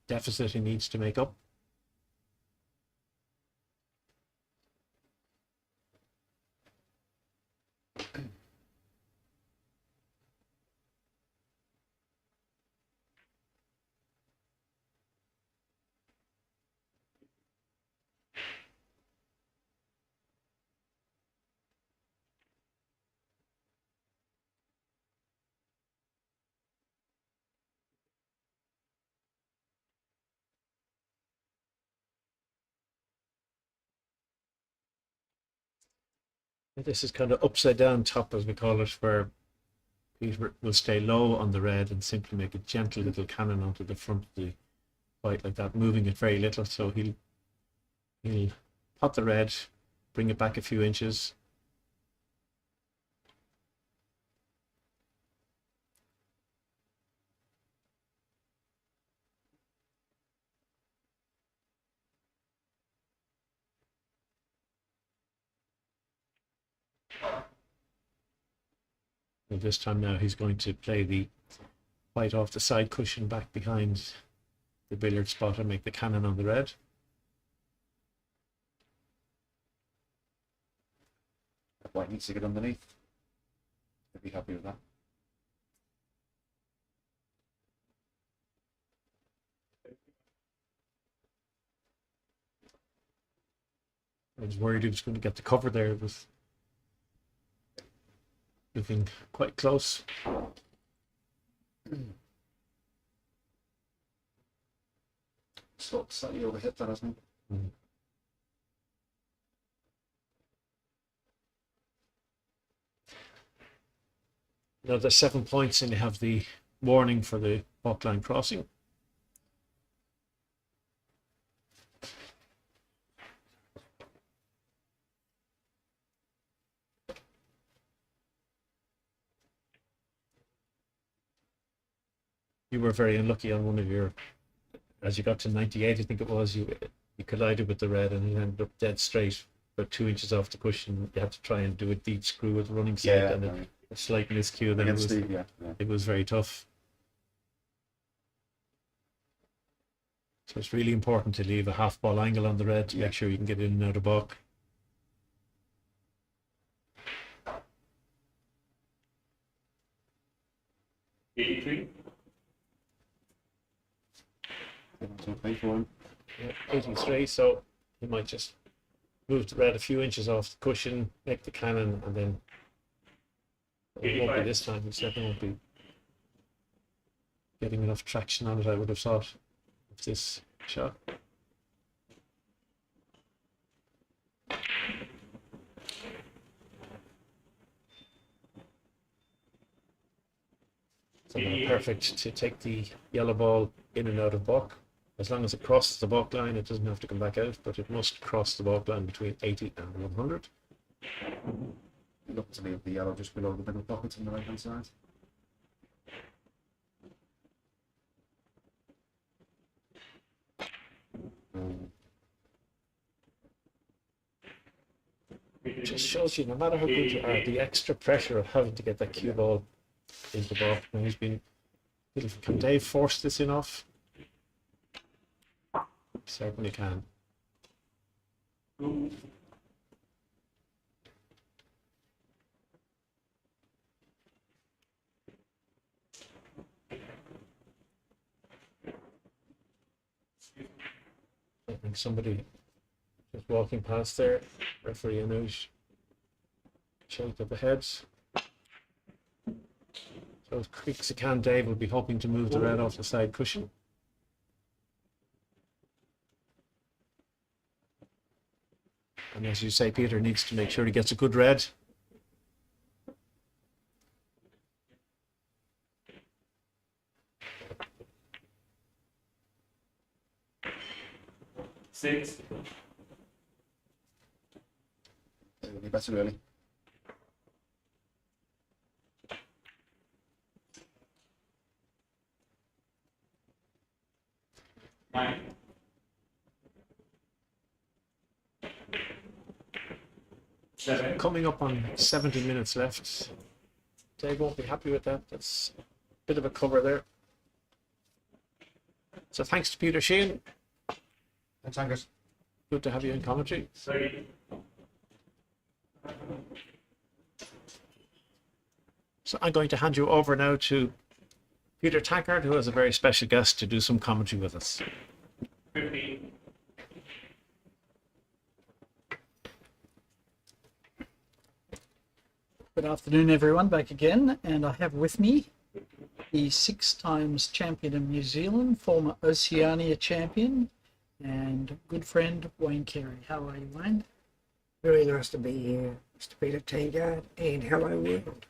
deficit he needs to make up. This is kind of upside down top, as we call it, where Peter will stay low on the red and simply make a gentle little cannon onto the front of the white like that, moving it very little. So he'll pot the red, bring it back a few inches. And this time now he's going to play the white off the side cushion back behind the billiard spot and make the cannon on the red. white needs to get underneath. I'd be happy with that. I was worried he was going to get the cover there. It was moving quite close. Slightly overhit that, hasn't he? Now there's 7 points and you have the warning for the back line crossing. You were very unlucky on one of your, as you got to 98, I think it was, you collided with the red and you ended up dead straight, about 2 inches off the cushion. You had to try and do a deep screw with the running side, and a slight miscue. Then it was very tough. So it's really important to leave a half ball angle on the red to make sure you can get in and out of baulk. Pay for him. Yeah, 83, so you might just move the red a few inches off the cushion, make the cannon, and then it won't be this time. He certainly won't be getting enough traction on it, I would have thought, with this shot. So perfect to take the yellow ball in and out of baulk. As long as it crosses the baulk line, it doesn't have to come back out, but it must cross the baulk line between 80 and 100. Look to leave the yellow just below the middle pocket on the right hand side. It just shows you, no matter how good you are, the extra pressure of having to get that cue ball into baulk. Now he's been, can Dave force this in off? Certainly can. I think somebody just walking past there. Referee Anuj shake of the heads. So as quick as he can, Dave will be hoping to move the red off the side cushion. And as you say, Peter needs to make sure he gets a good red. Six. It'll be better early. Nine. Coming up on 70 minutes left. Dave won't be happy with that. That's a bit of a cover there. So thanks to Peter Sheehan. Thanks, Angus. Good to have you in commentary. Sorry. So I'm going to hand you over now to Peter Tankard, who has a very special guest to do some commentary with us. 15. Good afternoon, everyone. Back again, and I have with me the 6 times champion of New Zealand, former Oceania champion, and good friend Wayne Carey. How are you, Wayne? Very nice to be here, Mr. Peter Tankard, and hello world.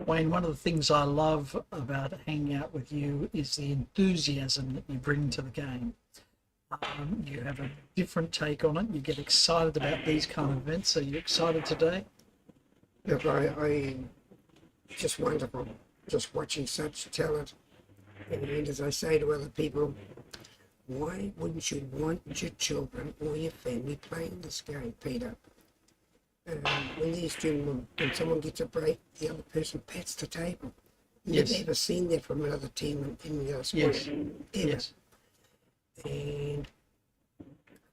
Wayne, one of the things I love about hanging out with you is the enthusiasm that you bring to the game. You have a different take on it. You get excited about these kind of events. Are you excited today? Look, I just wonderful, just watching such talent. And as I say to other people, why wouldn't you want your children or your family playing this game, Peter? When someone gets a break, the other person pats the table. You've Yes. never seen that from another team in the other sport. Yes. Ever. Yes. And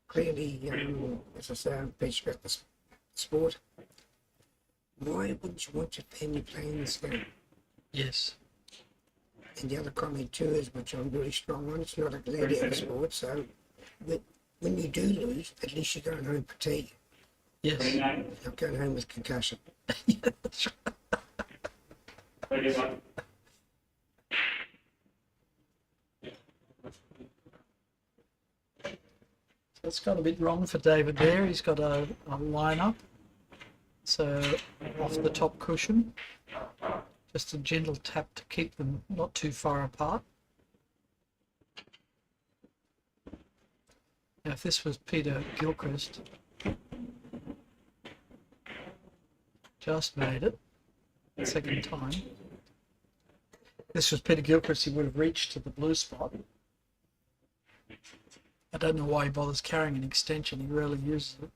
clearly, as I say, I'm pitched about the sport. Why wouldn't you want your family playing this game? Yes. And the other comment too is, which I'm very strong on, it's not a gladiator sport, so when you do lose, at least you're going home fatigued. Yes. You're not going home with concussion. So it's got a bit wrong for David there. He's got a line up. So off the top cushion. Just a gentle tap to keep them not too far apart. Now if this was Peter Gilchrist, just made it, second time. This was Peter Gilchrist, he would have reached to the blue spot. I don't know why he bothers carrying an extension, he rarely uses it.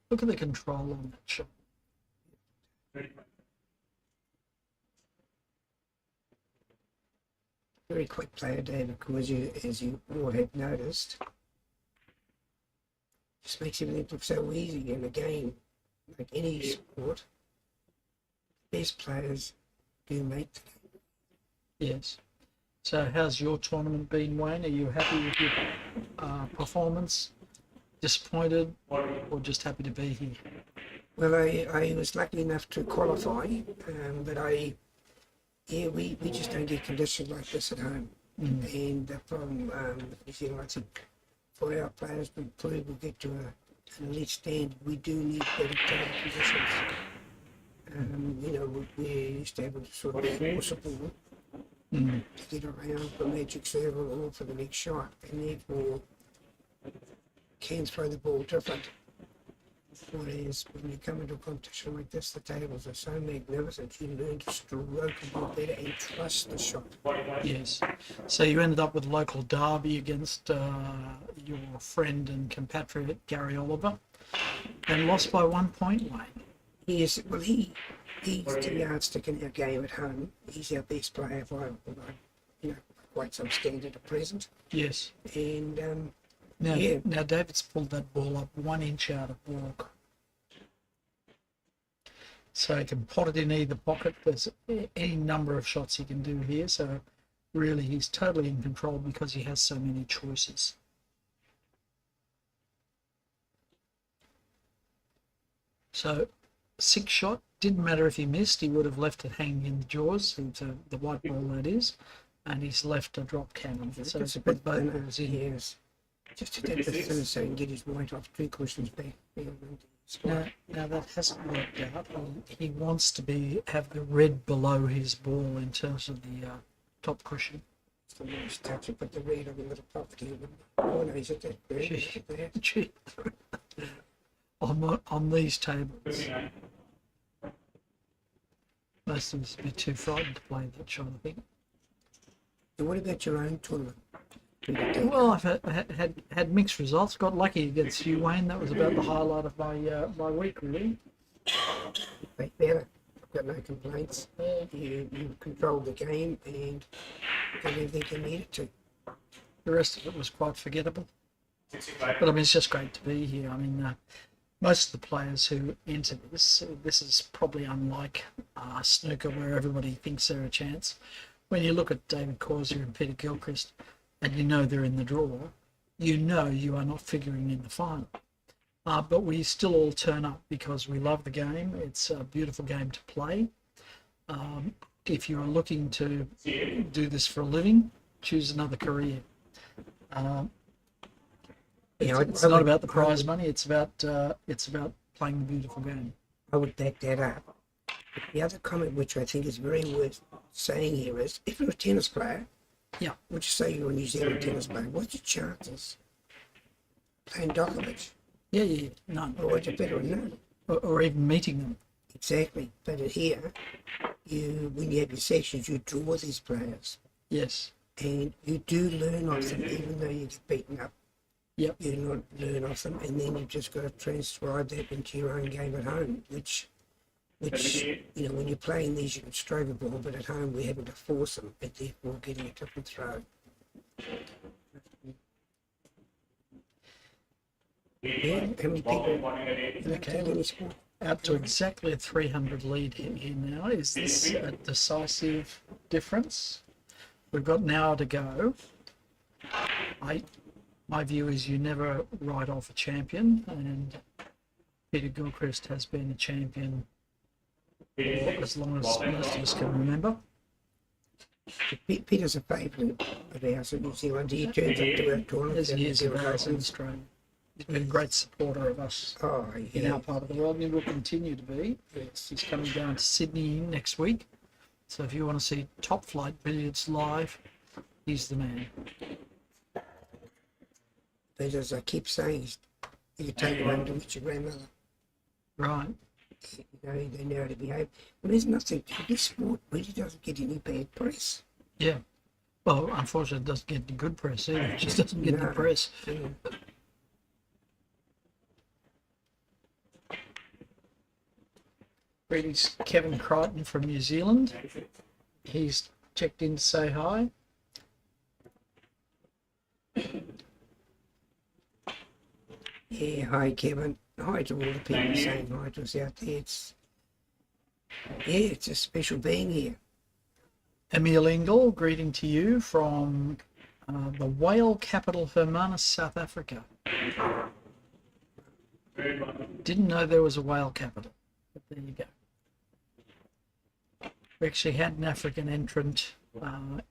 Look at the control on that shot. Very quick player, David Causier, as you all have noticed. Just makes everything look so easy in a game. Like any sport, the best players do make the game. Yes. So how's your tournament been, Wayne? Are you happy with your performance? Disappointed or just happy to be here? Well, I was lucky enough to qualify, but we just don't get conditions like this at home. And from New Zealand, I think for our players to prove we'll get to an elite standard, we do need better playing conditions. We're used to able to sort of force a ball to get around for magic serve or for the next shot, and therefore can throw the ball different. Whereas when you come into a competition like this, the tables are so magnificent, you learn to stroke a ball better and trust the shot. Yes. So you ended up with local derby against your friend and compatriot Gary Oliver and lost by 1 point, Wayne. Yes, well, he's the yardstick in our game at home. He's our best player by quite some standard at present. Yes. And now David's pulled that ball up 1 inch out of walk. So he can pot it in either pocket. There's any number of shots he can do here. So really he's totally in control because he has so many choices. So 6 shot, didn't matter if he missed, he would have left it hanging in the jaws, the white ball that is, and he's left a drop cannon. So it's a bit both balls in. Yes. Just to take this through so he can get his white off 2 cushions back. Now that hasn't worked out. He wants to have the red below his ball in terms of the top cushion. It's the nice touch, you put the red on the little pocket here. Oh no, he's at that red. Gee. On these tables. Most of us would be too frightened to play that shot, I think. And what about your own tournament? Well, I've had mixed results. Got lucky against you, Wayne. That was about the highlight of my week, really. Way better. I've got no complaints. You controlled the game and did everything you needed to. The rest of it was quite forgettable. But I mean, it's just great to be here. I mean, most of the players who enter this is probably unlike snooker, where everybody thinks they're a chance. When you look at David Causier and Peter Gilchrist, and you know they're in the draw, you know you are not figuring in the final. But we still all turn up because we love the game. It's a beautiful game to play. If you're looking to do this for a living, choose another career. It's not about the prize money. It's about playing the beautiful game. I would back that up. The other comment, which I think is very worth saying here, is if you're a tennis player, yeah, would you say you're a New Zealand tennis player? What's your chances playing Djokovic? Yeah, none. Or what's your better than none? Or even meeting them. Exactly. But here, when you have your sections, you draw these players. Yes. And you do learn off them, even though you get beaten up. Yep. You not learn off them, and then you've just got to transcribe that into your own game at home, which when you're playing these, you can stroke a ball, but at home we're having to force them, but therefore getting a different throw. Yeah, how many people in any sport? Out to exactly a 300 lead here now. Is this a decisive difference? We've got an hour to go. My view is you never write off a champion, and Peter Gilchrist has been a champion for as long as most of us can remember. Peter's a favourite of ours in New Zealand. He turns up to our tournaments. As he is of ours in Australia. He's been a great supporter of us in our part of the world, and he will continue to be. He's coming down to Sydney next week. So if you want to see top flight billiards live, he's the man. But as I keep saying, you take her home to meet your grandmother. Right. You know, they know how to behave. Well, there's nothing. This sport really doesn't get any bad press. Yeah. Well, unfortunately, it doesn't get the good press either. It just doesn't get the press. Greetings, Kevin Crichton from New Zealand. He's checked in to say hi. Yeah, hi Kevin. Hi to all the people saying hi to us out there. It's a special being here. Emil Engel, greeting to you from the whale capital Hermanus, South Africa. Didn't know there was a whale capital, but there you go. We actually had an African entrant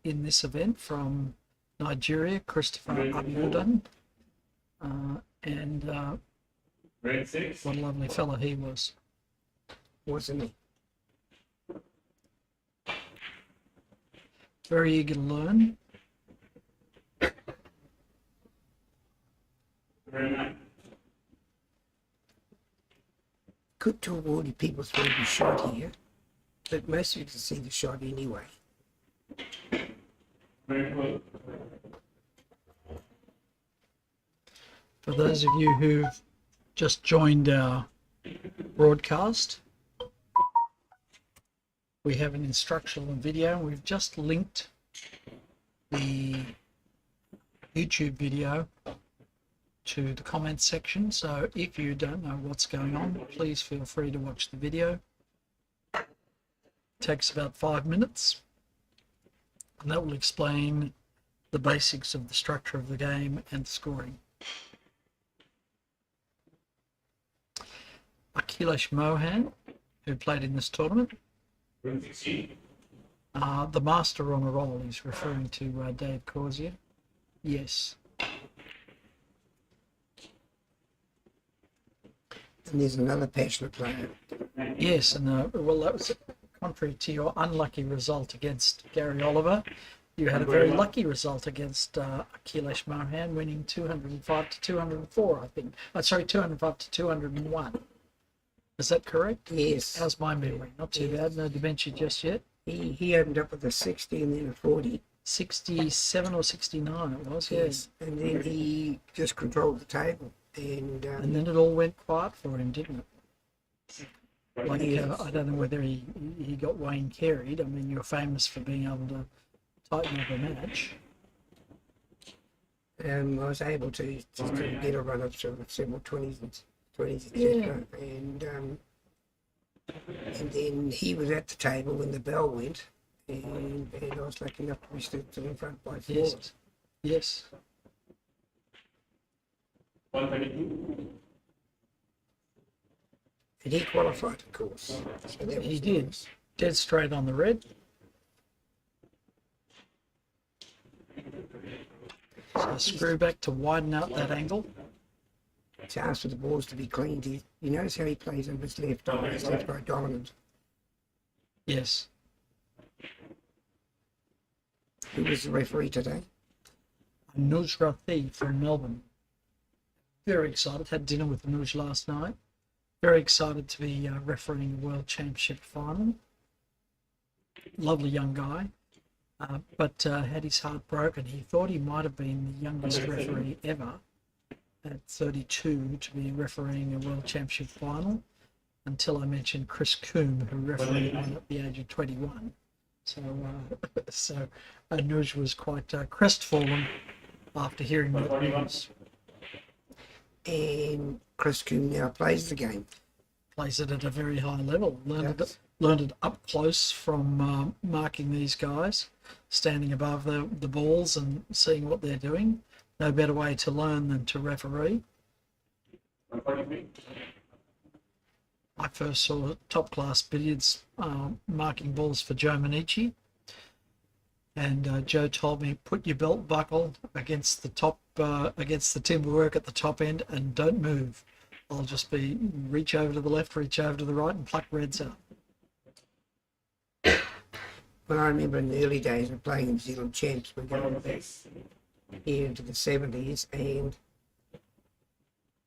in this event from Nigeria, Christopher Abiodun, and what a lovely fella he was. Wasn't he? Very eager to learn. Good to avoid people throwing the shot here, but most of you can see the shot anyway. For those of you who've just joined our broadcast, we have an instructional video. We've just linked the YouTube video to the comments section, so if you don't know what's going on, please feel free to watch the video. It takes about 5 minutes, and that will explain the basics of the structure of the game and the scoring. Akhilesh Mohan, who played in this tournament, the master on a roll, is referring to Dave Causier. Yes. And there's another passionate player. Yes, and well, that was contrary to your unlucky result against Gary Oliver. You had a very lucky result against Akhilesh Mohan, winning 205 to 204, I think. Sorry, 205 to 201. Is that correct? Yes. How's my memory? Not too bad. No dementia just yet. He opened up with a 60 and then a 40. 67 or 69 it was, Yes. And then he just controlled the table. And then it all went quiet for him, didn't it? Like, I don't know whether he got Wayne carried. I mean, you're famous for being able to tighten up a match. I was able to get a run up to several 20s, etc. Yeah. And then he was at the table when the bell went, and I was lucky enough to be stood in front by 4. Yes. Yes. 132. And he qualified, of course. So that He was did. nice. Dead straight on the red. So screw back to widen out that angle. Chance for the balls to be cleaned. You notice how he plays on his left eye dominant. Yes. Who was the referee today? Nusrathi from Melbourne. Very excited. Had dinner with Nuj last night. Very excited to be refereeing a World Championship final. Lovely young guy. But had his heart broken. He thought he might have been the youngest referee ever at 32 to be refereeing a World Championship final, until I mentioned Chris Coombe, who refereed one at the age of 21. So Nuj was quite crestfallen after hearing that news. and Chris Cuvee now plays the game. Plays it at a very high level. Learned it up close from marking these guys, standing above the balls and seeing what they're doing. No better way to learn than to referee. I first saw top-class billiards marking balls for Joe Manici, and Joe told me, put your belt buckle against the top, against the timber work at the top end, and don't move. I'll just be reach over to the left, reach over to the right, and pluck reds out. When I remember in the early days of playing New Zealand champs, we're going back here into the 70s, and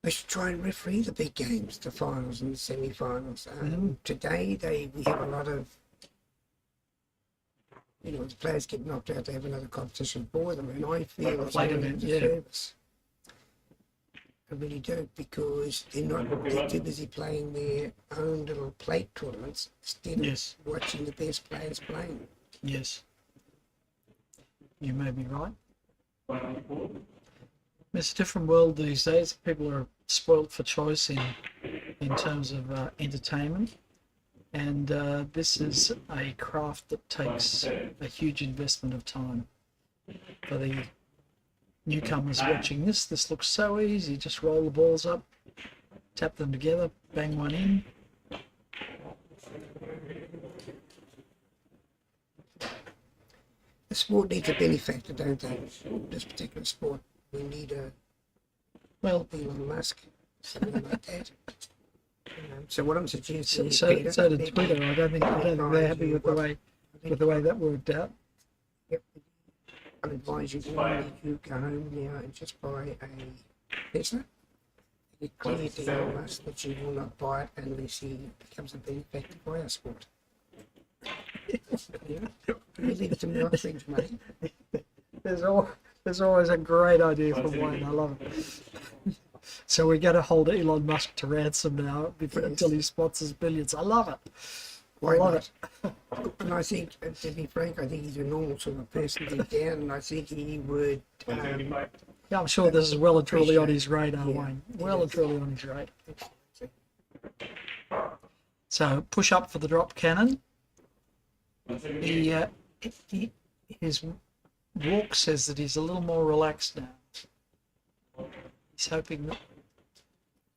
they should try and referee the big games, the finals and the semi-finals. Today, we have a lot of, the players get knocked out, they have another competition for them, and I feel it's a service. I really do, because they're too busy playing their own little plate tournaments instead of watching the best players playing. Yes. You may be right. It's a different world these days. People are spoilt for choice in terms of entertainment, and this is a craft that takes a huge investment of time. For the newcomers watching this looks so easy. Just roll the balls up, tap them together, bang one in. The sport needs a benefactor, don't they? This particular sport. We need Elon Musk, something like that. So what I'm suggesting is, so did Twitter. I don't think they're happy with the way that worked out. Yep. I advise you to go home now and just buy a Tesla. Get clear to Elon Musk that you will not buy it unless he becomes a benefactor by our sport. You leave it to me, I think, mate. There's always a great idea from Wayne. I love it. So we're going to hold Elon Musk to ransom now until he spots his billiards. I love it. Why not? And I think, to be frank, I think he's a normal sort of person deep down, and I think he would. Yeah, I'm sure this is well and truly on his radar, Wayne. Well and truly on his radar. So push up for the drop cannon. His walk says that he's a little more relaxed now. He's hoping that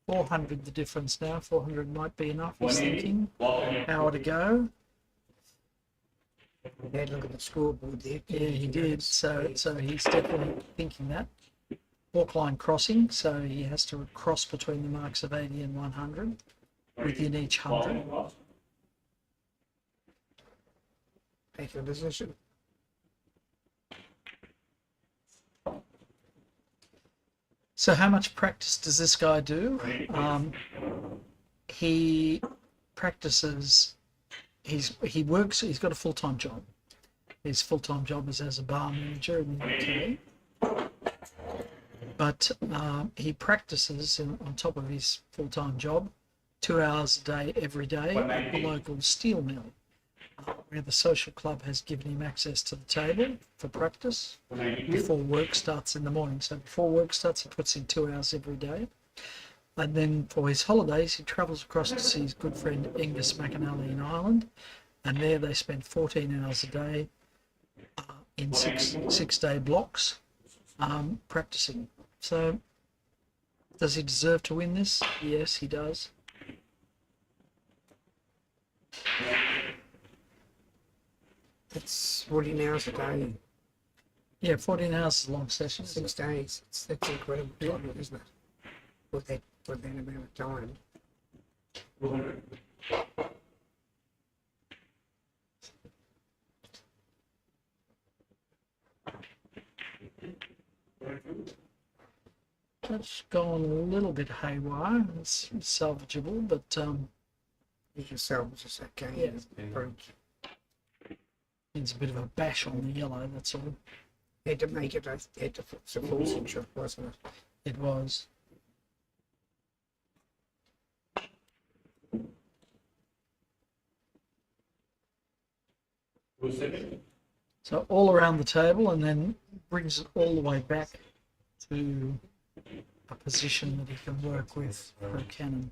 400 the difference now. 400 might be enough, he's thinking. Hour to go. He had a look at the scoreboard there. Yeah, he did. So he's definitely thinking that. Walk line crossing, so he has to cross between the marks of 80 and 100 within each 100. Take your position. So how much practice does this guy do? He practices, he works, he's got a full-time job. His full-time job is as a bar manager in the UK. But he practices on top of his full-time job 2 hours a day, every day at the local steel mill, where the social club has given him access to the table for practice before work starts in the morning. So before work starts, he puts in 2 hours every day. And then for his holidays, he travels across to see his good friend Angus McAnally in Ireland. And there they spend 14 hours a day in six-day blocks practicing. So does he deserve to win this? Yes, he does. It's 14 hours a day. Yeah, 14 hours is a long session. 6 days. That's incredible time, isn't it? With that amount of time. That's gone a little bit haywire. It's salvageable, but you can salvage this, okay? Yeah. Needs a bit of a bash on the yellow, that's all. Had to make it, it's a full shot, wasn't it? It was. So all around the table, and then brings it all the way back to a position that he can work with for a cannon.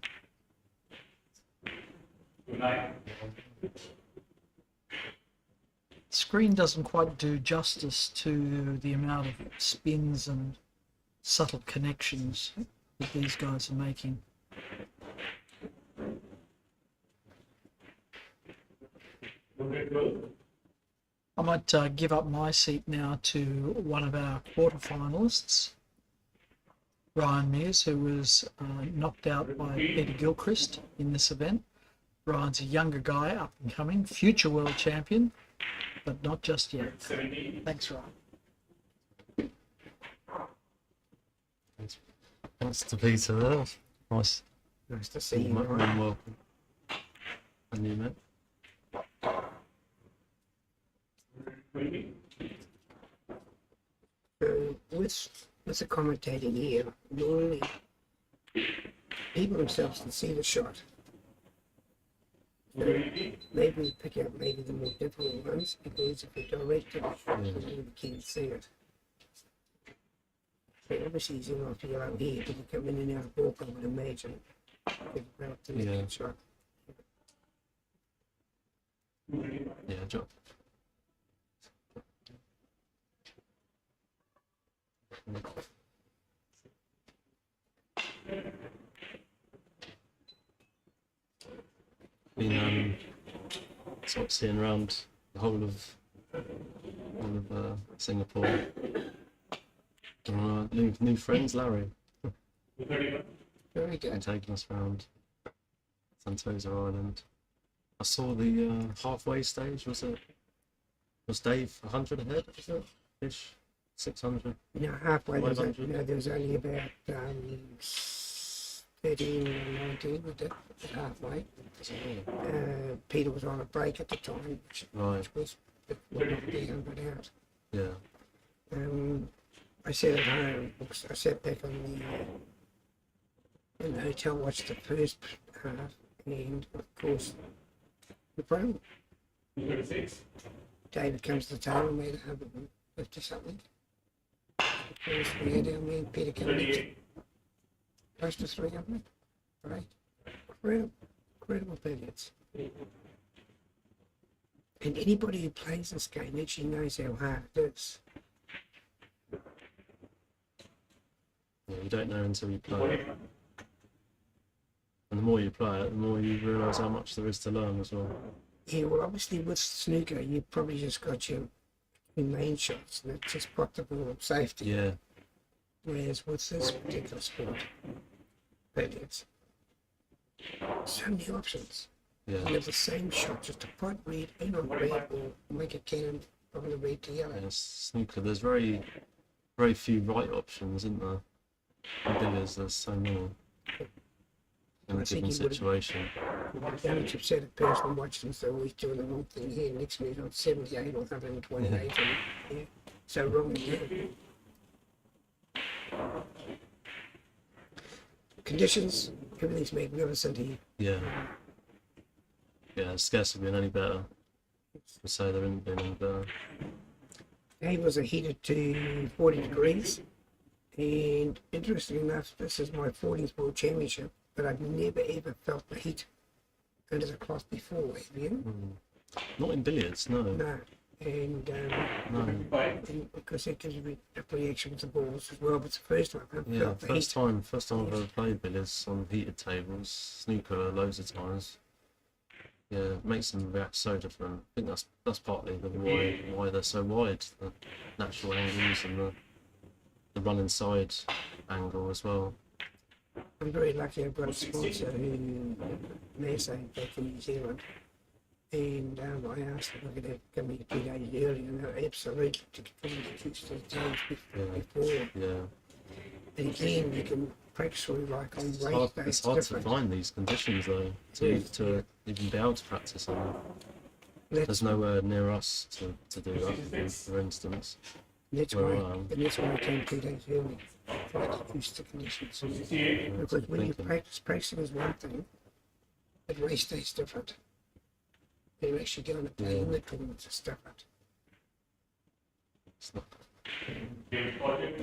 Screen doesn't quite do justice to the amount of spins and subtle connections that these guys are making. I might give up my seat now to one of our quarterfinalists, Ryan Mears, who was knocked out by Peter Gilchrist in this event. Ryan's a younger guy, up and coming, future world champion, but not just yet. Thanks, Ryan. Thanks to Peter there. Nice. Nice to see you, Welcome. Ryan. Welcome. And you, mate. With the commentating here, normally people themselves can see the shot. So maybe we pick out maybe the more difficult ones, because if we direct the shot, we can't see it. So obviously he's in off yellow here, but he come in and out of ball, I would imagine. About the next shot. Yeah, John. Been sort of seeing around the whole of Singapore. New friends, Larry. Very good. Taking us around Sentosa Island. I saw the halfway stage. Was Dave 100 ahead? Was it? Ish. 600. No, halfway there was 500? there was only about 13 or 19 at halfway. Peter was on a break at the time, which was would not be 100 out. Yeah. I sat at home, I sat back in the hotel, watched the first half, and of course, the problem. David comes to the table and made 150 something. First we had down there, Peter comes close to 300. Right? Incredible billiards. And anybody who plays this game actually knows how hard it is. Yeah, you don't know until you play it. And the more you play it, the more you realise how much there is to learn as well. Yeah, well, obviously with snooker, you've probably just got your main shots, and it's just pot the ball of safety. Yeah. Whereas with this particular sport, billiards, so many options. Yeah. You have the same shot, just a pot red, in on red, or make a cannon from the red to yellow. Yeah, snooker, there's very few right options, isn't there? In billiards, there's so many. In a given situation. How much upset a person watching, so always doing the wrong thing here, next minute on 78 or 128, and yeah, so wrong again. Conditions, everything's magnificent here. Yeah. Yeah, it's scarcely been any better. To say there hasn't been any better. Tables are heated to 40 degrees, and interestingly enough, this is my 14th World Championship, but I've never ever felt the heat under the cloth before, have you? Not in billiards, no. No. And, and because it gives you a reaction with the balls as well, but it's the first time I've felt the heat. First time I've ever played billiards on heated tables, snooker loads of times. Yeah, it makes them react so different. I think that's partly why they're so wide, the natural angles and the run inside angle as well. I'm very lucky I've got a sponsor who Mesa back in New Zealand, and I asked them if they could come here 2 days early, and they were absolutely to come and teach the days before. Yeah. And again, you can practice all like on race days. It's hard to find these conditions though, to even be able to practice on them. There's nowhere near us to do that, for instance. That's why I came 2 days early, trying to get used to conditions. Because when you practicing is one thing, but race day is different. When you actually get on a play in the tournaments, it's different. David Causier,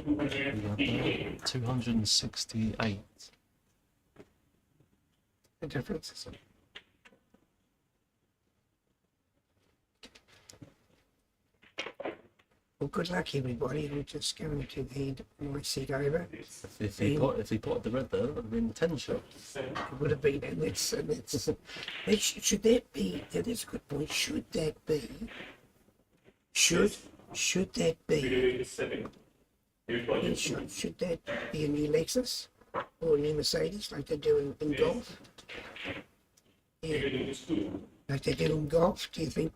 258. 268. The difference. Well, good luck, everybody. I'm just going to hand my seat over. If he put the red there, that would have been 10 shots. It would have been, and should that be? That is a good point. Should that be? Should that be? Should that be a new Lexus or a new Mercedes like they do in golf? Yeah, like they do in golf. Do you think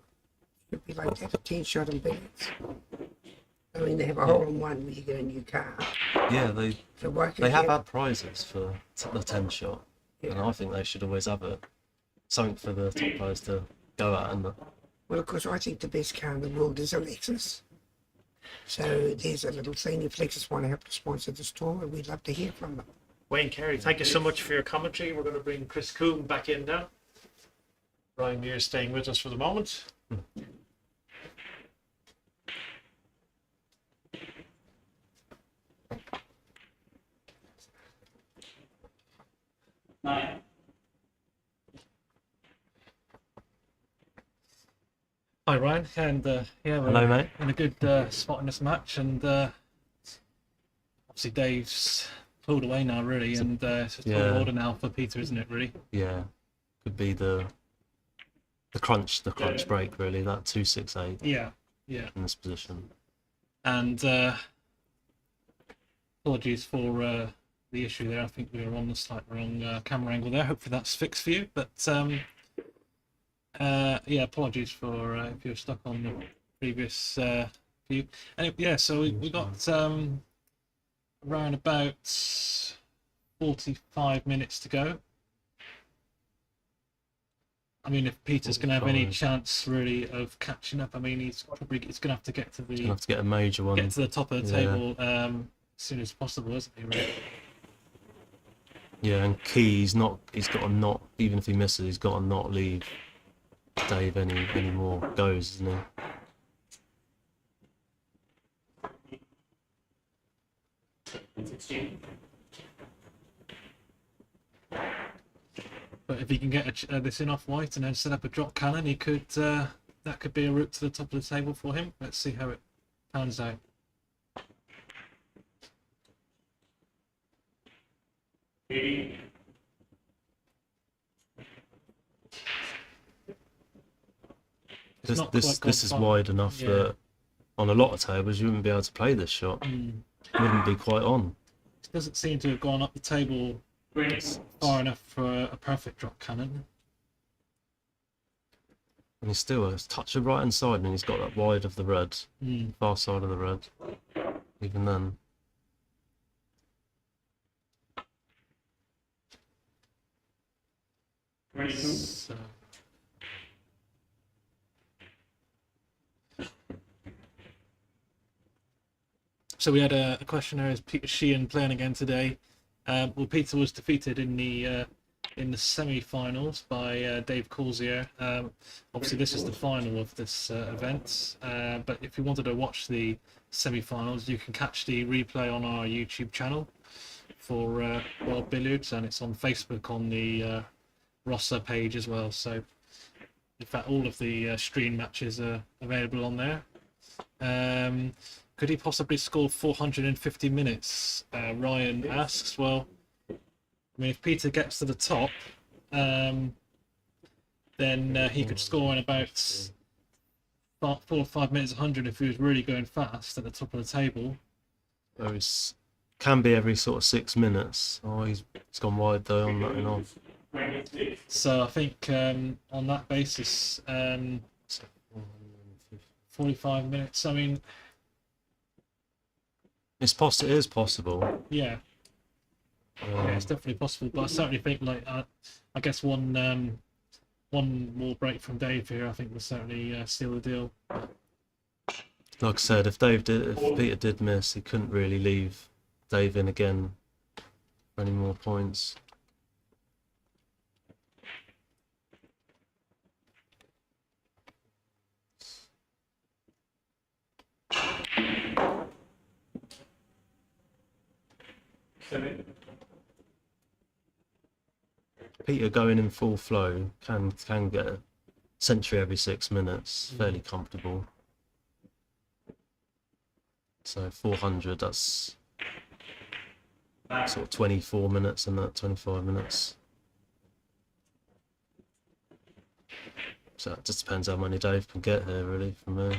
it should be like that? A 10-shot in billiards. I mean, they have a hole-in-one where you get a new car. Yeah, So why they have you- had prizes for the 10 shot, and I think they should always have something for the top players to go at. And Well, of course, I think the best car in the world is a Lexus. So there's a little thing. If Lexus want to help to sponsor this tournament, we'd love to hear from them. Wayne Carey, thank you so much for your commentary. We're going to bring Chris Cuvee back in now. Ryan Muir staying with us for the moment. Hi Ryan, and yeah, we're Hello, mate. in a good spot in this match, and obviously Dave's pulled away now, really, and it's a tall order now for Peter, isn't it? Really? yeah, could be the crunch break, really. That 268. Yeah. In this position. And apologies for the issue there. I think we were on the slightly wrong camera angle there. Hopefully that's fixed for you. But yeah, apologies for if you're stuck on the previous view. And yeah, so we got around about 45 minutes to go. I mean, if Peter's going to have any chance really of catching up, I mean, he's going to have to get to He's gonna have to get a major one. get to the top of the table as soon as possible, isn't he? Really? Yeah, and Key, he's got to not, even if he misses, he's got to not leave Dave any more goes, isn't he? But if he can get this in off white and then set up a drop cannon, he could. That could be a route to the top of the table for him. Let's see how it pans out. This is wide enough that on a lot of tables you wouldn't be able to play this shot. It wouldn't be quite on. It doesn't seem to have gone up the table far enough for a perfect drop cannon. And he's still a touch of right hand side, and he's got that wide of the red, far side of the red. Even then. So we had a question there: is Peter Sheehan playing again today? Well, Peter was defeated in the semi-finals by Dave Causier. Obviously, this is the final of this event. But if you wanted to watch the semi-finals, you can catch the replay on our YouTube channel for World Billiards, and it's on Facebook on the Rossa page as well. So, in fact, all of the stream matches are available on there. Could he possibly score 450 minutes? Ryan asks. Well, I mean, if Peter gets to the top, then he could score in about 4 or 5 minutes 100 if he was really going fast at the top of the table. So it can be every sort of 6 minutes. Oh, he's gone wide though on that and off. So I think on that basis, 45 minutes. I mean, it is possible. Yeah. Yeah, it's definitely possible, but I certainly think, like, I guess one more break from Dave here, I think would certainly seal the deal. Like I said, if Peter did miss, he couldn't really leave Dave in again for any more points. Peter going in full flow can get a century every 6 minutes, fairly comfortable. So 400, that's sort of 24 minutes and that 25 minutes. So it just depends how many Dave can get here, really, from there.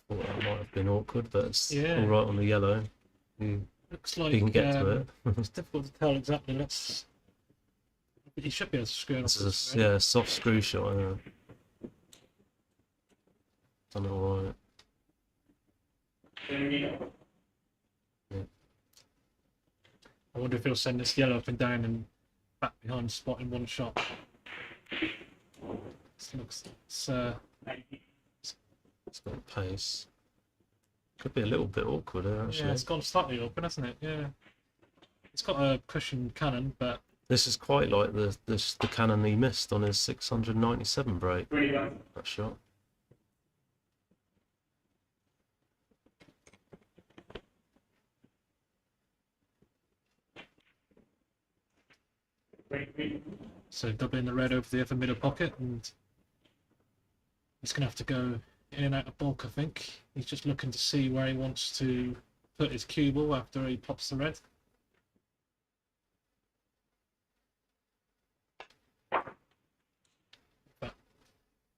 Thought that might have been awkward, but it's Yeah. all right on the yellow. Looks like you can get to it. it's difficult to tell exactly. He should be able to screw it This off. is a soft screw shot. Done it all right. I wonder if he'll send this yellow up and down and back behind spot in one shot. It's got pace. Could be a little bit awkward here, actually. yeah, it's gone slightly open, hasn't it? Yeah. It's got a cushioned cannon, but This is quite like the cannon he missed on his 697 break. That shot. so doubling the red over the other middle pocket, and he's going to have to go in and out of bulk, I think. He's just looking to see where he wants to put his cue ball after he pops the red. But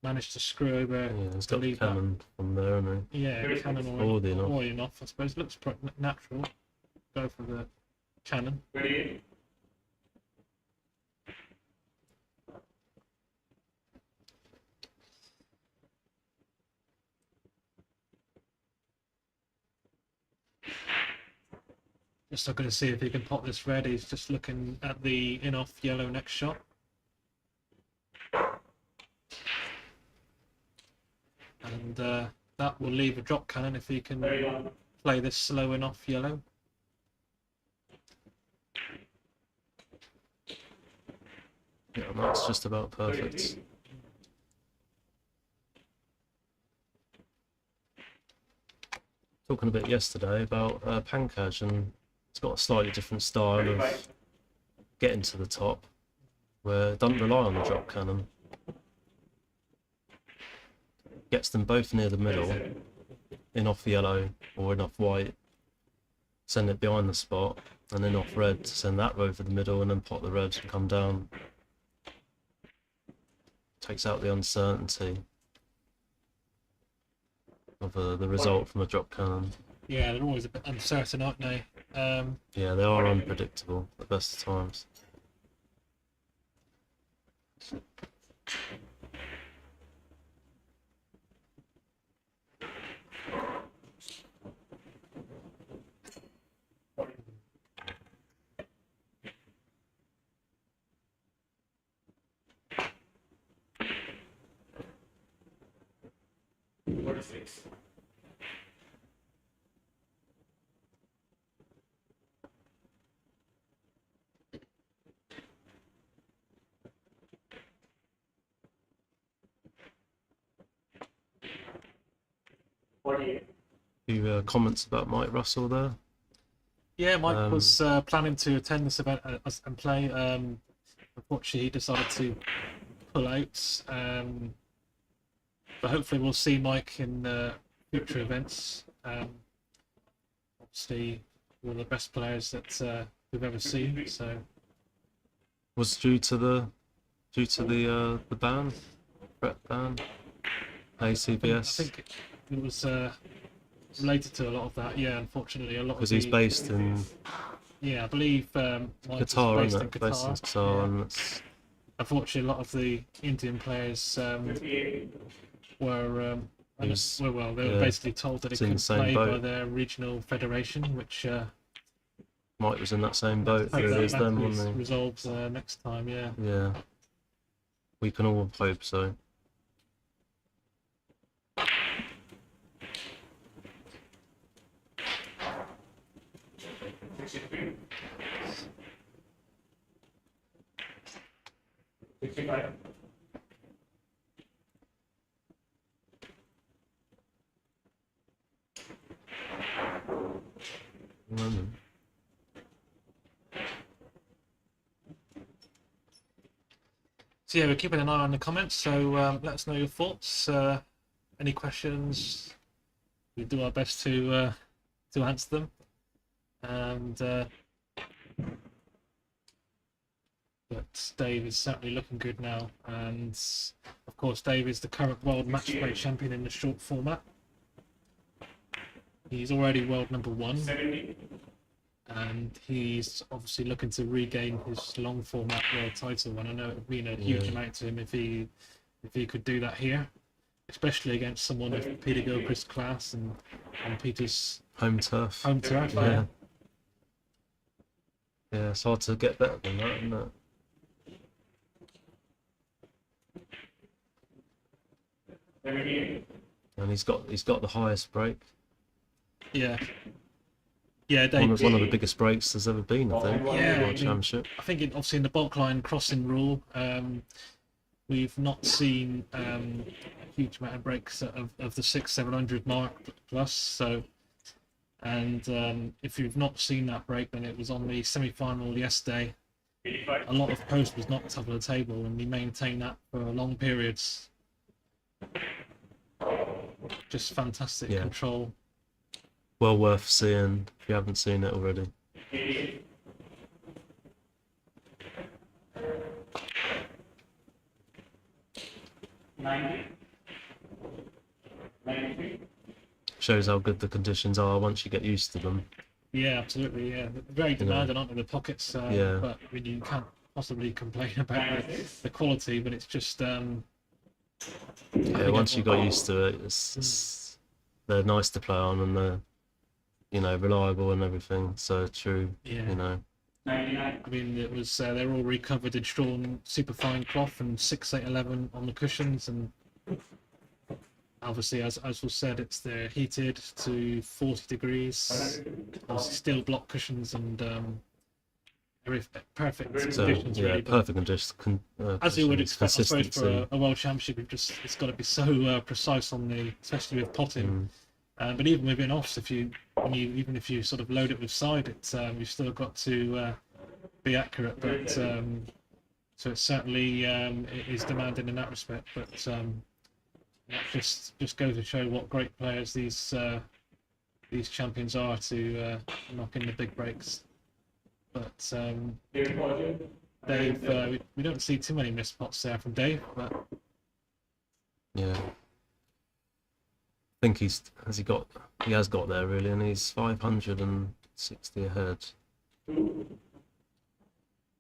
managed to screw over Yeah, he's the got the lead cannon from there, hasn't he? Yeah, cannon Oddly enough. or enough, I suppose. Looks natural. Go for the cannon. Just looking to see if he can pop this red. He's just looking at the in-off yellow next shot. And that will leave a drop cannon if he can play this slow in-off yellow. Yeah, that's just about perfect. Talking a bit yesterday about Pankaj, and it's got a slightly different style of getting to the top, where it doesn't rely on the drop cannon. Gets them both near the middle, in off yellow or in off white, send it behind the spot, and then off red to send that over the middle and then pop the red and come down. Takes out the uncertainty of the result from a drop cannon. Yeah, they're always a bit uncertain, aren't they? Yeah, they are unpredictable at the best of times. Few comments about Mike Russell there. Yeah, Mike was planning to attend this event and play. Unfortunately, he decided to pull out. But hopefully, we'll see Mike in future events. Obviously, one of the best players that we've ever seen. So, Was due to the ban, Brett ban, ACBS. I think it was related to a lot of that. Yeah, unfortunately, a lot Because of he's based in yeah, I believe Mike Qatar, is based isn't in it? Based in Qatar, yeah. and it's Unfortunately, a lot of the Indian players were they were basically told that it it's in the couldn't same play by boat. their regional federation, which Mike was in that same boat hope really as that them, is wasn't he? resolved next time. Yeah. Yeah. We can all hope so. 63. 65. So yeah, we're keeping an eye on the comments. So let us know your thoughts. Any questions? We do our best to answer them. And but Dave is certainly looking good now. And of course, Dave is the current world match play champion in the short format. He's already world number 1. 70. And he's obviously looking to regain his long format world title, and I know it would mean a huge amount to him if he could do that here, especially against someone of Peter Gilchrist's class and Peter's home turf. Yeah. Yeah, it's hard to get better than that, isn't it? And he's got the highest break. Yeah. Yeah, Dave, one of the biggest breaks there's ever been, I think. Yeah, World Championship. I think obviously in the bulk line crossing rule, we've not seen a huge amount of breaks of the 600-700 mark plus. So, and if you've not seen that break, then it was on the semi-final yesterday. A lot of post was not top of the table, and he maintained that for long periods. Just fantastic control. Well worth seeing if you haven't seen it already. Shows how good the conditions are once you get used to them. Yeah, absolutely. Yeah, very demanding, aren't they, the pockets? But I mean, you can't possibly complain about the quality, but it's just. Once you got used to it, they're nice to play on, and they're reliable and everything. So true. Yeah. I mean, it was they're all recovered in Strawn superfine cloth and 6/8/11 on the cushions, and obviously, as was said, they're heated to 40 degrees. Steel block cushions and perfect conditions. Yeah, really, perfect conditions. As you would expect, I suppose, for a world championship, it's got to be so precise on especially with potting. But even within offs, even if you sort of load it with side, you've still got to be accurate. But so it certainly it is demanding in that respect. But that just goes to show what great players these champions are to knock in the big breaks. But Dave, we don't see too many missed pots there from Dave. But yeah. I think he has got there really, and he's 560 ahead.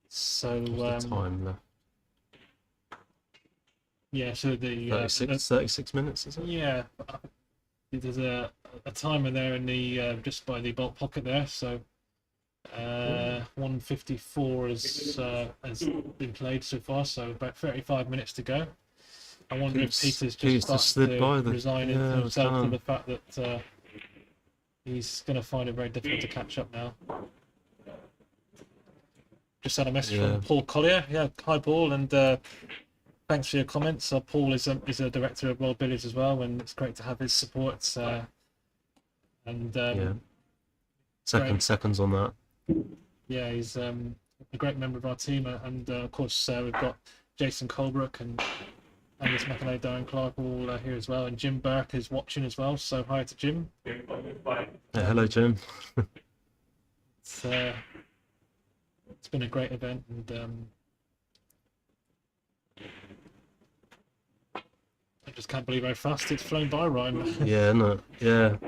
So time left. Yeah, so the 36 minutes, is it? Yeah, there's a timer there in the just by the bulk pocket there. So 1:54 has been played so far. So about 35 minutes to go. I wonder if Peter's just started to resign himself to the fact that he's going to find it very difficult to catch up now. Just had a message from Paul Collier. Yeah, hi Paul, and thanks for your comments. Paul is a director of World Billiards as well, and it's great to have his support. Seconds on that. Yeah, he's a great member of our team, and of course we've got Jason Colebrook and Angus McInerney, Darren Clark all here as well, and Jim Burke is watching as well. So hi to Jim. Hello, Jim. It's been a great event, and I just can't believe how fast it's flown by, Ryan. Yeah, no, yeah,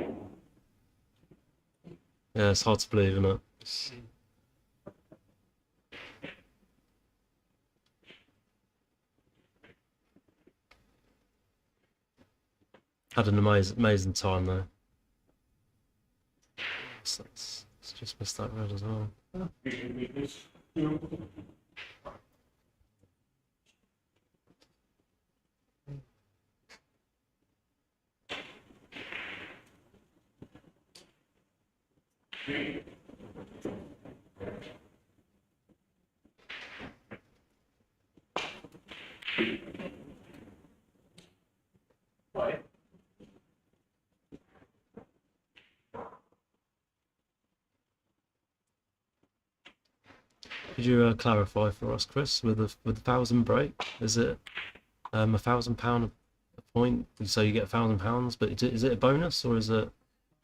it's hard to believe, isn't it? Had an amazing time though. Let's just missed that red as well. Could you clarify for us, Chris, with the 1,000 break? Is it £1,000 a point? So you get £1,000, but is it a bonus or is it?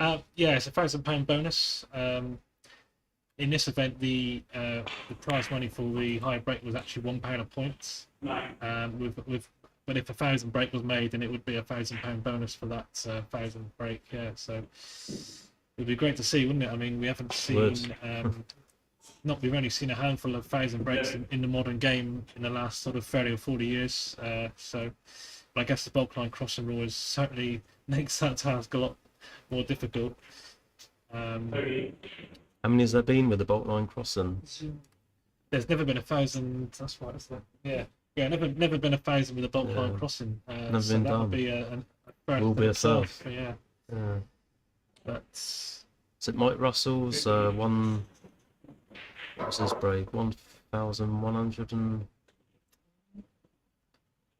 Yeah, it's a £1,000 bonus. In this event, the prize money for the high break was actually £1 a point. But if 1,000 break was made, then it would be a £1,000 bonus for that 1,000 break. Yeah, so it'd be great to see, wouldn't it? I mean, we haven't seen. We've only seen a handful of 1,000 breaks in the modern game in the last sort of 30 or 40 years. But I guess the bulk line crossing rule certainly makes that task a lot more difficult. How many has there been with the bulk line crossing? There's never been 1,000. That's right, isn't it? Yeah, never been 1,000 with a bulk line crossing. Never so been that done. Would be a Will be a itself. first. Yeah. But is it Mike Russell's what's this break? 1,100 and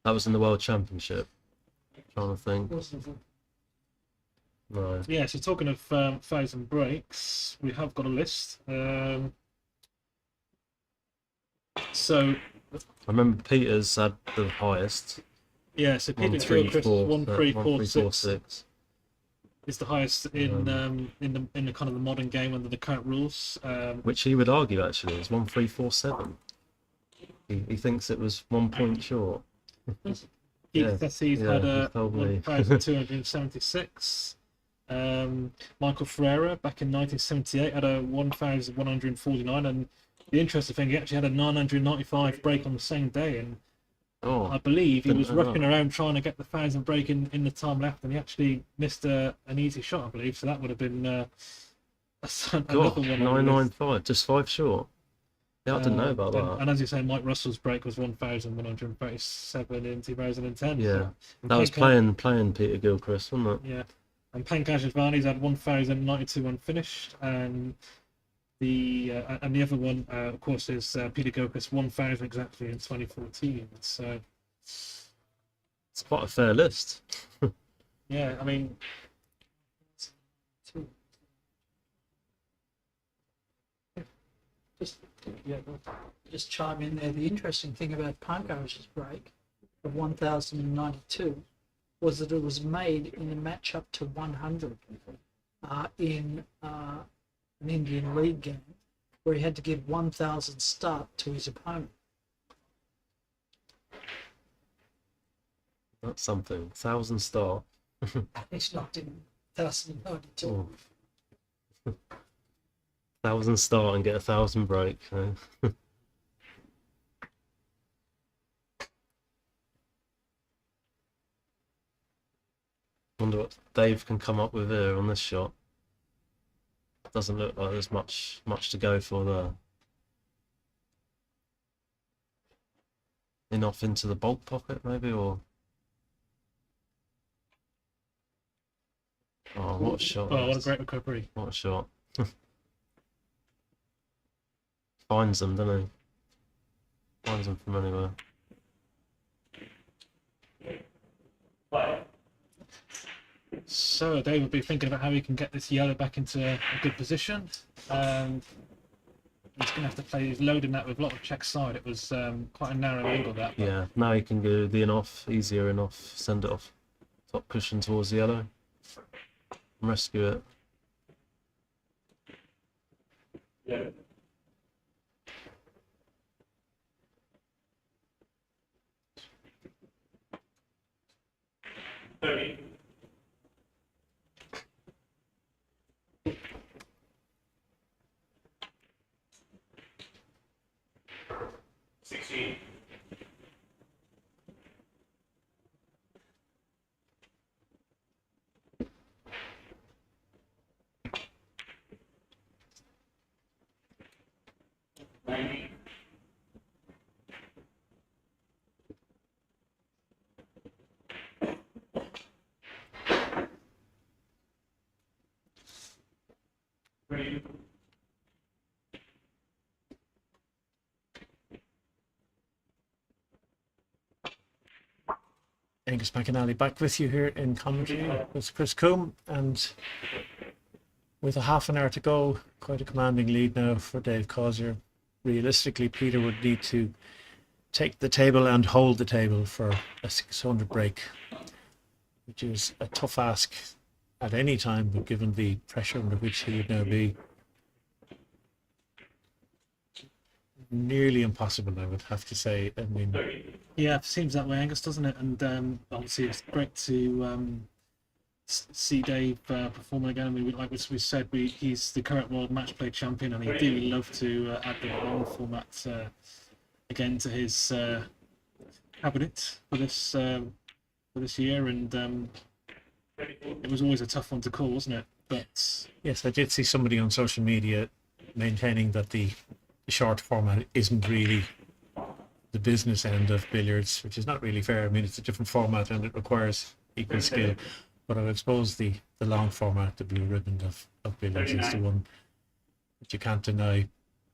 that was in the World Championship. Trying to think. No. Yeah, so talking of 1,000 breaks, we have got a list. So I remember Peters had the highest. Yeah, so Peter Gilchrist 1,346 is the highest in the kind of the modern game under the current rules. Which he would argue actually is 1,347. He thinks it was 1 point short. He's had a 1,276. Michael Ferreira back in 1978 had a 1,149, and the interesting thing, he actually had a 995 break on the same day, and I believe he was rushing around trying to get the 1,000 break in the time left, and he actually missed an easy shot, I believe. So that would have been another one. 995, just 5 short. Yeah, I didn't know about that. And as you say, Mike Russell's break was 1,137 in 2010. Yeah, so. that was playing Peter Gilchrist, wasn't it? Yeah, and Pankaj Advani's had 1,092 unfinished, and the other one, of course, is Peter Gilchrist 1,000 exactly in 2014. So it's quite a fair list. Yeah, I mean. Just chime in there. The interesting thing about Pankaj's break of 1,092 was that it was made in a match up to 100 in an Indian League game, where he had to give 1,000 start to his opponent. That's something. 1,000 start. He's knocked in 1,092. 1,000 start and get 1,000 break. Wonder what Dave can come up with here on this shot. Doesn't look like there's much to go for there. Enough into the bulk pocket maybe, or oh, what a shot! Oh, what a great recovery! What a shot! Finds them, doesn't he? Finds them from anywhere. So Dave will be thinking about how he can get this yellow back into a good position. He's going to have to play. He's loading that with a lot of check side. It was quite a narrow angle that. But... Yeah, now he can go the in-off, easier in-off, send it off top cushion towards the yellow, and rescue it. Yeah. $30. 16. Angus McAnally back with you here in commentary with Chris Coombe, and with a half an hour to go, quite a commanding lead now for Dave Causier. realistically, Peter would need to take the table and hold the table for a 600 break, which is a tough ask at any time, but given the pressure under which he would now be, nearly impossible, I would have to say. I mean, yeah, it seems that way, Angus, doesn't it? And obviously, it's great to see Dave perform again. I mean, like we said, he's the current world match play champion, and he'd really love to add the long format again to his cabinet for this year. And it was always a tough one to call, wasn't it? But yes, I did see somebody on social media maintaining that the short format isn't really the business end of billiards, which is not really fair. I mean, it's a different format and it requires equal skill. But I would suppose the long format, the blue ribbon of billiards, is the one that you can't deny,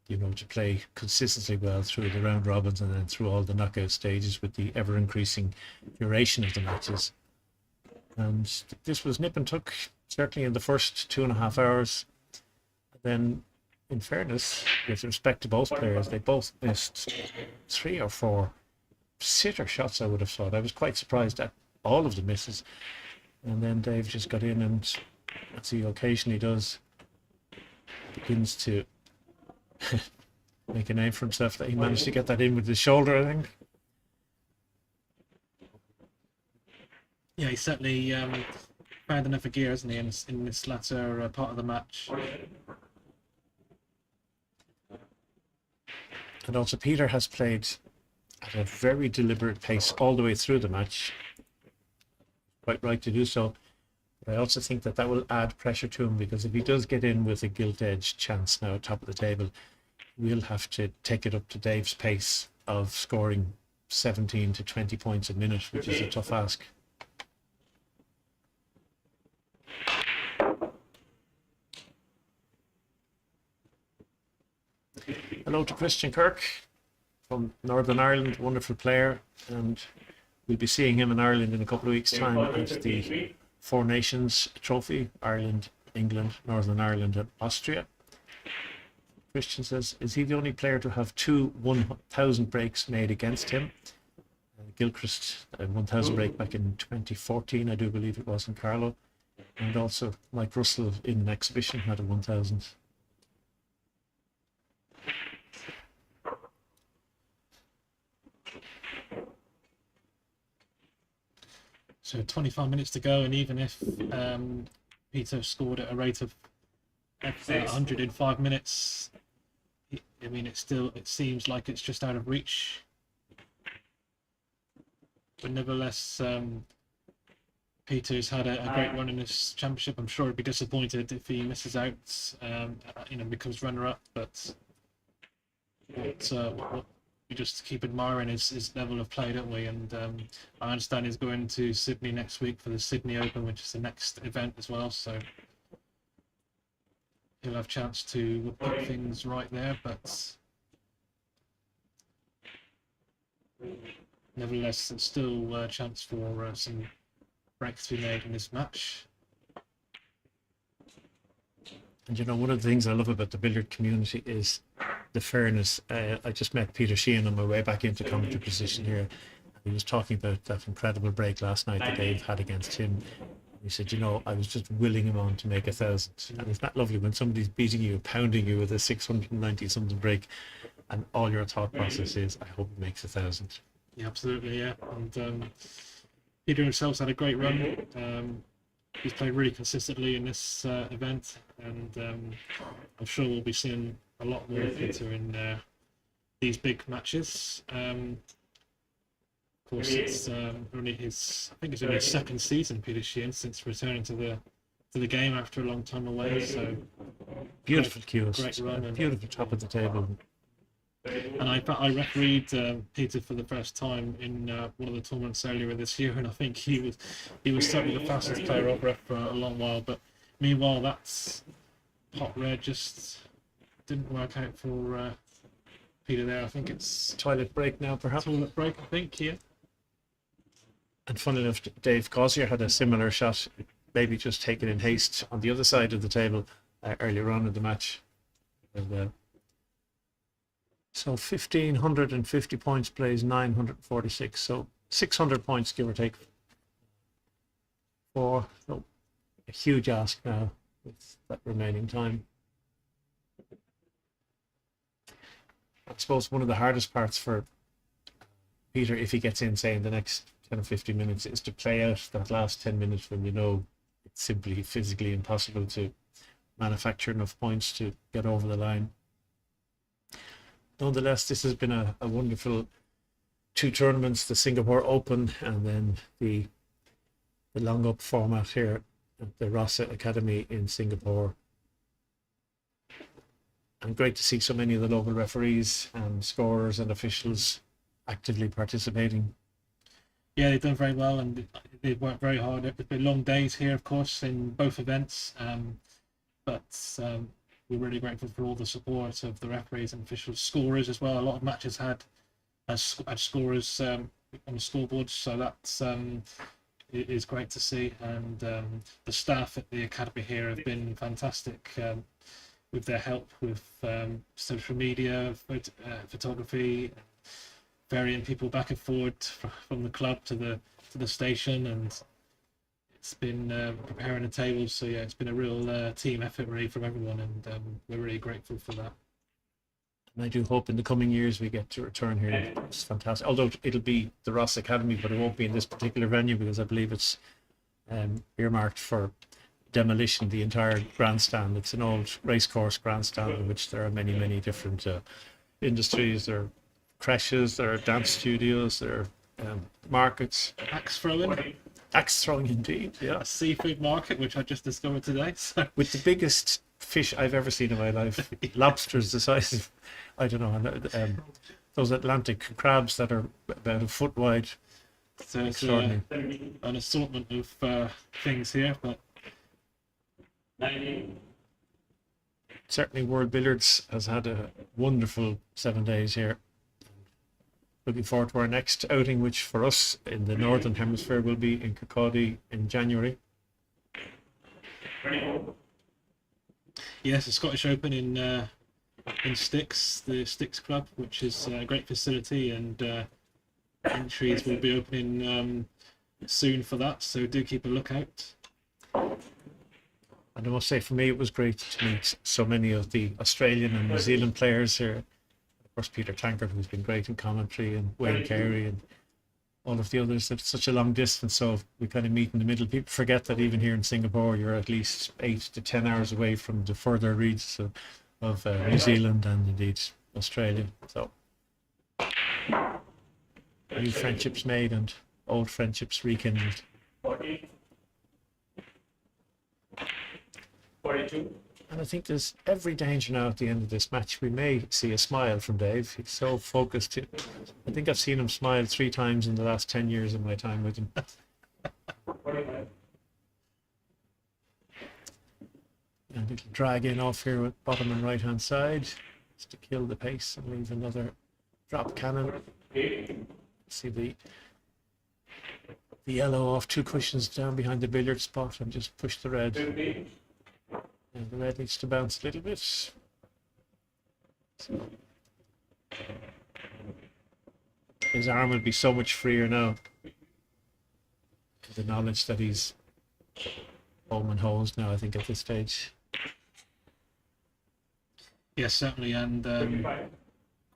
you know, to play consistently well through the round robins and then through all the knockout stages with the ever increasing duration of the matches. And this was nip and tuck, certainly in the first 2.5 hours. Then, in fairness, with respect to both players, they both missed 3 or 4 sitter shots, I would have thought. I was quite surprised at all of the misses. And then Dave just got in and, as he occasionally does, begins to make a name for himself. That he managed to get that in with his shoulder, I think. yeah, he certainly found another gear, hasn't he, in this latter part of the match. And also Peter has played at a very deliberate pace all the way through the match. Quite right to do so. But I also think that will add pressure to him, because if he does get in with a gilt-edged chance now at top of the table, we'll have to take it up to Dave's pace of scoring 17 to 20 points a minute, which is a tough ask. Hello to Christian Kirk from Northern Ireland, wonderful player, and we'll be seeing him in Ireland in a couple of weeks' time at the Four Nations Trophy, Ireland, England, Northern Ireland and Austria. Christian says, is he the only player to have 2 1,000 breaks made against him? Gilchrist, a 1,000 break back in 2014, I do believe it was, in Carlow. And also Mike Russell in an exhibition had a 1,000. So 25 minutes to go, and even if Peter scored at a rate of 100 in 5 minutes, I mean, it seems like it's just out of reach. But nevertheless, Peter's had a great run in this championship. I'm sure he'd be disappointed if he misses out, becomes runner-up. But what we just keep admiring his level of play, don't we? And I understand he's going to Sydney next week for the Sydney Open, which is the next event as well. So he'll have a chance to put things right there. But nevertheless, there's still a chance for some breaks to be made in this match. And you know, one of the things I love about the billiard community is the fairness. I just met Peter Sheehan on my way back into commentary position here. He was talking about that incredible break last night that Dave had against him. He said, you know, I was just willing him on to make 1,000. And it's not lovely when somebody's beating you, pounding you with a 690 something break, and all your thought process is, I hope it makes 1,000. Yeah, absolutely, yeah. And Peter himself's had a great run. He's played really consistently in this event, and I'm sure we'll be seeing a lot more of Peter in these big matches. Of course, it's only his second season, Peter Sheehan, since returning to the game after a long time away. So beautiful cues, great run, and beautiful top of the table. And I refereed Peter for the first time in one of the tournaments earlier this year, and I think he was certainly the fastest player I've ref for a long while. But meanwhile, that's hot red just didn't work out for Peter there. I think it's toilet break now, perhaps. Toilet break, I think, yeah. And funnily enough, Dave Causier had a similar shot, maybe just taken in haste on the other side of the table earlier on in the match. And, So 1,550 points plays 946. So 600 points, give or take. So a huge ask now with that remaining time. I suppose one of the hardest parts for Peter, if he gets in, say, in the next 10 or 15 minutes, is to play out that last 10 minutes when you know it's simply physically impossible to manufacture enough points to get over the line. Nonetheless, this has been a wonderful 2 tournaments, the Singapore Open and then the long up format here at the Rasa Academy in Singapore. And great to see so many of the local referees and scorers and officials actively participating. Yeah, they've done very well and they've worked very hard. It's been long days here, of course, in both events. But we're really grateful for all the support of the referees and officials, scorers as well. A lot of matches had scorers on the scoreboards, so that's it is great to see. And the staff at the academy here have been fantastic with their help with social media, photography, ferrying people back and forward from the club to the station, and it's been preparing the tables. So yeah, it's been a real team effort really from everyone, and we're really grateful for that. And I do hope in the coming years we get to return here. It's fantastic. Although it'll be the Ross Academy, but it won't be in this particular venue because I believe it's earmarked for demolition, the entire grandstand. It's an old racecourse grandstand in which there are many, many different industries. There are creches, there are dance studios, there are markets. Axe throwing. Axe throwing indeed, yeah. A seafood market, which I just discovered today. So. With the biggest fish I've ever seen in my life. Lobsters the size of, I don't know, those Atlantic crabs that are about a foot wide. So it's an assortment of things here, but certainly World Billiards has had a wonderful 7 days here. Looking forward to our next outing, which for us in the Northern Hemisphere will be in Causier in January. Yes, the Scottish Open in Styx, the Styx Club, which is a great facility, and entries will be opening soon for that, so do keep a lookout. And I must say, for me, it was great to meet so many of the Australian and New Zealand players here. Of course, Peter Tankard, who's been great in commentary, and Wayne Carey, and all of the others. It's such a long distance, so we kind of meet in the middle. People forget that even here in Singapore, you're at least 8 to 10 hours away from the further reaches of New Zealand and indeed Australia. So, new friendships made and old friendships rekindled. 42. And I think there's every danger now at the end of this match. We may see a smile from Dave. He's so focused. I think I've seen him smile 3 times in the last 10 years of my time with him. 45. And a little drag in off here with bottom and right hand side, just to kill the pace and leave another drop cannon. See the yellow off 2 cushions down behind the billiard spot and just push the red. And the red needs to bounce a little bit. So his arm will be so much freer now. The knowledge that he's home and hosed now, I think, at this stage. Yes, certainly, and of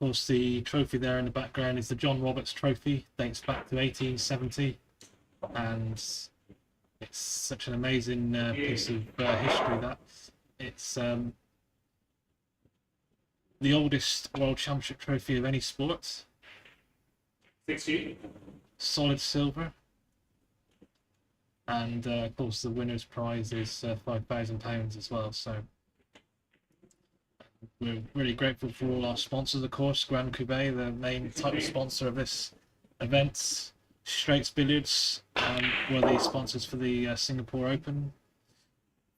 course the trophy there in the background is the John Roberts Trophy, dates back to 1870, and it's such an amazing piece of history that it's the oldest World Championship trophy of any sport. 60. Solid silver. And of course the winner's prize is £5,000 as well. So we're really grateful for all our sponsors, of course. Grand Cuvee, the main title sponsor of this event. Straits Billiards were the sponsors for the Singapore Open.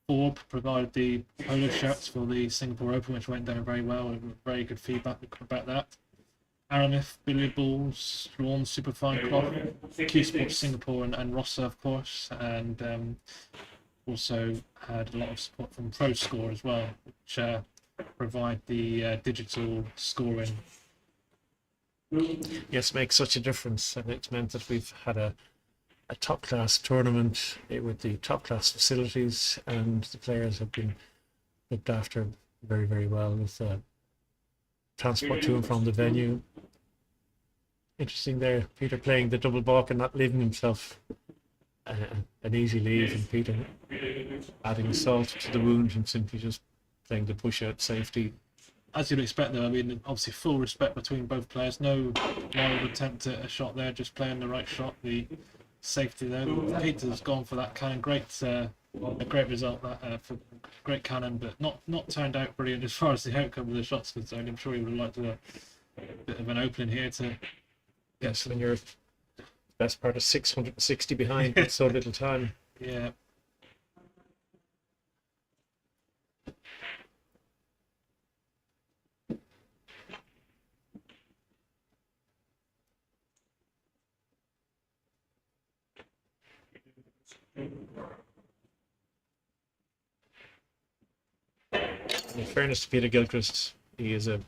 Orb provided the polo shirts for the Singapore Open, which went down very well. Very good feedback about that. Aramith Billiard Balls, Lawn Superfine Cloth, Q Sports Singapore and Rossa, of course, and also had a lot of support from ProScore as well, which provide the digital scoring Yes, makes such a difference, and it's meant that we've had a top class tournament with the top class facilities, and the players have been looked after very, very well with transport to and from the venue. Interesting there, Peter playing the double balk and not leaving himself an easy leave, and Peter adding salt to the wound and simply just playing the push out safety. As you'd expect, though, I mean, obviously full respect between both players. No wild attempt at a shot there, just playing the right shot. The safety there. Peter's gone for that cannon. A great result that for great cannon, but not turned out brilliant as far as the outcome of the shot's concerned. I'm sure he would have liked a bit of an opening here to get when you're best part of 660 behind with so little time. Yeah. In fairness to Peter Gilchrist, he is a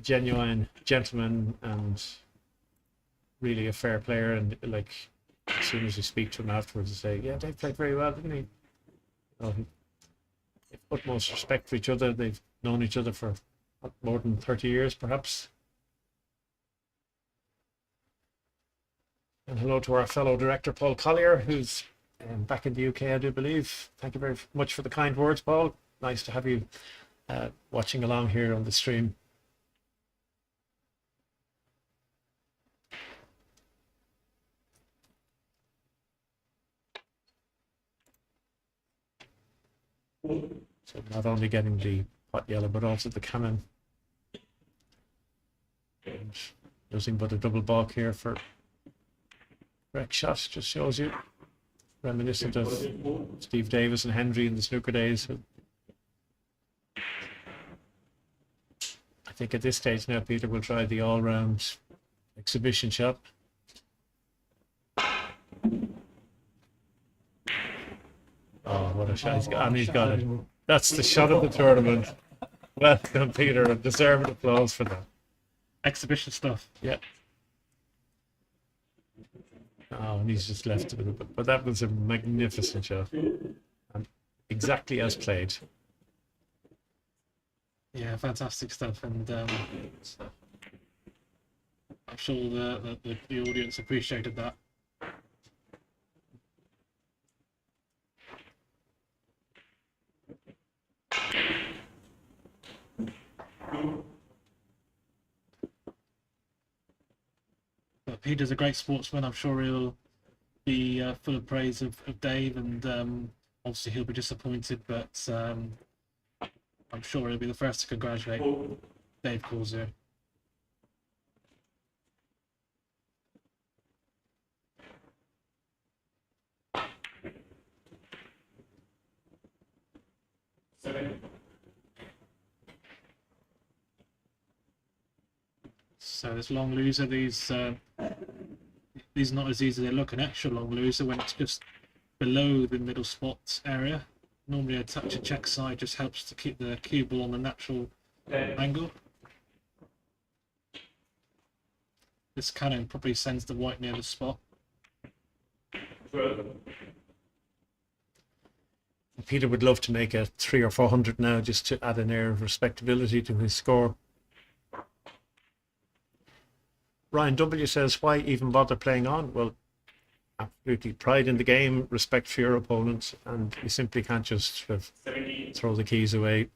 genuine gentleman and really a fair player, and like as soon as you speak to him afterwards, you say, yeah, they played very well, didn't he? Well, they've utmost respect for each other. They've known each other for more than 30 years, perhaps. And hello to our fellow director, Paul Collier, who's back in the UK, I do believe. Thank you very much for the kind words, Paul. Nice to have you watching along here on the stream. So not only getting the pot yellow, but also the cannon. And nothing but a double balk here for correct shot. Just shows you, reminiscent of Steve Davis and Hendry in the snooker days. I think at this stage now, Peter will try the all-round exhibition shot. Oh, what a shot. He's got it. That's the shot of the tournament. Welcome, Peter, and deserved applause for that. Exhibition stuff. Yeah. Oh, and he's just left it. But that was a magnificent shot. And exactly as played. Yeah, fantastic stuff. And I'm sure the audience appreciated that. But Peter's a great sportsman. I'm sure he'll be full of praise of Dave, and obviously he'll be disappointed, but I'm sure he'll be the first to congratulate Dave Causier. So this long loser, these are not as easy as they look. An extra long loser when it's just below the middle spot area. Normally a touch of check side just helps to keep the cue ball on the natural angle. This cannon probably sends the white near the spot. Peter would love to make a 300 or 400 now, just to add an air of respectability to his score. Ryan W says, why even bother playing on? Well, absolutely, pride in the game, respect for your opponents, and you simply can't just sort of throw the keys away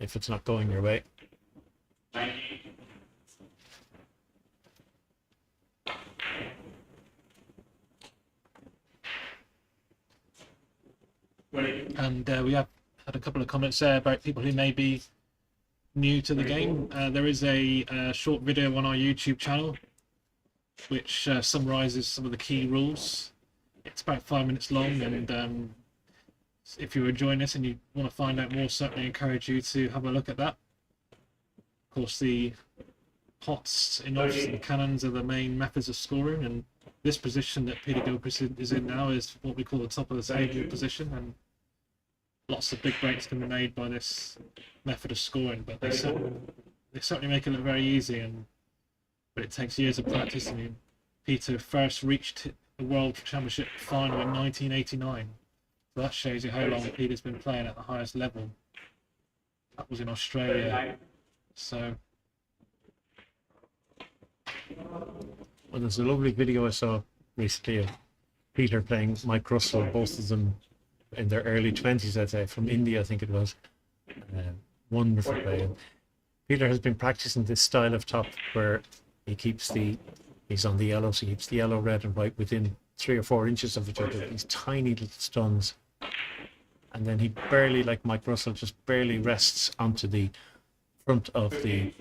if it's not going your way. And we have had a couple of comments there about people who may be new to the game. There is a short video on our YouTube channel which summarizes some of the key rules. It's about 5 minutes long, and if you're enjoying this and you want to find out more, certainly encourage you to have a look at that. Of course, the pots, enoffs and cannons are the main methods of scoring, and this position that Peter Gilchrist is in now is what we call the top of the table position, and lots of big breaks can be made by this method of scoring, but they certainly make it look very easy, and but it takes years of practice. I mean, Peter first reached the World Championship final in 1989. So that shows you how long Peter's been playing at the highest level. That was in Australia. So. Well, there's a lovely video I saw recently of Peter playing Mike Russell, both of them in their early 20s, I'd say, from India, I think it was. Wonderful play. And Peter has been practicing this style of top where he's on the yellow, so he keeps the yellow, red and white within 3 or 4 inches of each other, these tiny little stuns. And then he barely, like Mike Russell, just barely rests onto the front of the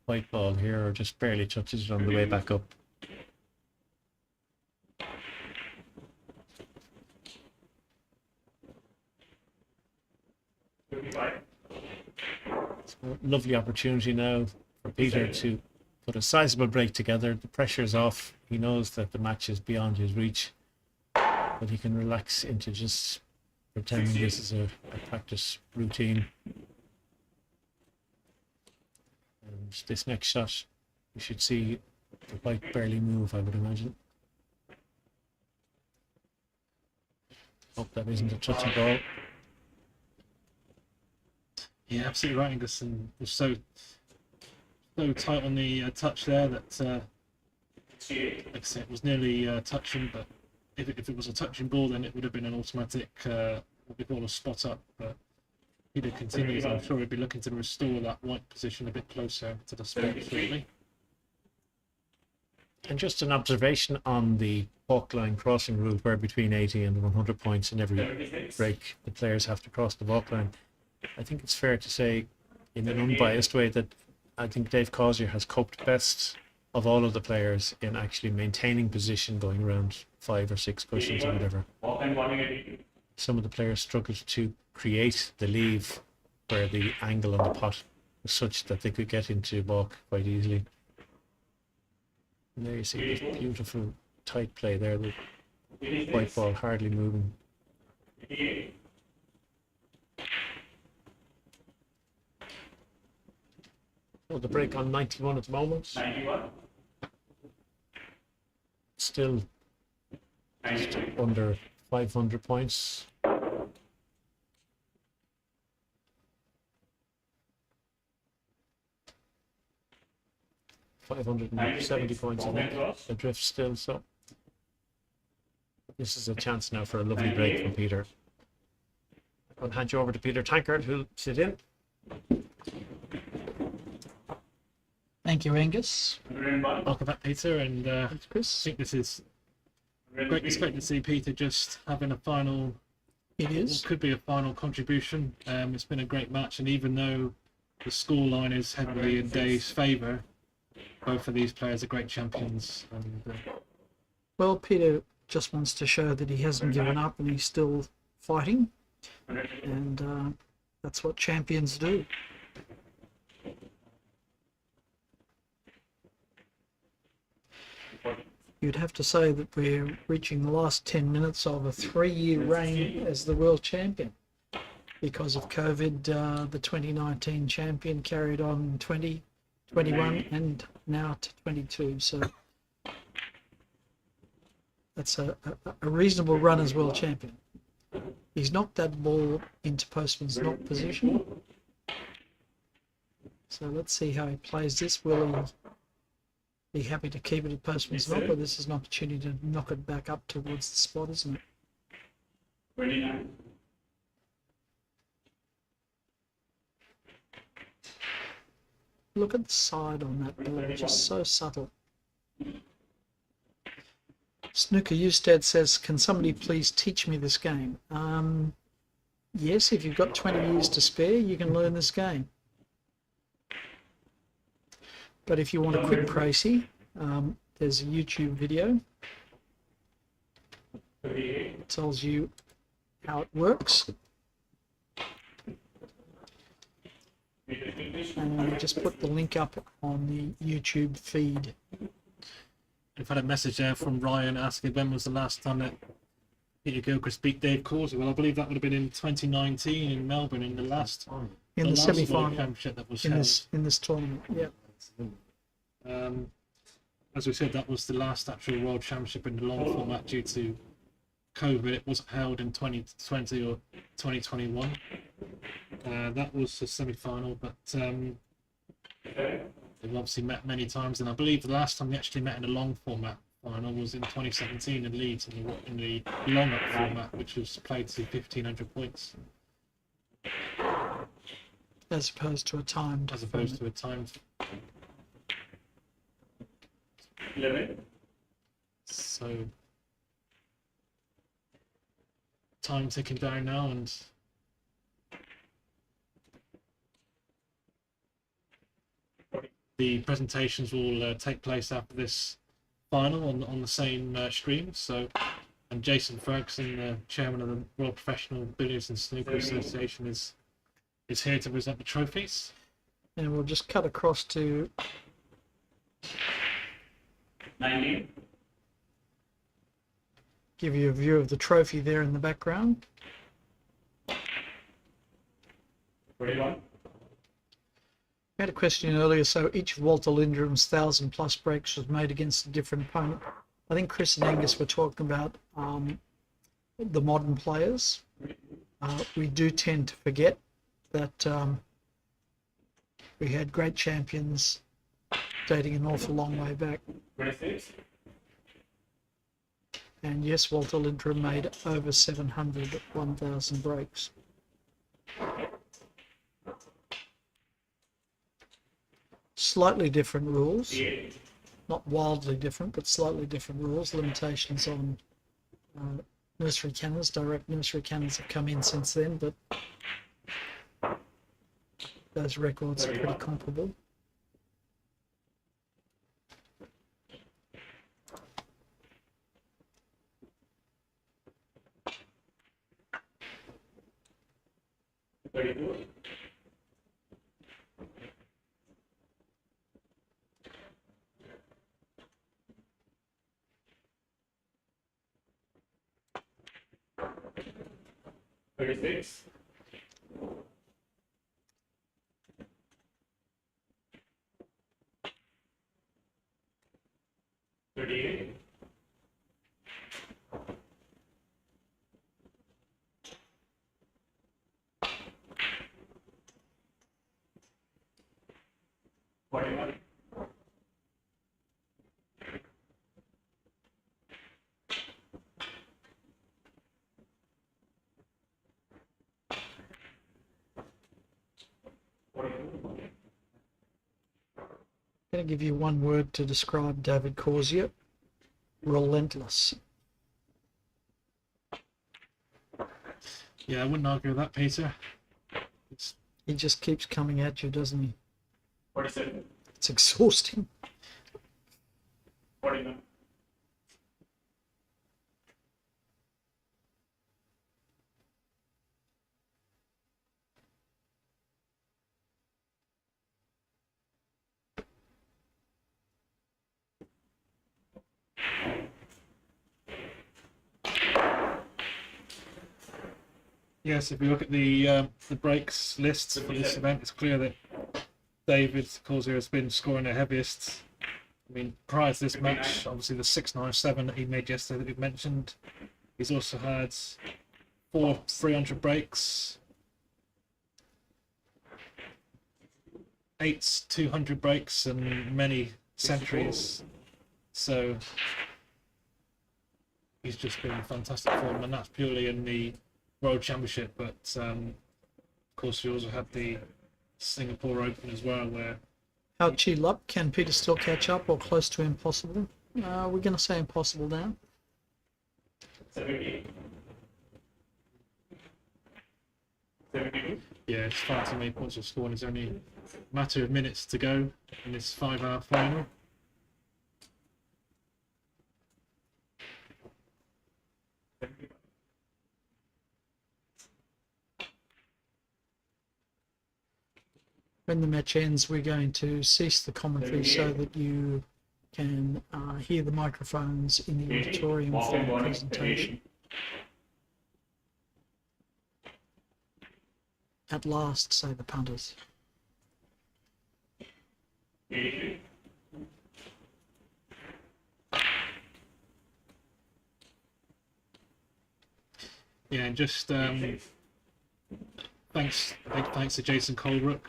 white ball here, or just barely touches it on the way back up. So, lovely opportunity now for Peter to put a sizable break together. The pressure's off. He knows that the match is beyond his reach, but he can relax into just pretending this is a practice routine. And this next shot, you should see the white barely move, I would imagine. Hope that isn't a touchy ball. Yeah, absolutely right, Angus, and was so tight on the touch there that, like I said, it was nearly touching. But if it was a touching ball, then it would have been an automatic what we call a spot up. But Peter continues. I'm sure he'd be looking to restore that white position a bit closer to the spot shortly. And just an observation on the balk line crossing rule, where between 80 and 100 points in every break the players have to cross the balk line. I think it's fair to say, in an unbiased way, that I think Dave Causier has coped best of all of the players in actually maintaining position going around 5 or 6 cushions or whatever. Some of the players struggled to create the leave where the angle on the pot was such that they could get into balk quite easily. And there you see this beautiful tight play there, the white ball hardly moving. Well, the break on 91 at the moment. 91. Still just under 500 points. $570 points, I think, adrift still. So this is a chance now for a lovely break from Peter. I'll hand you over to Peter Tankard, who'll sit in. Thank you, Angus. Welcome back, Peter, and Chris. I think this is great to see Peter just having a final. It is. Could be a final contribution. It's been a great match, and even though the scoreline is heavily in Dave's favour, both of these players are great champions. And, well, Peter just wants to show that he hasn't given up and he's still fighting, and that's what champions do. You'd have to say that we're reaching the last 10 minutes of a 3-year reign as the world champion. Because of COVID, the 2019 champion carried on 20, 21 and now to 22. So that's a reasonable run as world champion. He's knocked that ball into postman's knock position. So let's see how he plays this. Will he be happy to keep it at postman's knock, or this is an opportunity to knock it back up towards the spot, isn't it? 29. Look at the side on that ball, just so subtle. Snooker Usted says, can somebody please teach me this game? Yes, if you've got 20 years to spare, you can learn this game. But if you want a quick précis, there's a YouTube video. It tells you how it works. And I just put the link up on the YouTube feed. I've had a message there from Ryan asking when was the last time that Peter Gilchrist beat Dave Causier. Well, I believe that would have been in 2019 in Melbourne in the last semi-final championship that was in this tournament. Yeah. as we said, that was the last actual World Championship in the long format due to COVID. It wasn't held in 2020 or 2021. That was the semi-final, but they've obviously met many times, and I believe the last time they actually met in a long format final was in 2017 in Leeds in the long-up format, which was played to 1,500 points. As opposed to a timed. As opposed to a timed. So time ticking down now, and the presentations will take place after this final on the same stream. So, and Jason Ferguson, the chairman of the Royal Professional Billiards and Snooker Association, is here to present the trophies. And we'll just cut across to 19. give you a view of the trophy there in the background. 21. We had a question earlier, so each of Walter Lindrum's 1,000+ breaks was made against a different opponent. I think Chris and Angus were talking about the modern players. We do tend to forget that we had great champions dating an awful long way back. 26. And yes, Walter Lindrum made over 700 1,000 breaks. Slightly different rules, not wildly different, but slightly different rules. Limitations on nursery cannons. Direct nursery cannons have come in since then, but those records are pretty comparable. Thirty-six. 38. 41. 42. I'm going to give you one word to describe David Causier: relentless. Yeah, I wouldn't argue with that, Peter. He just keeps coming at you, doesn't he? 47. It's exhausting. 49. Yes, if we look at the breaks lists for this event, it's clear that David Causier has been scoring the heaviest. I mean, prior to this match, obviously the 697 that he made yesterday that we've mentioned, he's also had 4 300 breaks, 8 200 breaks, and many centuries. So he's just been in fantastic form, and that's purely in the World Championship. But of course, we also had the Singapore Open as well, where How cheap up? Can Peter still catch up or close to impossible? We're going to say impossible now. 70. 72. yeah, it's far too many points of score, and it's only a matter of minutes to go in this 5-hour final. When the match ends, we're going to cease the commentary so that you can hear the microphones in the auditorium for the presentation. At last, say the punters. 82. again, just thanks to Jason Colebrook,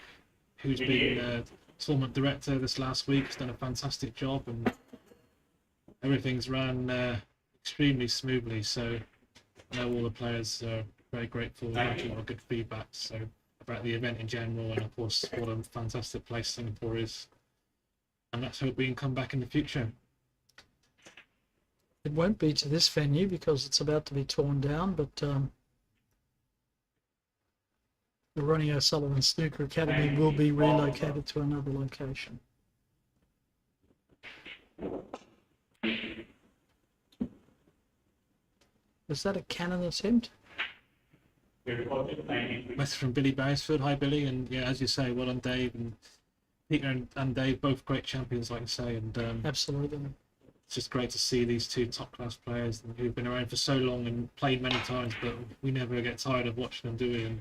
who's been tournament director this last week. Has done a fantastic job, and everything's ran extremely smoothly. So I know all the players are very grateful. A lot of good feedback. So about the event in general, and of course what a fantastic place Singapore is. And let's hope we can come back in the future. It won't be to this venue because it's about to be torn down, but the Ronnie O'Sullivan Snooker Academy will be relocated to another location. Was that a cannon attempt? Message from Billy Beresford. Hi Billy, and yeah, as you say, well done Dave, and Peter and Dave, both great champions, like I say, and absolutely. It's just great to see these two top-class players who've been around for so long and played many times, but we never get tired of watching them, do we? And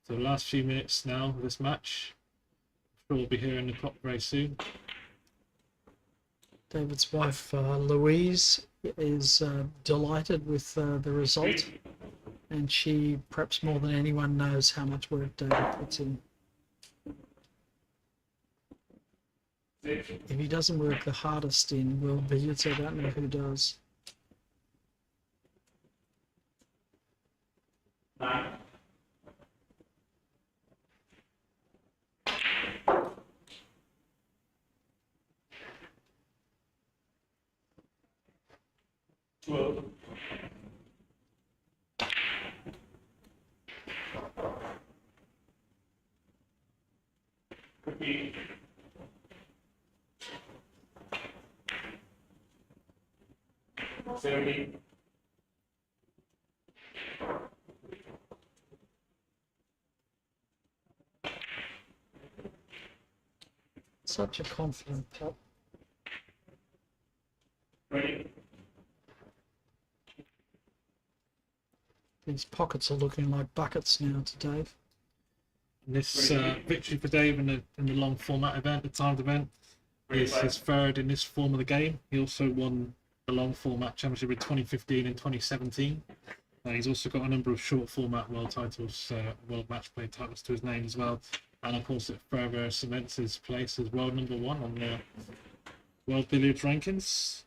so the last few minutes now of this match, I'm sure we'll be hearing the clock very soon. David's wife, Louise, is delighted with the result, and she, perhaps more than anyone, knows how much work David puts in. If he doesn't work the hardest in World Billiards, I don't know who does. Such a confident pot. These pockets are looking like buckets now to Dave. This victory for Dave in the long format event, the timed event, is his third in this form of the game. He also won the long format championship in 2015 and 2017. He's also got a number of short format world titles, world match play titles to his name as well. And of course, it further cements his place as world number one on the World Billiards rankings.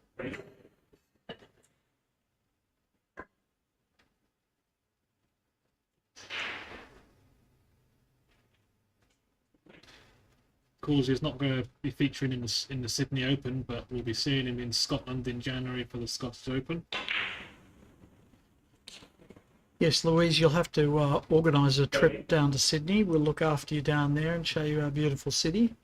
Causier is not going to be featuring in the Sydney Open, but we'll be seeing him in Scotland in January for the Scottish Open. Yes, Louise, you'll have to organise a trip down to Sydney. We'll look after you down there and show you our beautiful city.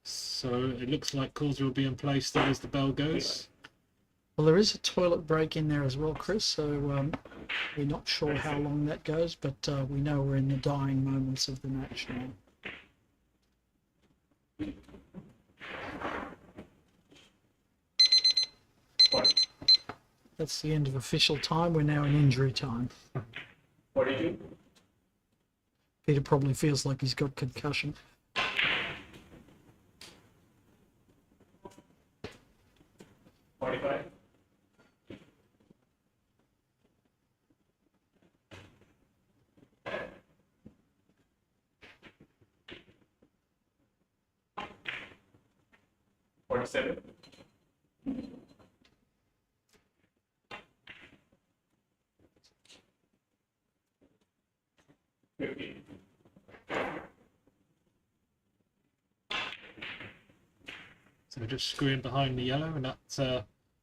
So it looks like Causier will be in place still as the bell goes. Well, there is a toilet break in there as well, Chris, so we're not sure how long that goes, but we know we're in the dying moments of the match now. That's the end of official time. We're now in injury time. Peter probably feels like he's got concussion. So we're just screwing behind the yellow, and that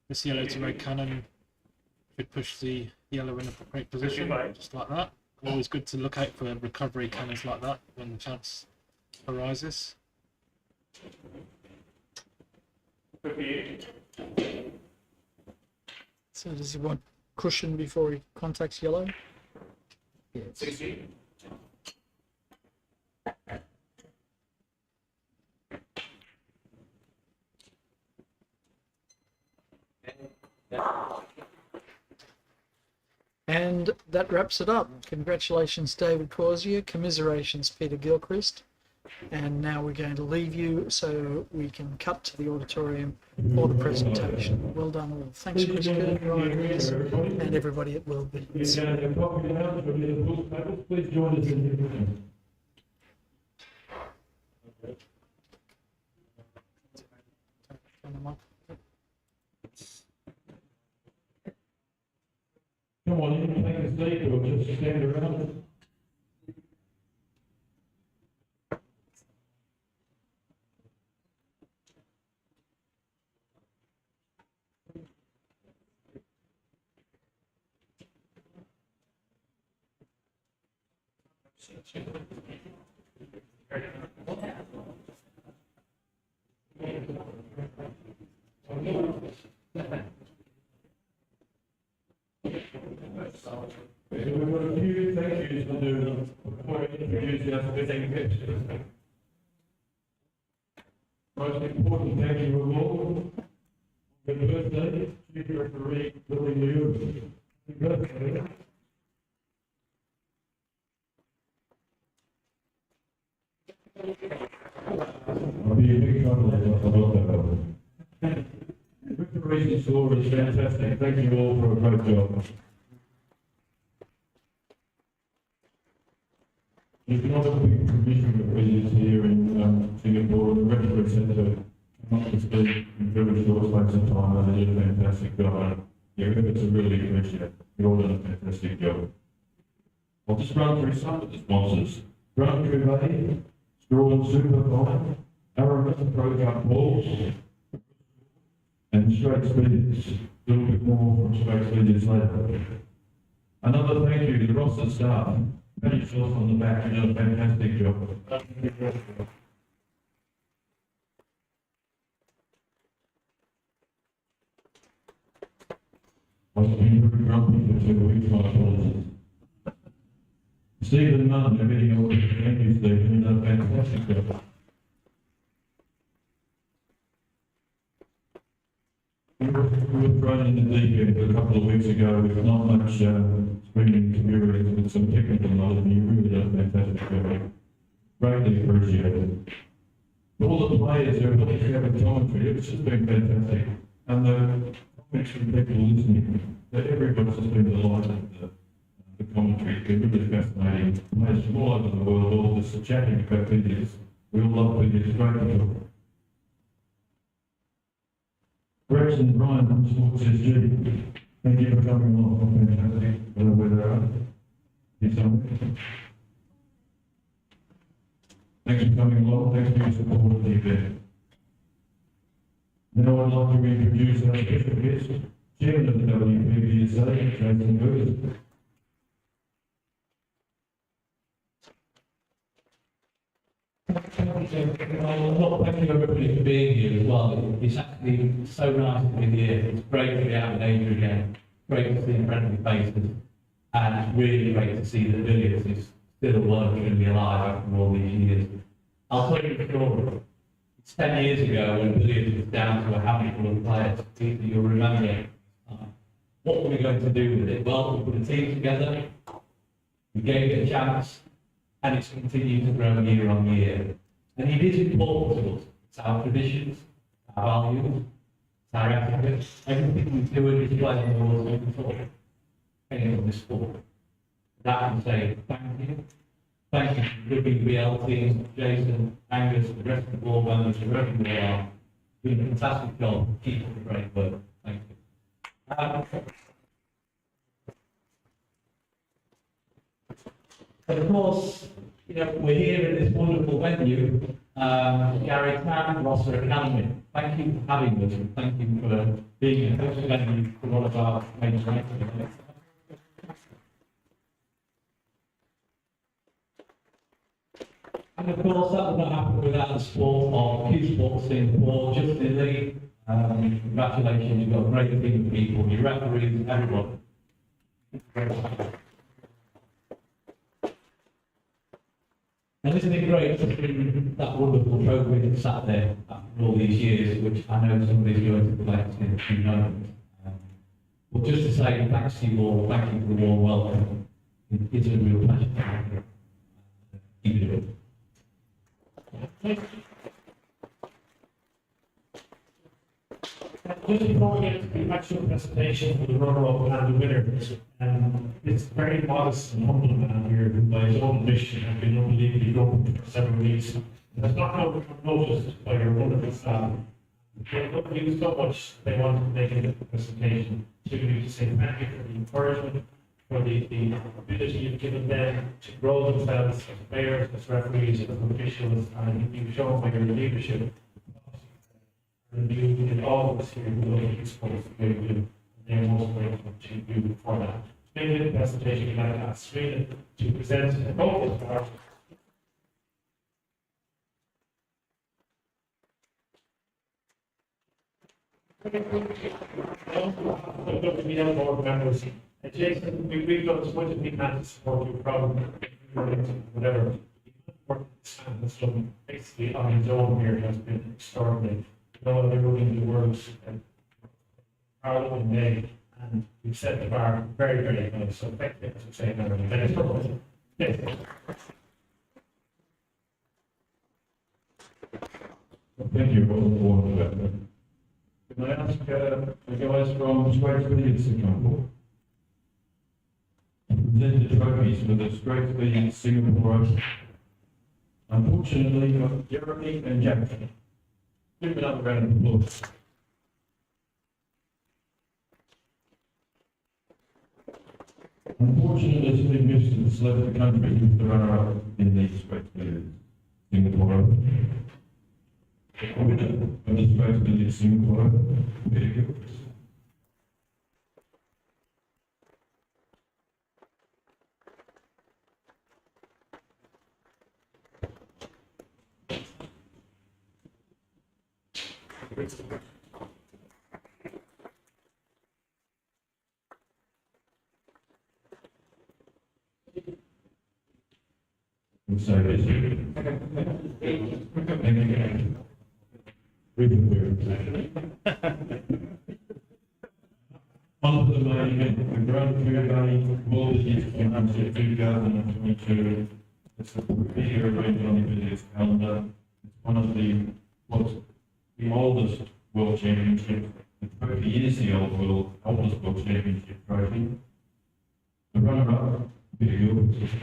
this yellow to red cannon should push the yellow in a great position, just like that. Always good to look out for recovery cannons like that when the chance arises. So does he want cushion before he contacts yellow? Yes. And that wraps it up. Congratulations, David Causier. Commiserations, Peter Gilchrist. And now we're going to leave you so we can cut to the auditorium for the presentation. Well done all. Thanks Chris Good, Ryan Rees, and everybody at World Billiards. Please join us in Come on, you can take a seat or just stand around. We've got a few thank yous to do before I introduce our special guest. Most important thank you of all, your birthday, Chief Referee Billy Liu. Happy birthday. I'll be a big trouble if I got that. Referee's score is fantastic. Thank you all for a great job. There's not a big commission of visitors here in Singapore. The referee centre come up to speak in very short space of time, and they did a fantastic job. Your efforts are really appreciated. You've all done a fantastic job. I'll just run through some of the sponsors. Grant Cuvee, Straw and Super Fine, Aramis Pro Cup Balls, and Straight Speeders. A little bit more from Straight Speeders later. Another thank you to the roster staff. Pat yourself on the back, you did a fantastic job. I've been very grumpy for 2 weeks, my apologies. Stephen Munn, everything else, thank you, Stephen, you did a fantastic job. We were thrown in the deep end a couple of weeks ago with not much screening experience, with some technical knowledge, and you really did a fantastic job. Greatly appreciated. All the players who have having commentary, it's just been fantastic. And the comments from people listening, that everybody's just been delighted with the commentary. It's been really fascinating. Players from all over the world, all just chatting about videos. We all love videos, great job. Rex and Brian from Sports SG, thank you for coming along. Fantastic. Where they are. Thanks for coming along. Thanks for your support of the event. Now I'd like to introduce our special guest, Chairman of the WPBSA, Jason Good. Well, thank you everybody for being here as well. It's actually so nice to be here. It's great to be out in Asia again. Great to see friendly faces. And it's really great to see that Billiards is still working and alive after all these years. I'll tell you a story. It's 10 years ago when Billiards was down to a handful of players. You'll remember. What were we going to do with it? Well, we put a team together. We gave it a chance. And it's continued to grow year on year. And it is important to us. It's our traditions, our values, it's our ethics, everything we do and display in the world we talk. Anything on this sport. That can say thank you. Thank you to the WBL team, Jason, Angus, the rest of the board members, wherever you are. Doing a fantastic job. Keep up the great work. Thank you. And of course, we're here in this wonderful venue, Gary Tan, Rosser Academy. Thank you for having us, and thank you for being a host venue for one of our major races. And of course, that would not happen without the support of Q Sports Singapore, Justin Lee. Congratulations, you've got a great team of people, your referees, everyone. And isn't it great to see that wonderful trophy that sat there after all these years, which I know somebody's going to collect in a few moments. But just to say thanks to you all, thank you for the warm welcome. It's a real pleasure to have you. Keep it up. Just before we get to the actual presentation for the runner-up and the winner, it's very modest and humble man here who, by his own admission, has been unbelievably good for several weeks. That's not how noticed by your wonderful staff. They love you so much, they want to make a presentation to you to say thank you for the encouragement, for the ability you've given them to grow themselves as players, as referees, as officials, and you've shown by your leadership. And you and all of us here who love the sports the way we do, they're most grateful to you for that. Maybe the presentation we'd like to ask Serena to present both of our board members. Jason, we've done as much as we can to support you from whatever. So basically on his own here has been extraordinary. No other in the world Parliament in May, and we've set the bar very, very high. So thank you for saying that. Yes. Thank you all for that. Can I ask the guys from Straight Billiards to come forward? Present the trophies for the Straight Billiards Singapore. Unfortunately, we've got Jeremy and Jack. Give another round of applause. Unfortunately, Steve Houston has left the country with the runner-up in the Straight Billiards Singapore. The winner of the Straight Billiards Singapore, Peter Gilchrist. So this on to the main event, the Grand Cuvee World Youth Championship 2022. It's a video arranged on the Billiards calendar. It's one of the oldest World Championships. The trophy is the oldest World Championship trophy. The runner-up, Peter Gilchrist.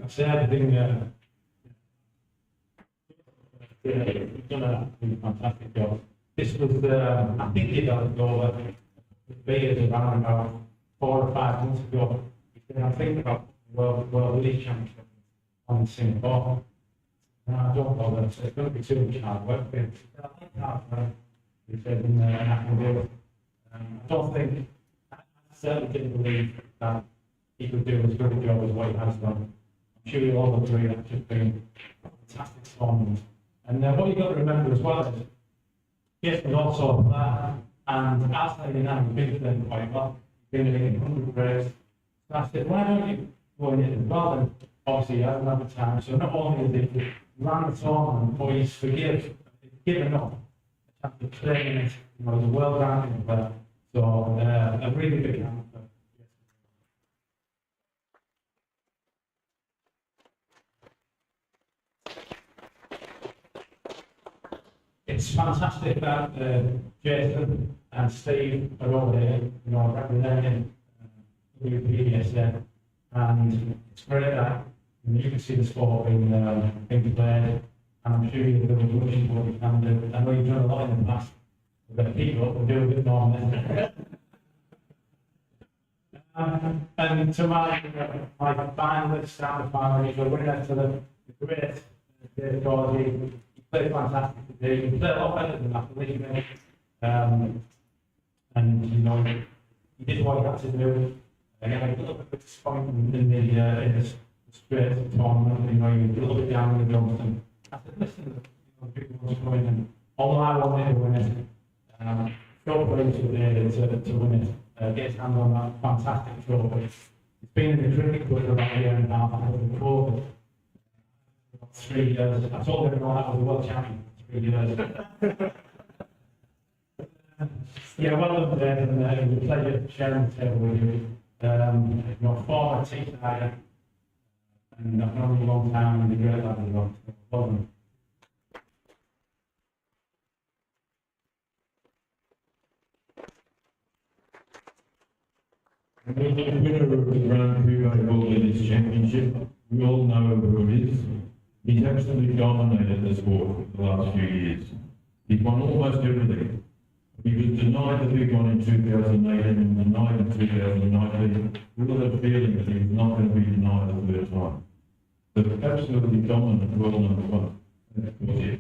Sad thing, you've done a fantastic job. This was, I think you got it over the Billiards around about 4 or 5 months ago. And I think about World League Championship on Singapore. And I don't know that it's going to be too much hard work. But I think that he said, and I can do it. I don't think, I certainly didn't believe that he could do as good a job as what he has done. I'm sure you all agree that's just been a fantastic performance. And what you've got to remember as well is, yes, but also that, and outside in that, you've been doing quite well. You've been hitting 100 breaks. So I said, why don't you go in it as well? And obviously, he hasn't had the time. So not only is it ran the tournament, but he's given up a chance of playing it, you know, as a world ranking player. So a really big hand. It's fantastic that Jason and Steve are over there, you know, representing WPSN, and it's great that you can see the sport being played, and I'm sure you're doing much more you can do. I know you've done a lot in the past, but keep it up and do a bit more. And to my finalists and the finalists, the winner to the great Causier. Played fantastic today. He played a lot better than that, believe me. And you know, he did what he had to do. He had a little bit of disappointment in the straight tournament. You know, he was a little bit down in the dumps. And I said, listen, you know, people want to come in and although I wanted to win it, short plays were there to win it, get his hands on that fantastic trophy. It's been in the cricket club for about a year and a half before COVID. 3 years. I told everyone I was a world champion for 3 years. Yeah, well done, Dave, and it was a pleasure sharing the table with you. Your former team tonight, and I've known you a long time, and you're great lad as well. Well done. The winner of the Grand Cuvee World Billiards Championship, we all know who it is. He's absolutely dominated the sport for the last few years. He's won almost everything. He was denied the big one in 2008 and denied in 2019. We all have a feeling that he's not going to be denied the third time. But absolutely dominant world number one. That's Causier.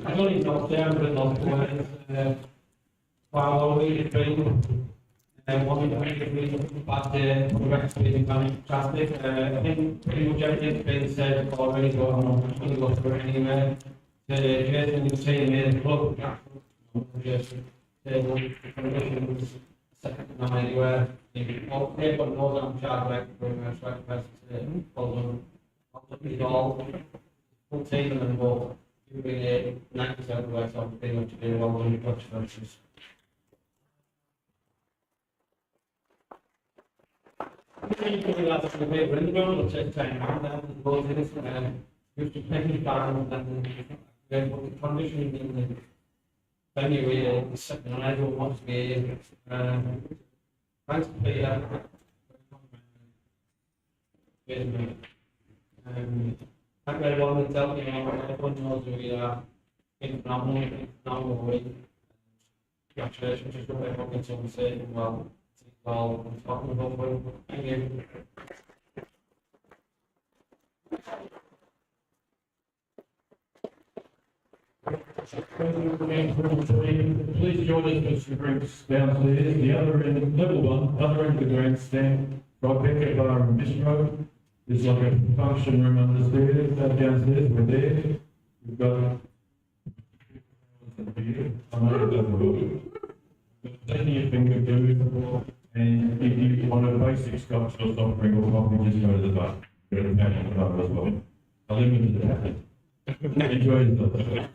I've only got down but not playing. While we've been one of the reasons bad day, the rest of it is fantastic. I think pretty much everything's been said already, but I'm not going to go through it anyway. Jason and the team here, the club, Jason, the condition was second to none anywhere. Everyone knows I'm charged back for very much right person. Well done. All full team and both. You've been 90% of the way, so pretty much doing well done your controversies. That's the way we're going to take time around that and go to this used to playing down and then the condition in the venue is second and everyone wants to be thanks to Peter. I very well to tell you, everyone knows who we are. In phenomenal way. Congratulations, just what everyone gets on saying, well, it's all talking about for thank you. Please join us for some drinks downstairs. The other end, level one, other end of the grandstand, right back at bar and bistro. There's like a function room upstairs, downstairs, we're there. We've got taking your finger food, and if you want a basic scotch or soft drink or coffee, just go to the bar. Go to the back of the bar as well. I'll leave it to that. Enjoy yourself. Yeah.